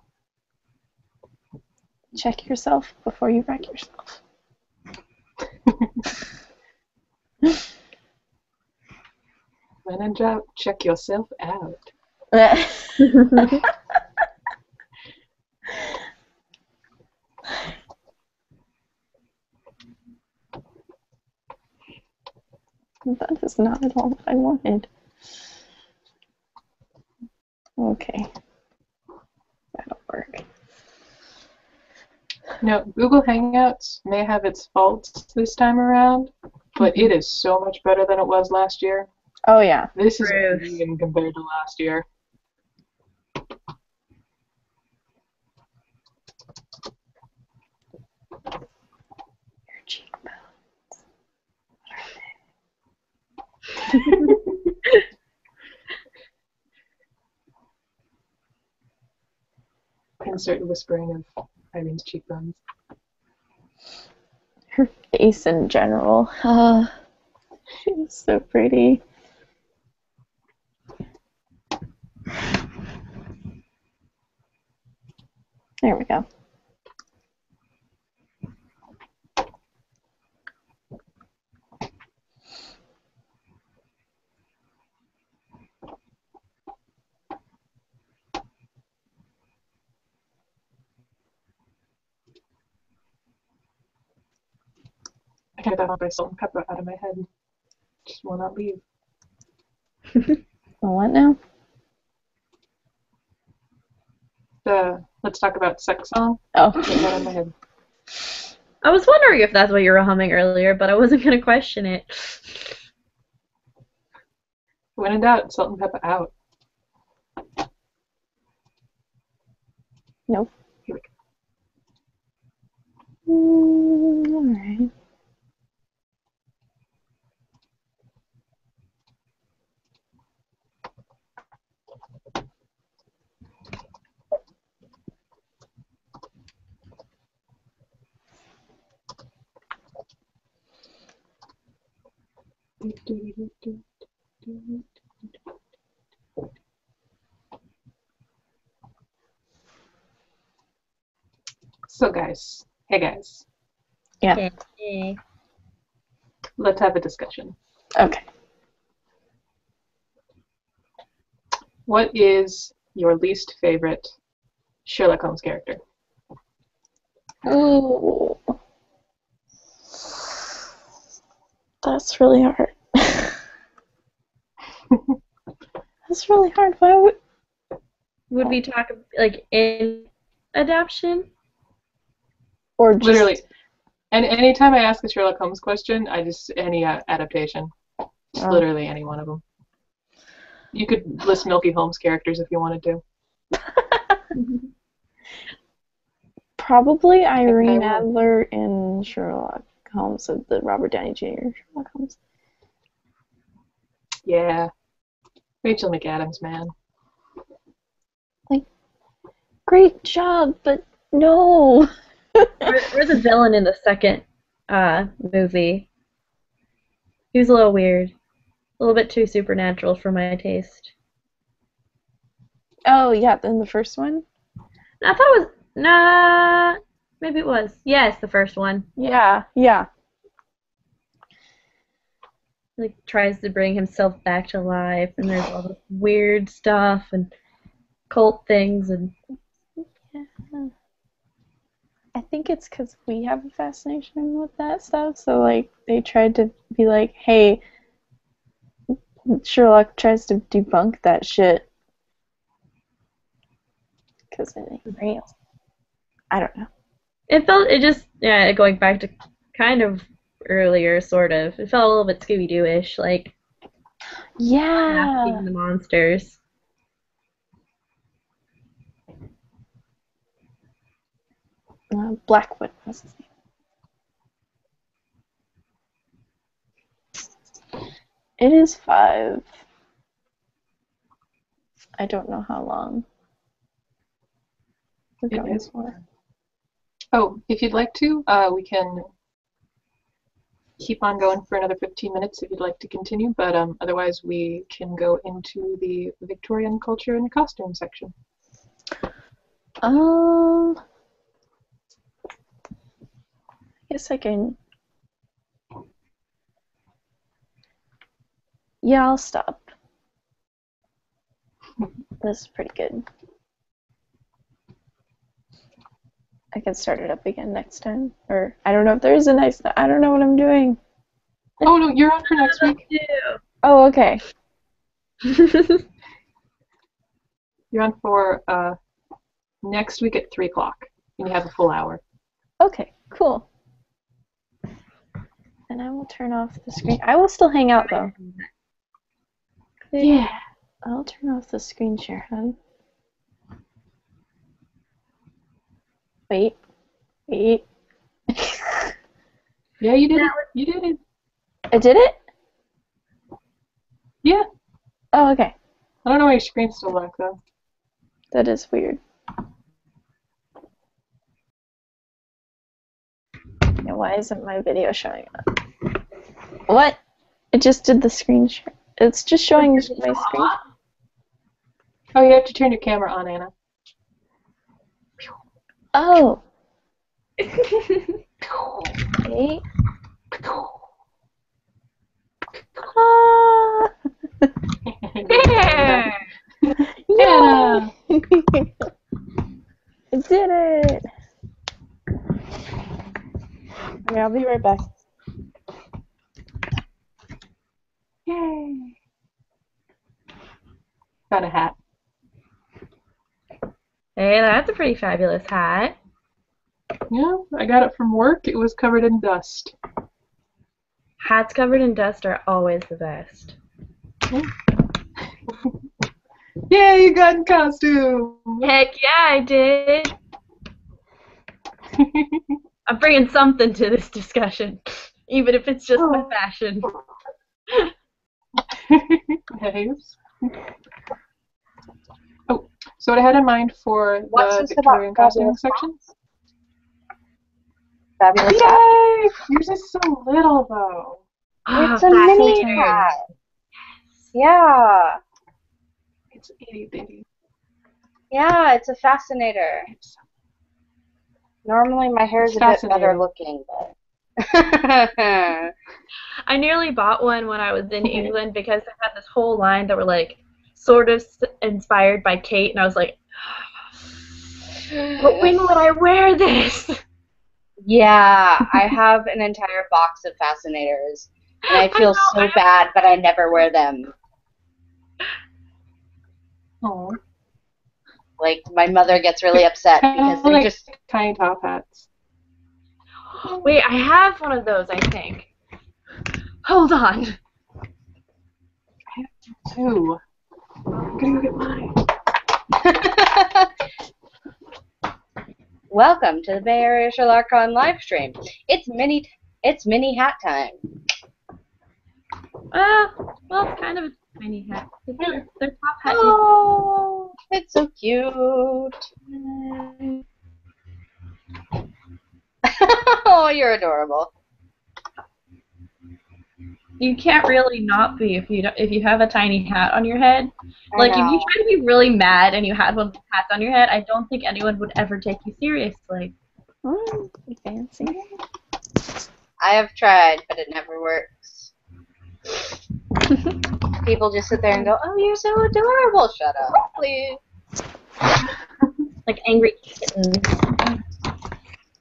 Check yourself before you wreck yourself. When in doubt, check yourself out. That is not at all what I wanted. Okay. That'll work. No, Google Hangouts may have its faults this time around, but it is so much better than it was last year. Oh, yeah. This is Bruce. even compared to last year. Your cheekbones. Insert whispering of Irene's cheekbones. Her face in general. She's so pretty. There we go. I can't get that by salt and pepper out of my head. Just will not leave. Well, what now? The Let's Talk About Sex song. Oh. Get that out of my head. I was wondering if that's what you were humming earlier, but I wasn't going to question it. When in doubt, salt and pepper out. Nope. Here we go. Alright. So guys, hey guys, Yeah. Okay. let's have a discussion. Okay. What is your least favorite Sherlock Holmes character? Ooh. That's really hard. That's really hard. Why Would we talk like in adaptation? or just Literally. And anytime I ask a Sherlock Holmes question, I just any adaptation. Just literally any one of them. You could list Milky Holmes characters if you wanted to. probably Irene Okay. Adler in Sherlock Holmes of the Robert Downey Jr. Sherlock Holmes. Yeah. Rachel McAdams, man. Great job, but no. Or the villain in the second movie. He was a little weird. A little bit too supernatural for my taste. Oh yeah, then the first one. I thought it was maybe it was. Yes, the first one. Yeah. Like tries to bring himself back to life, and there's all this weird stuff and cult things and. Yeah. I think it's because we have a fascination with that stuff. So like they tried to be like, hey, Sherlock tries to debunk that shit because it ain't real. I don't know. Going back to kind of earlier, sort of. It felt a little bit Scooby-Doo-ish, like Yeah. masking the monsters. Blackwood was his name. It is 5. I don't know how long we're It going is. for. Oh, if you'd like to, we can keep on going for another 15 minutes if you'd like to continue, but otherwise we can go into the Victorian culture and costume section. I guess I can. Yeah, I'll stop. This is pretty good. I can start it up again next time. Or, I don't know if there is a next time. I don't know what I'm doing. Oh no, you're on for next week. Oh, okay. You're on for next week at 3 o'clock, and you have a full hour. Okay, cool. And I will turn off the screen. I will still hang out, though. Yeah. I'll turn off the screen share, hon. Wait. Yeah, you did it. You did it. I did it? Yeah. Oh, okay. I don't know why your screen's still black, though. That is weird. Yeah, why isn't my video showing up? What? It just did the screen share. It's just showing my screen. Oh, you have to turn your camera on, Anna. Oh. Okay. Ah. Yeah. Yeah. I did it. Okay, I'll be right back. Yay. Got a hat. Hey, that's a pretty fabulous hat. Yeah, I got it from work. It was covered in dust. Hats covered in dust are always the best. Yay, you got in costume! Heck yeah, I did. I'm bringing something to this discussion, even if it's just my fashion. Nice. Oh, so what I had in mind for What's the this Victorian about costume fabulous section. Fabulous hat? Yay! Yours is so little, though. It's a mini Fascinating. hat. Yeah. It's itty bitty. Yeah, it's a fascinator. Normally my hair is It's a bit better fascinating. looking, but I nearly bought one when I was in England because they had this whole line that were like sort of inspired by Kate, and I was like, but when would I wear this? Yeah, I have an entire box of fascinators, and I I feel know. so bad, but I never wear them. Oh, Like, my mother gets really upset because they're like just... tiny top hats. Wait, I have one of those, I think. Hold on. Two. I'm gonna go get mine. Welcome to the Bay Area Sherlock Con live stream. It's mini hat time. Well, it's kind of a tiny hat. Their top hat. Oh, it's so cute. Oh, you're adorable. You can't really not be if you have a tiny hat on your head. Like if you try to be really mad and you had one of the hats on your head, I don't think anyone would ever take you seriously. Oh, fancy. I have tried, but it never works. People just sit there and go, "Oh, you're so adorable." Shut up, please. Like angry kittens.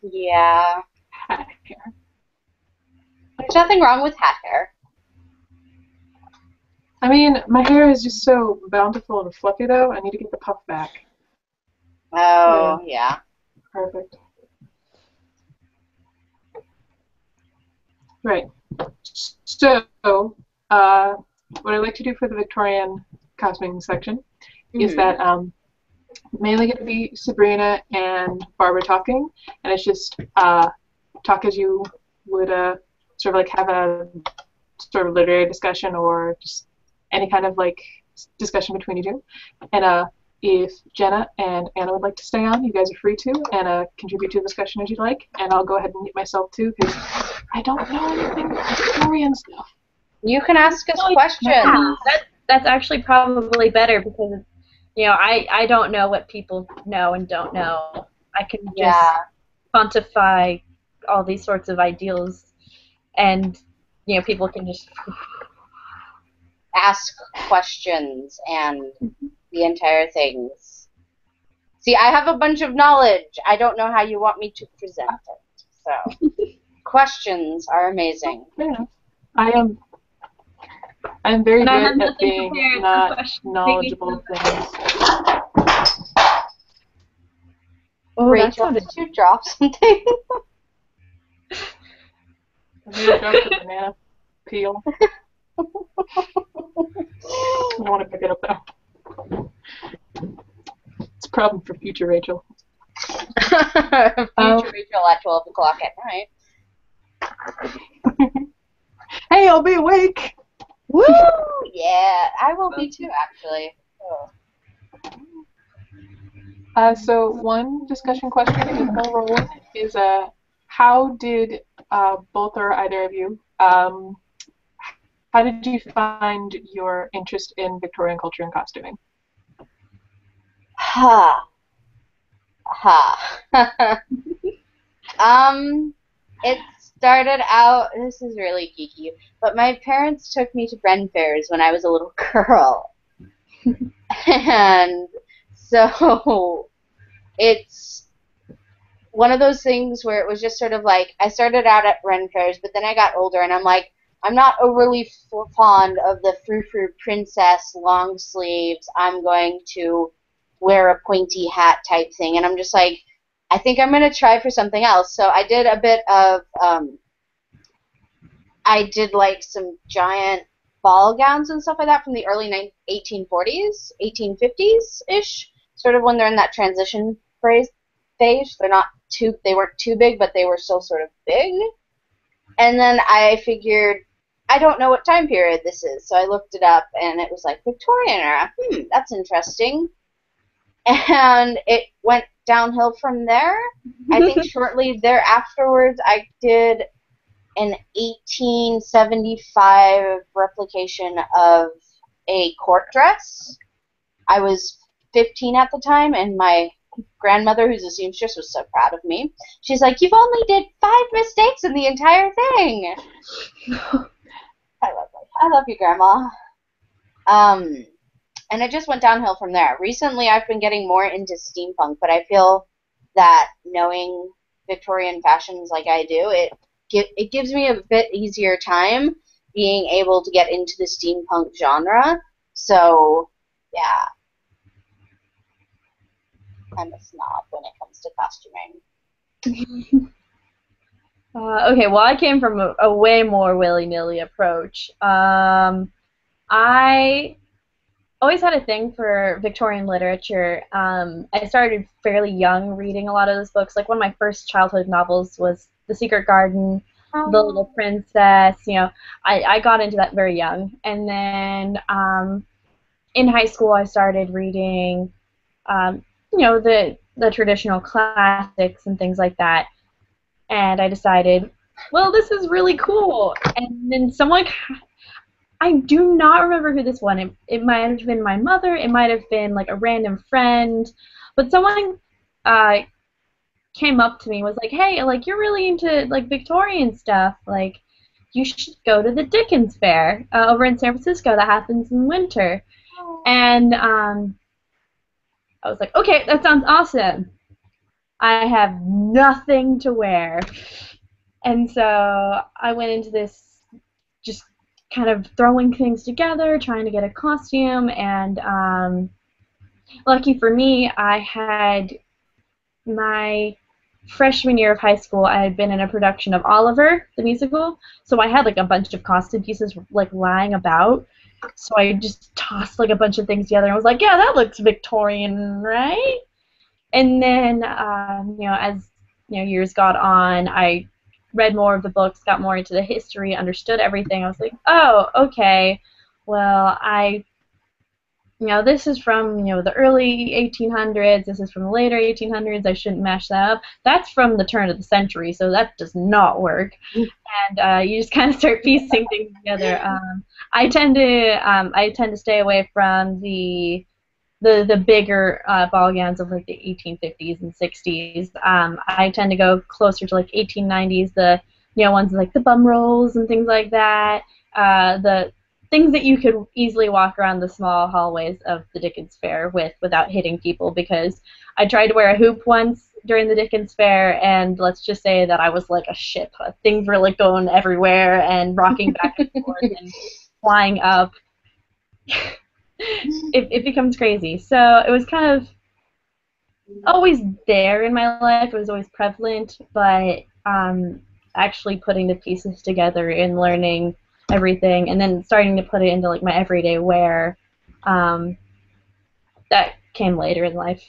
Yeah. Hat hair. There's nothing wrong with hat hair. I mean, my hair is just so bountiful and fluffy, though. I need to get the puff back. Oh, yeah. Perfect. Right. So, what I like to do for the Victorian costuming section is that mainly going to be Sabrina and Barbara talking, and it's just talk as you would sort of like have a sort of literary discussion or just any kind of like discussion between you two. And if Jenna and Anna would like to stay on, you guys are free to and contribute to the discussion as you'd like. And I'll go ahead and mute myself too because I don't know anything Victorian stuff. You can ask us questions. Yeah, that's actually probably better because I don't know what people know and don't know. I can just quantify all these sorts of ideals, and people can just ask questions and the entire things. See, I have a bunch of knowledge. I don't know how you want me to present it. So, questions are amazing. Yeah. I'm very good at being not knowledgeable of things. Oh, Rachel, did you drop something? I dropped a banana peel. I don't want to pick it up though. It's a problem for future Rachel. Future Rachel at 12 o'clock at night. Hey, I'll be awake! Woo! Yeah, I will be too, actually. So one discussion question in the role is how did both or either of you, how did you find your interest in Victorian culture and costuming? It started out, this is really geeky, but my parents took me to Ren fairs when I was a little girl. And so it's one of those things where it was just sort of like, I started out at Ren fairs, but then I got older and I'm like, I'm not overly fond of the frou-frou princess long sleeves. I'm going to wear a pointy hat type thing. And I'm just like, I think I'm going to try for something else. So I did a bit of, I did like some giant ball gowns and stuff like that from the early 1840s, 1850s-ish, sort of when they're in that transition phase. They weren't too big, but they were still sort of big. And then I figured, I don't know what time period this is, so I looked it up, and it was like Victorian era. That's interesting. And it went downhill from there. I think shortly thereafterwards, I did an 1875 replication of a court dress. I was 15 at the time, and my grandmother, who's a seamstress, was so proud of me. She's like, "You've only did 5 mistakes in the entire thing." I love you, Grandma. And it just went downhill from there. Recently, I've been getting more into steampunk, but I feel that knowing Victorian fashions like I do, it gives me a bit easier time being able to get into the steampunk genre. So, yeah, I'm a snob when it comes to costuming. Okay, well, I came from a way more willy-nilly approach. I always had a thing for Victorian literature. I started fairly young reading a lot of those books. Like one of my first childhood novels was The Secret Garden, The Little Princess. You know, I got into that very young. And then in high school, I started reading, you know, the traditional classics and things like that. And I decided, well, this is really cool. And then someone, I do not remember who this one. It might have been my mother. It might have been like a random friend. But someone came up to me and was like, hey, like you're really into like Victorian stuff. Like you should go to the Dickens Fair over in San Francisco that happens in winter. And I was like, okay, that sounds awesome. I have nothing to wear. And so I went into this just kind of throwing things together, trying to get a costume, and lucky for me, I had my freshman year of high school, I had been in a production of Oliver, the musical, so I had like a bunch of costume pieces like lying about. So I just tossed like a bunch of things together and was like, yeah, that looks Victorian, right? And then, you know, as you know, years got on, I read more of the books, got more into the history, understood everything. I was like, oh, okay, well, you know, this is from, you know, the early 1800s, this is from the later 1800s, I shouldn't mash that up. That's from the turn of the century, so that does not work. And you just kind of start piecing things together. I tend to stay away from the bigger ball gowns of like the 1850s and 60s. I tend to go closer to like 1890s, the ones like the bum rolls and things like that. The things that you could easily walk around the small hallways of the Dickens Fair without hitting people, because I tried to wear a hoop once during the Dickens Fair, and let's just say that I was like a ship. Things were like going everywhere and rocking back and forth and flying up. It becomes crazy. So it was kind of always there in my life. It was always prevalent, but actually putting the pieces together and learning everything, and then starting to put it into like my everyday wear, that came later in life.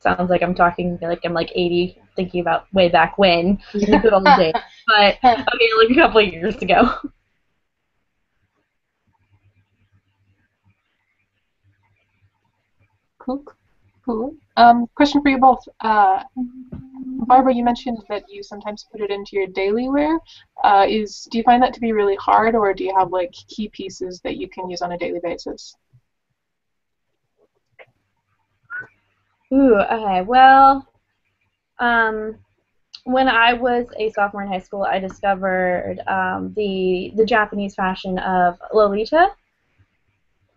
Sounds like I'm talking like I'm like 80, thinking about way back when, in the good old days. But okay, like a couple of years ago. Cool. Question for you both. Barbara, you mentioned that you sometimes put it into your daily wear. Do you find that to be really hard, or do you have like key pieces that you can use on a daily basis? Ooh, okay. Well, when I was a sophomore in high school, I discovered the Japanese fashion of Lolita,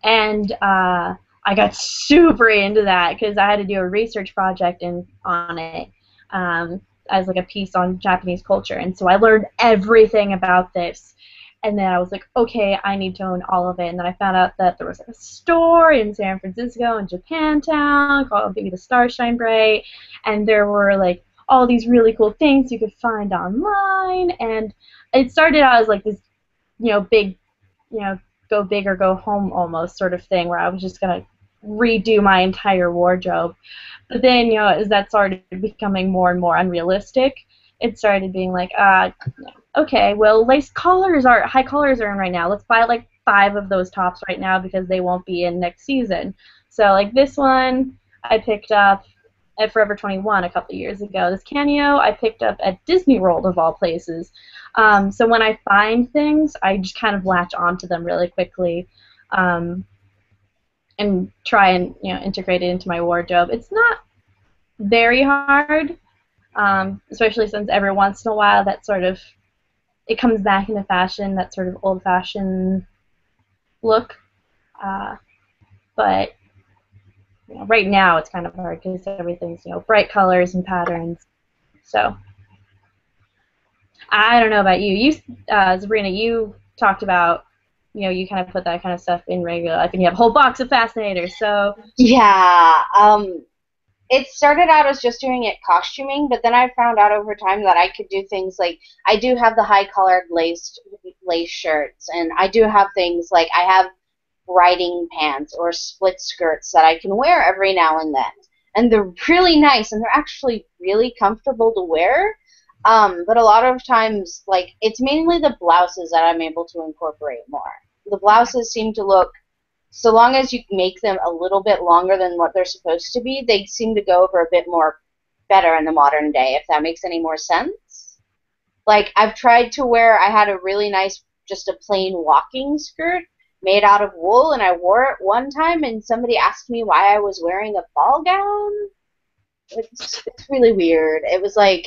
and I got super into that because I had to do a research project on it, as like a piece on Japanese culture, and so I learned everything about this. And then I was like, okay, I need to own all of it. And then I found out that there was like a store in San Francisco in Japantown called maybe the Starshine Bright, and there were like all these really cool things you could find online. And it started out as like this, big, go big or go home almost sort of thing, where I was just gonna redo my entire wardrobe. But then, as that started becoming more and more unrealistic, it started being like, okay, well, high collars are in right now. Let's buy like 5 of those tops right now because they won't be in next season. So like this one I picked up at Forever 21 a couple of years ago. This cameo I picked up at Disney World of all places. So when I find things, I just kind of latch onto them really quickly, and try and integrate it into my wardrobe. It's not very hard, especially since every once in a while that sort of it comes back into fashion, that sort of old-fashioned look. But right now it's kind of hard because everything's bright colors and patterns. So I don't know about you. Sabrina, you talked about, you kind of put that kind of stuff in regular life, and you have a whole box of fascinators. So Yeah. It started out as just doing it costuming, but then I found out over time that I could do things like I do have the high-collared lace shirts, and I do have things like I have riding pants or split skirts that I can wear every now and then. And they're really nice, and they're actually really comfortable to wear. But a lot of times, like, it's mainly the blouses that I'm able to incorporate more. The blouses seem to look, so long as you make them a little bit longer than what they're supposed to be, they seem to go over a bit more better in the modern day, if that makes any more sense. Like, I've tried to wear, I had a really nice, just a plain walking skirt made out of wool, and I wore it one time, and somebody asked me why I was wearing a ball gown. It's really weird. It was like,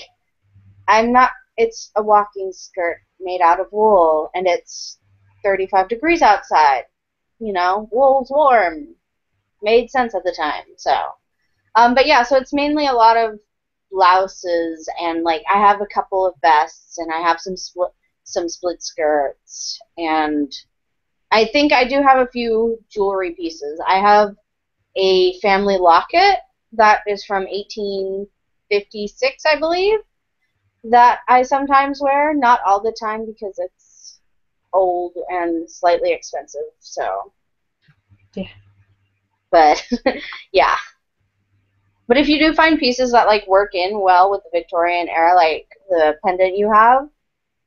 it's a walking skirt made out of wool, and it's 35 degrees outside. Wool's warm. Made sense at the time, so. But yeah, so it's mainly a lot of blouses, and like I have a couple of vests, and I have some split skirts, and I think I do have a few jewelry pieces. I have a family locket that is from 1856, I believe, that I sometimes wear, not all the time because it's old and slightly expensive, so. Yeah. But, yeah. But if you do find pieces that, like, work in well with the Victorian era, like the pendant you have,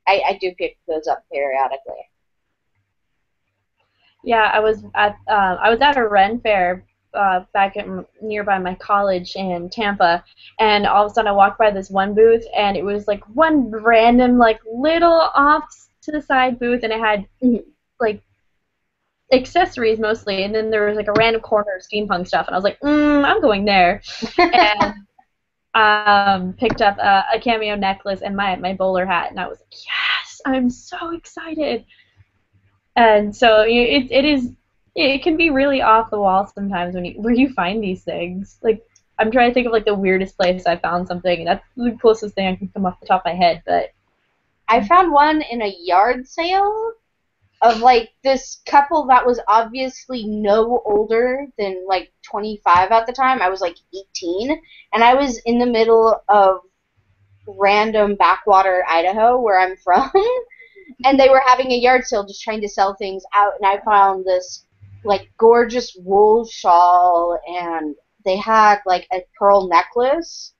I do pick those up periodically. yeah, I was at a Ren fair back nearby my college in Tampa, and all of a sudden I walked by this one booth, and it was like one random like little off to the side booth, and it had like accessories mostly, and then there was like a random corner of steampunk stuff, and I was like, I'm going there, and picked up a cameo necklace and my bowler hat, and I was like, yes, I'm so excited. And so it can be really off the wall sometimes where you find these things. Like, I'm trying to think of like the weirdest place I found something, and that's the closest thing I can come off the top of my head. But I found one in a yard sale of like this couple that was obviously no older than like 25 at the time. I was like 18, and I was in the middle of random backwater Idaho, where I'm from. And they were having a yard sale just trying to sell things out, and I found this like gorgeous wool shawl, and they had like a pearl necklace,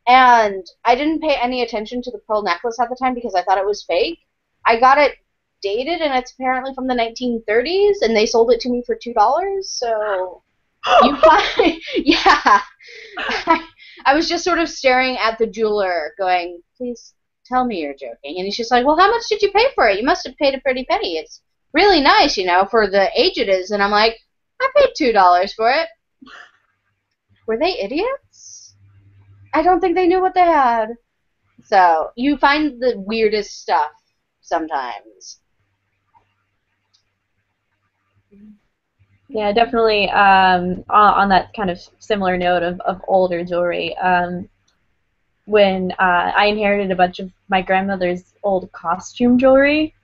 and I didn't pay any attention to the pearl necklace at the time because I thought it was fake. I got it dated, and it's apparently from the 1930s, and they sold it to me for $2, so you find, yeah. I was just sort of staring at the jeweler going, please tell me you're joking. And he's just like, well, how much did you pay for it? You must have paid a pretty penny. It's really nice, for the age it is. And I'm like, I paid $2 for it. Were they idiots? I don't think they knew what they had. So you find the weirdest stuff sometimes. yeah, definitely on that kind of similar note of older jewelry. When I inherited a bunch of my grandmother's old costume jewelry,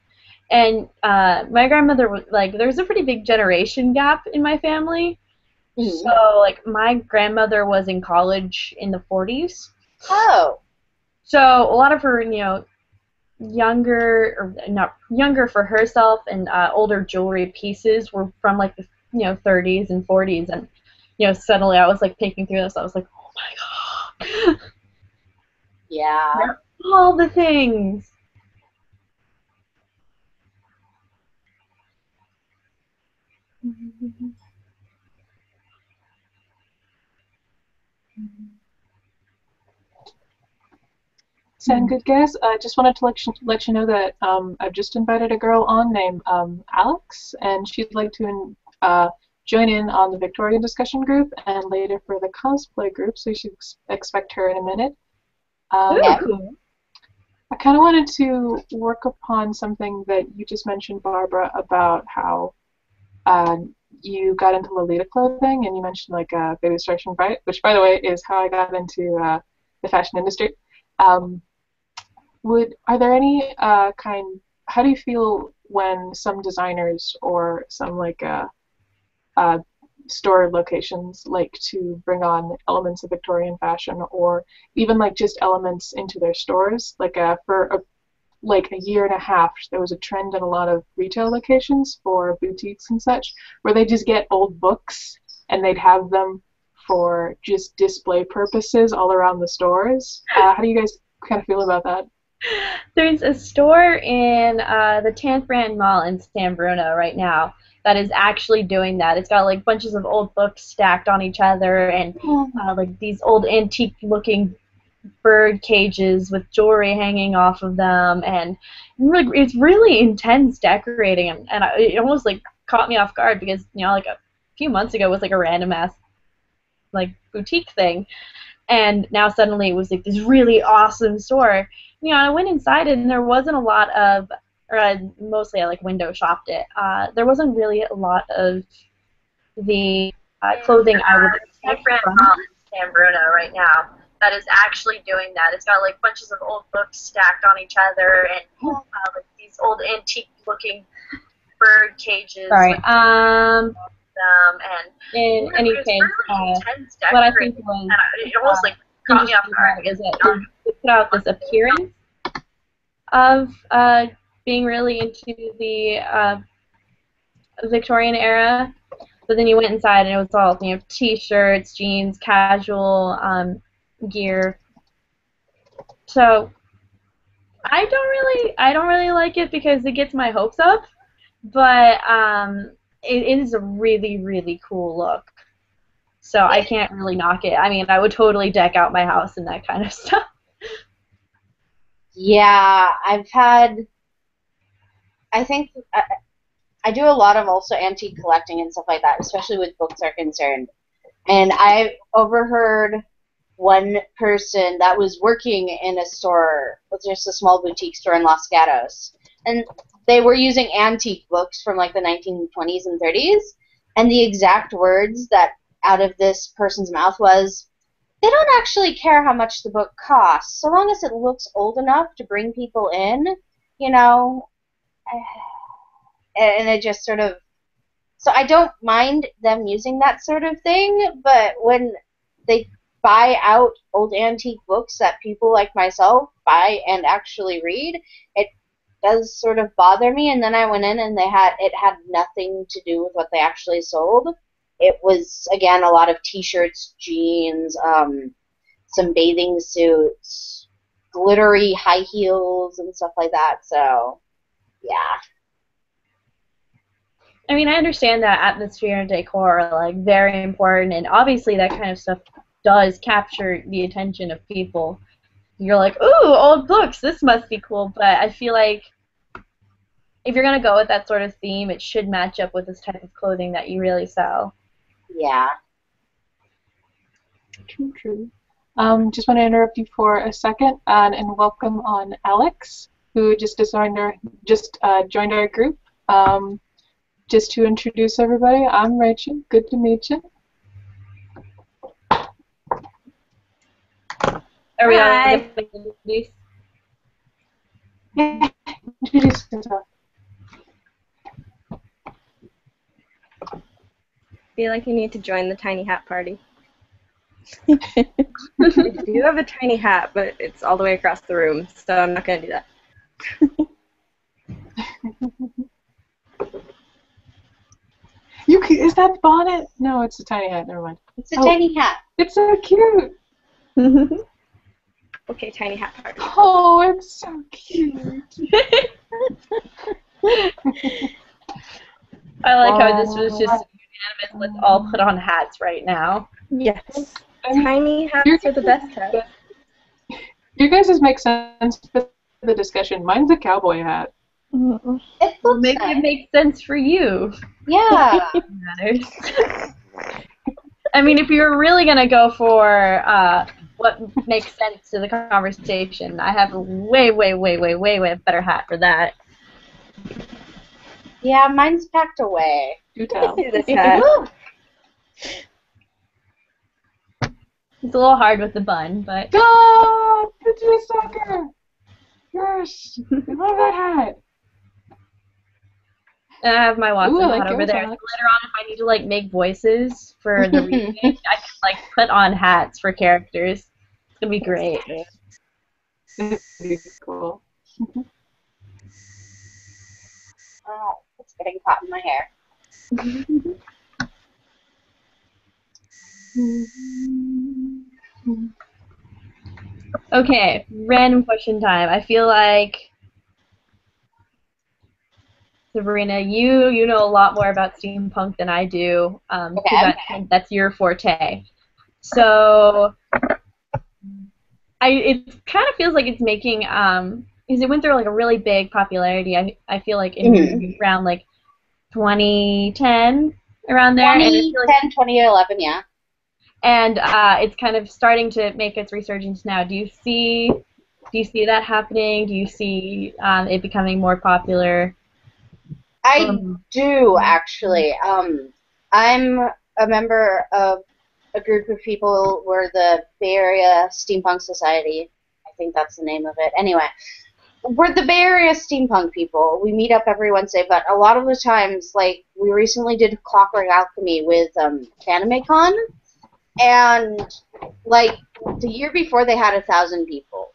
and my grandmother was like, there was a pretty big generation gap in my family. So like my grandmother was in college in the 40s. Oh. So a lot of her, younger, or not younger for herself, and older jewelry pieces were from like the 30s and 40s, and suddenly I was like picking through this. I was like, oh my god. Yeah. All the things. Sound good, guys? I just wanted to let you know that I've just invited a girl on named Alex, and she'd like to join in on the Victorian discussion group and later for the cosplay group, so you should expect her in a minute. Cool. I kind of wanted to work upon something that you just mentioned, Barbara, about how you got into Lolita clothing, and you mentioned like Baby Instruction Bright, which, by the way, is how I got into the fashion industry. Um, are there any how do you feel when some designers or some uh, store locations like to bring on elements of Victorian fashion or even like just elements into their stores? Like a year and a half, there was a trend in a lot of retail locations for boutiques and such where they just get old books and they'd have them for just display purposes all around the stores. How do you guys kind of feel about that? There's a store in the Tanforan Mall in San Bruno right now that is actually doing that. It's got like bunches of old books stacked on each other and like these old antique-looking bird cages with jewelry hanging off of them, and it's really intense decorating, and it almost like caught me off guard because like a few months ago it was like a random ass like boutique thing, and now suddenly it was like this really awesome store. I went inside and there wasn't a lot of, or mostly I like window shopped it. There wasn't really a lot of the clothing I would expect from San Bruno right now that is actually doing that. It's got like bunches of old books stacked on each other and like these old antique-looking bird cages. Sorry. And in any case, what I think was it almost like caught me off guard is that it put out this appearance of being really into the Victorian era, but then you went inside and it was all t-shirts, jeans, casual gear. So I don't really like it because it gets my hopes up, but it is a really, really cool look. So I can't really knock it. I mean, I would totally deck out my house and that kind of stuff. Yeah, I think I do a lot of also antique collecting and stuff like that, especially with books are concerned. And I overheard one person that was working in a store, just a small boutique store in Los Gatos, and they were using antique books from like the 1920s and 30s, and the exact words that out of this person's mouth was, they don't actually care how much the book costs, so long as it looks old enough to bring people in, and it just sort of, so I don't mind them using that sort of thing, but when they buy out old antique books that people like myself buy and actually read, it does sort of bother me. And then I went in and it had nothing to do with what they actually sold. It was, again, a lot of t-shirts, jeans, some bathing suits, glittery high heels and stuff like that. So, yeah. I mean, I understand that atmosphere and decor are like very important, and obviously that kind of stuff does capture the attention of people. You're like, ooh, old books, this must be cool, but I feel like if you're going to go with that sort of theme, it should match up with this type of clothing that you really sell. Yeah. True. Just want to interrupt you for a second and welcome on Alex, who just joined our group. Just to introduce everybody, I'm Rachel. Good to meet you. Are we all going to introduce? Yeah, introduce yourself. Feel like you need to join the tiny hat party. I do have a tiny hat, but it's all the way across the room, so I'm not going to do that. Is that bonnet? No, it's a tiny hat. Never mind. It's a tiny hat. It's so cute. Okay, tiny hat party. Oh, it's so cute. I like how this was just unanimous. Let's all put on hats right now. Yes. Tiny hats are the best hats. Your guys' make sense for the discussion. Mine's a cowboy hat. Well, maybe it makes sense for you. Yeah. Matters. I mean, if you're really gonna go for what makes sense to the conversation, I have a way better hat for that. Yeah, mine's packed away. Do tell. This hat. It's a little hard with the bun, but... Go! Fidget soccer! Yes! I love that hat! And I have my Watson Ooh, I hat like over yours, there. So Alex. later on, if I need to like make voices for the remake, I can like put on hats for characters. It's gonna be great. That'd be cool. Oh, it's getting caught in my hair. Okay, random question time. I feel like Sabrina, you know a lot more about steampunk than I do, because that's your forte. So it kind of feels like it's making because it went through like a really big popularity. I feel like in around like 2010 around there. 2010, 2011, yeah. And it's kind of starting to make its resurgence now. Do you see that happening? Do you see it becoming more popular? I do, actually. I'm a member of a group of people. We're the Bay Area Steampunk Society. I think that's the name of it. Anyway, we're the Bay Area steampunk people. We meet up every Wednesday, but a lot of the times, like, we recently did Clockwork Alchemy with AnimeCon, and, like, the year before they had 1,000 people.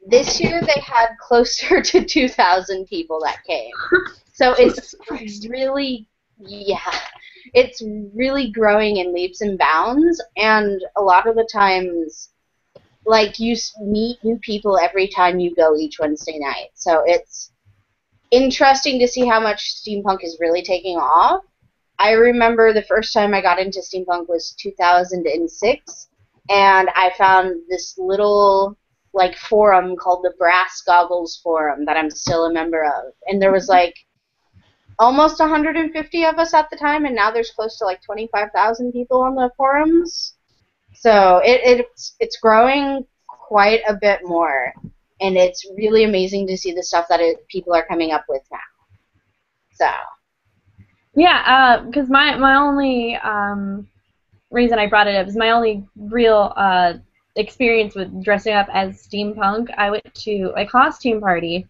This year they had closer to 2,000 people that came. So it's really, it's really growing in leaps and bounds, and a lot of the times, like, you meet new people every time you go each Wednesday night. So it's interesting to see how much steampunk is really taking off. I remember the first time I got into steampunk was 2006, and I found this little, like, forum called the Brass Goggles Forum that I'm still a member of. And there was, like, almost 150 of us at the time, and now there's close to, like, 25,000 people on the forums. So it's growing quite a bit more, and it's really amazing to see the stuff that people are coming up with now. So. Yeah, because my only reason I brought it up is my only real experience with dressing up as steampunk. I went to a costume party,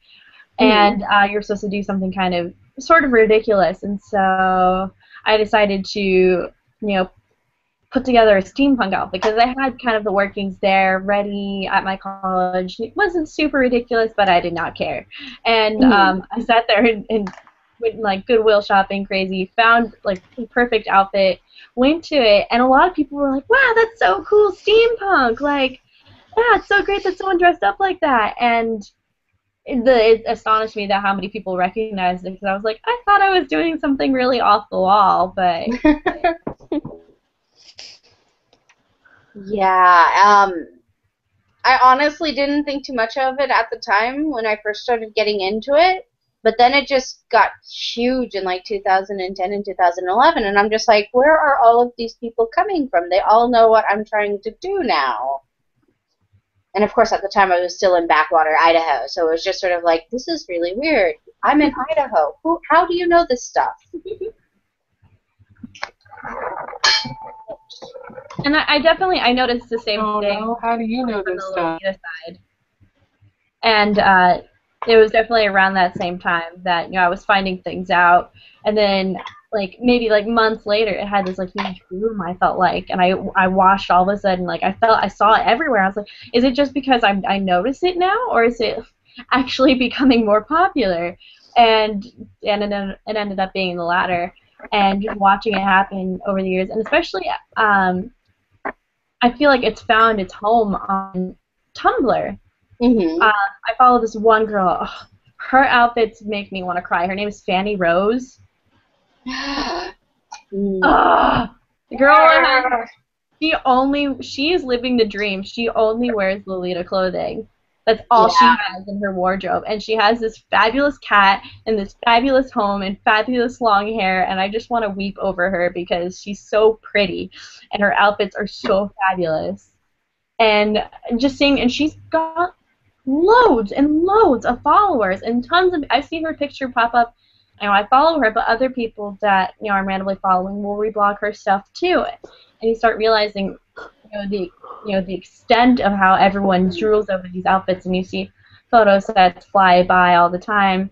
and you're supposed to do something kind of sort of ridiculous, and so I decided to, put together a steampunk outfit because I had kind of the workings there ready at my college. It wasn't super ridiculous, but I did not care. And I sat there and went like Goodwill shopping crazy, found like the perfect outfit, went to it, and a lot of people were like, "Wow, that's so cool, steampunk! Like, yeah, it's so great that someone dressed up like that." And it astonished me that how many people recognized it, because I was like, I thought I was doing something really off the wall, but. Yeah, I honestly didn't think too much of it at the time when I first started getting into it, but then it just got huge in like 2010 and 2011, and I'm just like, where are all of these people coming from? They all know what I'm trying to do now. And of course, at the time, I was still in Backwater, Idaho, so it was just sort of like, this is really weird. I'm in Idaho. How do you know this stuff? And I noticed the same thing. No. How do you know this stuff? Side. And it was definitely around that same time that I was finding things out, and then like maybe like months later, it had this like huge boom. I felt like, and I watched all of a sudden, like I saw it everywhere. I was like, is it just because I notice it now, or is it actually becoming more popular? And it ended up being the latter. And just watching it happen over the years, and especially I feel like it's found its home on Tumblr. I follow this one girl. Ugh, her outfits make me want to cry. Her name is Fanny Rose. The girl, she is living the dream. She only wears Lolita clothing. That's all she has in her wardrobe. And she has this fabulous cat and this fabulous home and fabulous long hair, and I just want to weep over her because she's so pretty and her outfits are so fabulous. And just seeing, and she's got loads and loads of followers and tons of, I see her picture pop up. I follow her, but other people that I'm randomly following will reblog her stuff too. And you start realizing the extent of how everyone drools over these outfits, and you see photo sets fly by all the time.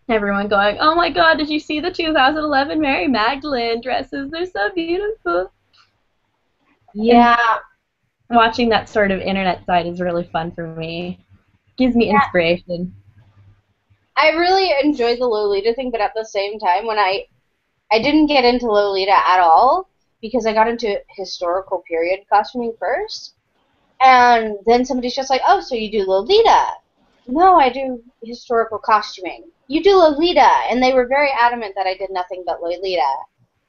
Everyone going, "Oh my God, did you see the 2011 Mary Magdalene dresses? They're so beautiful." Yeah. And watching that sort of internet side is really fun for me. Gives me inspiration. I really enjoy the Lolita thing, but at the same time, when I didn't get into Lolita at all because I got into historical period costuming first, and then somebody's just like, "Oh, so you do Lolita?" No, I do historical costuming. You do Lolita, and they were very adamant that I did nothing but Lolita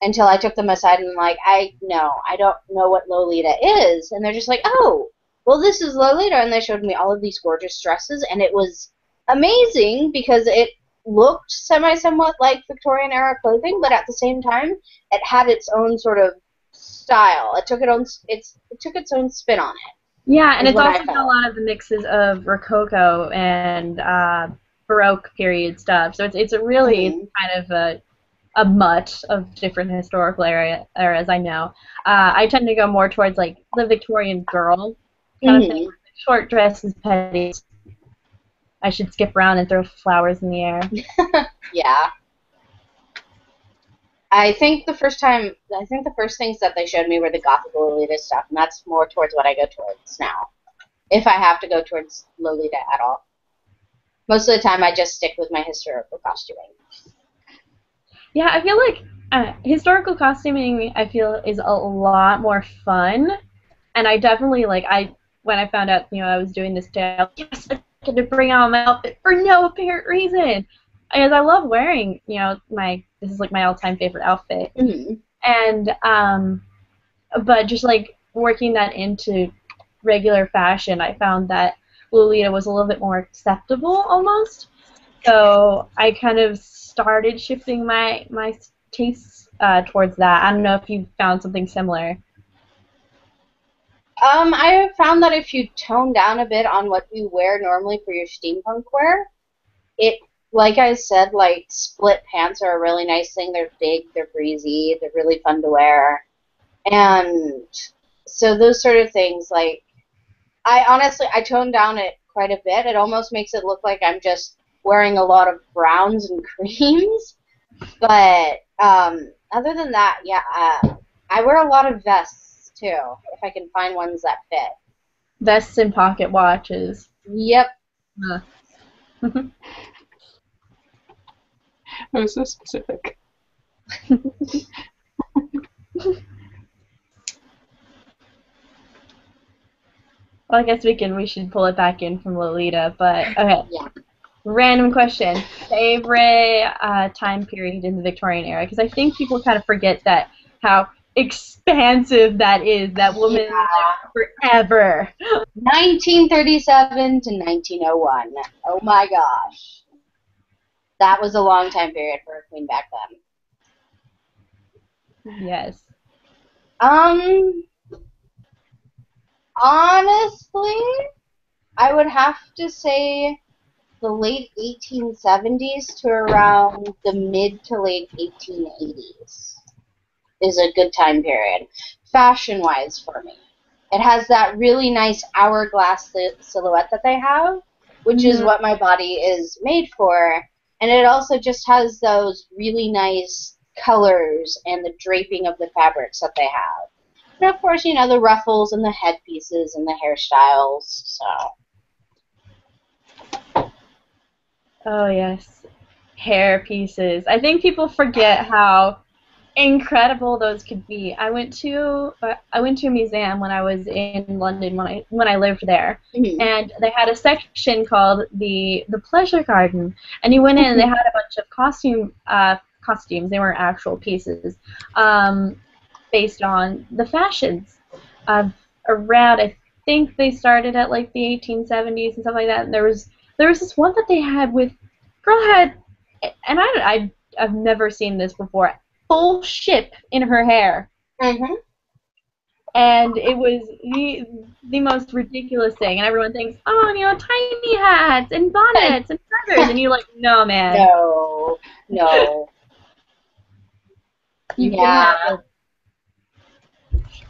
until I took them aside and I'm like, I don't know what Lolita is, and they're just like, "Oh, well, this is Lolita," and they showed me all of these gorgeous dresses, and it was amazing because it looked somewhat like Victorian era clothing, but at the same time, it had its own sort of style. It took its own spin on it. Yeah, and it's also got a lot of the mixes of Rococo and Baroque period stuff. So it's a really kind of a mutt of different historical eras. I know. I tend to go more towards like the Victorian girl kind of thing, short dresses, petties. I should skip around and throw flowers in the air. Yeah. I think the first things that they showed me were the Gothic Lolita stuff, and that's more towards what I go towards now. If I have to go towards Lolita at all. Most of the time I just stick with my historical costuming. Yeah, I feel like historical costuming, I feel, is a lot more fun. And I definitely, when I found out, I was doing this day, I was like, yes, I get to bring out my outfit for no apparent reason. Because I love wearing, this is like my all-time favorite outfit. Mm-hmm. And, but just like working that into regular fashion, I found that Lolita was a little bit more acceptable almost. So I kind of started shifting my tastes towards that. I don't know if you found something similar. I have found that if you tone down a bit on what you wear normally for your steampunk wear, like I said, like split pants are a really nice thing. They're big, they're breezy, they're really fun to wear. And so those sort of things, like, I toned down it quite a bit. It almost makes it look like I'm just wearing a lot of browns and creams. But other than that, yeah, I wear a lot of vests, too, if I can find ones that fit. Vests and pocket watches. Yep. It was so specific. Well, I guess we should pull it back in from Lolita, but okay. Yeah. Random question. Favorite time period in the Victorian era? Because I think people kind of forget that how expansive that is. That woman lived forever. 1937 to 1901. Oh my gosh. That was a long time period for a queen back then. Yes. Honestly, I would have to say the late 1870s to around the mid to late 1880s is a good time period, fashion-wise for me. It has that really nice hourglass silhouette that they have, which is what my body is made for, and it also just has those really nice colors and the draping of the fabrics that they have. And of course, the ruffles and the headpieces and the hairstyles, so. Oh, yes. Hair pieces. I think people forget how incredible those could be. I went to a museum when I was in London when I lived there, and they had a section called the Pleasure Garden, and you went in and they had a bunch of costumes. They weren't actual pieces, based on the fashions around. I think they started at like the 1870s and stuff like that. And there was this one that they had with girl had, and I've never seen this before. Full ship in her hair. And it was the most ridiculous thing. And everyone thinks, oh, tiny hats and bonnets and feathers. And you're like, no, man. No. You can have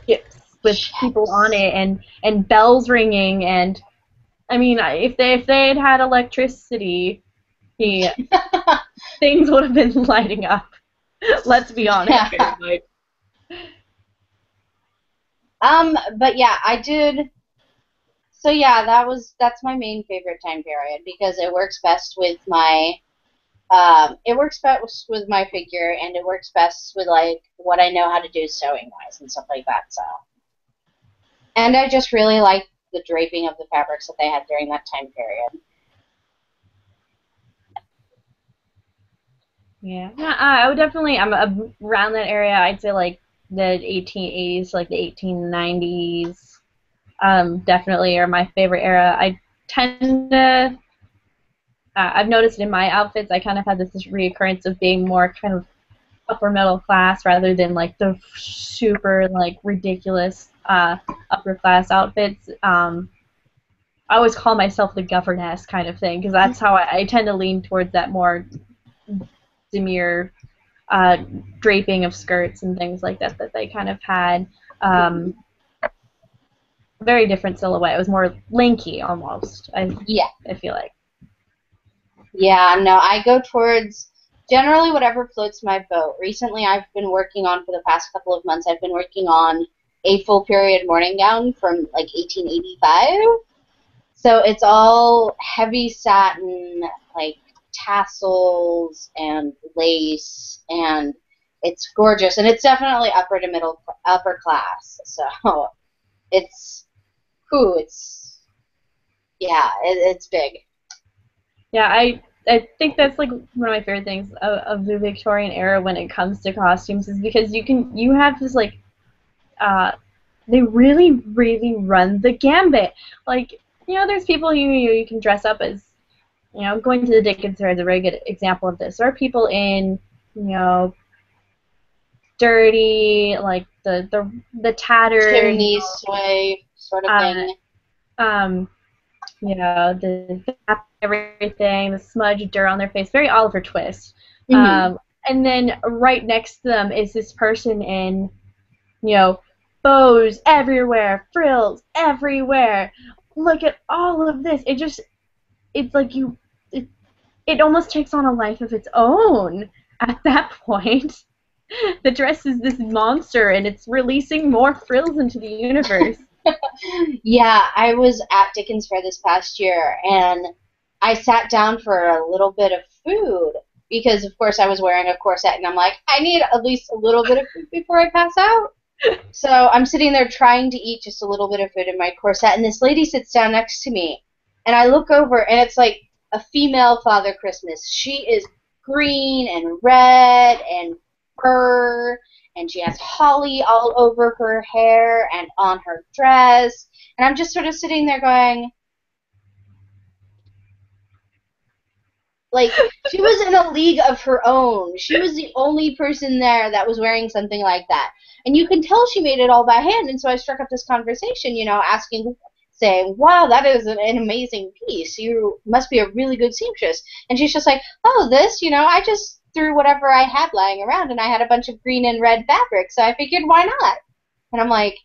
ships with people on it and bells ringing, and I mean, if they had had electricity, things would have been lighting up. Let's be honest. Yeah. But yeah, I did. So yeah, that's my main favorite time period because it works best with my figure, and it works best with like what I know how to do sewing wise and stuff like that. So, and I just really like the draping of the fabrics that they had during that time period. Yeah, I would definitely. I'm around that area. I'd say like the 1880s, like the 1890s. Definitely are my favorite era. I tend to. I've noticed in my outfits, I kind of have this reoccurrence of being more kind of upper middle class rather than like the super like ridiculous upper class outfits. I always call myself the governess kind of thing because that's how I tend to lean towards that more demure draping of skirts and things like that they kind of had. Very different silhouette. It was more lanky almost. I feel like. Yeah, no, I go towards generally whatever floats my boat. Recently, I've been working on, for the past couple of months, I've been working on a full period morning gown from like 1885. So it's all heavy satin, like tassels and lace, and it's gorgeous. And it's definitely upper class. So it's, it's big. Yeah, I think that's like one of my favorite things of the Victorian era when it comes to costumes is because you have this like they really run the gambit. Like, you know, there's people you can dress up as, you know, going to the Dickens Fair is a very good example of this. There are people in, you know, dirty, like the tattered chimney sway sort of thing. You know, the everything, the smudge dirt on their face, very Oliver Twist. Mm-hmm. And then right next to them is this person in, you know, bows everywhere, frills everywhere. Look at all of this. It's like it almost takes on a life of its own at that point. The dress is this monster, and it's releasing more frills into the universe. Yeah, I was at Dickens Fair this past year, and I sat down for a little bit of food because, of course, I was wearing a corset, and I'm like, I need at least a little bit of food before I pass out. So I'm sitting there trying to eat just a little bit of food in my corset, and this lady sits down next to me, and I look over, and it's like a female Father Christmas. She is green and red and fur, and she has holly all over her hair and on her dress. And I'm just sort of sitting there going, like, she was in a league of her own. She was the only person there that was wearing something like that. And you can tell she made it all by hand. And so I struck up this conversation, you know, saying, wow, that is an amazing piece. You must be a really good seamstress. And she's just like, oh, this, you know, I just threw whatever I had lying around, and I had a bunch of green and red fabric, so I figured, why not? And I'm like,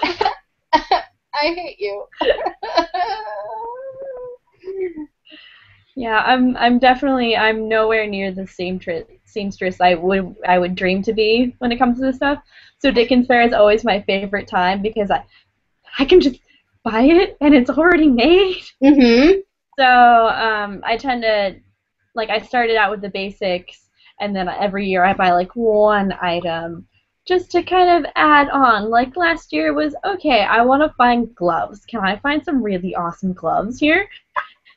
I hate you. Yeah, I'm nowhere near the seamstress I would dream to be when it comes to this stuff. So Dickens Fair is always my favorite time because I can just buy it and it's already made. Mm-hmm. So I tend to, like, I started out with the basics, and then every year I buy like one item just to kind of add on. Like last year was, okay, I want to find gloves. Can I find some really awesome gloves here?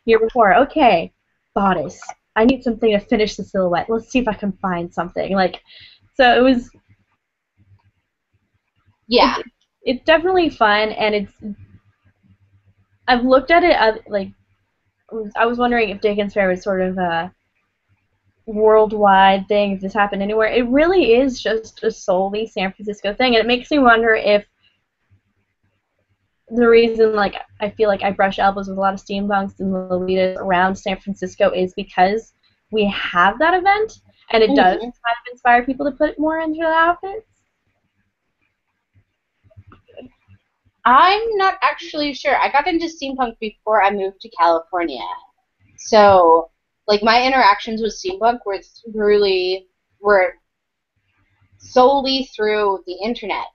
Year before, okay, bodice. I need something to finish the silhouette. Let's see if I can find something. Like, so it was. Yeah. It's definitely fun, and I've looked at it like. I was wondering if Dickens Fair was sort of a worldwide thing, if this happened anywhere. It really is just a solely San Francisco thing, and it makes me wonder if the reason, like, I feel like I brush elbows with a lot of steampunks and Lolitas around San Francisco is because we have that event, and it does kind of inspire people to put more into their outfits. I'm not actually sure. I got into steampunk before I moved to California. So, like, my interactions with steampunk were solely through the internet.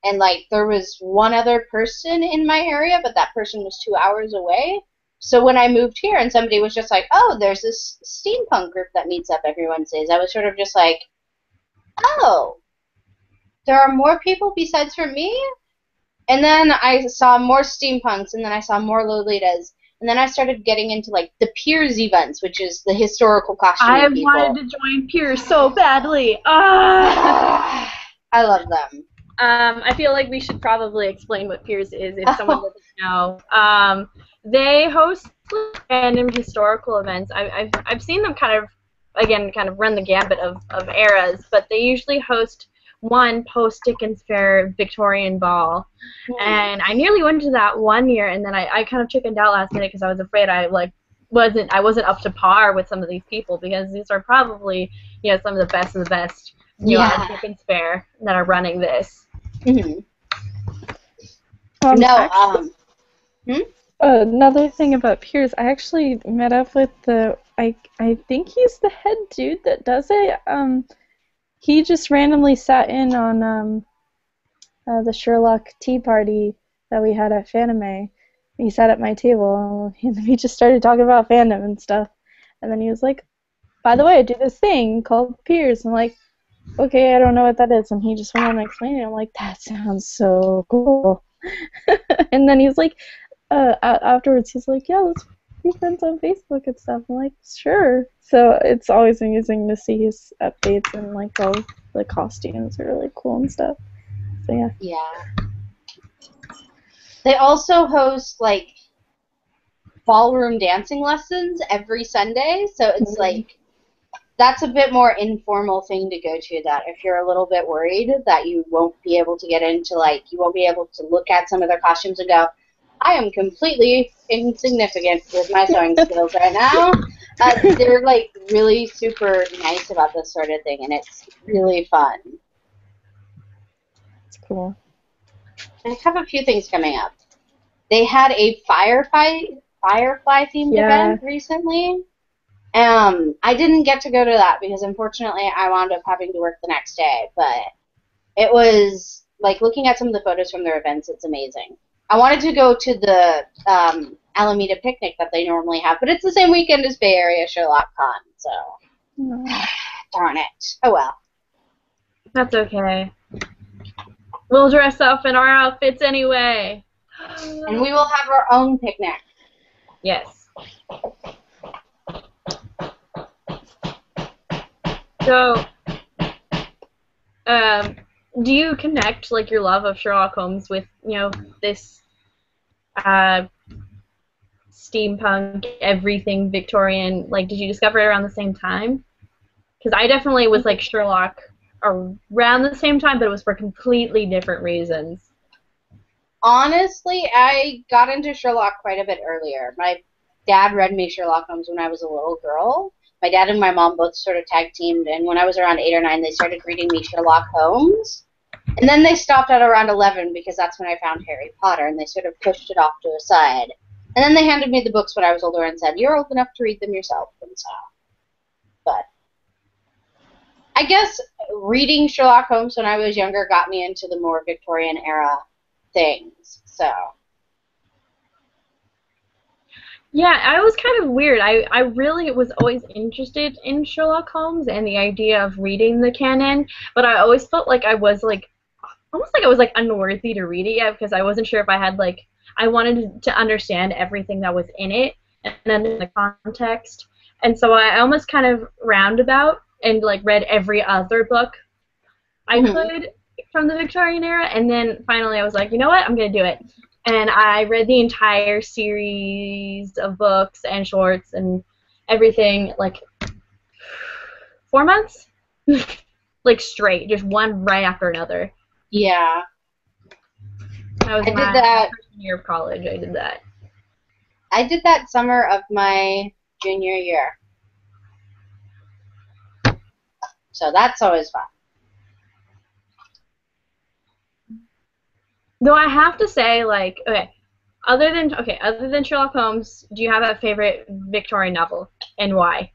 And, like, there was one other person in my area, but that person was 2 hours away. So when I moved here and somebody was just like, oh, there's this steampunk group that meets up every Wednesdays, I was sort of just like, oh, there are more people besides for me? And then I saw more steampunks, and then I saw more Lolitas, and then I started getting into, like, the Piers events, which is the historical costuming people. I wanted to join Piers so badly. Ah! I love them. I feel like we should probably explain what Piers is if someone doesn't know. They host random historical events. I've seen them kind of run the gambit of eras, but they usually host one post-Dickens Fair Victorian ball. And I nearly went to that one year, and then I kind of chickened out last minute because I was afraid I wasn't up to par with some of these people, because these are probably some of the best of the best at Dickens Fair that are running this. Mm-hmm. Another thing about Piers, I actually met up with I think he's the head dude that does it. He just randomly sat in on the Sherlock tea party that we had at Fanime. He sat at my table, and we just started talking about fandom and stuff. And then he was like, by the way, I do this thing called Piers. I'm like, okay, I don't know what that is. And he just went on and explained it. I'm like, that sounds so cool. And then he was like, afterwards, he's like, yeah, let's be friends on Facebook and stuff. I'm like, sure. So it's always amusing to see his updates, and like all the costumes are really cool and stuff. So yeah. Yeah. They also host like ballroom dancing lessons every Sunday, so it's like that's a bit more informal thing to go to, that if you're a little bit worried that you won't be able to get into, like, you won't be able to look at some of their costumes and go, I am completely insignificant with my sewing skills right now. They're, like, really super nice about this sort of thing, and it's really fun. It's cool. They have a few things coming up. They had a Firefly-themed event recently. I didn't get to go to that because, unfortunately, I wound up having to work the next day, but it was, like, looking at some of the photos from their events, it's amazing. I wanted to go to the Alameda picnic that they normally have, but it's the same weekend as Bay Area Sherlock Con, so darn it. Oh well. That's okay. We'll dress up in our outfits anyway. And we will have our own picnic. Yes. So, do you connect, like, your love of Sherlock Holmes with, this steampunk, everything Victorian? Like, did you discover it around the same time? Because I definitely was, like, Sherlock around the same time, but it was for completely different reasons. Honestly, I got into Sherlock quite a bit earlier. My dad read me Sherlock Holmes when I was a little girl. My dad and my mom both sort of tag-teamed, and when I was around 8 or 9, they started reading me Sherlock Holmes. And then they stopped at around 11 because that's when I found Harry Potter, and they sort of pushed it off to the side. And then they handed me the books when I was older and said, you're old enough to read them yourself, and so. But I guess reading Sherlock Holmes when I was younger got me into the more Victorian era things, so. Yeah, I was kind of weird. I really was always interested in Sherlock Holmes and the idea of reading the canon, but I always felt like I was, like, almost like I was, like, unworthy to read it yet, because I wasn't sure if I had, like, I wanted to understand everything that was in it and then the context. And so I almost kind of roundabout and, like, read every other book I could from the Victorian era, and then finally I was like, you know what, I'm going to do it. And I read the entire series of books and shorts and everything, like, 4 months? Like, straight, just one right after another. Yeah. That was my freshman year of college, I did that. I did that summer of my junior year. So that's always fun. Though I have to say, like, other than Sherlock Holmes, do you have a favorite Victorian novel, and why?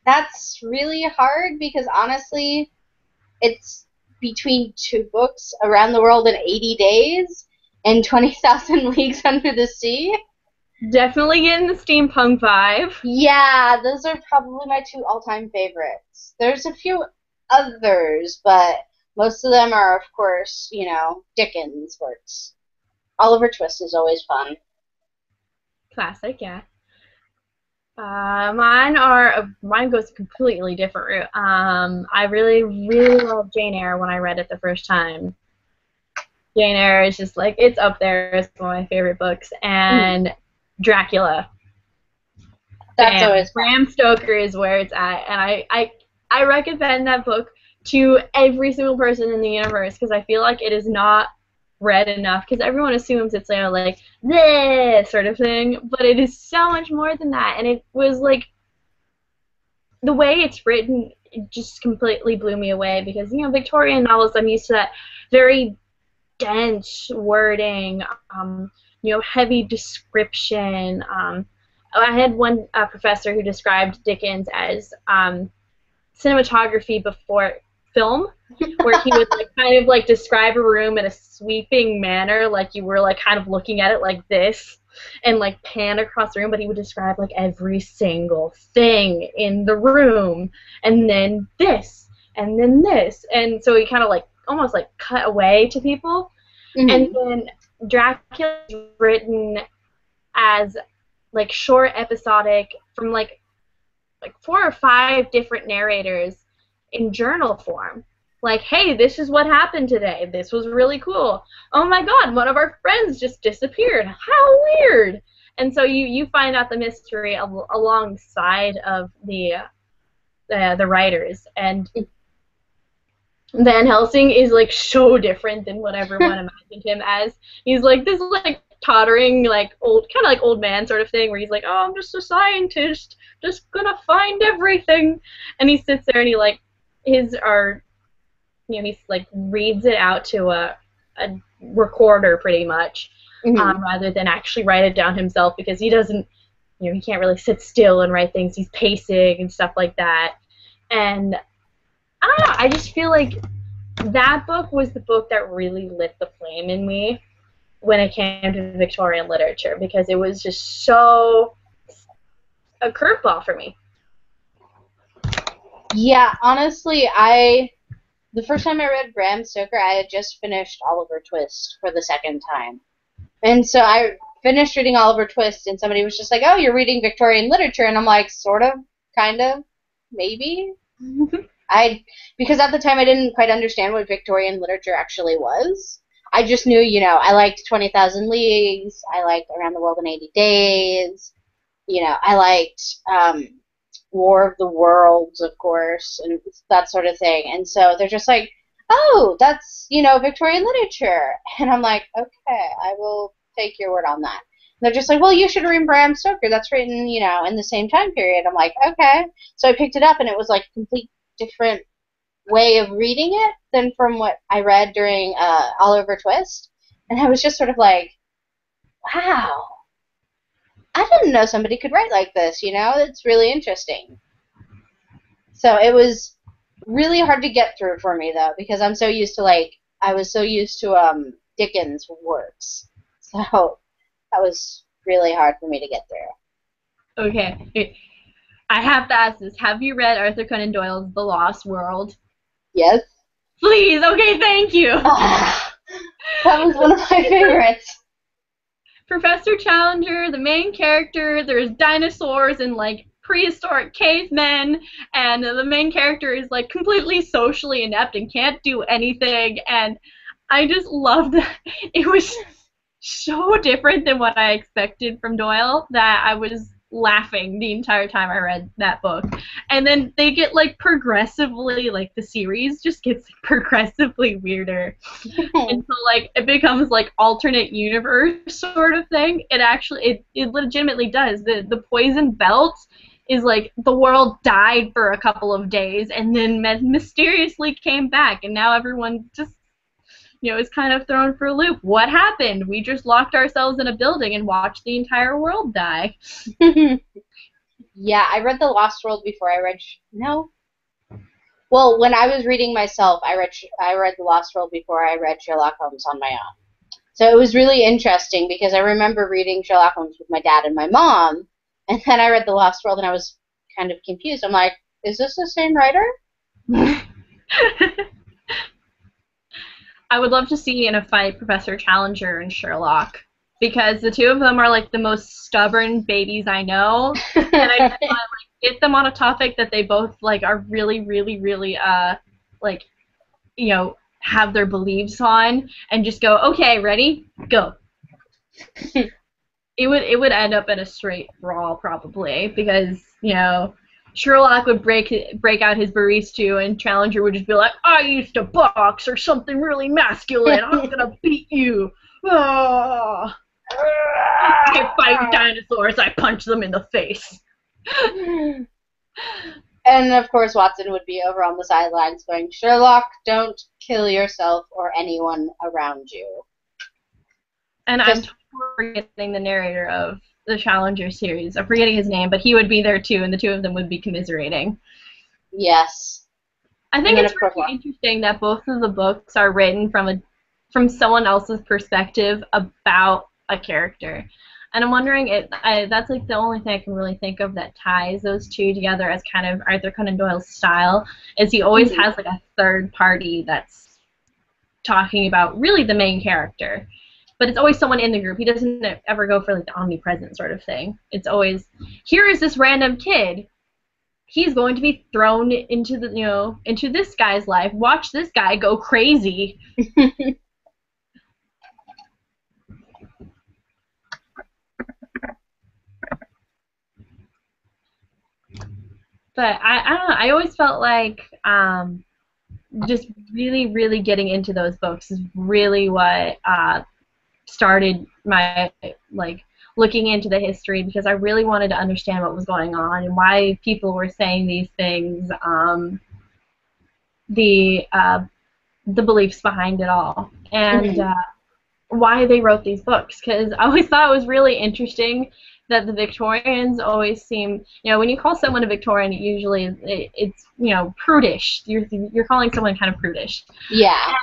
That's really hard because honestly, it's between two books, Around the World in 80 Days and 20,000 Leagues Under the Sea. Definitely getting the steampunk vibe. Yeah, those are probably my two all-time favorites. There's a few others, but most of them are, of course, you know, Dickens works. Oliver Twist is always fun. Classic, yeah. Mine goes a completely different route. I really, really loved Jane Eyre when I read it the first time. Jane Eyre is just like, it's up there as one of my favorite books. And Dracula. That's always fun. Bram Stoker is where it's at, and I recommend that book to every single person in the universe because I feel like it is not read enough because everyone assumes it's like this sort of thing, but it is so much more than that. And it was like the way it's written, it just completely blew me away because, you know, Victorian novels, I'm used to that very dense wording, you know, heavy description. I had one professor who described Dickens as cinematography before film, where he would like kind of like describe a room in a sweeping manner, like you were like kind of looking at it like this, and like pan across the room, but he would describe like every single thing in the room, and then this, and then this, and so he kind of like almost like cut away to people. And then Dracula is written as like short episodic from like 4 or 5 different narrators in journal form. Like, hey, this is what happened today. This was really cool. Oh my god, one of our friends just disappeared. How weird. And so you find out the mystery alongside of the writers. And Van Helsing is like so different than what everyone imagined him as. He's like this like tottering like old man sort of thing where he's like, oh, I'm just a scientist, just gonna find everything. And he sits there and he like he's like reads it out to a recorder pretty much, rather than actually write it down himself because he doesn't, you know, he can't really sit still and write things. He's pacing and stuff like that. And I don't know, I just feel like that book was the book that really lit the flame in me when it came to Victorian literature because it was just so a curveball for me. Yeah, honestly, the first time I read Bram Stoker, I had just finished Oliver Twist for the second time. And so I finished reading Oliver Twist, and somebody was just like, oh, you're reading Victorian literature, and I'm like, sort of, kind of, maybe. Because at the time I didn't quite understand what Victorian literature actually was. I just knew, you know, I liked 20,000 Leagues, I liked Around the World in 80 Days, you know, I liked War of the Worlds, of course, and that sort of thing. And so they're just like, oh, that's, you know, Victorian literature. And I'm like, okay, I will take your word on that. And they're just like, well, you should read Bram Stoker. That's written, you know, in the same time period. I'm like, okay. So I picked it up, and it was like a complete different way of reading it than from what I read during Oliver Twist. And I was just sort of like, wow, I didn't know somebody could write like this, you know? It's really interesting. So it was really hard to get through for me, though, because I'm so used to, like, I was so used to Dickens' works. So that was really hard for me to get through. Okay. I have to ask this. Have you read Arthur Conan Doyle's The Lost World? Yes. Please, okay, thank you. That was one of my favorites. Professor Challenger, the main character, there's dinosaurs and like prehistoric cavemen, and the main character is like completely socially inept and can't do anything, and I just loved that. It was so different than what I expected from Doyle that I was laughing the entire time I read that book. And then they get like progressively, like the series just gets progressively weirder. And so like it becomes like alternate universe sort of thing. It actually it legitimately does. The poison belt is like the world died for a couple of days and then mysteriously came back, and now everyone just, is kind of thrown for a loop. What happened? We just locked ourselves in a building and watched the entire world die. Yeah, I read The Lost World before I read. No. Well, when I was reading myself, I read The Lost World before I read Sherlock Holmes on my own. So it was really interesting because I remember reading Sherlock Holmes with my dad and my mom, and then I read The Lost World and I was kind of confused. I'm like, is this the same writer? I would love to see in a fight Professor Challenger and Sherlock, because the two of them are like the most stubborn babies I know, and I just want to get them on a topic that they both like are really, really, really like, have their beliefs on, and just go, okay, ready, go. It would end up in a straight brawl probably, because Sherlock would break out his barista, and Challenger would just be like, I used to box or something really masculine. I'm gonna beat you. Oh. I can't fight dinosaurs. I punch them in the face. And of course, Watson would be over on the sidelines going, Sherlock, don't kill yourself or anyone around you. And I'm forgetting the narrator of the Challenger series. I'm forgetting his name, but he would be there too, and the two of them would be commiserating. Yes. I think it's really interesting that both of the books are written from someone else's perspective about a character. And I'm wondering, that's like the only thing I can really think of that ties those two together as kind of Arthur Conan Doyle's style, is he always has like a third party that's talking about really the main character. But it's always someone in the group. He doesn't ever go for like the omnipresent sort of thing. It's always, here is this random kid. He's going to be thrown into into this guy's life. Watch this guy go crazy. But I don't know. I always felt like just really, really getting into those books is really what started my looking into the history, because I really wanted to understand what was going on and why people were saying these things, the beliefs behind it all, and why they wrote these books. Because I always thought it was really interesting that the Victorians always seem, when you call someone a Victorian, usually it's prudish. You're calling someone kind of prudish. Yeah.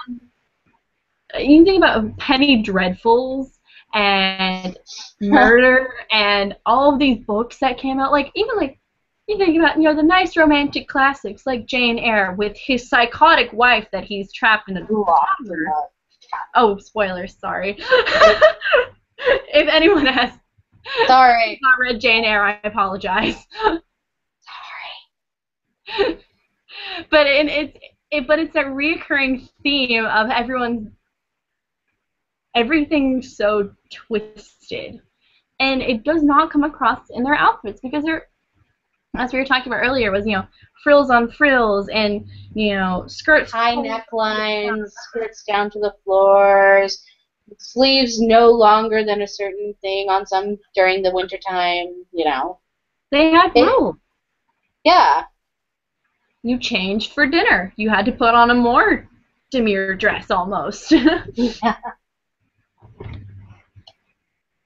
You think about Penny Dreadfuls and Murder and all of these books that came out, you think about the nice romantic classics like Jane Eyre with his psychotic wife that he's trapped in a tower. Oh, spoilers, sorry. If anyone has not read Jane Eyre, I apologize. Sorry. But it's a reoccurring theme of everything's so twisted, and it does not come across in their outfits, because they're, as we were talking about earlier, was frills on frills and skirts, high necklines, skirts down to the floors, sleeves no longer than a certain thing on some during the winter time. They had rules. Yeah. You changed for dinner. You had to put on a more demure dress almost. Yeah.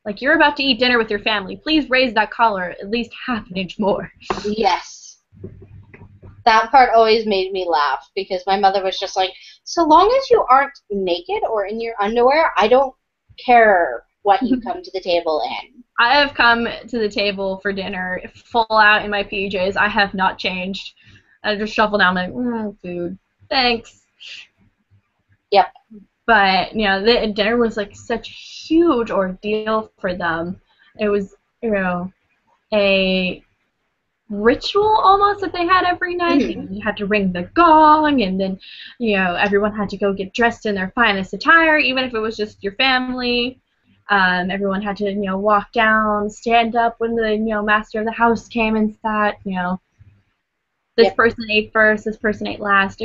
Like, you're about to eat dinner with your family. Please raise that collar at least half an inch more. Yes. That part always made me laugh, because my mother was just like, so long as you aren't naked or in your underwear, I don't care what you come to the table in. I have come to the table for dinner full out in my PJs. I have not changed. I just shuffle down my food. Thanks. Yep. But the dinner was like such a huge ordeal for them. It was a ritual almost that they had every night. You had to ring the gong, and then everyone had to go get dressed in their finest attire, even if it was just your family. Everyone had to walk down, stand up when the master of the house came and sat. This person ate first, this person ate last.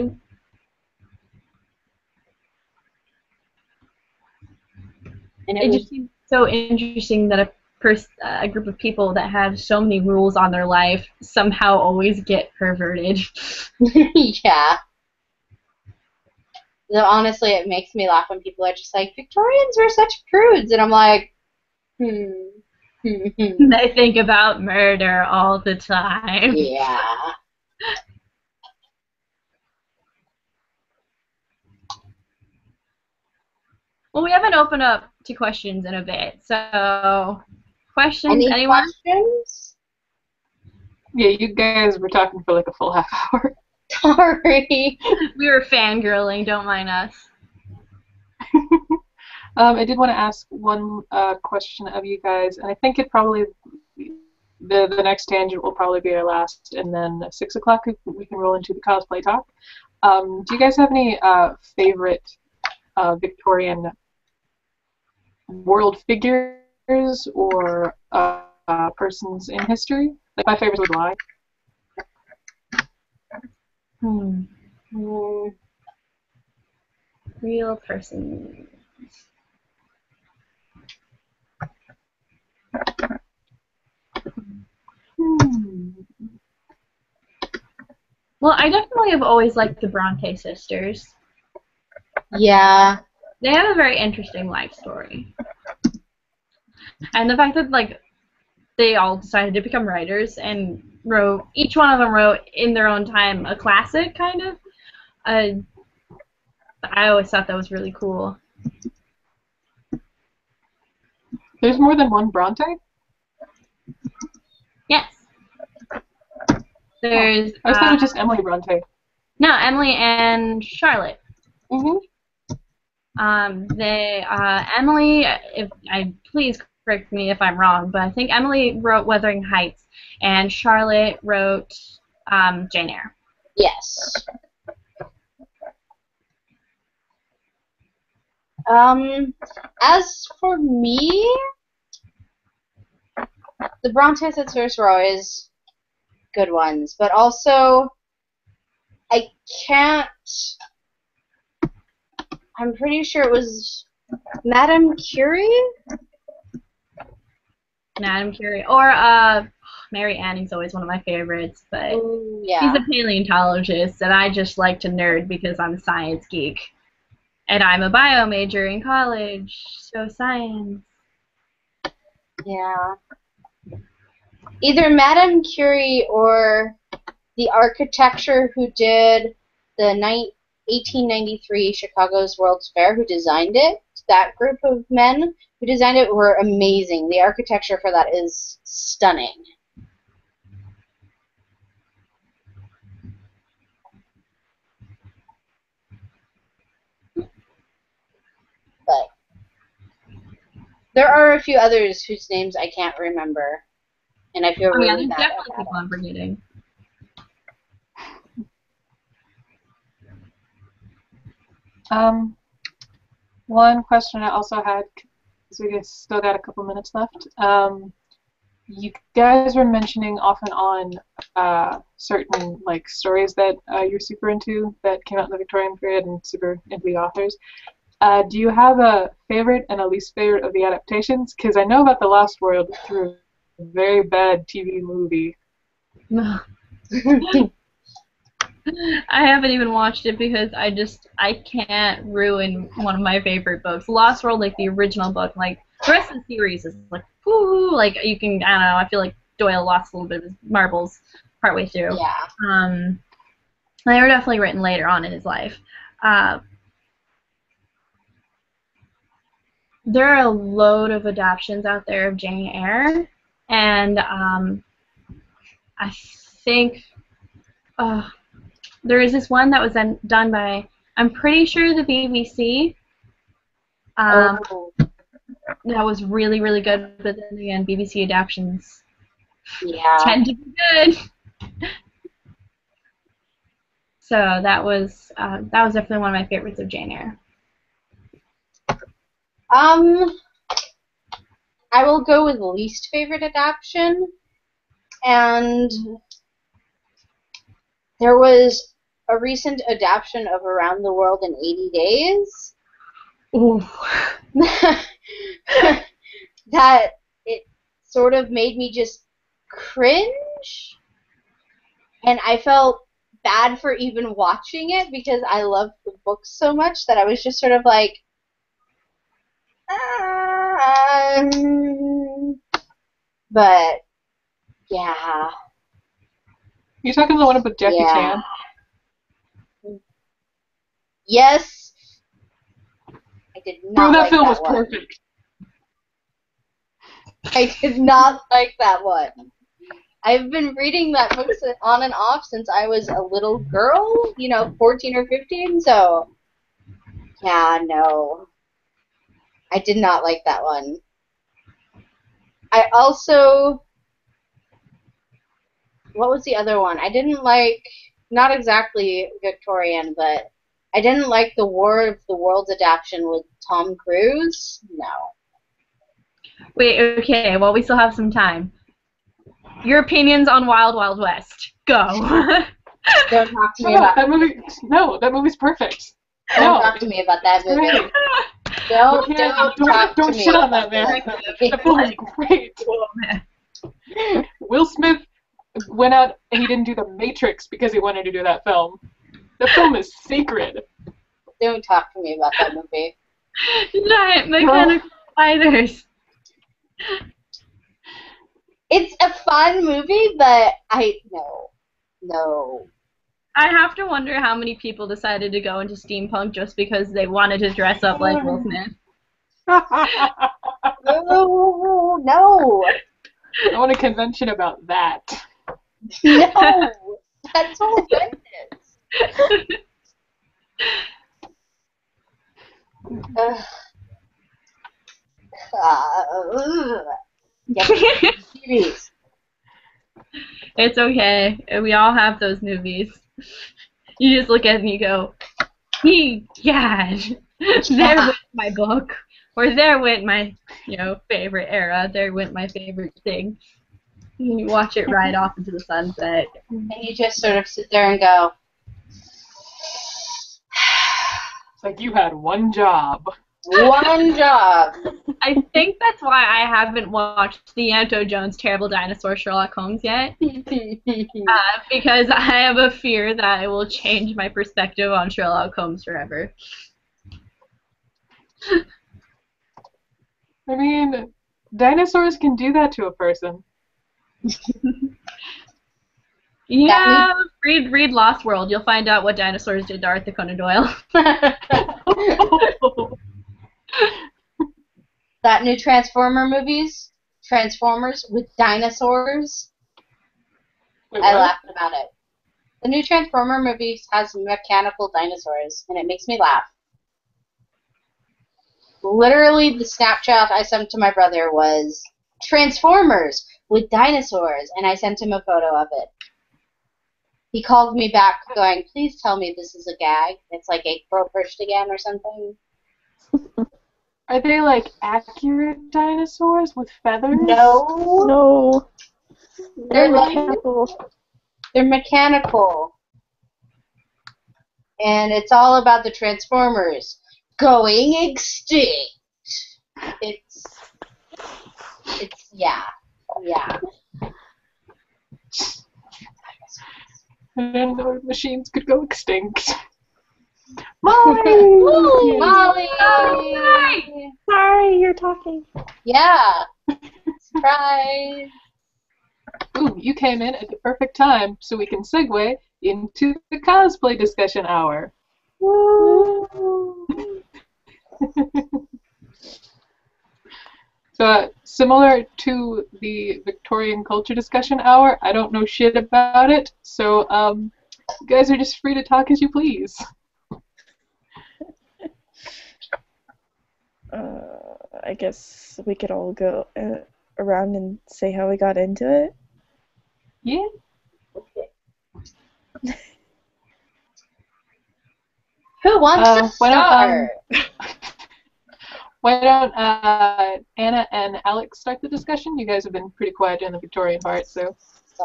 It just seems so interesting that a a group of people that have so many rules on their life somehow always get perverted. Yeah. No, honestly, it makes me laugh when people are just like, Victorians were such prudes, and I'm like, They think about murder all the time. Yeah. Well, we haven't opened up to questions in a bit, so questions, Any anyone? questions? Yeah, you guys were talking for like a full half hour. Sorry. We were fangirling, don't mind us. I did want to ask one question of you guys, and I think it probably the next tangent will probably be our last, and then at 6 o'clock we can roll into the cosplay talk. Do you guys have any favorite Victorian world figures or persons in history? Like my favorite was lie. Real person. Well, I definitely have always liked the Bronte sisters. Yeah. They have a very interesting life story. And the fact that, like, they all decided to become writers and wrote, each one of them wrote in their own time a classic, kind of. I always thought that was really cool. There's more than one Bronte? Yes. There's. I thought it was just Emily Bronte. No, Emily and Charlotte. Mhm. Emily, if please correct me if I'm wrong, but I think Emily wrote Wuthering Heights, and Charlotte wrote Jane Eyre. Yes. As for me, the Bronte sisters were always good ones, but also I can't. I'm pretty sure it was Madame Curie. Madame Curie, or Mary Anning's always one of my favorites, but Yeah. she's a paleontologist, and I just like to nerd because I'm a science geek. And I'm a bio major in college, so science. Yeah. Either Madame Curie or the architecture who did the 1893 Chicago's World's Fair, who designed it. That group of men who designed it were amazing. The architecture for that is stunning. But there are a few others whose names I can't remember, and I feel really there's bad definitely about people I'm forgetting. One question I also had, because we still got a couple minutes left. You guys were mentioning off and on certain like stories that you're super into that came out in the Victorian period and super into the authors. Do you have a favorite and a least favorite of the adaptations? Because I know about The Lost World through a very bad TV movie. it. I haven't even watched it because I can't ruin one of my favorite books. Lost World, like the original book, like the rest of the series is like, whoo, like you can, I don't know, I feel like Doyle lost a little bit of his marbles partway through. Yeah. They were definitely written later on in his life. There are a load of adaptions out there of Jane Eyre, and I think there is this one that was done by, I'm pretty sure, the BBC. That was really, really good, but then again, BBC adaptions tend to be good. So that was definitely one of my favorites of Jane Eyre. I will go with least favorite adaptation, and there was a recent adaptation of Around the World in 80 Days. Ooh. That it sort of made me just cringe. And I felt bad for even watching it because I loved the books so much that I was just sort of like, but yeah. You talking the one with Jackie Chan? Yes. I did not Bro, that like film that was one. perfect. I did not like that one. I've been reading that book on and off since I was a little girl, 14 or 15, so yeah, no. I did not like that one. I also, what was the other one? I didn't like, not exactly Victorian, but I didn't like the War of the Worlds adaptation with Tom Cruise. No. Wait, okay, well, we still have some time. Your opinions on Wild Wild West. Go. Don't talk to me about that movie. No, that movie's perfect. Don't talk to me about that movie. Great. Don't Don't me shit on about that, man. that That film is great. Will Smith went out and he didn't do The Matrix because he wanted to do that film. The film is sacred. Don't talk to me about that movie. Giant mechanical spiders. It's a fun movie, but no. I have to wonder how many people decided to go into steampunk just because they wanted to dress up like Will Smith. No. I want a convention about that. No. That's horrendous. Series. It's okay. We all have those movies. You just look at it and you go, God, there went my book. Or there went my, favorite era. There went my favorite thing. You watch it ride off into the sunset. And you just sort of sit there and go, It's like you had one job. one job. I think that's why I haven't watched the Anto Jones Terrible Dinosaur Sherlock Holmes yet. Because I have a fear that it will change my perspective on Sherlock Holmes forever. I mean, dinosaurs can do that to a person. Yeah, read Lost World. You'll find out what dinosaurs did to Arthur Conan Doyle. That new Transformers with dinosaurs. Wait, I what? laughed about it. The new Transformer movie has mechanical dinosaurs, and it makes me laugh. Literally, the Snapchat I sent to my brother was Transformers with dinosaurs, and I sent him a photo of it. He called me back going, please tell me this is a gag. It's like April 1st again or something. Are they like accurate dinosaurs with feathers? No. They're mechanical. They're mechanical. And it's all about the Transformers going extinct. It's yeah. I didn't know machines could go extinct. Molly! Sorry, you're talking. Yeah. Surprise. Ooh, you came in at the perfect time, so we can segue into the cosplay discussion hour. Woo! So, similar to the Victorian culture discussion hour, I don't know shit about it, so you guys are just free to talk as you please. I guess we could all go around and say how we got into it. Yeah. Who wants to start? Why don't Anna and Alex start the discussion? You guys have been pretty quiet in the Victorian part, so.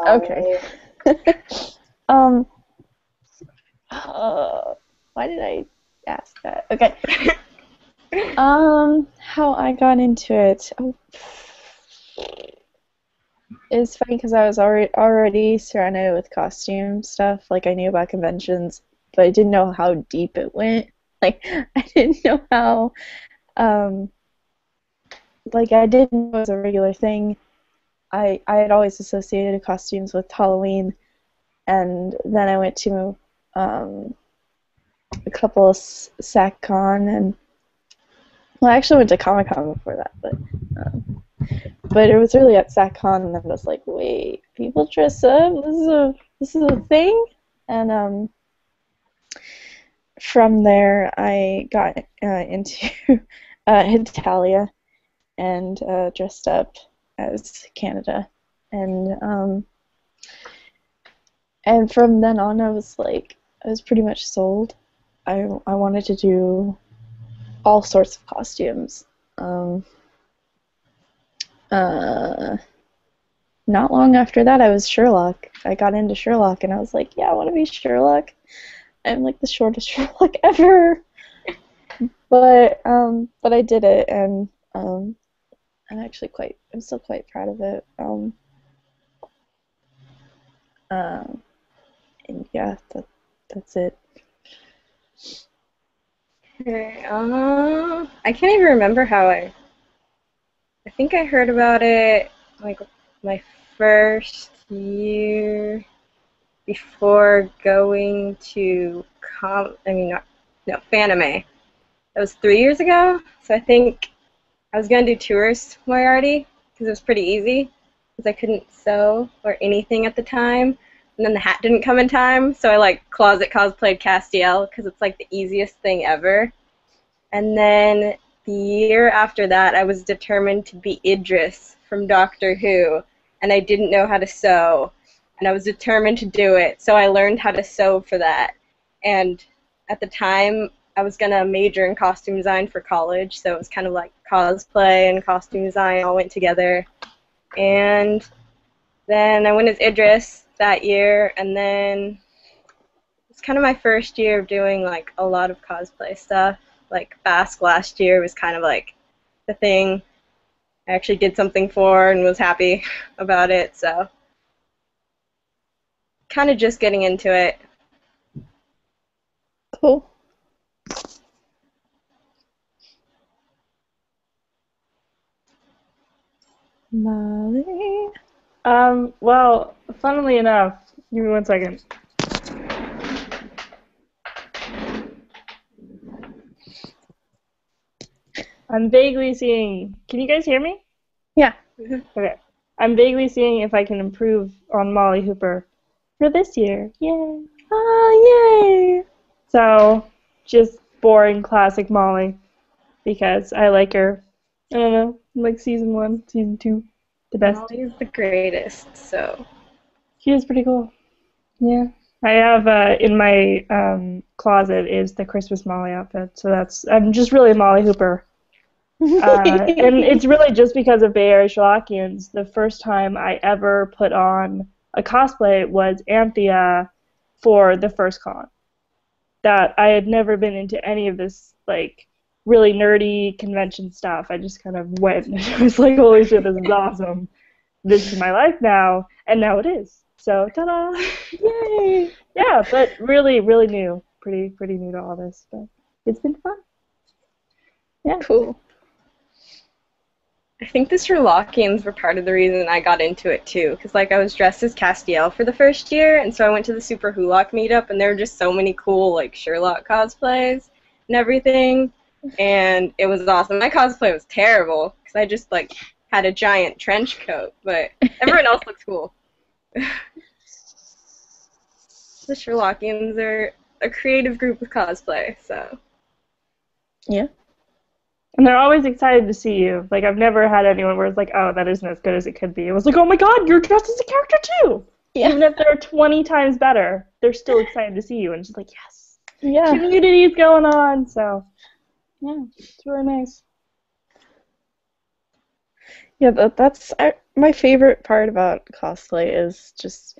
Okay. Why did I ask that? Okay. How I got into it. it's funny because I was already surrounded with costume stuff. Like, I knew about conventions, but I didn't know how deep it went. Like, I didn't know how, like, I didn't know it was a regular thing. I had always associated costumes with Halloween, and then I went to a couple of SacCon, and well, I actually went to Comic-Con before that, but it was really at SacCon, and I was like, wait, people dress up? This is a thing? And from there, I got into Italia and dressed up as Canada, and from then on, I was pretty much sold. I wanted to do all sorts of costumes. Not long after that, I was Sherlock. I got into Sherlock, and I was like, yeah, I want to be Sherlock. I'm like the shortest Sherlock ever. But I did it, and I'm still quite proud of it. And yeah, that's it. Okay, I can't even remember how I think I heard about it like my first year before going to Fanime. That was 3 years ago, so I think I was going to do tourist Moriarty because it was pretty easy because I couldn't sew or anything at the time. And then the hat didn't come in time, so I like closet cosplayed Castiel because it's like the easiest thing ever. And then the year after that, I was determined to be Idris from Doctor Who, and I didn't know how to sew, and I was determined to do it, so I learned how to sew for that. And at the time, I was going to major in costume design for college, so it was kind of like cosplay and costume design all went together. And then I went as Idris that year, and then it's kind of my first year of doing like a lot of cosplay stuff. Like Basque last year was kind of like the thing I actually did something for and was happy about it, so kind of just getting into it. Cool. Molly? Well, funnily enough, give me 1 second. I'm vaguely seeing. Can you guys hear me? Yeah. Okay. I'm vaguely seeing if I can improve on Molly Hooper for this year. Yay! Oh, yay! So, just boring classic Molly because I like her. I don't know, like season 1, season 2, the best. Molly is the greatest, so. She is pretty cool. Yeah. I have in my closet is the Christmas Molly outfit, so I'm just really Molly Hooper. And it's really just because of BASherlockians. The first time I ever put on a cosplay was Anthea for the first con. That I had never been into any of this like really nerdy convention stuff. I just kind of went. It was like, holy shit, this is awesome. This is my life now, and now it is. So, ta-da! Yay! Yeah, but really, really new. Pretty new to all this, but it's been fun. Yeah. Cool. I think the Sherlockians were part of the reason I got into it too, because like I was dressed as Castiel for the first year, and so I went to the Super Hulock meetup, and there were just so many cool like Sherlock cosplays and everything, and it was awesome. My cosplay was terrible because I just like had a giant trench coat, but everyone else looks cool. The Sherlockians are a creative group of cosplay, so. Yeah. And they're always excited to see you. Like, I've never had anyone where it's like, oh, that isn't as good as it could be. It was like, oh my god, you're dressed as a character too! Yeah. Even if they're 20 times better, they're still excited to see you. And it's just like, yes, community's going on. So, yeah, it's really nice. Yeah, that's my favorite part about cosplay is just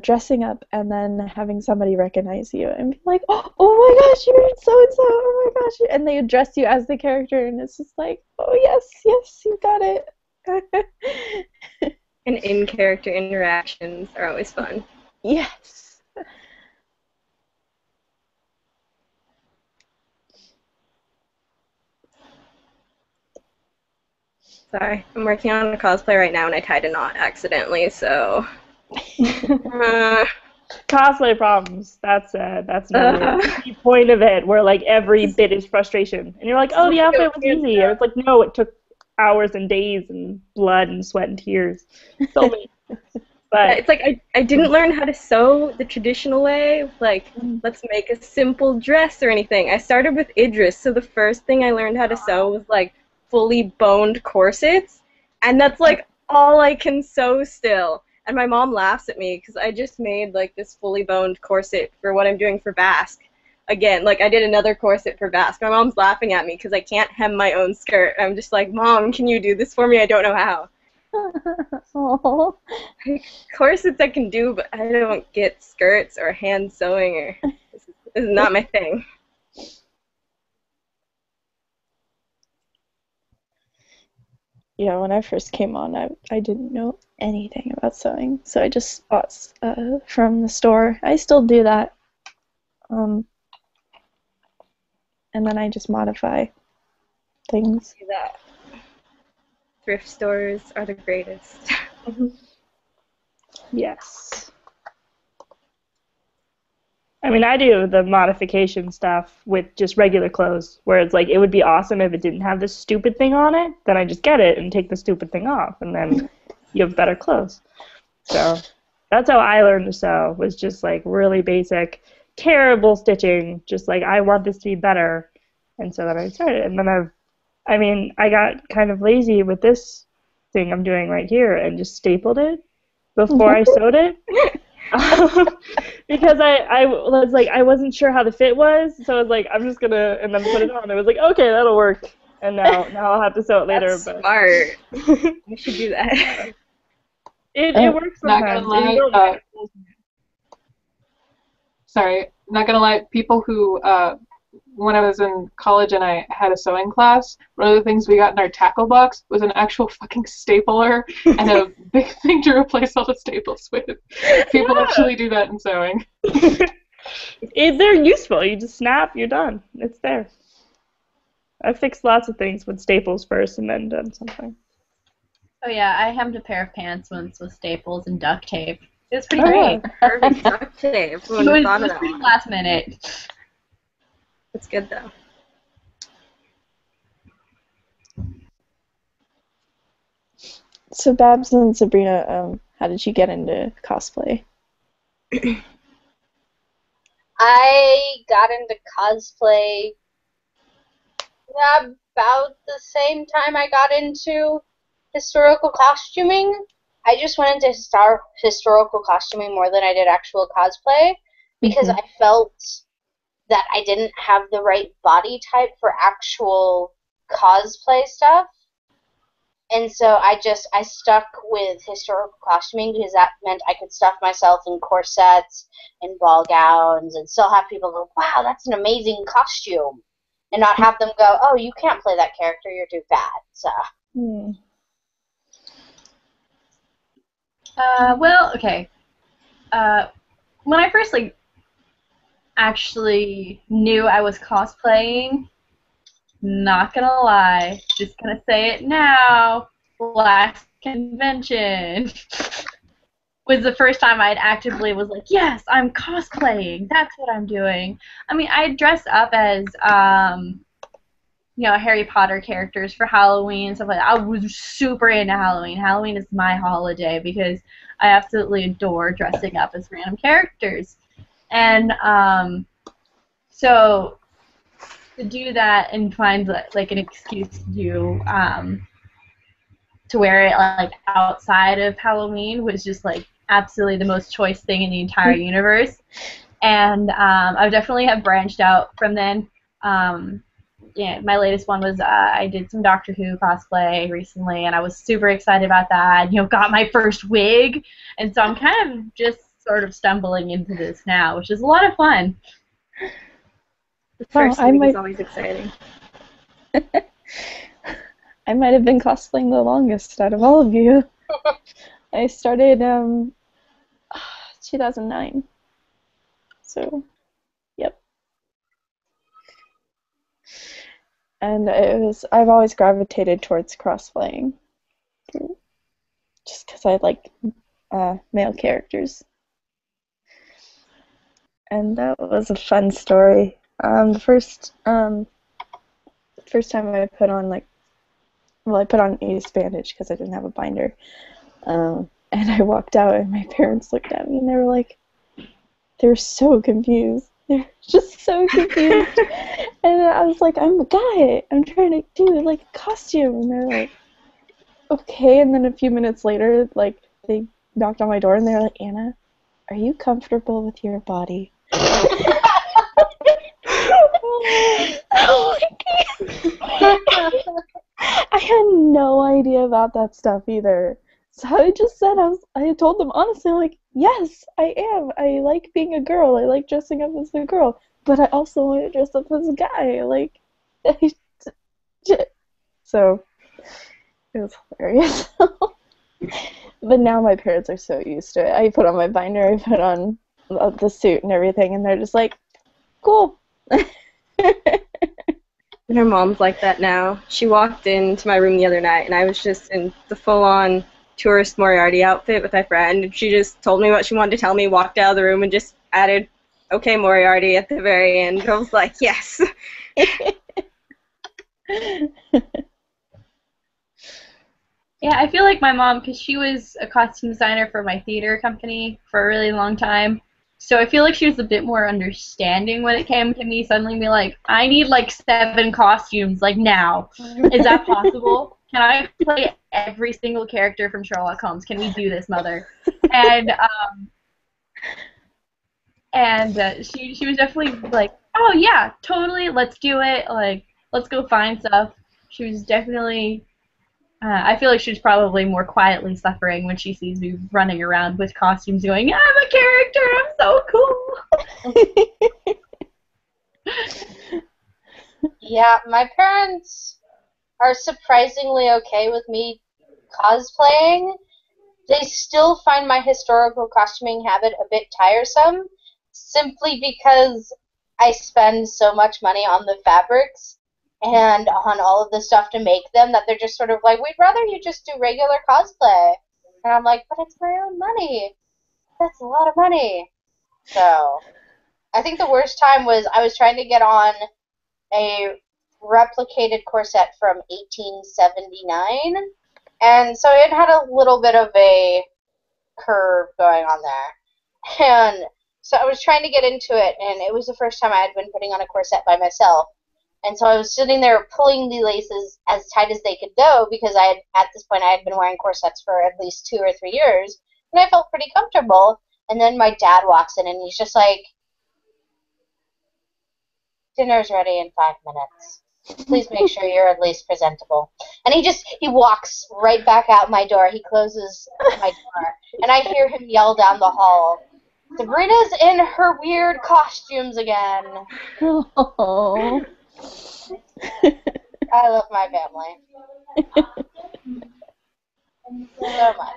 dressing up and then having somebody recognize you and be like, oh my gosh, you're so-and-so, oh my gosh, and they address you as the character, and it's just like, oh yes, you got it. And in-character interactions are always fun. Yes. Sorry, I'm working on a cosplay right now and I tied a knot accidentally, so... Cosplay problems. That's another key point of it, where like every bit is frustration, and you're like, oh, the outfit was easy, and it's like, no, it took hours and days and blood and sweat and tears. So many. But it's like I didn't learn how to sew the traditional way, like let's make a simple dress or anything. I started with Idris, so the first thing I learned how to sew was like fully boned corsets, and that's like all I can sew still. And my mom laughs at me because I just made like this fully boned corset for what I'm doing for Basque. Again, like I did another corset for Basque. My mom's laughing at me because I can't hem my own skirt. I'm just like, Mom, can you do this for me? I don't know how. Oh. Corsets I can do, but I don't get skirts or hand sewing. Or this is not my thing. Yeah, when I first came on, I didn't know anything about sewing, so I just bought from the store. I still do that, and then I just modify things. Do that. Thrift stores are the greatest. yes. I mean, I do the modification stuff with just regular clothes, where it's like, it would be awesome if it didn't have this stupid thing on it, then I just get it and take the stupid thing off, and then you have better clothes. So that's how I learned to sew, was just like really basic, terrible stitching, just like, I want this to be better, and so then I started. And then I got kind of lazy with this thing I'm doing right here and just stapled it before I sewed it. Because I was like, I wasn't sure how the fit was, so I was like, I'm just gonna, and then put it on. I was like, okay, that'll work. And now I'll have to sew it later. That's but smart. We should do that. It works sometimes. Not gonna lie, sorry, not gonna lie, people who when I was in college and I had a sewing class, one of the things we got in our tackle box was an actual fucking stapler and a big thing to replace all the staples with. People actually do that in sewing. They're useful. You just snap, you're done. It's there. I've fixed lots of things with staples first and then done something. Oh yeah, I hemmed a pair of pants once with staples and duct tape. It was pretty great. Perfect duct tape. It was pretty last minute. It's good though. So Babs and Sabrina, how did you get into cosplay? I got into cosplay about the same time I got into historical costuming. I just went into historical costuming more than I did actual cosplay because I felt that I didn't have the right body type for actual cosplay stuff. And so I stuck with historical costuming because that meant I could stuff myself in corsets and ball gowns and still have people go, wow, that's an amazing costume. And not have them go, oh, you can't play that character, you're too fat. So. Well, okay. When I first actually knew I was cosplaying, not gonna lie, just gonna say it now, last convention was the first time I'd actively was like, yes, I'm cosplaying, that's what I'm doing. I mean, I dressed up as Harry Potter characters for Halloween and stuff like that. I was super into Halloween. Halloween is my holiday because I absolutely adore dressing up as random characters. And so to do that and find like an excuse to wear it outside of Halloween was just absolutely the most choice thing in the entire universe. And I definitely have branched out from then. My latest one was I did some Doctor Who cosplay recently, and I was super excited about that. Got my first wig, and so I'm kind of just sort of stumbling into this now, which is a lot of fun. The first wig is always exciting. I might have been cosplaying the longest out of all of you. I started 2009. So, yep. And I've always gravitated towards cross-playing, just because I like male characters. And that was a fun story. The first time I put on I put on Ace Bandage because I didn't have a binder. And I walked out and my parents looked at me and they were so confused. They were just so confused. And I was like, I'm a guy. I'm trying to do like a costume. And they're like, okay. And then a few minutes later, like they knocked on my door and they're like, Anna, are you comfortable with your body? Oh my God. I had no idea about that stuff either. So I just said, I had told them honestly, like, yes, I am. I like being a girl. I like dressing up as a girl. But I also want to dress up as a guy. Like, so it was hilarious. But now my parents are so used to it. I put on my binder, I put on the suit and everything, and they're just like, cool. And her mom's like that now. She walked into my room the other night, and I was just in the full-on tourist Moriarty outfit with my friend, and she just told me what she wanted to tell me, walked out of the room, and just added, okay, Moriarty, at the very end. I was like, yes. Yeah, I feel like my mom, because she was a costume designer for my theater company for a really long time, so I feel like she was a bit more understanding when it came to me suddenly being like, I need like 7 costumes, like now. Is that possible? Can I play every single character from Sherlock Holmes? Can we do this, Mother? And she was definitely like, oh yeah, totally, let's do it. Like, let's go find stuff. She was definitely. I feel like she's probably more quietly suffering when she sees me running around with costumes going, I'm a character, I'm so cool. Yeah, my parents are surprisingly okay with me cosplaying. They still find my historical costuming habit a bit tiresome, simply because I spend so much money on the fabrics and on all of the stuff to make them that they're just sort of like, we'd rather you just do regular cosplay. And I'm like, but it's my own money. That's a lot of money. So I think the worst time was I was trying to get on a replicated corset from 1879. And so it had a little bit of a curve going on there. And so I was trying to get into it, and it was the first time I had been putting on a corset by myself. And so I was sitting there pulling the laces as tight as they could go because at this point I had been wearing corsets for at least 2 or 3 years, and I felt pretty comfortable. And then my dad walks in, and he's just like, dinner's ready in 5 minutes. Please make sure you're at least presentable. And he walks right back out my door. He closes my door, and I hear him yell down the hall, Sabrina's in her weird costumes again. Oh. I love my family. So much.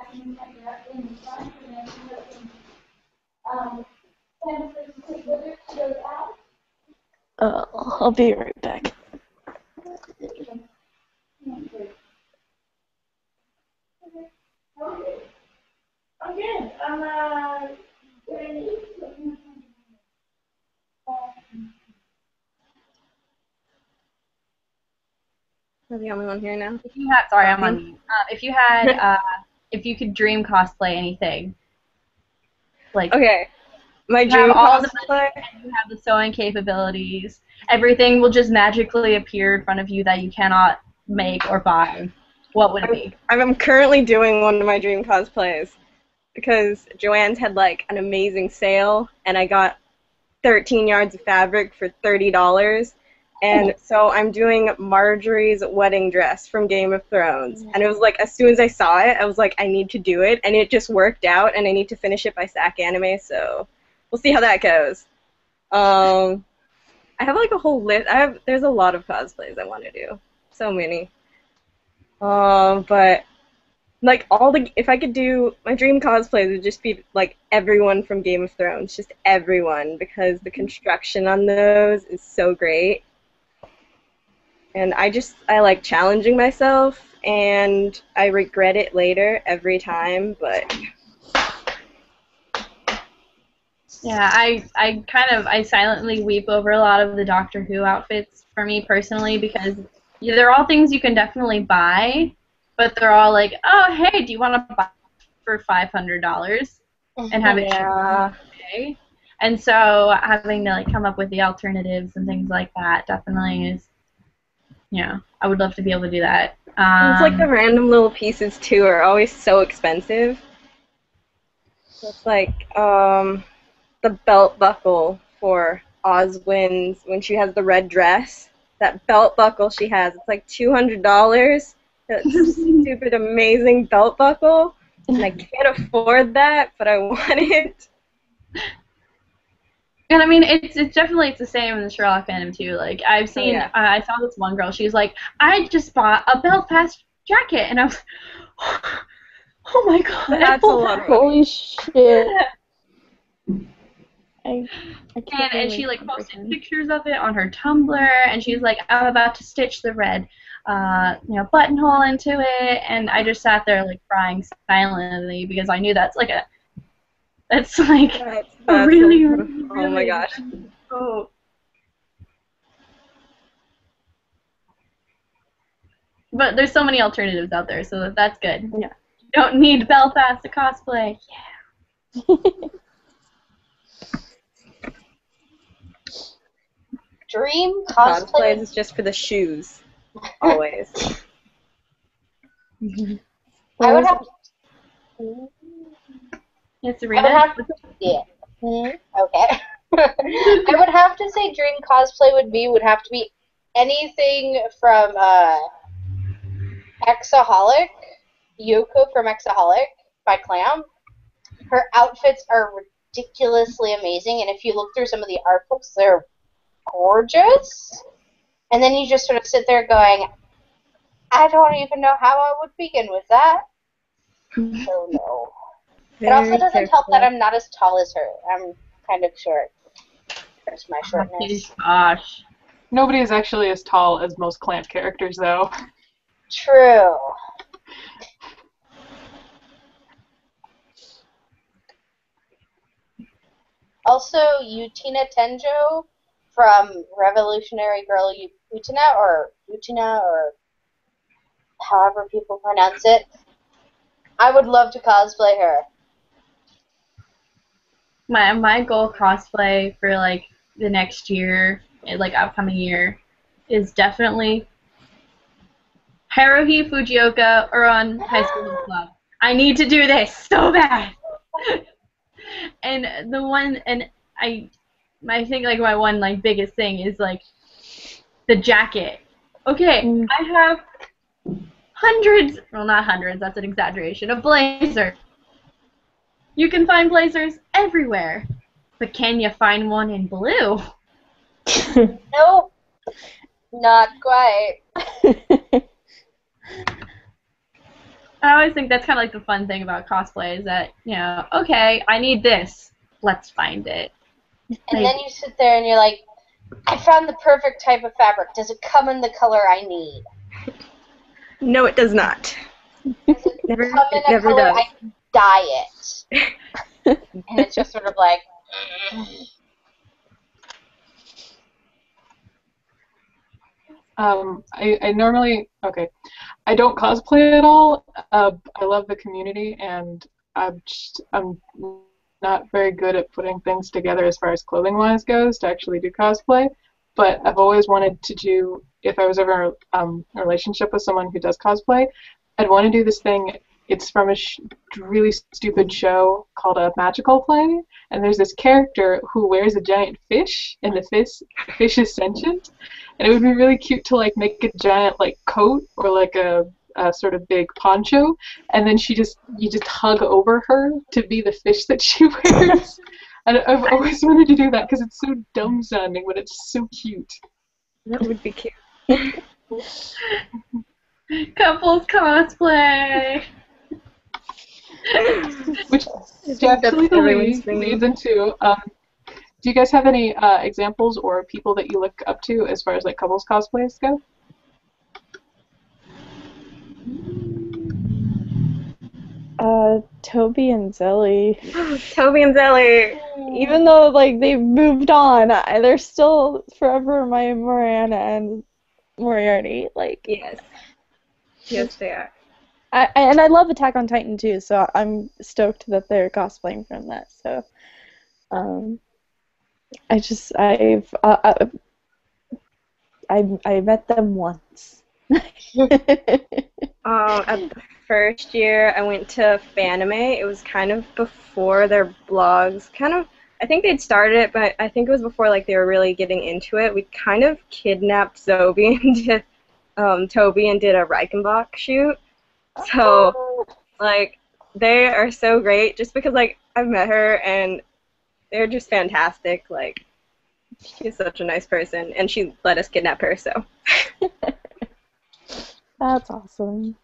I'll be right back. Okay. Am I the only one here now? If you had, sorry, I'm on mute. If you had, if you could dream cosplay anything, like Okay. My you have dream all the cosplay. money and you have the sewing capabilities, everything will just magically appear in front of you that you cannot make or buy. What would it be? I'm currently doing one of my dream cosplays because Joann's had like an amazing sale, and I got 13 yards of fabric for $30. And so I'm doing Marjorie's wedding dress from Game of Thrones. And it was like, as soon as I saw it, I was like, I need to do it. And it just worked out, and I need to finish it by SAC Anime, so we'll see how that goes. I have like a whole list. There's a lot of cosplays I want to do. So many. But Like if I could do my dream cosplays would just be like everyone from Game of Thrones, just everyone, because the construction on those is so great. And I like challenging myself, and I regret it later every time, but Yeah, I silently weep over a lot of the Doctor Who outfits for me personally because they're all things you can definitely buy, but they're all like, oh hey, do you want to buy for $500 and have it shipped today? And so having to like come up with the alternatives and things like that definitely is, I would love to be able to do that. it's like the random little pieces too are always so expensive. It's like the belt buckle for Oswin's when she has the red dress. That belt buckle she has, it's like $200. That stupid amazing belt buckle, and I can't afford that, but I want it. And I mean, it's definitely the same in the Sherlock fandom too. Like I've seen, I saw this one girl. She was like, I just bought a Belfast jacket, and I was, oh my god, that's a lot. Holy shit! I and she like posted pictures of it on her Tumblr, and she's like, I'm about to stitch the red, buttonhole into it, and I just sat there like crying silently because I knew that's a really, oh my gosh. Oh. But there's so many alternatives out there, so that's good. Yeah. You don't need Belfast to cosplay. Yeah. Dream cosplay is just for the shoes, always. I would have. Yes, Serena? Yeah. Okay. I would have to say dream cosplay would have to be anything from Exaholic, Yoko from Exaholic by Clam. Her outfits are ridiculously amazing, and if you look through some of the art books, they're gorgeous. And then you just sort of sit there going, I don't even know how I would begin with that. So no. It also doesn't help that I'm not as tall as her. I'm kind of short. There's my shortness. Gosh. Nobody is actually as tall as most Clamp characters, though. True. Also, Utina Tenjo from Revolutionary Girl Utina, or however people pronounce it. I would love to cosplay her. My goal cosplay for like the next year, like upcoming year, is definitely Haruhi Fujioka or on High School Club. I need to do this so bad. And I think like my one like biggest thing is like the jacket. Okay, I have hundreds, well not hundreds, that's an exaggeration, of blazers. You can find blazers everywhere, but can you find one in blue? Nope, not quite. I always think that's kind of like the fun thing about cosplay is that, okay, I need this, let's find it. And then you sit there and you're like, I found the perfect type of fabric. Does it come in the color I need? No, it does not. Does it Never, come in it a never color does. I can dye it? And it's just sort of like... I normally, I don't cosplay at all. I love the community, and I'm not very good at putting things together as far as clothing-wise goes to actually do cosplay. But I've always wanted to do, if I was ever in a relationship with someone who does cosplay, I'd want to do this thing. It's from a really stupid show called A Magical Play, and there's this character who wears a giant fish, and the fish is sentient, and it would be really cute to like make a giant like coat or like a sort of big poncho, and then you just hug over her to be the fish that she wears. And I've always wanted to do that because it's so dumb sounding, but it's so cute. That would be cute. Couples cosplay. Which I think that's everyone's dream. leads into, do you guys have any examples or people that you look up to as far as like couples cosplays go? Toby and Zelly. Toby and Zelly. Even though like they've moved on, they're still forever my Mariana and Moriarty. Like Yes, they are. And I love Attack on Titan too, so I'm stoked that they're cosplaying from that. So, I met them once. At the first year, I went to Fanime. It was kind of before their blogs. I think they'd started it, but I think it was before like they were really getting into it. We kind of kidnapped Zobi and did Toby and did a Reichenbach shoot. So, like, they are so great just because, like, I've met her and they're just fantastic. Like, she's such a nice person and she let us kidnap her, so. That's awesome.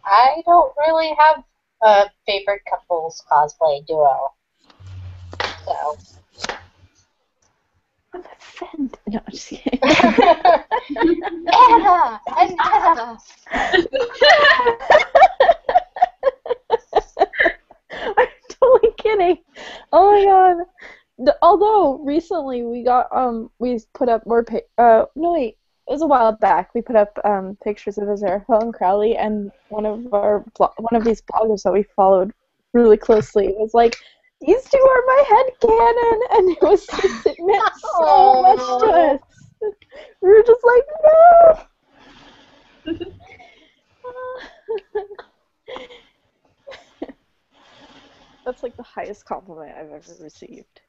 I don't really have a favorite couples cosplay duo. So. Offend. No, I'm just kidding. Anna and Anna. I'm totally kidding. Oh my god. Although recently we put up more no wait, it was a while back. We put up pictures of Azura and Crowley, and one of these bloggers that we followed really closely was like, "These two are my headcanon," and it was just, it meant so much to us. We were just like, no. That's like the highest compliment I've ever received.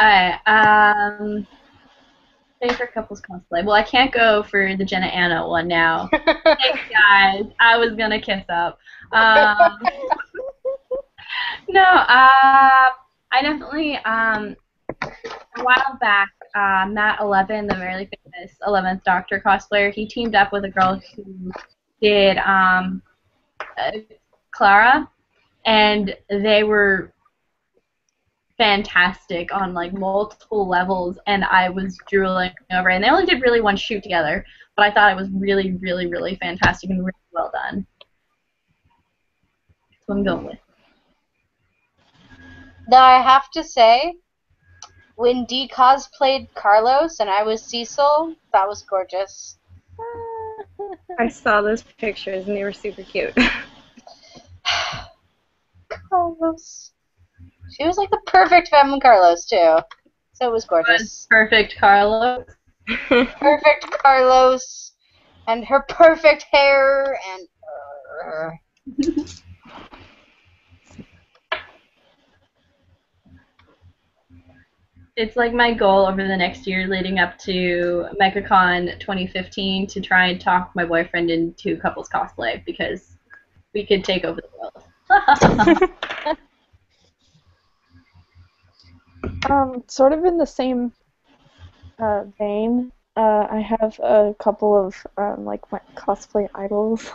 Alright, favorite couples cosplay. Well, I can't go for the Jenna Anna one now. Thanks, guys. I was gonna kiss up. No, I definitely, a while back, Matt 11, the really famous 11th Doctor cosplayer, he teamed up with a girl who did Clara, and they were fantastic on like multiple levels, and I was drooling over it. And they only did really one shoot together, but I thought it was really, really, really fantastic and really well done. That's what I'm going with. Now I have to say, when Dee cosplayed Carlos and I was Cecil, that was gorgeous. I saw those pictures and they were super cute. Carlos. She was like the perfect femme Carlos too. So it was gorgeous. Perfect Carlos. Perfect Carlos and her perfect hair and It's like my goal over the next year leading up to MechaCon 2015 to try and talk my boyfriend into couples cosplay because we could take over the world. Sort of in the same vein, I have a couple of like my cosplay idols.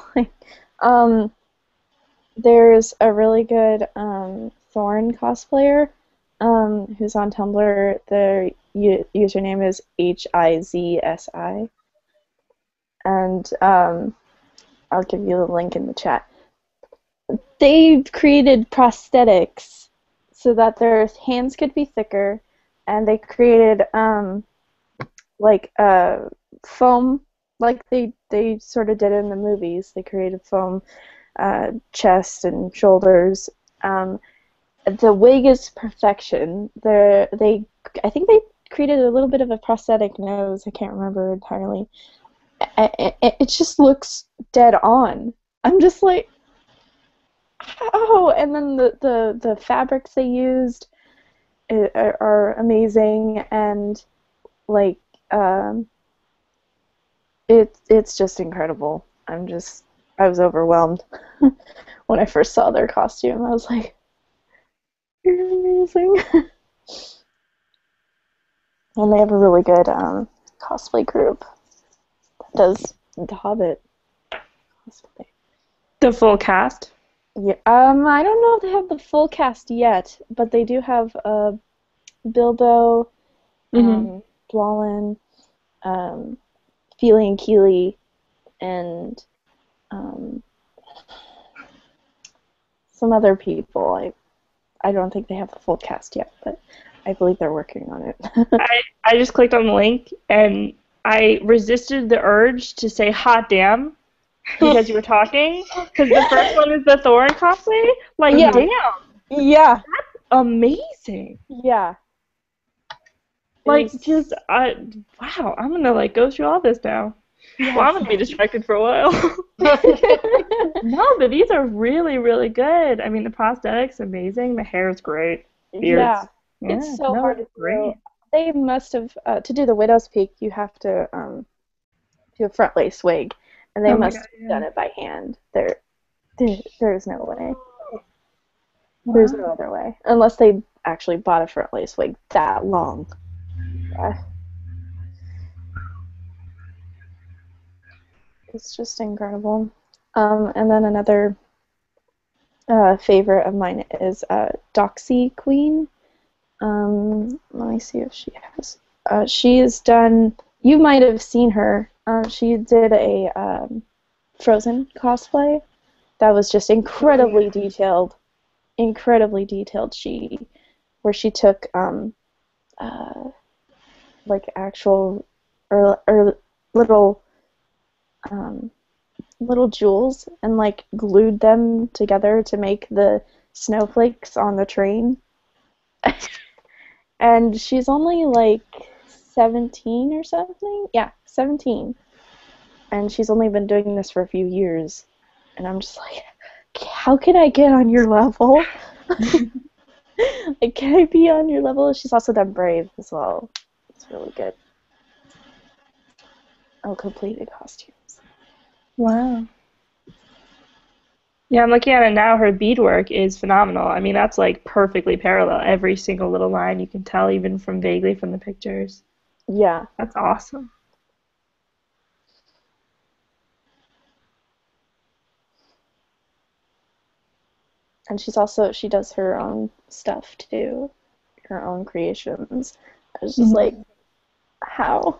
There's a really good Thorn cosplayer who's on Tumblr. Their username is HIZSI, and I'll give you the link in the chat. They created prosthetics so that their hands could be thicker, and they created foam, like they sort of did in the movies. They created foam chest and shoulders. The wig is perfection. I think they created a little bit of a prosthetic nose. I can't remember entirely. It just looks dead on. I'm just like, oh, and then the fabrics they used are amazing, and like um, it's just incredible. I was overwhelmed when I first saw their costume. I was like, you're amazing. And they have a really good cosplay group that does The Hobbit cosplay. The full cast? Yeah, I don't know if they have the full cast yet, but they do have Bilbo, Dwalin, Feely and Keely, and some other people. I don't think they have the full cast yet, but I believe they're working on it. I just clicked on the link, and I resisted the urge to say hot damn because you were talking, because the first one is the Thorin cosplay. Like, Yeah. damn, Yeah. amazing. Yeah. Like, just, wow, I'm gonna, like, go through all this now. Yes. Well, I'm gonna be distracted for a while. No, but these are really, really good. I mean, the prosthetics, amazing. The hair is great. Beards. Yeah. It's so hard to do. They must have, to do the Widow's Peak, you have to do a front lace wig, and they must have done it by hand. There's no way. Wow. There's no other way. Unless they actually bought a front lace wig that long. Yeah. It's just incredible. And then another favorite of mine is Doxy Queen. Let me see if she has. She has done. You might have seen her. She did a Frozen cosplay that was just incredibly detailed. Incredibly detailed. Where she took like actual or little little jewels and like glued them together to make the snowflakes on the train. And she's only like 17 or something. Yeah, 17. And she's only been doing this for a few years. And I'm just like, how can I get on your level? Like, can I be on your level? She's also done Brave as well. It's really good. Oh, completed costumes. Wow. Yeah, I'm looking at it now. Her beadwork is phenomenal. I mean, that's like perfectly parallel. Every single little line you can tell, even from vaguely from the pictures. Yeah. That's awesome. And she does her own stuff too, her own creations. I was just like, how?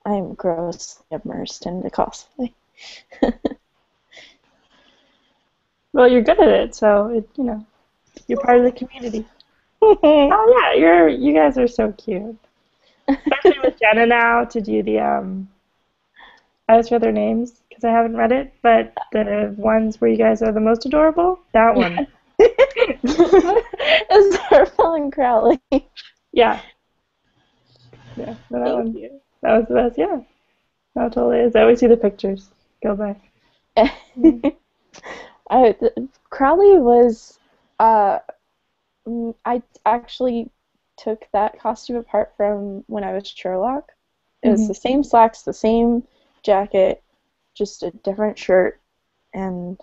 I am grossly immersed in the cosplay. Well, you're good at it, so you're part of the community. Oh yeah, you guys are so cute. Especially with Jenna now to do the I always forget their names because I haven't read it, but the ones where you guys are the most adorable, that one. Is Zarfel and Crowley? Yeah. Yeah, that one. You. That was the best. Yeah, that totally is. I always see the pictures. Go by. Crowley was. I actually took that costume apart from when I was Sherlock. It was the same slacks, the same jacket, just a different shirt, and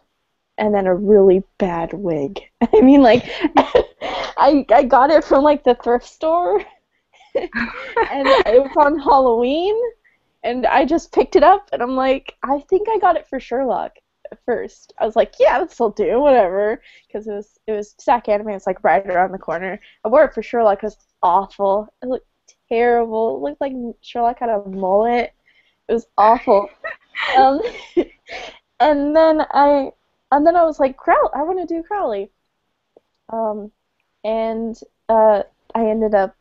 then a really bad wig. I mean, like, I got it from like the thrift store, and it was on Halloween, and I just picked it up, and I'm like, I think I got it for Sherlock at first. I was like, yeah, this'll do, whatever, because it was SAC Anime. It's like right around the corner. I wore it for Sherlock. It was awful. It looked terrible. It looked like Sherlock had a mullet. It was awful. And then I was like, I want to do Crowley. And I ended up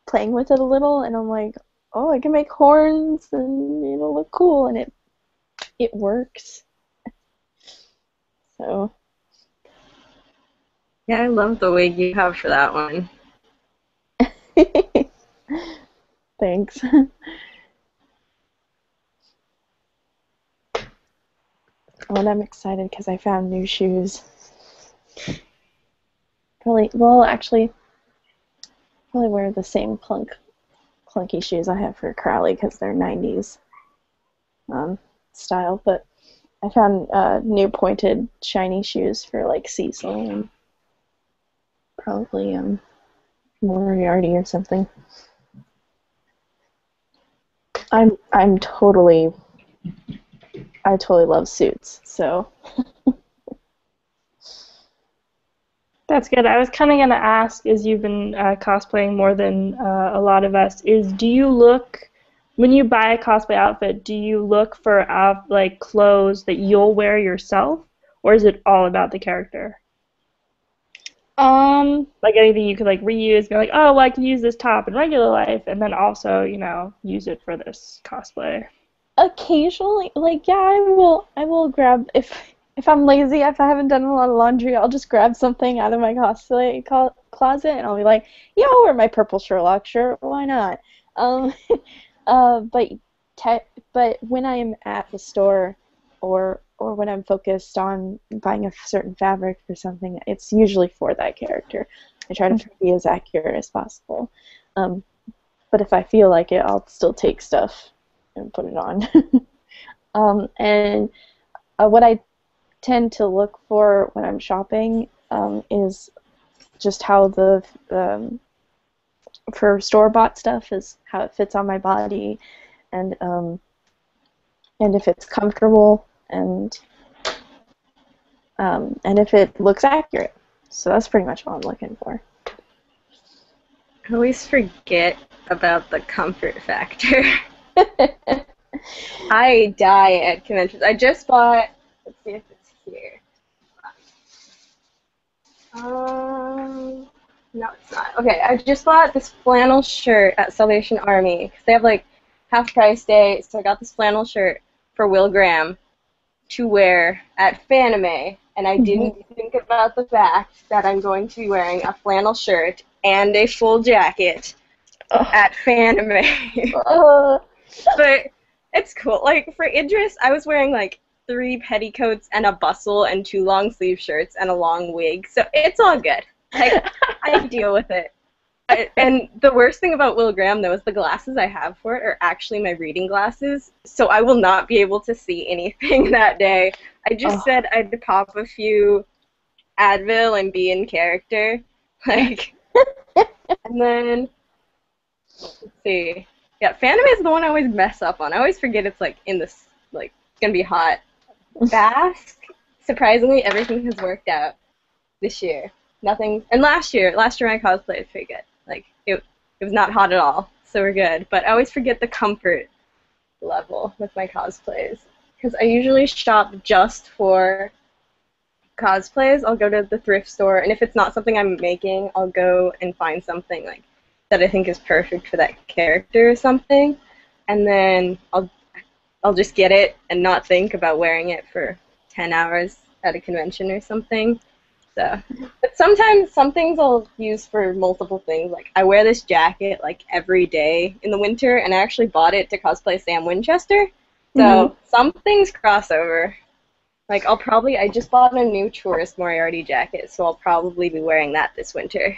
playing with it a little, and I'm like, oh, I can make horns, and it'll look cool, and it works. So. Yeah, I love the wig you have for that one. Thanks. Oh, and I'm excited because I found new shoes. Probably, well, actually, probably wear the same clunky shoes I have for Crowley because they're 90s style, but I found new pointed shiny shoes for like Cecil and probably Moriarty or something. I totally love suits, so That's good. I was kind of going to ask, as you've been cosplaying more than a lot of us, do you look, when you buy a cosplay outfit, do you look for like clothes that you'll wear yourself, or is it all about the character? Like anything you could like reuse, be like, oh, well, I can use this top in regular life, and then also, use it for this cosplay. occasionally, like, yeah, I will grab if I'm lazy, if I haven't done a lot of laundry, I'll just grab something out of my cosplay closet, and I'll be like, yeah, I'll wear my purple Sherlock shirt. Why not? But when I am at the store, or when I'm focused on buying a certain fabric for something, it's usually for that character. I try to be as accurate as possible. But if I feel like it, I'll still take stuff and put it on. And what I tend to look for when I'm shopping is just how for store-bought stuff is how it fits on my body, and if it's comfortable, and if it looks accurate. So that's pretty much all I'm looking for. I always forget about the comfort factor. I die at conventions. I just bought, let's see if it's here. No, it's not. Okay, I just bought this flannel shirt at Salvation Army because they have like half price day, so I got this flannel shirt for Will Graham to wear at Fanime, and I didn't think about the fact that I'm going to be wearing a flannel shirt and a full jacket at Fanime. But it's cool. Like, for Idris, I was wearing like 3 petticoats and a bustle and 2 long sleeve shirts and a long wig, so it's all good. Like, I deal with it. And the worst thing about Will Graham, though, is the glasses I have for it are actually my reading glasses, so I will not be able to see anything that day. I just said I'd pop a few Advil and be in character. Like, and then, let's see. Yeah, Fanime is the one I always mess up on. I always forget it's, like, in this, like, it's gonna be hot. Basque, surprisingly, everything has worked out this year. Nothing, and last year my cosplay was pretty good. Like, it was not hot at all, so we're good. But I always forget the comfort level with my cosplays, because I usually shop just for cosplays. I'll go to the thrift store, and if it's not something I'm making, I'll go and find something like that I think is perfect for that character or something, and then I'll just get it and not think about wearing it for 10 hours at a convention or something. So, but sometimes some things I'll use for multiple things. Like, I wear this jacket like every day in the winter, and I actually bought it to cosplay Sam Winchester. So some things cross over. Like, I just bought a new Tourist Moriarty jacket, so I'll probably be wearing that this winter.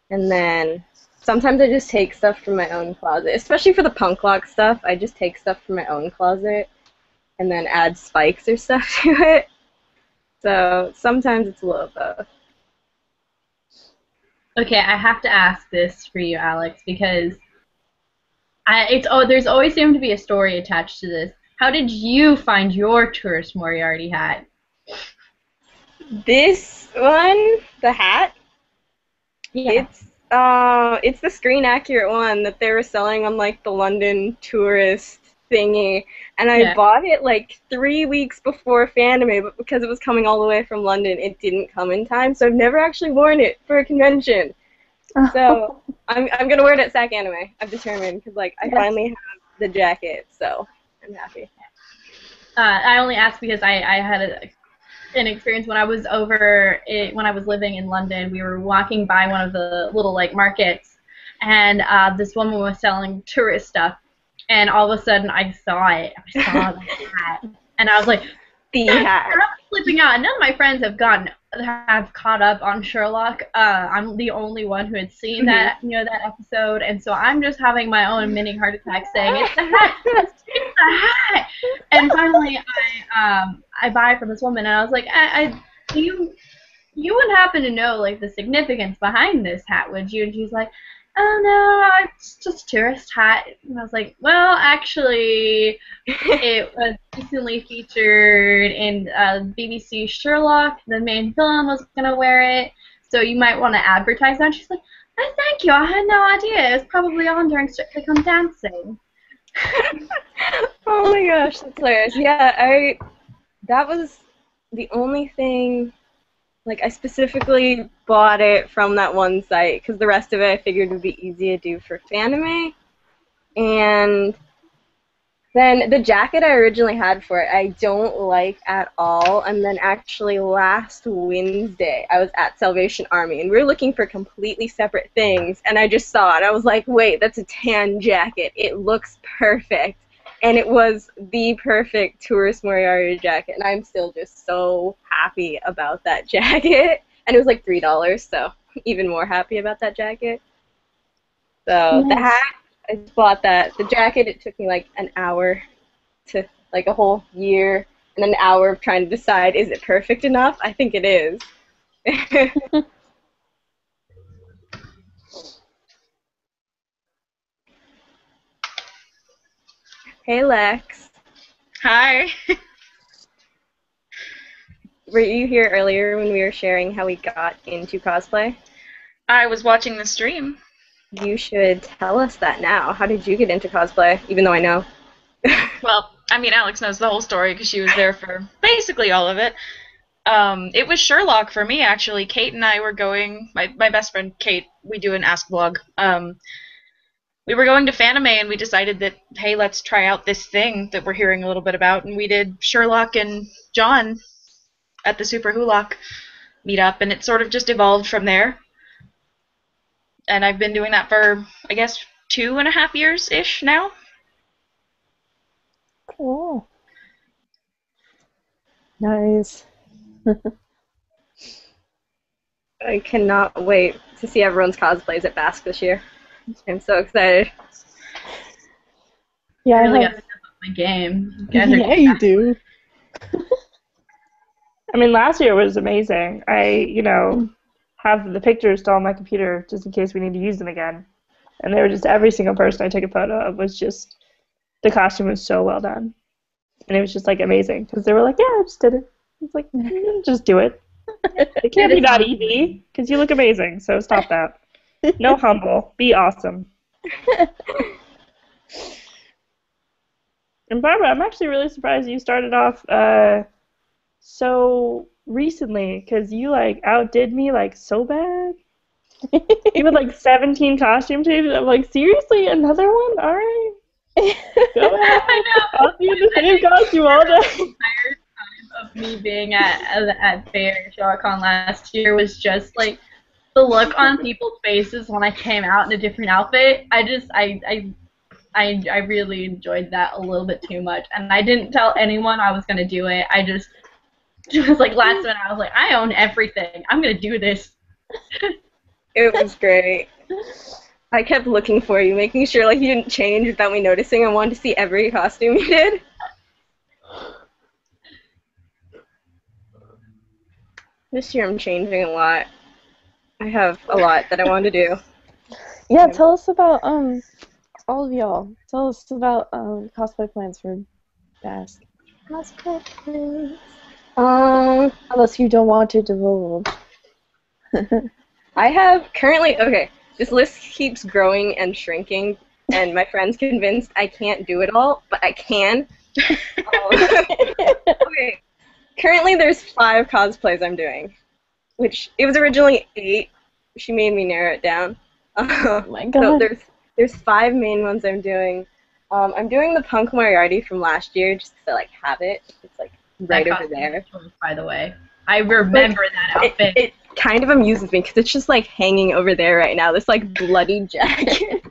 And then sometimes I just take stuff from my own closet, especially for the punk lock stuff. I just take stuff from my own closet and then add spikes or stuff to it. So sometimes it's a little of both. Okay, I have to ask this for you, Alex, because there's always seemed to be a story attached to this. How did you find your Tourist Moriarty hat? This one, the hat, yeah. It's the screen accurate one that they were selling on like the London tourist thingy, and I bought it like 3 weeks before Fanime, but because it was coming all the way from London, it didn't come in time, so I've never actually worn it for a convention. So I'm gonna wear it at SAC Anime. I've determined, because like I finally have the jacket, so I'm happy. I only asked because I had an experience when I was when I was living in London. We were walking by one of the little like markets, and this woman was selling tourist stuff. And all of a sudden, I saw it. I saw the hat, and I was like, the hat. I'm flipping out. None of my friends have caught up on Sherlock. I'm the only one who had seen that episode, and so I'm just having my own mini heart attack, saying it's the hat, it's the hat. And finally, I buy from this woman, and I was like, you wouldn't happen to know like the significance behind this hat, would you? And she's like, oh no, it's just a tourist hat. And I was like, well, actually, it was recently featured in BBC Sherlock. The main villain was gonna wear it, so you might want to advertise that. And she's like, oh, thank you. I had no idea. It was probably on during Strictly Come Dancing. Oh my gosh, that's hilarious. Yeah, that was the only thing. Like, I specifically bought it from that one site because the rest of it I figured would be easy to do for Fanime. And then the jacket I originally had for it, I don't like at all. And then actually last Wednesday, I was at Salvation Army, and we were looking for completely separate things. And I just saw it. I was like, wait, that's a tan jacket. It looks perfect. And it was the perfect Tourist Moriarty jacket, and I'm still just so happy about that jacket. And it was like $3, so even more happy about that jacket. So the hat, I just bought that. The jacket, it took me like an hour to, like a whole year, and an hour of trying to decide, is it perfect enough? I think it is. Hey, Lex. Hi. Were you here earlier when we were sharing how we got into cosplay? I was watching the stream. You should tell us that now. How did you get into cosplay, even though I know? Well, I mean, Alex knows the whole story because she was there for basically all of it. It was Sherlock for me, actually. Kate and I were going, my best friend Kate, we do an Ask Blog. We were going to Fanime, and we decided that, hey, let's try out this thing that we're hearing a little bit about, and we did Sherlock and John at the Super Hulock meetup, and it sort of just evolved from there. And I've been doing that for, I guess, 2.5 years-ish now. Cool. Nice. I cannot wait to see everyone's cosplays at Basque this year. I'm so excited. Yeah, I really got to step up my game. You guys are yeah, you do. I mean, last year was amazing. I, have the pictures still on my computer just in case we need to use them again. And they were just, every single person I took a photo of was just, the costume was so well done. And it was just, like, amazing. Because they were like, yeah, I just did it. It's like, just do it. It can't be that easy, because you look amazing, so stop that. No humble. Be awesome. And Barbara, I'm actually really surprised you started off so recently, because you, like, outdid me, like, so bad. You had, like, 17 costume changes. I'm like, seriously? Another one? All right. Go ahead. I know. I'll be in the same costume all day. The entire time of me being at BASherlock Con last year was just, like, the look on people's faces when I came out in a different outfit. I really enjoyed that a little bit too much, and I didn't tell anyone I was gonna do it. I just was like, last minute, I was like, I own everything. I'm gonna do this. It was great. I kept looking for you, making sure like you didn't change without me noticing. I wanted to see every costume you did. This year I'm changing a lot. I have a lot that I want to do. Yeah, tell us about all of y'all. Tell us about cosplay plans for Basque. Cosplay plans. Unless you don't want to divulge. I have currently, okay, this list keeps growing and shrinking, and my friend's convinced I can't do it all, but I can. Okay, currently there's 5 cosplays I'm doing, which it was originally 8. She made me narrow it down. Oh my god. So there's 5 main ones I'm doing. I'm doing the Punk Moriarty from last year just because I like have it. It's like right over there. By the way, I remember that outfit. It kind of amuses me because it's just like hanging over there right now. This like bloody jacket.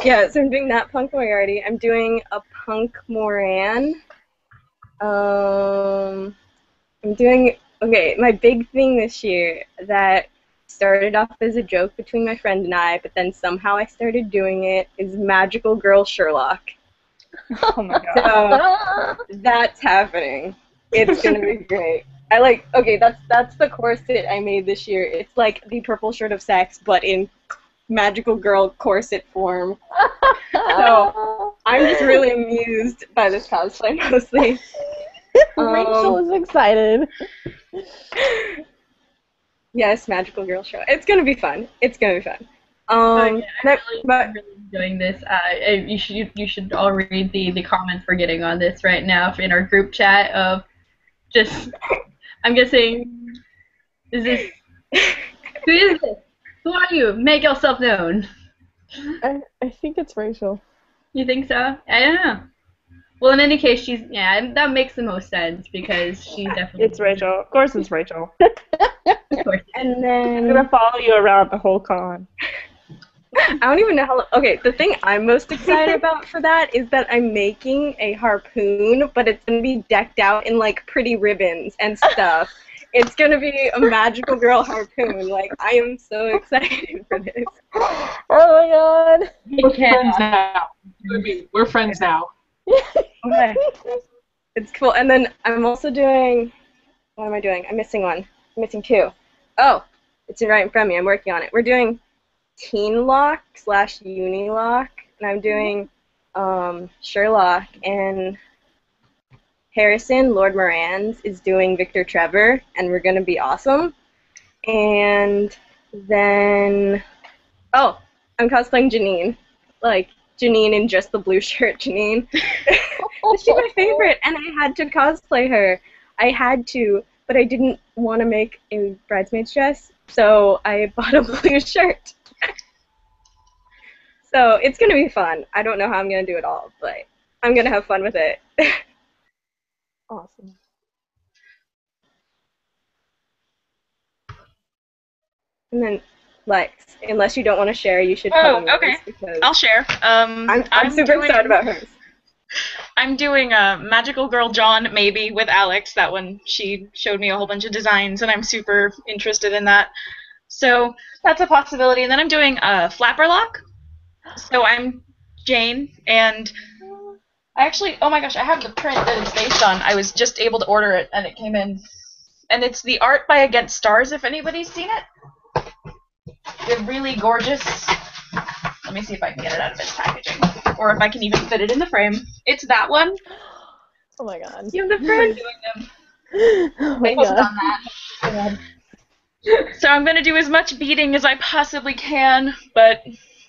Yeah, so I'm doing that Punk Moriarty. I'm doing a Punk Moran. I'm doing, okay, my big thing this year that started off as a joke between my friend and I, but then somehow I started doing it, is Magical Girl Sherlock. Oh my god. So that's happening. It's gonna be great. Okay, that's the corset I made this year. It's like the purple shirt of sex, but in magical girl corset form. So I'm just really amused by this cosplay mostly. Rachel is excited. Yes, magical girl show. It's gonna be fun. It's gonna be fun. I'm really enjoying this. You should all read the comments we're getting on this right now in our group chat of just, I'm guessing, who is this? Who are you? Make yourself known. I think it's Rachel. You think so? I don't know. Well, in any case, that makes the most sense because she's definitely. It's Rachel. Of course it's Rachel. Of course. And then I'm gonna follow you around the whole con. I don't even know how. Okay, the thing I'm most excited about for that is that I'm making a harpoon, but it's gonna be decked out in like pretty ribbons and stuff. It's gonna be a magical girl harpoon. Like, I am so excited for this. Oh my god. We're friends now. We're friends now. Okay. It's cool. And then I'm also doing. What am I doing? I'm missing one. I'm missing two. Oh, it's right in front of me. I'm working on it. We're doing Teen Lock / Unilock, and I'm doing Sherlock, and Harrison, Lord Moran's, is doing Victor Trevor, and we're gonna be awesome. And then, oh, I'm cosplaying Janine, like Janine in just the blue shirt, Janine. She's my favorite, and I had to cosplay her. I had to, but I didn't want to make a bridesmaid's dress, so I bought a blue shirt. So it's going to be fun. I don't know how I'm going to do it all, but I'm going to have fun with it. Awesome. And then, Lex, unless you don't want to share, you should tell me. Okay. Because I'll share. I'm super excited about hers. I'm doing Magical Girl John, maybe, with Alex. That one, she showed me a whole bunch of designs, and I'm super interested in that. So that's a possibility. And then I'm doing Flapperlock. So I'm Jane, and I actually, oh my gosh, I have the print that it's based on. I was just able to order it, and it came in. And it's the art by Against Stars, if anybody's seen it. They're really gorgeous. Let me see if I can get it out of its packaging, or if I can even fit it in the frame. It's that one. Oh my god. You have the print. Doing them. Oh my Based god. on that. So I'm going to do as much beading as I possibly can, but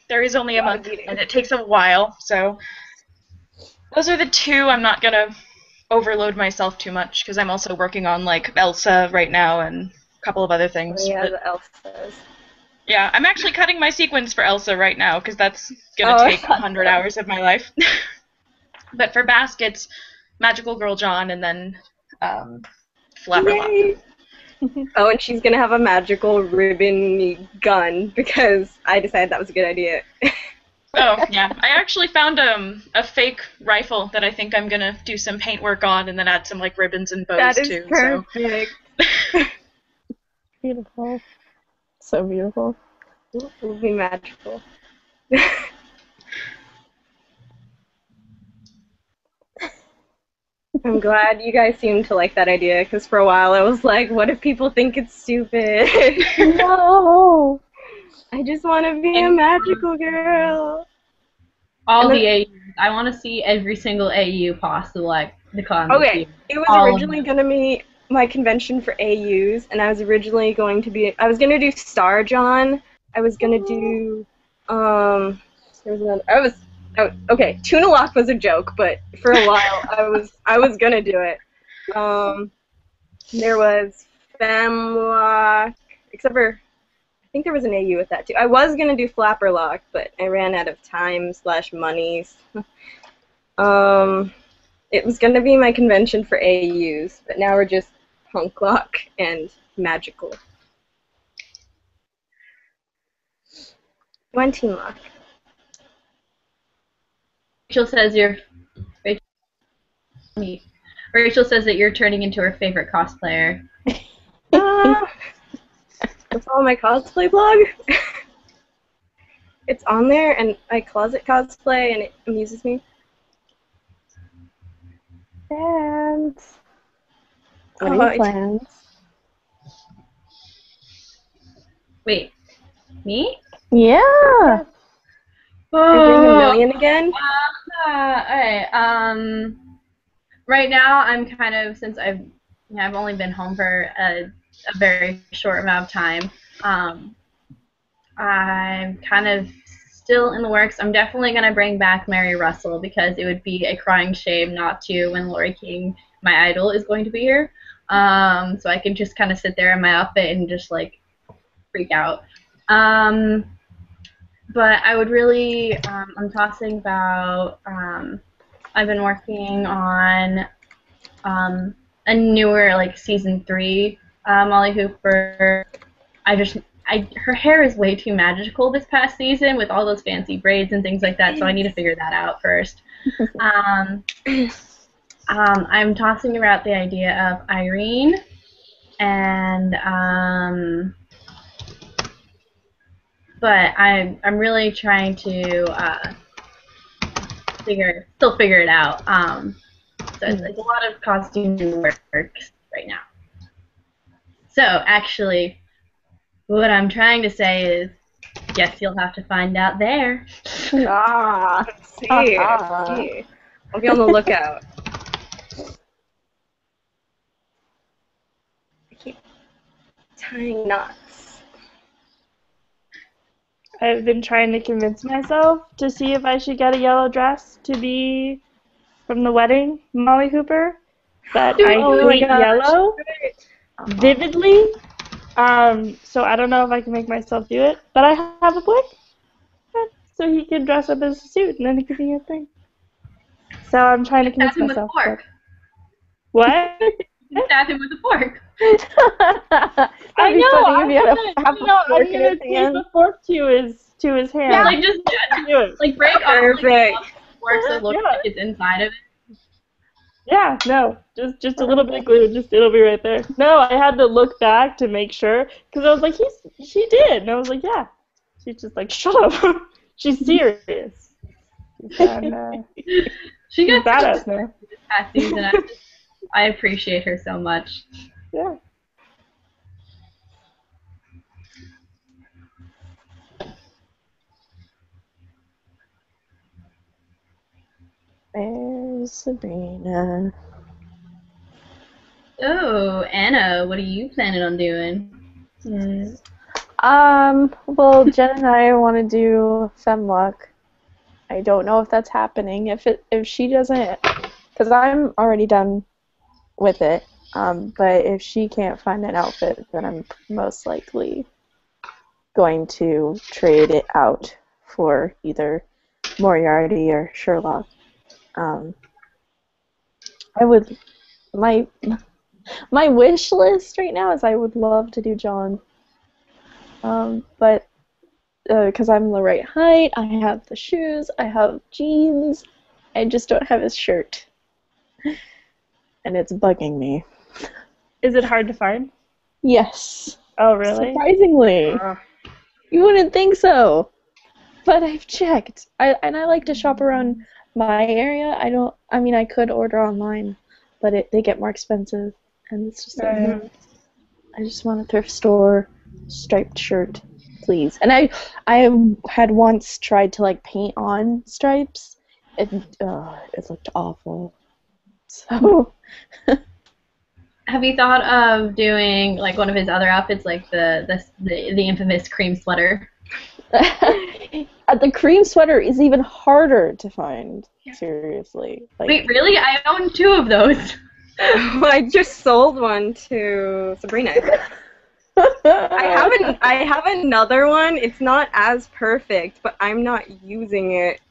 there is only a month, and it takes a while, so those are the two. I'm not going to overload myself too much, because I'm also working on, like, Elsa right now and a couple of other things. Oh, yeah, but, the Elsas. yeah, I'm actually cutting my sequins for Elsa right now, because that's going to take 100 hours of my life. But for baskets, Magical Girl John, and then Flapperlock. Oh, and she's going to have a magical ribbon gun, because I decided that was a good idea. Oh, yeah. I actually found a fake rifle that I think I'm going to do some paint work on, and then add some, like, ribbons and bows, That is too. perfect. So. Beautiful. So beautiful. It will be magical. I'm glad you guys seem to like that idea, because for a while I was like, what if people think it's stupid? No! I just want to be a magical girl. All the AUs. I want to see every single AU possible, like the con. Okay, it was originally going to be my convention for AUs, and I was originally going to be, I was going to do Star John. I was going to do, there was another, okay, Tuna Lock was a joke, but for a while I was going to do it. There was Femlock, except for, I think there was an AU with that too. I was going to do Flapperlock, but I ran out of time / monies. It was going to be my convention for AUs, but now we're just Punk Lock and Magical. One Team Lock. Rachel says you're. Rachel, me. Rachel says that you're turning into her favorite cosplayer. Follow my cosplay blog. It's on there, and I closet cosplay, and it amuses me. And what Oh, are your plans? Wait, me? Yeah. Are you getting a million again? Alright, right now I'm kind of, since I've only been home for a very short amount of time, I'm kind of still in the works. I'm definitely going to bring back Mary Russell because it would be a crying shame not to when Lori King, my idol, is going to be here. So I can just kind of sit there in my outfit and just like freak out. But I would really, I'm tossing about, I've been working on a newer, like, season 3 Molly Hooper. Her hair is way too magical this past season with all those fancy braids and things like that, so I need to figure that out first. I'm tossing around the idea of Irene, and but I'm really trying to figure it out. So it's a lot of costume work right now. So actually, what I'm trying to say is, guess you'll have to find out there. Let's see. I'll be on the lookout. I keep tying knots. I've been trying to convince myself to see if I should get a yellow dress to be from the wedding, Molly Hooper. But I hate yellow vividly. So I don't know if I can make myself do it. But I have a boyfriend, so he can dress up as a suit and then it could be a thing. So I'm trying to convince myself. With a fork. What? Stab him with a fork. I know. I'm gonna tape a fork to his hand. Yeah, like just like break off the fork so it looks like it's inside of it. Yeah, no, just a little bit of glue, it'll be right there. No, I had to look back to make sure, because I was like, she did, and I was like, yeah. She's just like, shut up. She's serious. She got badass now. This past season. I appreciate her so much. Yeah. There's Sabrina. Oh, Anna, what are you planning on doing? Well, Jen and I want to do Femlock. I don't know if that's happening. If she doesn't, because I'm already done with it. But if she can't find an outfit, then I'm most likely going to trade it out for either Moriarty or Sherlock. I would my wish list right now is I would love to do John. But because I'm the right height, I have the shoes, I have jeans, I just don't have his shirt. And it's bugging me. Is it hard to find? Yes. Oh, really? Surprisingly. You wouldn't think so. But I've checked. I like to shop around my area. I could order online, but they get more expensive. And it's just like, I just want a thrift store striped shirt, please. And I had once tried to like paint on stripes. It looked awful. So have you thought of doing like one of his other outfits, like the infamous cream sweater? The cream sweater is even harder to find. Seriously. Like, wait, really? I own 2 of those. I just sold one to Sabrina. I have another one. It's not as perfect, but I'm not using it.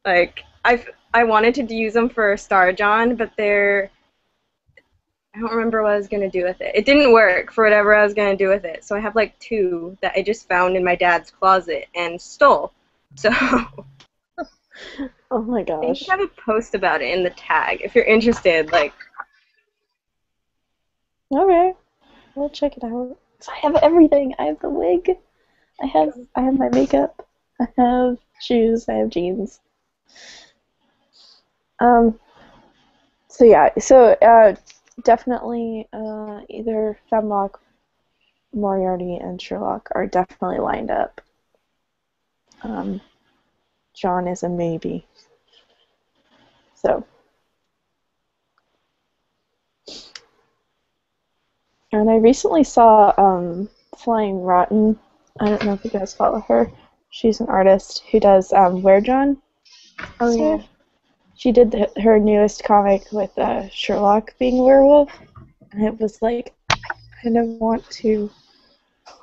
Like I wanted to use them for Star John, but I don't remember what I was gonna do with it. It didn't work for whatever I was gonna do with it. So I have like 2 that I just found in my dad's closet and stole. So Oh my I think gosh. you have a post about it in the tag. If you're interested, like, Okay. We'll check it out. So I have everything. I have the wig. I have my makeup. I have shoes. I have jeans. So yeah. So definitely either Femlock, Moriarty, and Sherlock are definitely lined up. John is a maybe. So. And I recently saw Flying Rotten. I don't know if you guys follow her. She's an artist who does Where John. oh yeah. She did her newest comic with Sherlock being a werewolf, and it was like I kind of want to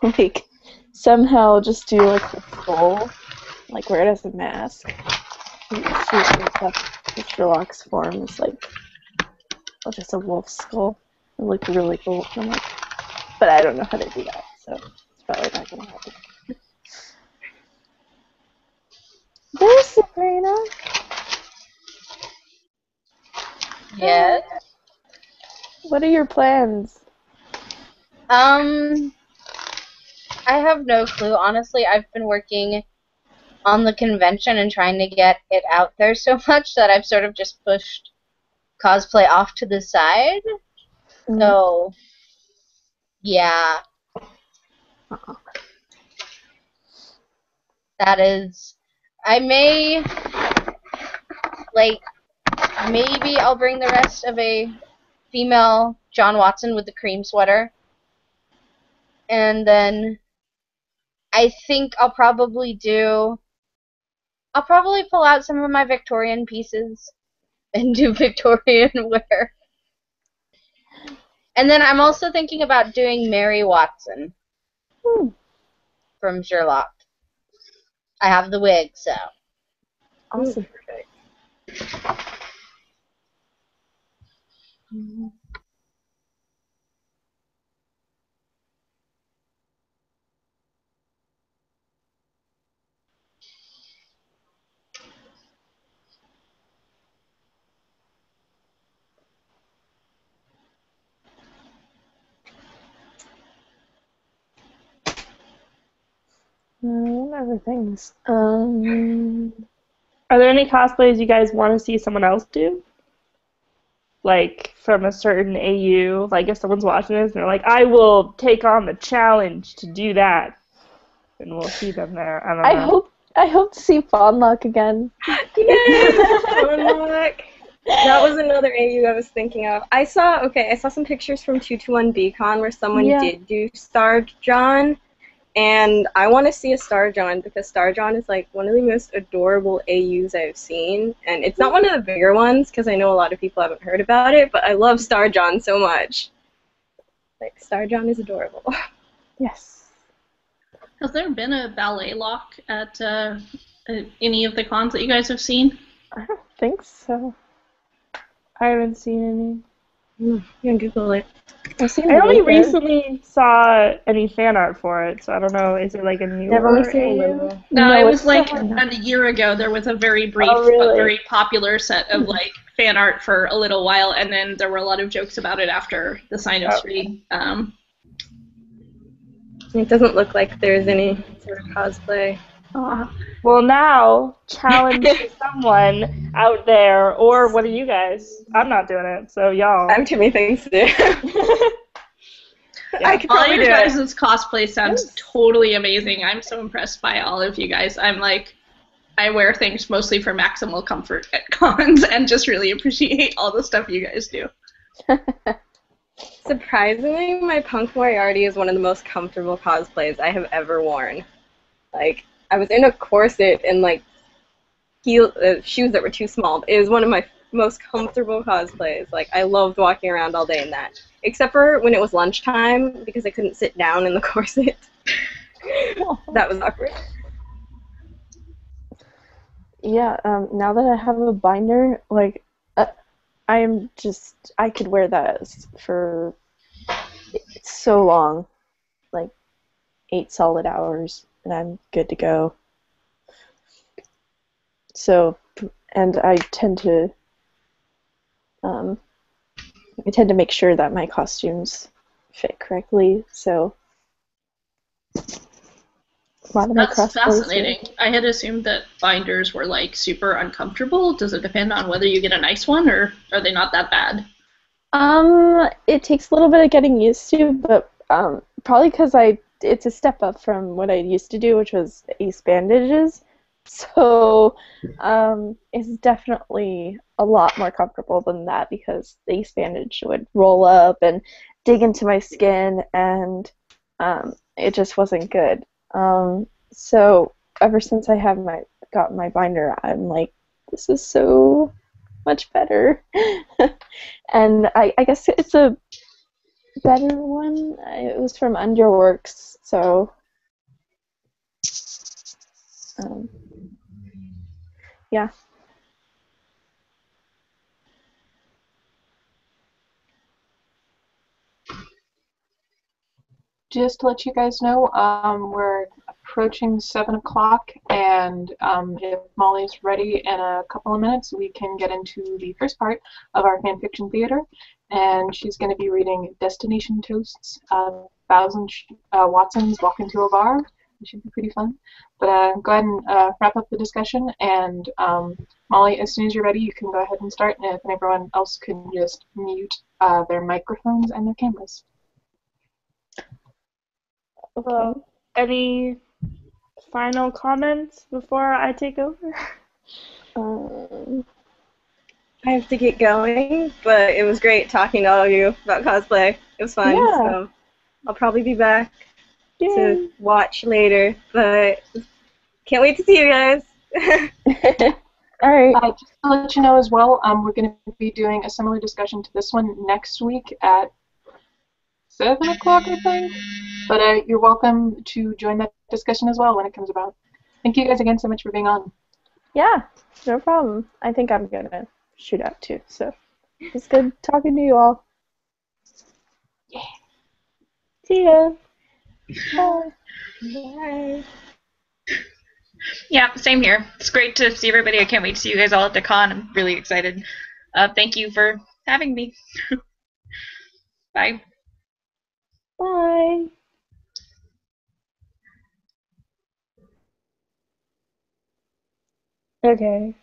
like somehow just do like the skull, like wear it as a mask. She thinks that Sherlock's form is like just a wolf skull. It looked really cool. I'm like, but I don't know how to do that, so it's probably not gonna happen. There's Sabrina. Yes. What are your plans? I have no clue. Honestly, I've been working on the convention and trying to get it out there so much that I've sort of just pushed cosplay off to the side. So, yeah. That is... I may... Like, maybe I'll bring the rest of a female John Watson with the cream sweater. And then I think I'll probably pull out some of my Victorian pieces and do Victorian wear. And then I'm also thinking about doing Mary Watson from Sherlock. I have the wig, so. Awesome. What other things? Are there any cosplays you guys want to see someone else do? Like, from a certain AU? Like, if someone's watching this and they're like, I will take on the challenge to do that. And we'll see them there. I don't know. I hope to see Fawnlock again. Yes! Sherlock. That was another AU I was thinking of. I saw some pictures from 221BCon where someone did do Star John, and I want to see a Star John because Star John is like one of the most adorable AUs I've seen, and it's not one of the bigger ones because I know a lot of people haven't heard about it, but I love Star John so much. Like, Star John is adorable. Yes. Has there been a ballet lock at any of the cons that you guys have seen? I don't think so. I haven't seen any. You can Google it. I only recently saw any fan art for it, so I don't know. Is it like a new I've only seen a AU? little. No, it was it's like not. a year ago. There was a very brief Oh, really? but very popular set of like fan art for a little while, and then there were a lot of jokes about it after the sign-ups free. It doesn't look like there's any sort of cosplay. Well, now, challenge to someone out there, or what are you guys? I'm not doing it, so y'all. I have too many things to do. I could All probably your do it. guys' cosplay sounds totally amazing. I'm so impressed by all of you guys. I'm like, I wear things mostly for maximal comfort at cons and just really appreciate all the stuff you guys do. Surprisingly, my Punk Moriarty is one of the most comfortable cosplays I have ever worn. Like, I was in a corset and like shoes that were too small. It was one of my most comfortable cosplays. Like, I loved walking around all day in that. Except for when it was lunchtime because I couldn't sit down in the corset. That was awkward. Yeah, now that I have a binder, like, I could wear that for so long, like 8 solid hours, and I'm good to go. So, and I tend to make sure that my costumes fit correctly. So a lot of my That's crossbows fascinating. I had assumed that binders were like super uncomfortable. Does it depend on whether you get a nice one, or are they not that bad? It takes a little bit of getting used to, but probably because it's a step up from what I used to do, which was ace bandages. So it's definitely a lot more comfortable than that because the ace bandage would roll up and dig into my skin, and it just wasn't good. So ever since I have got my binder, I'm like, this is so much better. And I guess it's a better one. It was from Underworks, so yeah. Just to let you guys know, we're approaching 7 o'clock, and if Molly's ready in a couple of minutes, we can get into the first part of our fanfiction theater, and she's going to be reading Destination Toasts, 1,000 Watsons Walk Into a Bar. It should be pretty fun. But go ahead and wrap up the discussion, and Molly, as soon as you're ready, you can go ahead and start, and if everyone else could just mute their microphones and their cameras. Well, any final comments before I take over? I have to get going, but it was great talking to all of you about cosplay. It was fun, Yeah. so I'll probably be back Yay. to watch later, but can't wait to see you guys. All right. Just to let you know as well, we're going to be doing a similar discussion to this one next week at 7 o'clock, I think. But you're welcome to join that discussion as well when it comes about. Thank you guys again so much for being on. Yeah, no problem. I think I'm gonna shoot out too. So it's good talking to you all. Yeah. See ya. Bye. Bye. Yeah, same here. It's great to see everybody. I can't wait to see you guys all at the con. I'm really excited. Thank you for having me. Bye. Bye. Okay.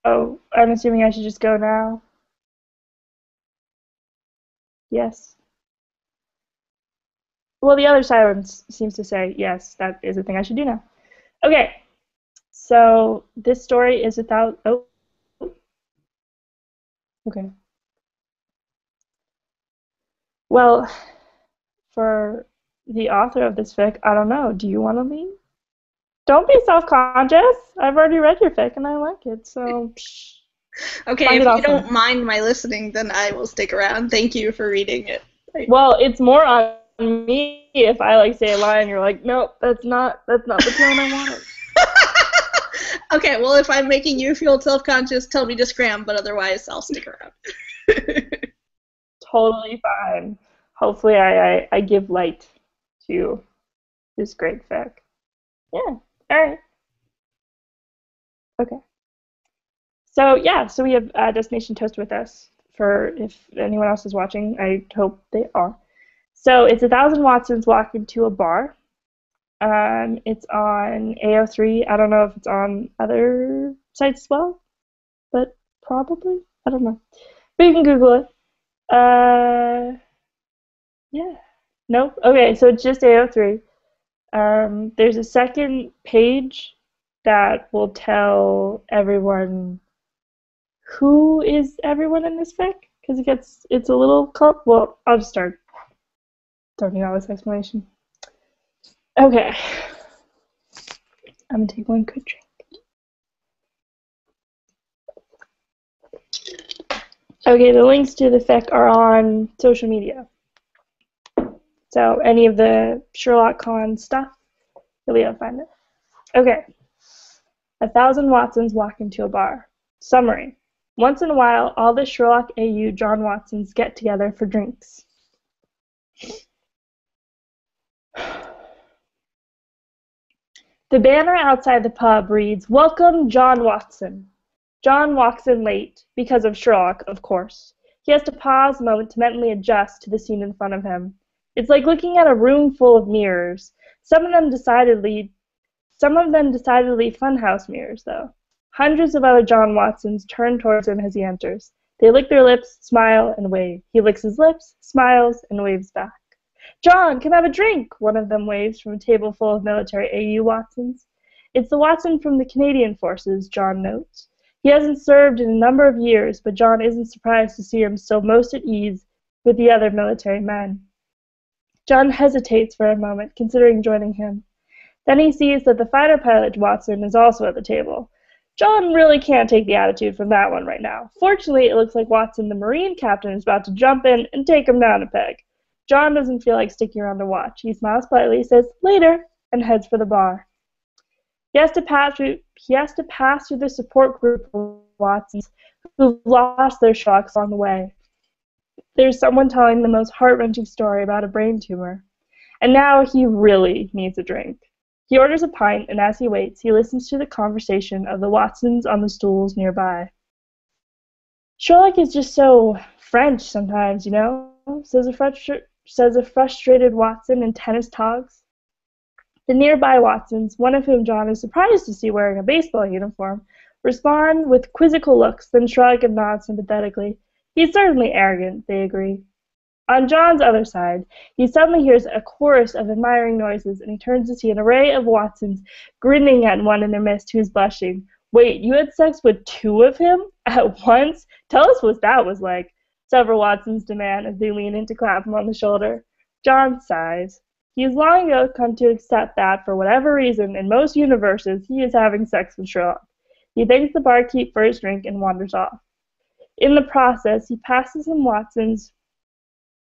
Oh, I'm assuming I should just go now. Yes. Well, the other silence seems to say yes, that is the thing I should do now. Okay. So this story is without. Oh. Okay. Well, for the author of this fic, I don't know. Do you want to leave? Don't be self-conscious. I've already read your fic and I like it, so. Okay, Find if it you awesome. don't mind my listening, then I will stick around. Thank you for reading it. Well, it's more on me if I like say a line and you're like, nope, that's not the tone I wanted. Okay, well, if I'm making you feel self-conscious, tell me to scram, but otherwise I'll stick around. Totally fine. Hopefully I give light to this great fic. Yeah, alright. Okay. So yeah, so we have Destination Toast with us for if anyone else is watching. I hope they are. So it's 1,000 Watsons Walk Into a Bar. It's on AO3. I don't know if it's on other sites as well, but probably. I don't know. But you can Google it. Yeah. Nope. Okay, so it's just AO3. There's a second page that will tell everyone who is everyone in this fic, because it's a little well, I'll just start talking about this explanation. Okay. I'm gonna take one quick drink. Okay, the links to the fic are on social media. So any of the Sherlock Con stuff, you'll be able to find it. Okay. 1,000 Watsons Walk Into a Bar. Summary. Once in a while, all the Sherlock AU John Watsons get together for drinks. The banner outside the pub reads, "Welcome, John Watson." John walks in late, because of Sherlock, of course. He has to pause a moment to mentally adjust to the scene in front of him. It's like looking at a room full of mirrors. Some of them decidedly funhouse mirrors, though. Hundreds of other John Watsons turn towards him as he enters. They lick their lips, smile, and wave. He licks his lips, smiles, and waves back. "John, come have a drink," one of them waves from a table full of military AU Watsons. It's the Watson from the Canadian Forces, John notes. He hasn't served in a number of years, but John isn't surprised to see him still most at ease with the other military men. John hesitates for a moment, considering joining him. Then he sees that the fighter pilot Watson is also at the table. John really can't take the attitude from that one right now. Fortunately, it looks like Watson, the Marine captain, is about to jump in and take him down a peg. John doesn't feel like sticking around to watch. He smiles politely, says, "Later," and heads for the bar. He has to pass through the support group of Watsons who've lost their Sherlocks along the way. There's someone telling the most heart-wrenching story about a brain tumor. And now he really needs a drink. He orders a pint, and as he waits, he listens to the conversation of the Watsons on the stools nearby. "Sherlock is just so French sometimes, you know," says a frustrated Watson in tennis togs. The nearby Watsons, one of whom John is surprised to see wearing a baseball uniform, respond with quizzical looks, then shrug and nod sympathetically. "He's certainly arrogant," they agree. On John's other side, he suddenly hears a chorus of admiring noises, and he turns to see an array of Watsons grinning at one in their midst who is blushing. "Wait, you had sex with two of him? At once? Tell us what that was like," several Watsons demand as they lean in to clap him on the shoulder. John sighs. He has long ago come to accept that, for whatever reason, in most universes, he is having sex with Sherlock. He thanks the barkeep for his drink and wanders off. In the process, he passes some Watsons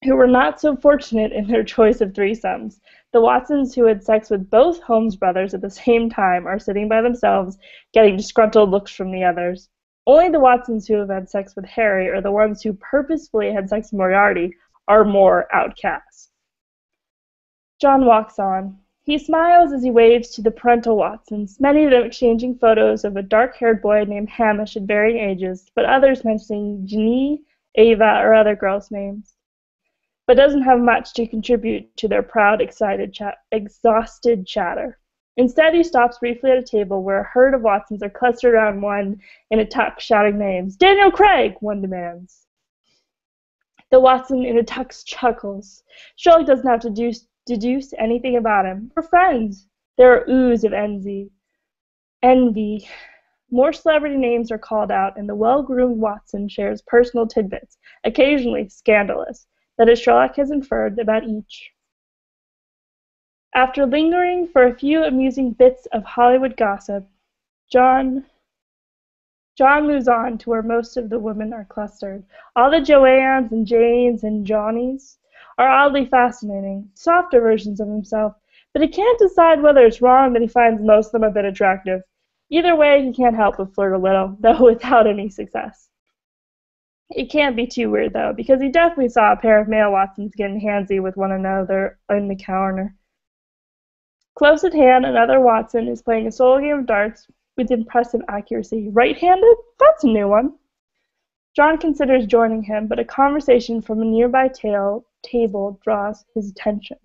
who were not so fortunate in their choice of threesomes. The Watsons who had sex with both Holmes brothers at the same time are sitting by themselves, getting disgruntled looks from the others. Only the Watsons who have had sex with Harry, or the ones who purposefully had sex with Moriarty, are more outcasts. John walks on. He smiles as he waves to the parental Watsons, many of them exchanging photos of a dark-haired boy named Hamish at varying ages, but others mentioning Jeannie, Ava, or other girls' names, but doesn't have much to contribute to their proud, exhausted chatter. Instead, he stops briefly at a table where a herd of Watsons are clustered around one in a tux, shouting names. "Daniel Craig," one demands. The Watson in a tux chuckles. Sherlock doesn't have to deduce anything about him. We're friends. There are oohs of envy. More celebrity names are called out, and the well-groomed Watson shares personal tidbits, occasionally scandalous, that Sherlock has inferred about each. After lingering for a few amusing bits of Hollywood gossip, John moves on to where most of the women are clustered. All the Joannes and Janes and Johnnies are oddly fascinating, softer versions of himself, but he can't decide whether it's wrong that he finds most of them a bit attractive. Either way, he can't help but flirt a little, though without any success. It can't be too weird, though, because he definitely saw a pair of male Watsons getting handsy with one another in the corner. Close at hand, another Watson is playing a solo game of darts with impressive accuracy. Right-handed? That's a new one. John considers joining him, but a conversation from a nearby table draws his attention.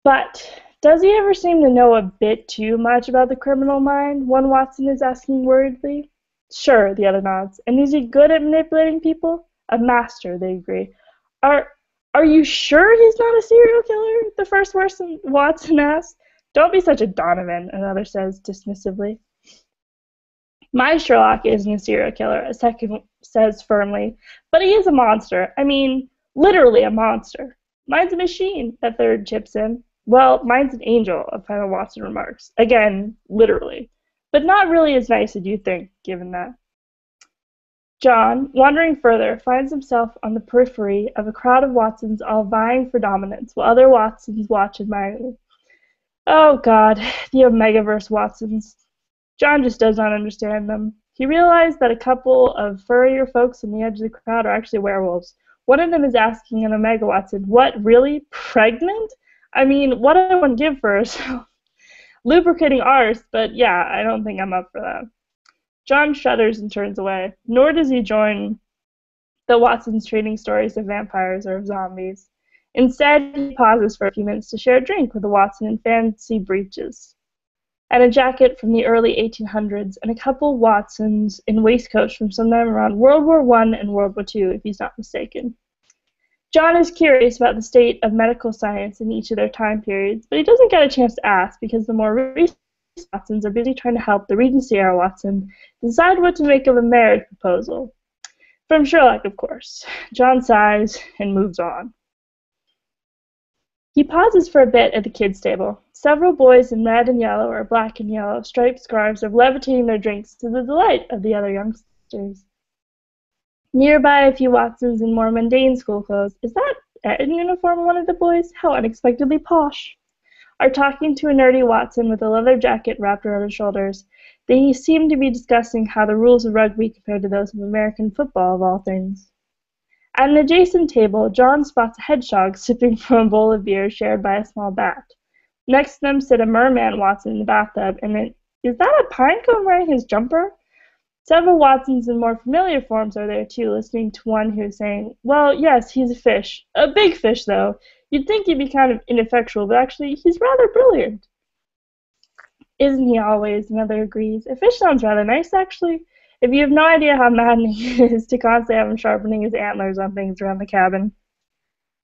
But does he ever seem to know a bit too much about the criminal mind? One Watson is asking worriedly. Sure, the other nods. And is he good at manipulating people? A master, they agree. Are you sure he's not a serial killer? The first Watson asks. Don't be such a Donovan, another says dismissively. My Sherlock isn't a serial killer, a second says firmly. But he is a monster. I mean, literally a monster. Mine's a machine, a third chips in. Well, mine's an angel, a final Watson remarks. Again, literally. But not really as nice as you think, given that. John, wandering further, finds himself on the periphery of a crowd of Watsons all vying for dominance, while other Watsons watch admiringly. Oh God, the Omegaverse Watsons. John just does not understand them. He realized that a couple of furrier folks on the edge of the crowd are actually werewolves. One of them is asking an Omega Watson, "What, really? Pregnant? I mean, what do I want to give for herself?" lubricating arse, but yeah, I don't think I'm up for that. John shudders and turns away, nor does he join the Watsons trading stories of vampires or of zombies. Instead, he pauses for a few minutes to share a drink with a Watson in fancy breeches and a jacket from the early 1800s, and a couple Watsons in waistcoats from sometime around World War I and World War II, if he's not mistaken. John is curious about the state of medical science in each of their time periods, but he doesn't get a chance to ask because the more recent Watsons are busy trying to help the Regency-era Watson decide what to make of a marriage proposal. From Sherlock, of course. John sighs and moves on. He pauses for a bit at the kids' table. Several boys in red and yellow or black and yellow striped scarves are levitating their drinks to the delight of the other youngsters. Nearby, a few Watsons in more mundane school clothes, is that in uniform one of the boys? How unexpectedly posh! Are talking to a nerdy Watson with a leather jacket wrapped around his shoulders. They seem to be discussing how the rules of rugby compare to those of American football, of all things. At an adjacent table, John spots a hedgehog sipping from a bowl of beer shared by a small bat. Next to them sit a merman Watson in the bathtub, and is that a pinecone wearing his jumper? Several Watsons in more familiar forms are there too, listening to one who is saying, well, yes, he's a fish. A big fish, though. You'd think he'd be kind of ineffectual, but actually, he's rather brilliant. Isn't he always? Another agrees. A fish sounds rather nice, actually. If you have no idea how maddening it is to constantly have him sharpening his antlers on things around the cabin.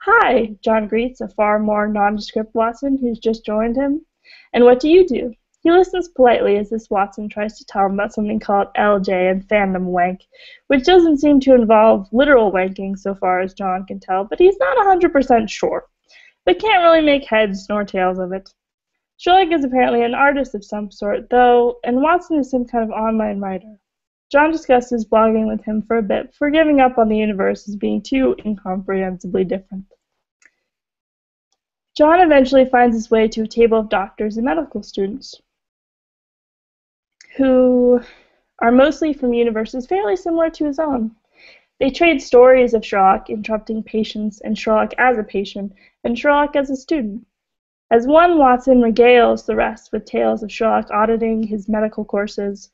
Hi, John greets a far more nondescript Watson who's just joined him. And what do you do? He listens politely as this Watson tries to tell him about something called LJ and fandom wank, which doesn't seem to involve literal wanking so far as John can tell, but he's not 100% sure, but can't really make heads nor tails of it. Sherlock is apparently an artist of some sort, though, and Watson is some kind of online writer. John discusses blogging with him for a bit before giving up on the universe as being too incomprehensibly different. John eventually finds his way to a table of doctors and medical students, who are mostly from universes fairly similar to his own. They trade stories of Sherlock interrupting patients and Sherlock as a patient and Sherlock as a student. As one Watson regales the rest with tales of Sherlock auditing his medical courses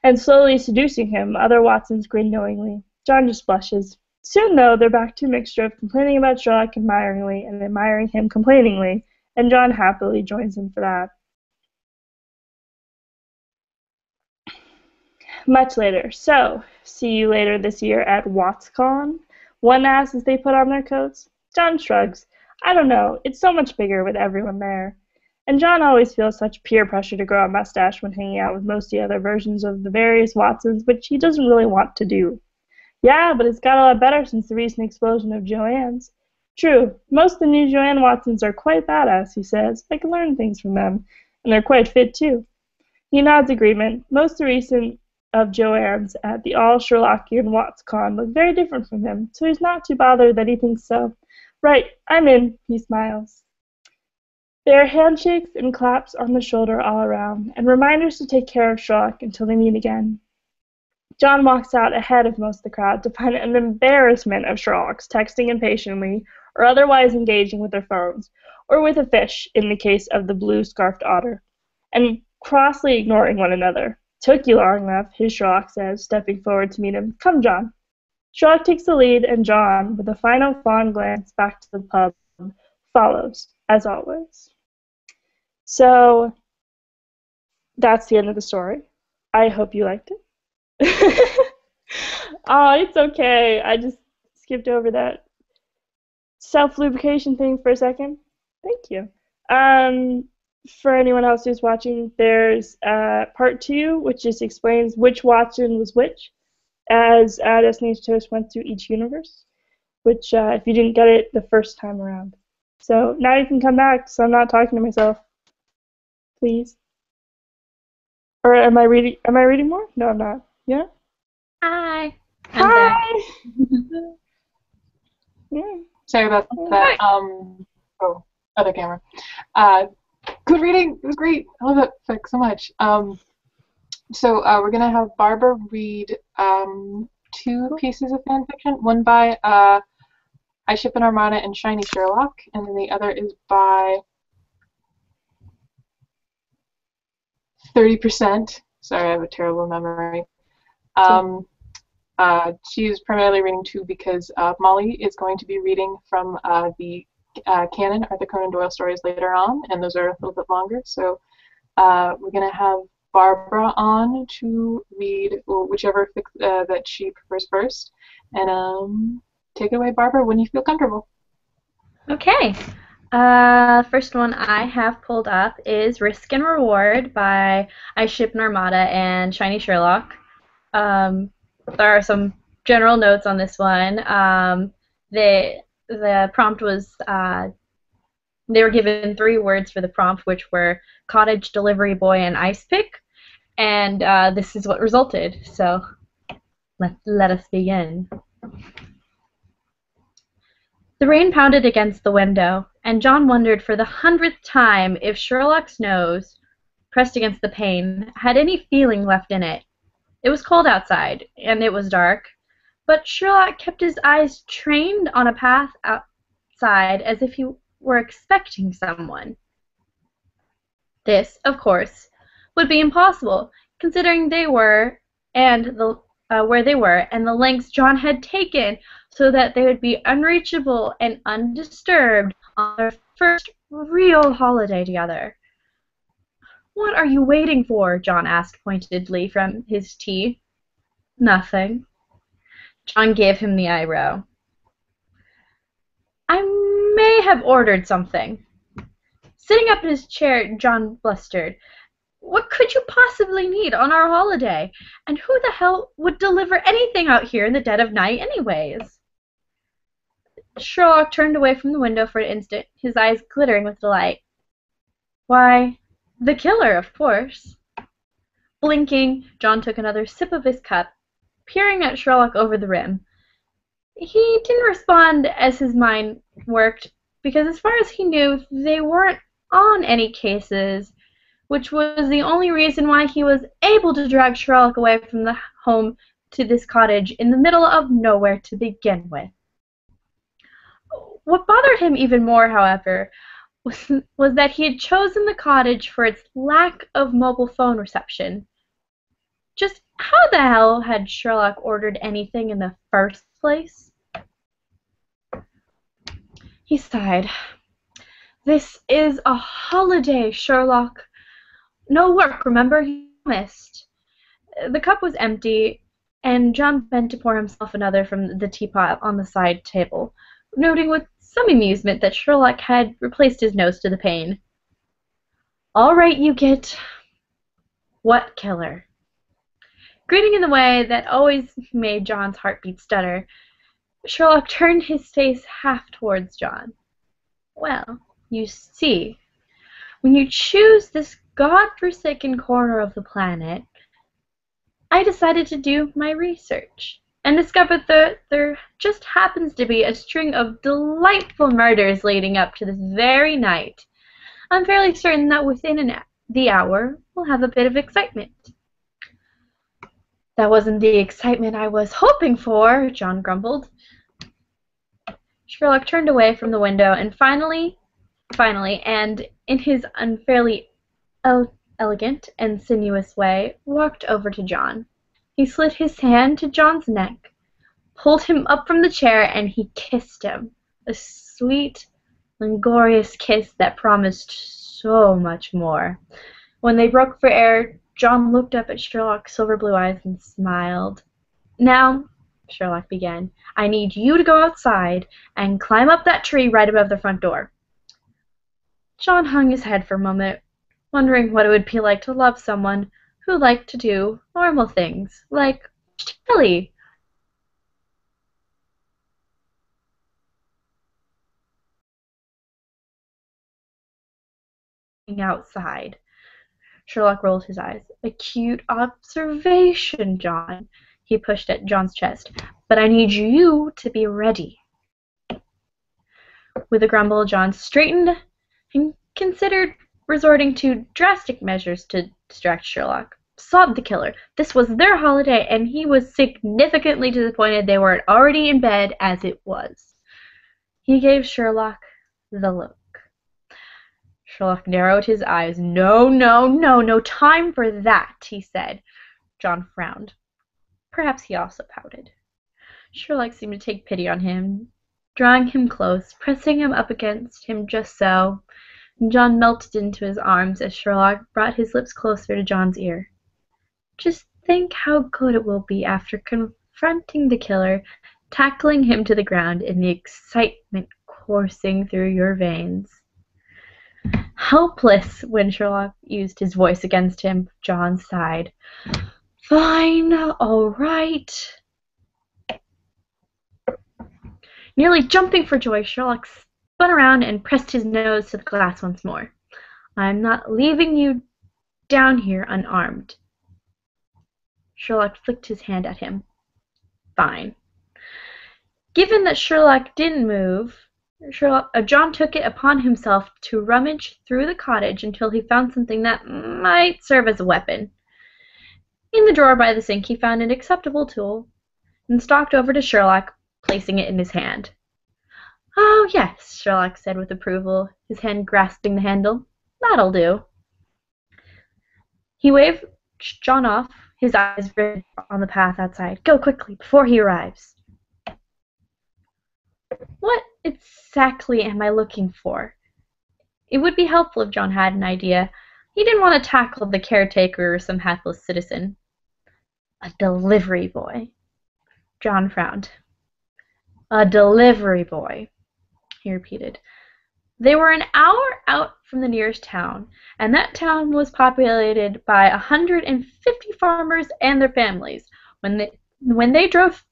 and slowly seducing him, other Watsons grin knowingly. John just blushes. Soon, though, they're back to a mixture of complaining about Sherlock admiringly and admiring him complainingly, and John happily joins them for that. Much later. So, see you later this year at WatsCon? One asks as they put on their coats. John shrugs. I don't know. It's so much bigger with everyone there. And John always feels such peer pressure to grow a mustache when hanging out with most of the other versions of the various Watsons, which he doesn't really want to do. Yeah, but it's got a lot better since the recent explosion of Joanne's. True. Most of the new Joanne Watsons are quite badass, he says. I can learn things from them. And they're quite fit, too. He nods agreement. Most of the recent of Joanne's at the all-Sherlockian WatsCon look very different from him, so he's not too bothered that he thinks so. Right, I'm in, he smiles. There are handshakes and claps on the shoulder all around, and reminders to take care of Sherlock until they meet again. John walks out ahead of most of the crowd to find an embarrassment of Sherlock's texting impatiently or otherwise engaging with their phones, or with a fish in the case of the blue-scarfed otter, and crossly ignoring one another. Took you long enough, his Sherlock says, stepping forward to meet him. Come, John. Sherlock takes the lead, and John, with a final fond glance back to the pub, follows, as always. So, that's the end of the story. I hope you liked it. Oh, it's okay. I just skipped over that self-lubrication thing for a second. Thank you. For anyone else who's watching, there's part 2, which just explains which Watson was which, as Destiny's Toast went through each universe, which, if you didn't get it the first time around. So now you can come back, so I'm not talking to myself. Please. Or am I reading more? No, I'm not. Yeah? Hi. Hi! Yeah. Sorry about that. Other camera. Good reading. It was great. I love that fic so much. So we're gonna have Barbara read 2 pieces of fan fiction. One by I Ship an Armada and Shiny Sherlock, and then the other is by 30%. Sorry, I have a terrible memory. She's primarily reading 2 because Molly is going to be reading from the canon Arthur Conan Doyle stories later on, and those are a little bit longer. So we're going to have Barbara on to read whichever fic that she prefers first. And take it away, Barbara, when you feel comfortable. Okay. First one I have pulled up is Risk and Reward by I Ship Narmada and Shiny Sherlock. There are some general notes on this one. The prompt was they were given 3 words for the prompt, which were cottage, delivery boy, and ice pick, and this is what resulted. So let us begin. The rain pounded against the window, and John wondered for the 100th time if Sherlock's nose, pressed against the pane, had any feeling left in it. It was cold outside, and it was dark, but Sherlock kept his eyes trained on a path outside as if he were expecting someone. This, of course, would be impossible, considering they were, and where they were, and the lengths John had taken so that they would be unreachable and undisturbed on their first real holiday together. "What are you waiting for?" John asked pointedly from his tea. "Nothing." John gave him the eyebrow. "I may have ordered something." Sitting up in his chair, John blustered. "What could you possibly need on our holiday? And who the hell would deliver anything out here in the dead of night anyways?" Sherlock turned away from the window for an instant, his eyes glittering with delight. "Why, the killer, of course." Blinking, John took another sip of his cup, peering at Sherlock over the rim. He didn't respond as his mind worked, because as far as he knew, they weren't on any cases, which was the only reason why he was able to drag Sherlock away from the home to this cottage in the middle of nowhere to begin with. What bothered him even more, however, was that he had chosen the cottage for its lack of mobile phone reception. Just how the hell had Sherlock ordered anything in the first place? He sighed. "This is a holiday, Sherlock. No work, remember? You promised." The cup was empty, and John bent to pour himself another from the teapot on the side table, noting with some amusement that Sherlock had replaced his nose to the pane. "All right, you get..." "What killer?" Grinning in the way that always made John's heartbeat stutter, Sherlock turned his face half towards John. "Well, you see, when you choose this god-forsaken corner of the planet, I decided to do my research and discovered that there just happens to be a string of delightful murders leading up to this very night. I'm fairly certain that within the hour we'll have a bit of excitement." "That wasn't the excitement I was hoping for," John grumbled. Sherlock turned away from the window and finally, and in his unfairly elegant and sinuous way, walked over to John. He slid his hand to John's neck, pulled him up from the chair, and he kissed him. A sweet, languorous kiss that promised so much more. When they broke for air, John looked up at Sherlock's silver blue eyes and smiled. "Now," Sherlock began, "I need you to go outside and climb up that tree right above the front door." John hung his head for a moment, wondering what it would be like to love someone who liked to do normal things, like Tilly. Outside. Sherlock rolled his eyes. "Acute observation, John." He pushed at John's chest. "But I need you to be ready." With a grumble, John straightened and considered resorting to drastic measures to distract Sherlock. Sod the killer. This was their holiday, and he was significantly disappointed they weren't already in bed as it was. He gave Sherlock the look. Sherlock narrowed his eyes. No, no, no, no time for that, he said. John frowned. Perhaps he also pouted. Sherlock seemed to take pity on him, drawing him close, pressing him up against him just so. And John melted into his arms as Sherlock brought his lips closer to John's ear. Just think how good it will be after confronting the killer, tackling him to the ground, and the excitement coursing through your veins. Helpless when Sherlock used his voice against him, John sighed. Fine, all right. Nearly jumping for joy, Sherlock spun around and pressed his nose to the glass once more. I'm not leaving you down here unarmed. Sherlock flicked his hand at him. Fine. Given that Sherlock didn't move, John took it upon himself to rummage through the cottage until he found something that might serve as a weapon. In the drawer by the sink, he found an acceptable tool and stalked over to Sherlock, placing it in his hand. Oh, yes, Sherlock said with approval, his hand grasping the handle. That'll do. He waved John off, his eyes red on the path outside. Go quickly, before he arrives. What exactly am I looking for? It would be helpful if John had an idea. He didn't want to tackle the caretaker or some hapless citizen. A delivery boy. John frowned. A delivery boy, he repeated. They were an hour out from the nearest town, and that town was populated by 150 farmers and their families. When they drove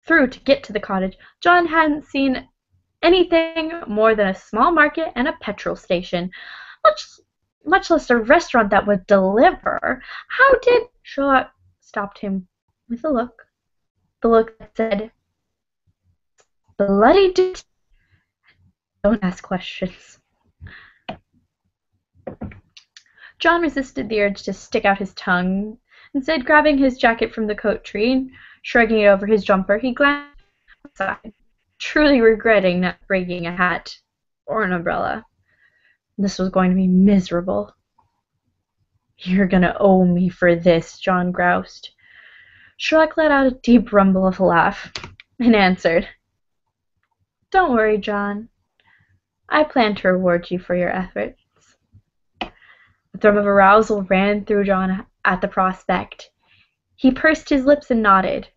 through to get to the cottage, John hadn't seen anything more than a small market and a petrol station, much less a restaurant that would deliver. How did... Sherlock stopped him with a look. The look that said, bloody don't ask questions. John resisted the urge to stick out his tongue. Instead, grabbing his jacket from the coat tree and shrugging it over his jumper, he glanced outside, truly regretting not bringing a hat or an umbrella. This was going to be miserable. You're gonna owe me for this, John groused. Sherlock let out a deep rumble of a laugh and answered, Don't worry, John. I plan to reward you for your efforts. A thrill of arousal ran through John at the prospect. He pursed his lips and nodded,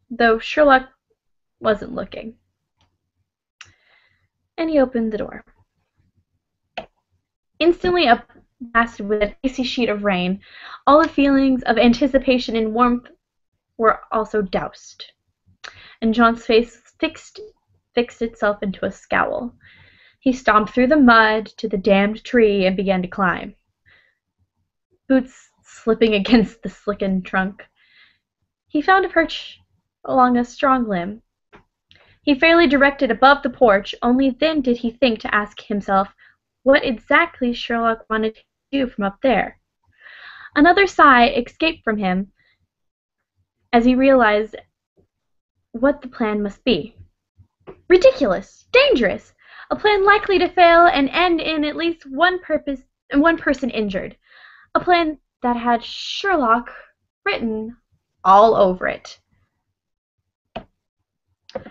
though Sherlock wasn't looking. And he opened the door. Instantly blasted with an icy sheet of rain, all the feelings of anticipation and warmth were also doused, and John's face fixed itself into a scowl. He stomped through the mud to the damned tree and began to climb, boots slipping against the slickened trunk. He found a perch along a strong limb. He fairly directed above the porch, only then did he think to ask himself what exactly Sherlock wanted to do from up there. Another sigh escaped from him as he realized what the plan must be. Ridiculous! Dangerous! A plan likely to fail and end in at least one person injured. A plan that had Sherlock written all over it.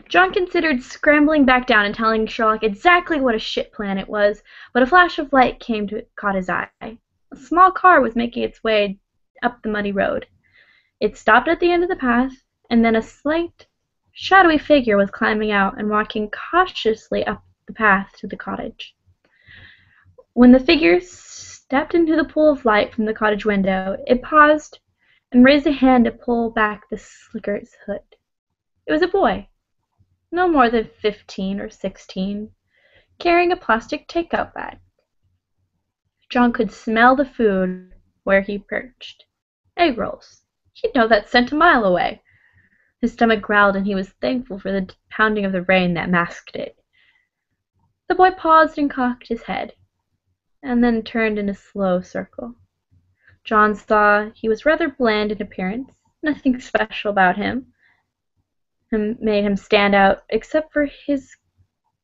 John considered scrambling back down and telling Sherlock exactly what a shit plan it was, but a flash of light caught his eye. A small car was making its way up the muddy road. It stopped at the end of the path, and then a slight, shadowy figure was climbing out and walking cautiously up the path to the cottage. When the figure stepped into the pool of light from the cottage window, it paused and raised a hand to pull back the slicker's hood. It was a boy, no more than 15 or 16, carrying a plastic takeout bag. John could smell the food where he perched. Egg rolls. He'd know that scent a mile away. His stomach growled, and he was thankful for the pounding of the rain that masked it. The boy paused and cocked his head, and then turned in a slow circle. John saw he was rather bland in appearance, nothing special about him, and made him stand out except for his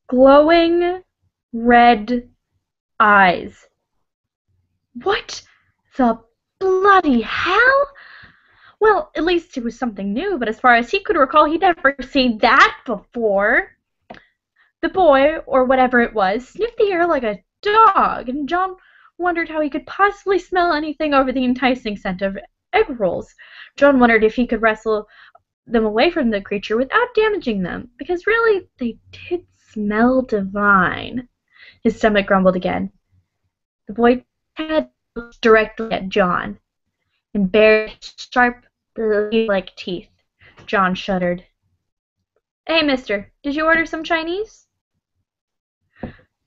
glowing red eyes. What the bloody hell? Well, at least it was something new, but as far as he could recall, he'd never seen that before. The boy, or whatever it was, sniffed the air like a dog, and John wondered how he could possibly smell anything over the enticing scent of egg rolls. John wondered if he could wrestle them away from the creature without damaging them, because really, they did smell divine. His stomach grumbled again. The boy's head looked directly at John, and bared sharp, blade-like teeth. John shuddered. Hey, mister, did you order some Chinese?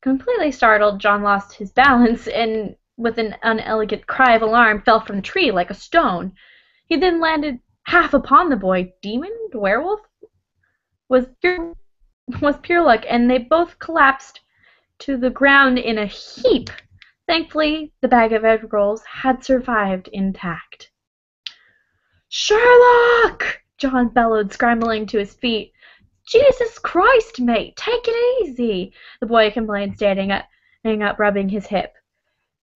Completely startled, John lost his balance and, with an unelegant cry of alarm, fell from the tree like a stone. He then landed half upon the boy. Demon? Werewolf? Was pure luck, and they both collapsed to the ground in a heap. Thankfully, the bag of egg rolls had survived intact. Sherlock! John bellowed, scrambling to his feet. Jesus Christ, mate, take it easy, the boy complained, standing up, rubbing his hip.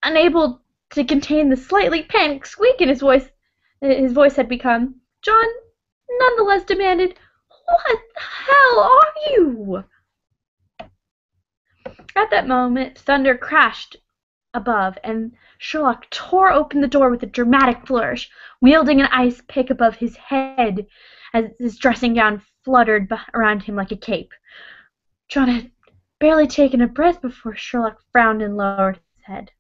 Unable to contain the slightly panicked squeak in his voice had become, John nonetheless demanded, What the hell are you? At that moment, thunder crashed above, and Sherlock tore open the door with a dramatic flourish, wielding an ice pick above his head as his dressing gown fluttered around him like a cape. John had barely taken a breath before Sherlock frowned and lowered his head.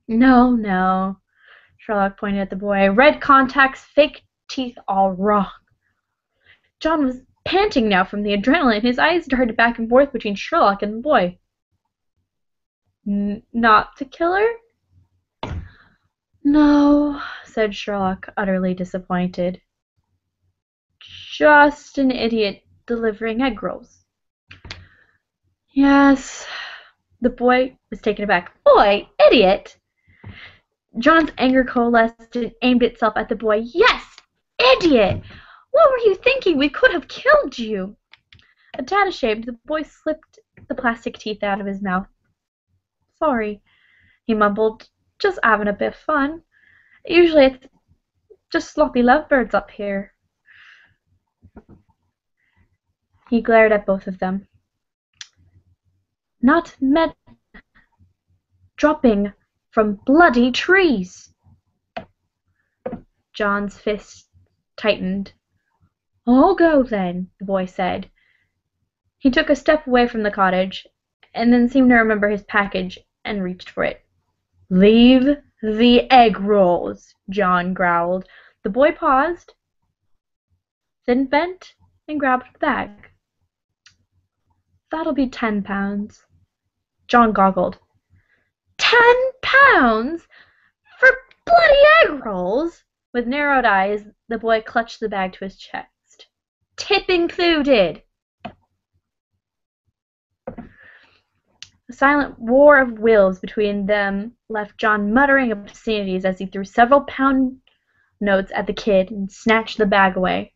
No, Sherlock pointed at the boy. Red contacts, fake teeth, all wrong. John was panting now from the adrenaline. His eyes darted back and forth between Sherlock and the boy. Not the killer? No, said Sherlock, utterly disappointed. Just an idiot delivering egg rolls. Yes, the boy was taken aback. Boy, idiot! John's anger coalesced and aimed itself at the boy. Yes, idiot! What were you thinking? We could have killed you. A tad ashamed, the boy slipped the plastic teeth out of his mouth. Sorry, he mumbled. Just having a bit of fun. Usually it's just sloppy lovebirds up here. He glared at both of them. Not men dropping from bloody trees. John's fist tightened. I'll go then, the boy said. He took a step away from the cottage, and then seemed to remember his package and reached for it. Leave the egg rolls, John growled. The boy paused, then bent and grabbed the bag. That'll be £10. John goggled. £10? For bloody egg rolls? With narrowed eyes, the boy clutched the bag to his chest. Tip included. A silent war of wills between them left John muttering obscenities as he threw several pound notes at the kid and snatched the bag away.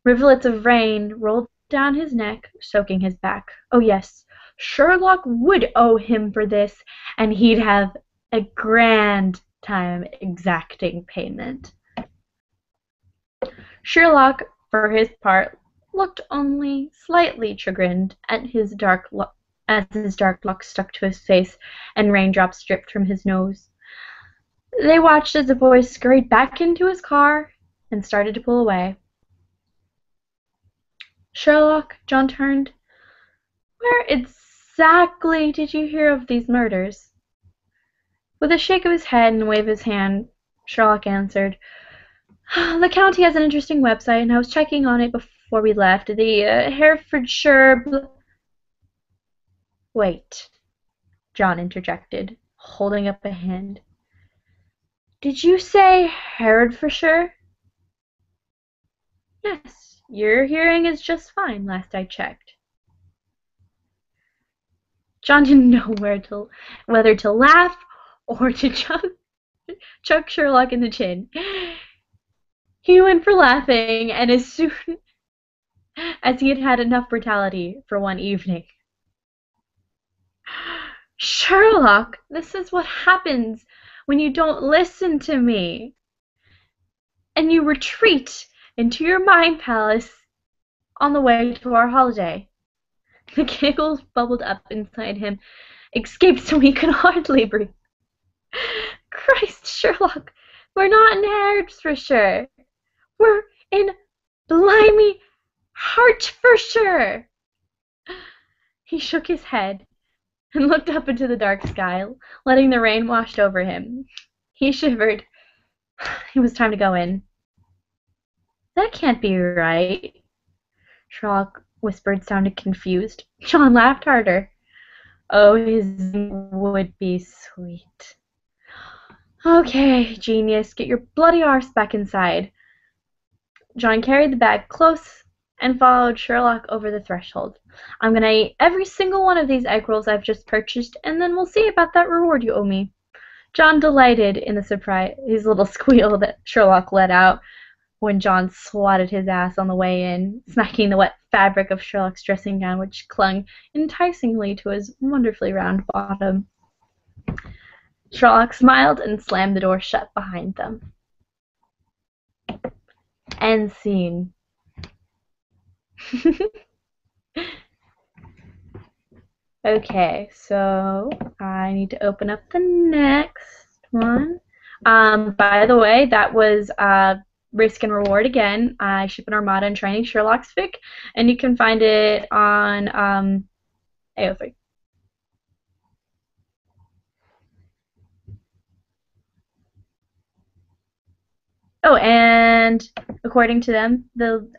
Rivulets of rain rolled down his neck, soaking his back. Oh yes, Sherlock would owe him for this, and he'd have a grand time exacting payment. Sherlock, for his part, looked only slightly chagrined at as his dark locks stuck to his face and raindrops dripped from his nose. They watched as the boy scurried back into his car and started to pull away. Sherlock, John turned. Where exactly did you hear of these murders? With a shake of his head and a wave of his hand, Sherlock answered, The county has an interesting website, and I was checking on it before we left. The Herefordshire... Wait, John interjected, holding up a hand. Did you say Herefordshire? Yes, your hearing is just fine, last I checked. John didn't know whether to laugh or to chuck Sherlock in the chin. He went for laughing, and as soon as he had had enough brutality for one evening. Sherlock, this is what happens when you don't listen to me. And you retreat into your mind palace on the way to our holiday. The giggles bubbled up inside him, escaped so he could hardly breathe. Christ, Sherlock, we're not in Hertfordshire. We're in blimey Hertfordshire. He shook his head and looked up into the dark sky, letting the rain wash over him. He shivered. It was time to go in. That can't be right, Sherlock whispered, sounded confused. John laughed harder. Oh, his would be sweet. Okay, genius, get your bloody arse back inside. John carried the bag close and followed Sherlock over the threshold. I'm gonna eat every single one of these egg rolls I've just purchased, and then we'll see about that reward you owe me. John delighted in the surprise, his little squeal that Sherlock let out when John swatted his ass on the way in, smacking the wet fabric of Sherlock's dressing gown, which clung enticingly to his wonderfully round bottom. Sherlock smiled and slammed the door shut behind them. End scene. Okay, so I need to open up the next one. By the way, that was Risk and Reward again. I ship an Armada and Training Sherlock's fic, and you can find it on AO3. Oh, and according to them,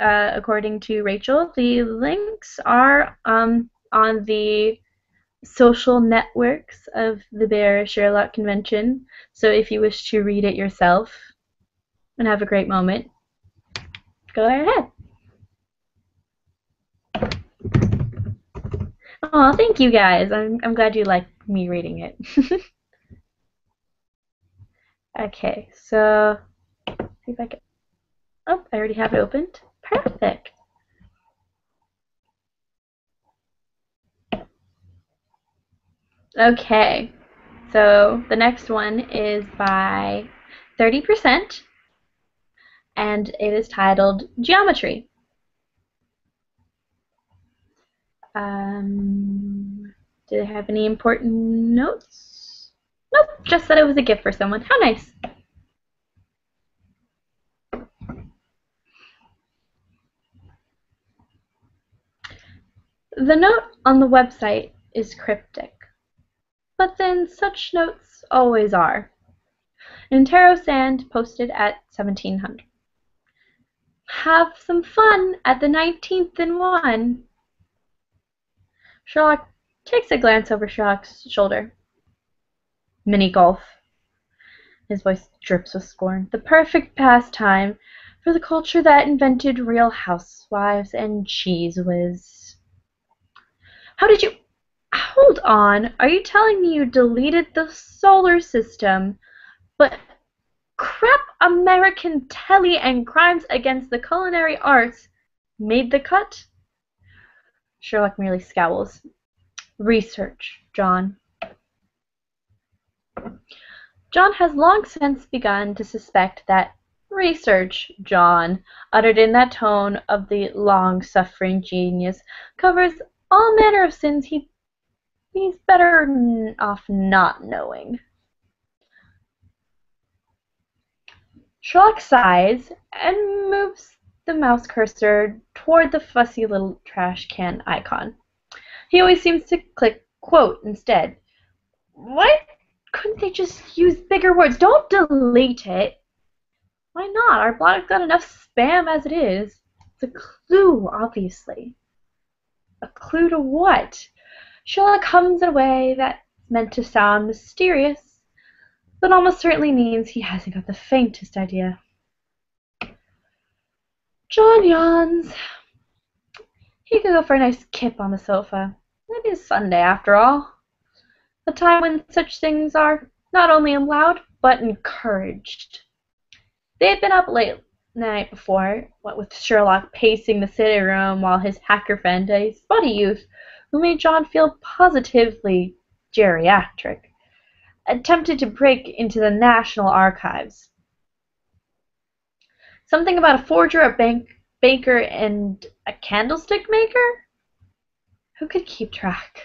according to Rachel, the links are on the social networks of the BASherlock convention. So if you wish to read it yourself and have a great moment, go ahead. Oh, thank you guys. I'm glad you like me reading it. Okay, so see if I can. Oh, I already have it opened. Perfect. Okay, so the next one is by 30%, and it is titled Geometry. Do they have any important notes? Nope, just that it was a gift for someone. How nice. The note on the website is cryptic, but then such notes always are. In tarot sand posted at 1700. Have some fun at the 19th and 1. Sherlock takes a glance over Sherlock's shoulder. Mini golf. His voice drips with scorn. The perfect pastime for the culture that invented Real Housewives and Cheese Whiz. How did you... Hold on. Are you telling me you deleted the solar system, but crap American telly and crimes against the culinary arts made the cut? Sherlock merely scowls. Research, John. John has long since begun to suspect that research, John, uttered in that tone of the long-suffering genius, covers all manner of sins he's better off not knowing. Sherlock sighs and moves the mouse cursor toward the fussy little trash can icon. He always seems to click quote instead. Why couldn't they just use bigger words? Don't delete it. Why not? Our blog's got enough spam as it is. It's a clue, obviously. A clue to what? Sherlock hums in a way that's meant to sound mysterious, but almost certainly means he hasn't got the faintest idea. John yawns. He could go for a nice kip on the sofa. It is Sunday, after all. A time when such things are not only allowed, but encouraged. They had been up late the night before, what with Sherlock pacing the sitting room while his hacker friend, a spotty youth, who made John feel positively geriatric, attempted to break into the National Archives. Something about a forger, a baker, and a candlestick maker? Who could keep track?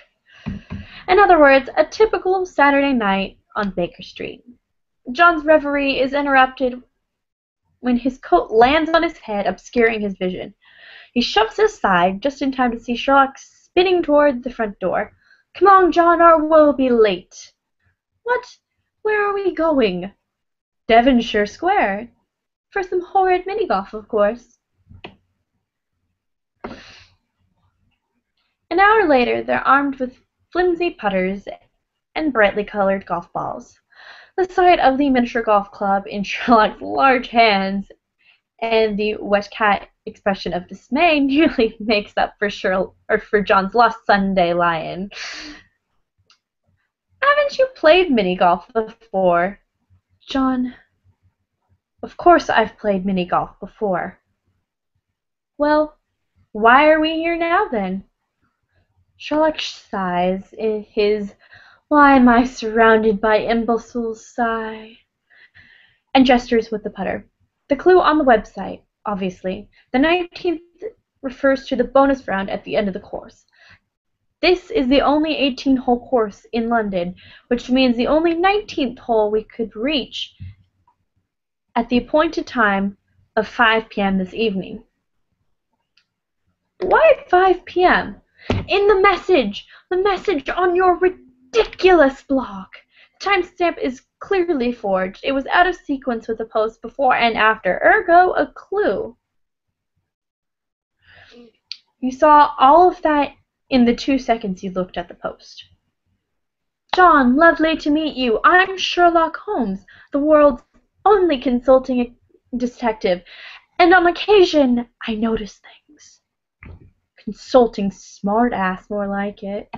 In other words, a typical Saturday night on Baker Street. John's reverie is interrupted when his coat lands on his head, obscuring his vision. He shoves it aside just in time to see Sherlock spinning toward the front door. "Come on, John, or we'll be late." "What? Where are we going?" "Devonshire Square. For some horrid mini-golf, of course." An hour later, they're armed with flimsy putters and brightly colored golf balls. The sight of the miniature golf club in Sherlock's large hands and the wet cat expression of dismay nearly makes up for John's lost Sunday lion. "Haven't you played mini-golf before?" "John, of course I've played mini-golf before." "Well, why are we here now, then?" Sherlock sighs in his "why am I surrounded by imbeciles" sigh, and gestures with the putter. The clue on the website, obviously. The 19th refers to the bonus round at the end of the course. This is the only 18-hole course in London, which means the only 19th hole we could reach at the appointed time of 5 p.m. this evening. Why 5 p.m.? In the message on your ridiculous blog. The timestamp is clearly forged. It was out of sequence with the post before and after, ergo a clue. You saw all of that in the 2 seconds you looked at the post. "John, lovely to meet you. I'm Sherlock Holmes, the world's only consulting detective, and on occasion I notice things." Consulting smart ass, more like it.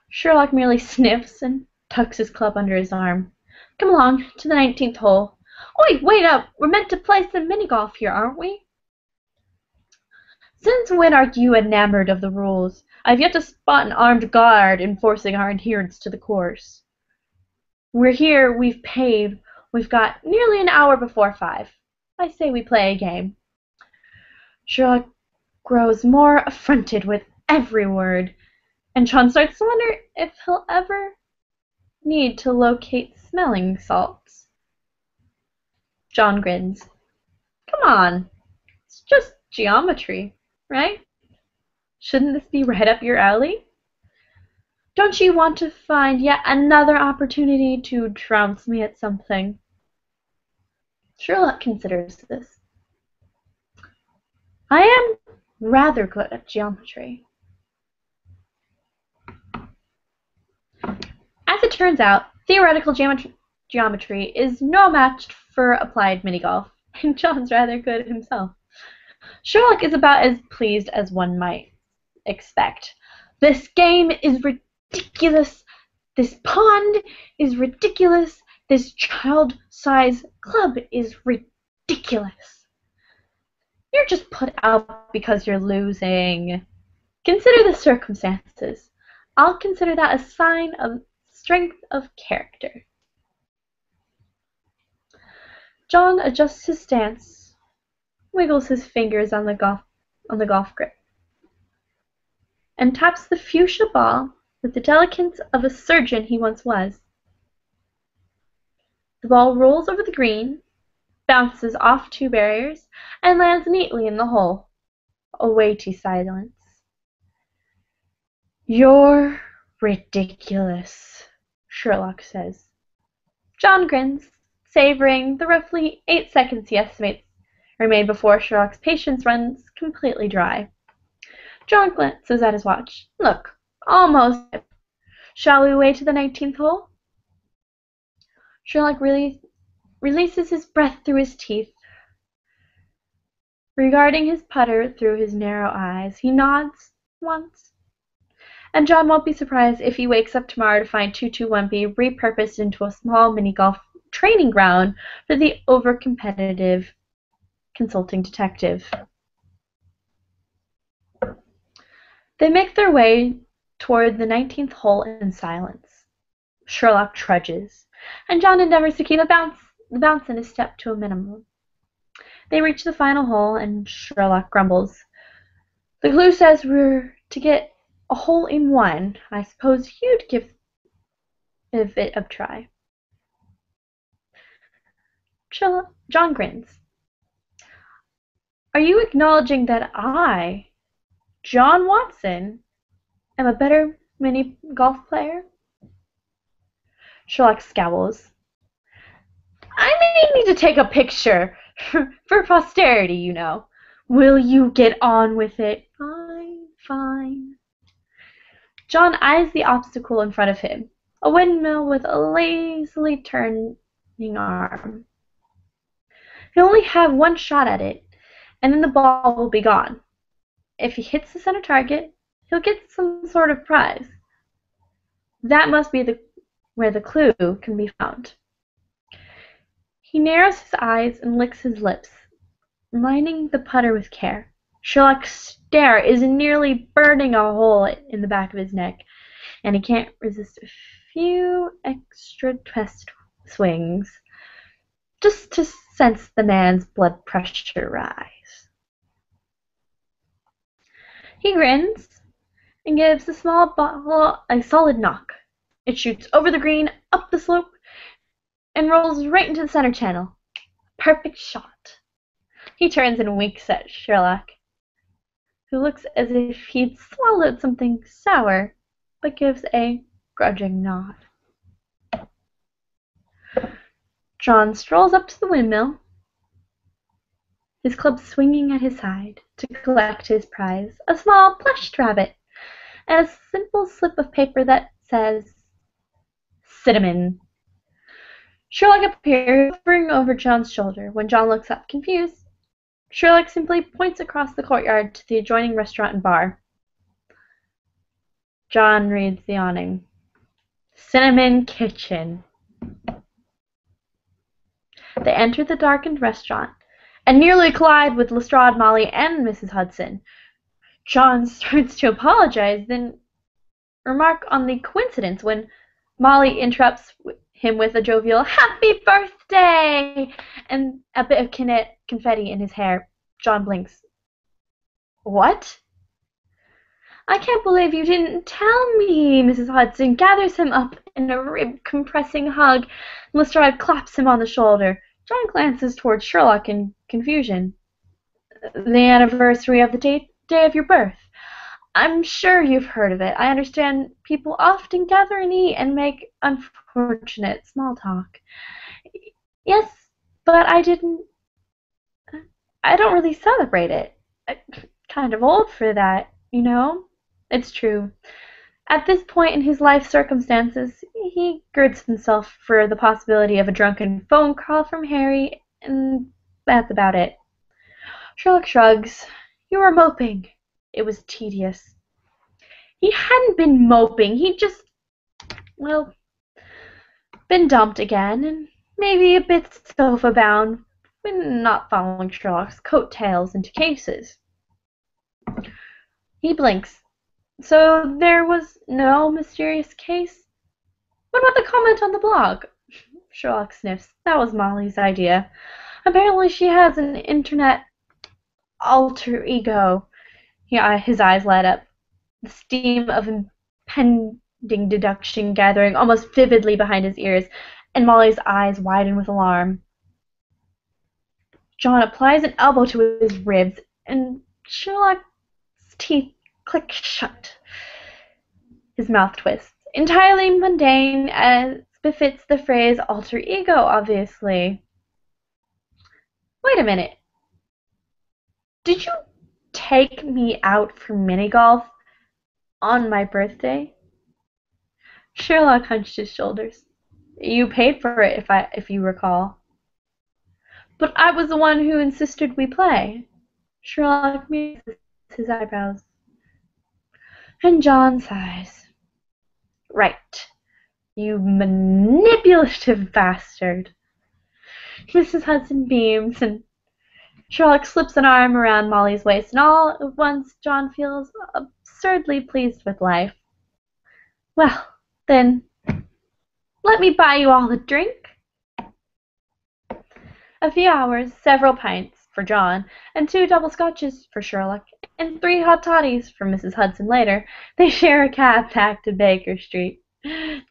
Sherlock merely sniffs and tucks his club under his arm. "Come along to the 19th hole." "Oi, wait up! We're meant to play some mini-golf here, aren't we?" "Since when are you enamored of the rules? I've yet to spot an armed guard enforcing our adherence to the course." "We're here, we've paid, we've got nearly an hour before 5. I say we play a game." Sherlock grows more affronted with every word, and John starts to wonder if he'll ever need to locate smelling salts. John grins. "Come on, it's just geometry, right? Shouldn't this be right up your alley? Don't you want to find yet another opportunity to trounce me at something?" Sherlock considers this. "I am rather good at geometry." As it turns out, theoretical geometry is no match for applied mini-golf, and John's rather good himself. Sherlock is about as pleased as one might expect. "This game is ridiculous. This pond is ridiculous. This child-size club is ridiculous. You're just put out because you're losing. Consider the circumstances. I'll consider that a sign of strength of character." John adjusts his stance, wiggles his fingers on the golf grip, and taps the fuchsia ball with the delicatesse of a surgeon he once was. The ball rolls over the green, bounces off 2 barriers, and lands neatly in the hole. A weighty silence. "You're ridiculous," Sherlock says. John grins, savoring the roughly 8 seconds he estimates remain before Sherlock's patience runs completely dry. John glances at his watch. "Look, almost. Shall we wait to the 19th hole?" Sherlock releases his breath through his teeth, regarding his putter through his narrow eyes. He nods once, and John won't be surprised if he wakes up tomorrow to find 221B repurposed into a small mini-golf training ground for the over-competitive consulting detective. They make their way toward the 19th hole in silence. Sherlock trudges, and John endeavors to keep the bounce in his step to a minimum. They reach the final hole, and Sherlock grumbles. The clue says we're to get a hole in one. I suppose you'd give it a try. John grins. Are you acknowledging that I, John Watson, am a better mini golf player? Sherlock scowls. I may need to take a picture for posterity, you know. Will you get on with it? Fine, fine. John eyes the obstacle in front of him, a windmill with a lazily turning arm. He'll only have one shot at it, and then the ball will be gone. If he hits the center target, he'll get some sort of prize. That must be where the clue can be found. He narrows his eyes and licks his lips, lining the putter with care. Sherlock's stare is nearly burning a hole in the back of his neck, and he can't resist a few extra test swings, just to sense the man's blood pressure rise. He grins and gives the small ball a solid knock. It shoots over the green, up the slope, and rolls right into the center channel. Perfect shot. He turns and winks at Sherlock, who looks as if he'd swallowed something sour, but gives a grudging nod. John strolls up to the windmill, his club swinging at his side, to collect his prize, a small plushed rabbit, and a simple slip of paper that says, Cinnamon. Sherlock appears, hovering over John's shoulder. When John looks up, confused, Sherlock simply points across the courtyard to the adjoining restaurant and bar. John reads the awning. Cinnamon Kitchen. They enter the darkened restaurant and nearly collide with Lestrade, Molly, and Mrs. Hudson. John starts to apologize, then remark on the coincidence when Molly interrupts him with a jovial "Happy birthday!" and a bit of confetti in his hair. John blinks. What? I can't believe you didn't tell me. Mrs. Hudson gathers him up in a rib-compressing hug. Lestrade claps him on the shoulder. John glances towards Sherlock in confusion. The anniversary of the day of your birth. I'm sure you've heard of it. I understand people often gather and eat and make unfortunate small talk. Yes, but I don't really celebrate it. I'm kind of old for that, you know? It's true. At this point in his life circumstances, he girds himself for the possibility of a drunken phone call from Harry, and that's about it. Sherlock shrugs. You were moping. It was tedious. He hadn't been moping. He'd just, well, been dumped again, and maybe a bit sofa-bound, when not following Sherlock's coattails into cases. He blinks. So there was no mysterious case? What about the comment on the blog? Sherlock sniffs. That was Molly's idea. Apparently she has an internet alter ego. His eyes light up, the steam of impending deduction gathering almost vividly behind his ears, and Molly's eyes widen with alarm. John applies an elbow to his ribs, and Sherlock's teeth click shut. His mouth twists. Entirely mundane, as befits the phrase alter ego, obviously. Wait a minute. Did you take me out for mini-golf on my birthday? Sherlock hunched his shoulders. You paid for it, if you recall. But I was the one who insisted we play. Sherlock raises his eyebrows. And John sighs. Right. You manipulative bastard. Mrs. Hudson beams, and Sherlock slips an arm around Molly's waist, and all at once John feels absurdly pleased with life. Well, then, let me buy you all a drink. A few hours, several pints for John, and 2 double scotches for Sherlock, and 3 hot toddies for Mrs. Hudson later, they share a cab back to Baker Street.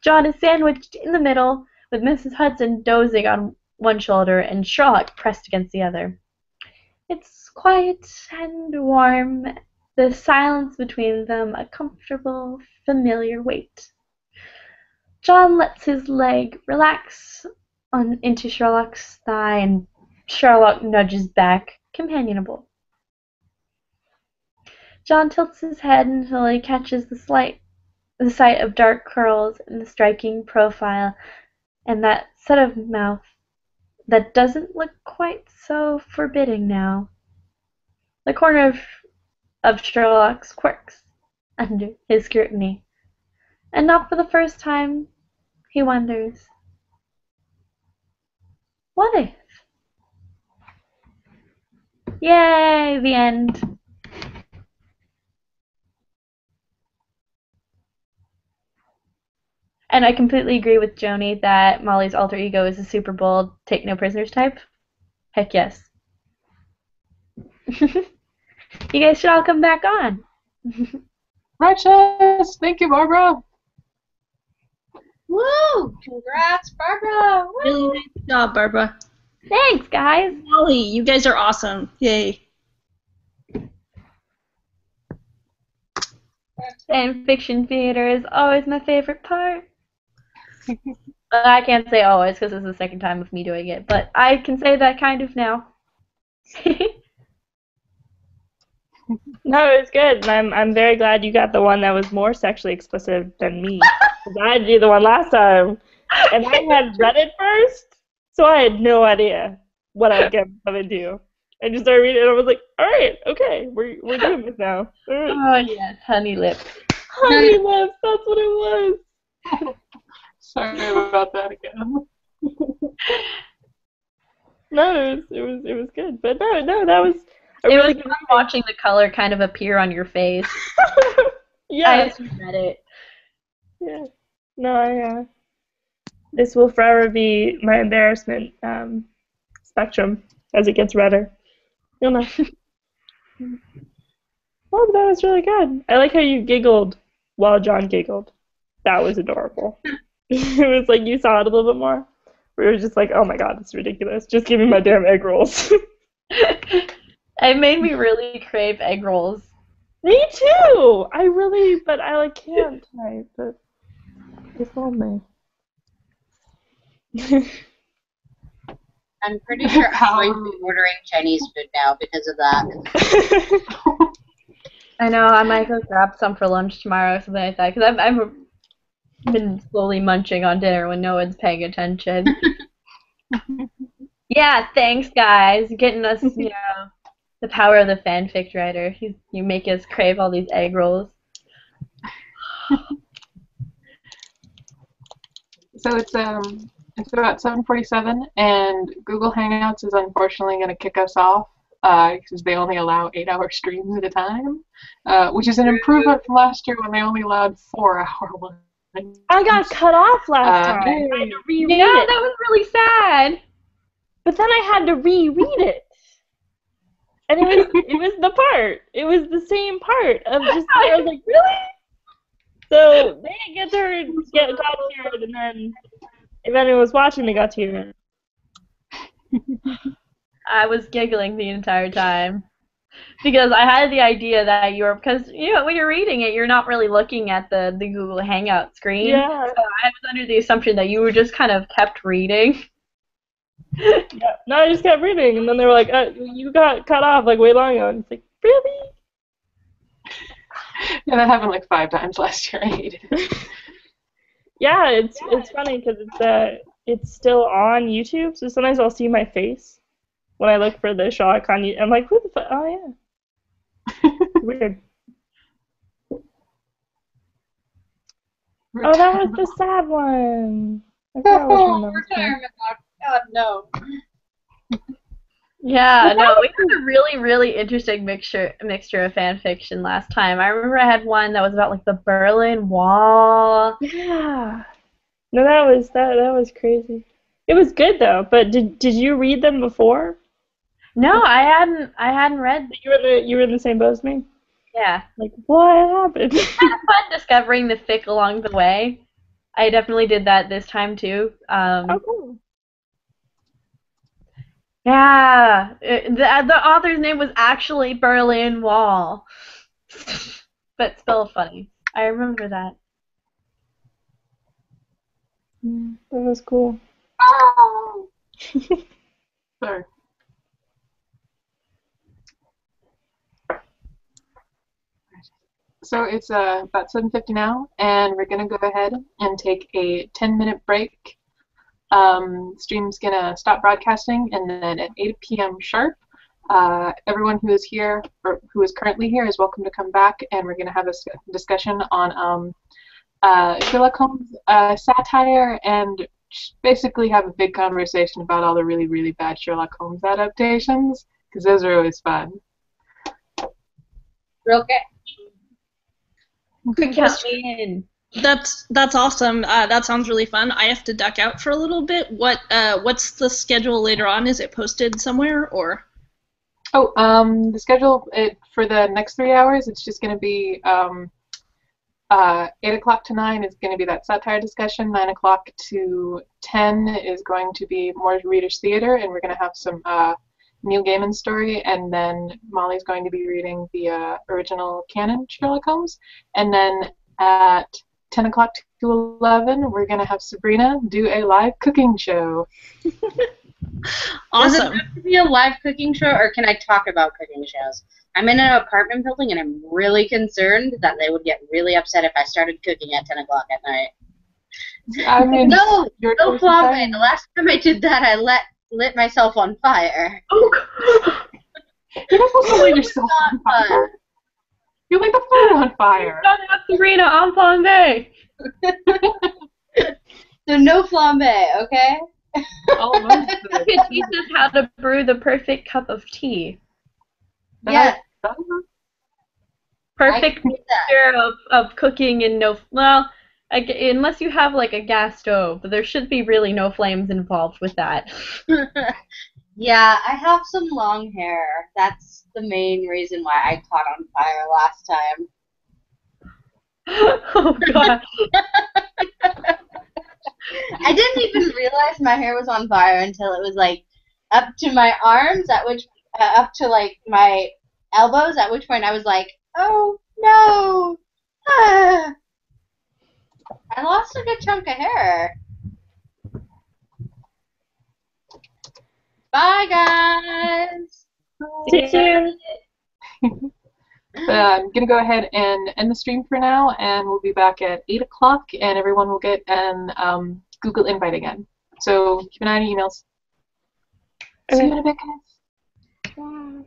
John is sandwiched in the middle, with Mrs. Hudson dozing on one shoulder and Sherlock pressed against the other. It's quiet and warm, the silence between them a comfortable, familiar weight. John lets his leg relax into Sherlock's thigh, and Sherlock nudges back, companionable. John tilts his head until he catches the sight of dark curls in the striking profile, and that set of mouth that doesn't look quite so forbidding now. The corner of Sherlock's quirks under his scrutiny, and not for the first time, he wonders, what if? Yay, the end. And I completely agree with Joni that Molly's alter ego is a super bold, take no prisoners type. Heck yes. You guys should all come back on. Righteous! Thank you, Barbara! Woo! Congrats, Barbara! Woo! Really nice job, Barbara. Thanks, guys. Molly, you guys are awesome. Yay. Fan fiction theater is always my favorite part. I can't say always because this is the second time of me doing it, but I can say that kind of now. No, it was good, and I'm very glad you got the one that was more sexually explicit than me. 'Cause I did the one last time, and I had read it first, so I had no idea what I was getting into. I just started reading it, and I was like, all right, okay, we're doing this now. All right. Oh yes, honey lips. Honey lips, that's what it was. Sorry about that again. No, it was good, but no, that was. It was fun watching the color kind of appear on your face. Yeah. I just read it. Yeah. No, this will forever be my embarrassment spectrum as it gets redder. You'll know. Oh, but that was really good. I like how you giggled while John giggled. That was adorable. It was like you saw it a little bit more. We were just like, oh my god, it's ridiculous. Just give me my damn egg rolls. It made me really crave egg rolls. Me too! But I can't tonight, but if only. I'm pretty sure I'm going to be ordering Chinese food now because of that. I know, I might go grab some for lunch tomorrow or something like that, because I've been slowly munching on dinner when no one's paying attention. Yeah, thanks guys, getting us, the power of the fanfic writer. You make us crave all these egg rolls. So it's about 7:47, and Google Hangouts is unfortunately going to kick us off because they only allow 8-hour streams at a time, which is an improvement from last year when they only allowed 4-hour ones. I got cut off last time. I had to reread it. That was really sad. But then I had to reread it. And it was the part. It was the same part of just. I was like, really? So they didn't got to hear it, and then if anyone was watching, they got to hear it. I was giggling the entire time because I had the idea that because when you're reading it, you're not really looking at the Google Hangout screen. Yeah. So I was under the assumption that you were just kind of kept reading. Yeah. No, I just kept reading, and then they were like, "You got cut off way long ago." And it's like, really? Yeah, that happened 5 times last year. I hated it. Yeah, it's funny because it's still on YouTube, so sometimes I'll see my face when I look for the Sherlock Con. I'm like, who the fuck? Oh yeah. Weird. Oh, that was the sad one. I forgot which one that was. Retirement talk. God, no. Yeah, no, we had a really, really interesting mixture of fan fiction last time. I remember I had one that was about like the Berlin Wall. Yeah. No, that was crazy. It was good though. But did you read them before? No, I hadn't read. You were in the same boat as me. Yeah, Like what happened? kind of fun discovering the fic along the way. I definitely did that this time too. Oh, cool. Yeah, the author's name was actually Berlin Wall, but spelled funny. I remember that. That was cool. Oh! Sorry. So it's about 7:50 now, and we're gonna go ahead and take a 10-minute break. Stream's gonna stop broadcasting, and then at 8 p.m. sharp, everyone who is here or who is currently here is welcome to come back, and we're gonna have a discussion on Sherlock Holmes satire, and basically have a big conversation about all the really, really bad Sherlock Holmes adaptations, because those are always fun. Real quick. Quick count me in. That's awesome. That sounds really fun. I have to duck out for a little bit. What's the schedule later on? Is it posted somewhere or? Oh, the schedule for the next 3 hours, it's just going to be 8 o'clock to 9 is going to be that satire discussion. 9 o'clock to 10 is going to be more Reader's Theater, and we're going to have some Neil Gaiman story, and then Molly's going to be reading the original canon Sherlock Holmes, and then at 10 o'clock to 11, we're going to have Sabrina do a live cooking show. Does it Awesome. have to be a live cooking show, or can I talk about cooking shows? I'm in an apartment building, and I'm really concerned that they would get really upset if I started cooking at 10 o'clock at night. I mean, No your choice flambé. is The last time I did that, I lit myself on fire. Oh, you're not supposed to light yourself on fire. You light the food on fire. Don't have Sabrina on flambe. So no flambé, okay? Almost. You could teach us how to brew the perfect cup of tea. Yeah. Perfect I can do that. mixture of cooking and unless you have like a gas stove, but there should be really no flames involved with that. Yeah, I have some long hair. That's the main reason why I caught on fire last time. Oh god. I didn't even realize my hair was on fire until it was like up to my arms, up to like my elbows, at which point I was like, oh no! Ah. I lost a good chunk of hair. Bye, guys! See you soon. I'm going to go ahead and end the stream for now, and we'll be back at 8 o'clock, and everyone will get an Google invite again. So keep an eye on your emails. See you in a bit, guys. Bye.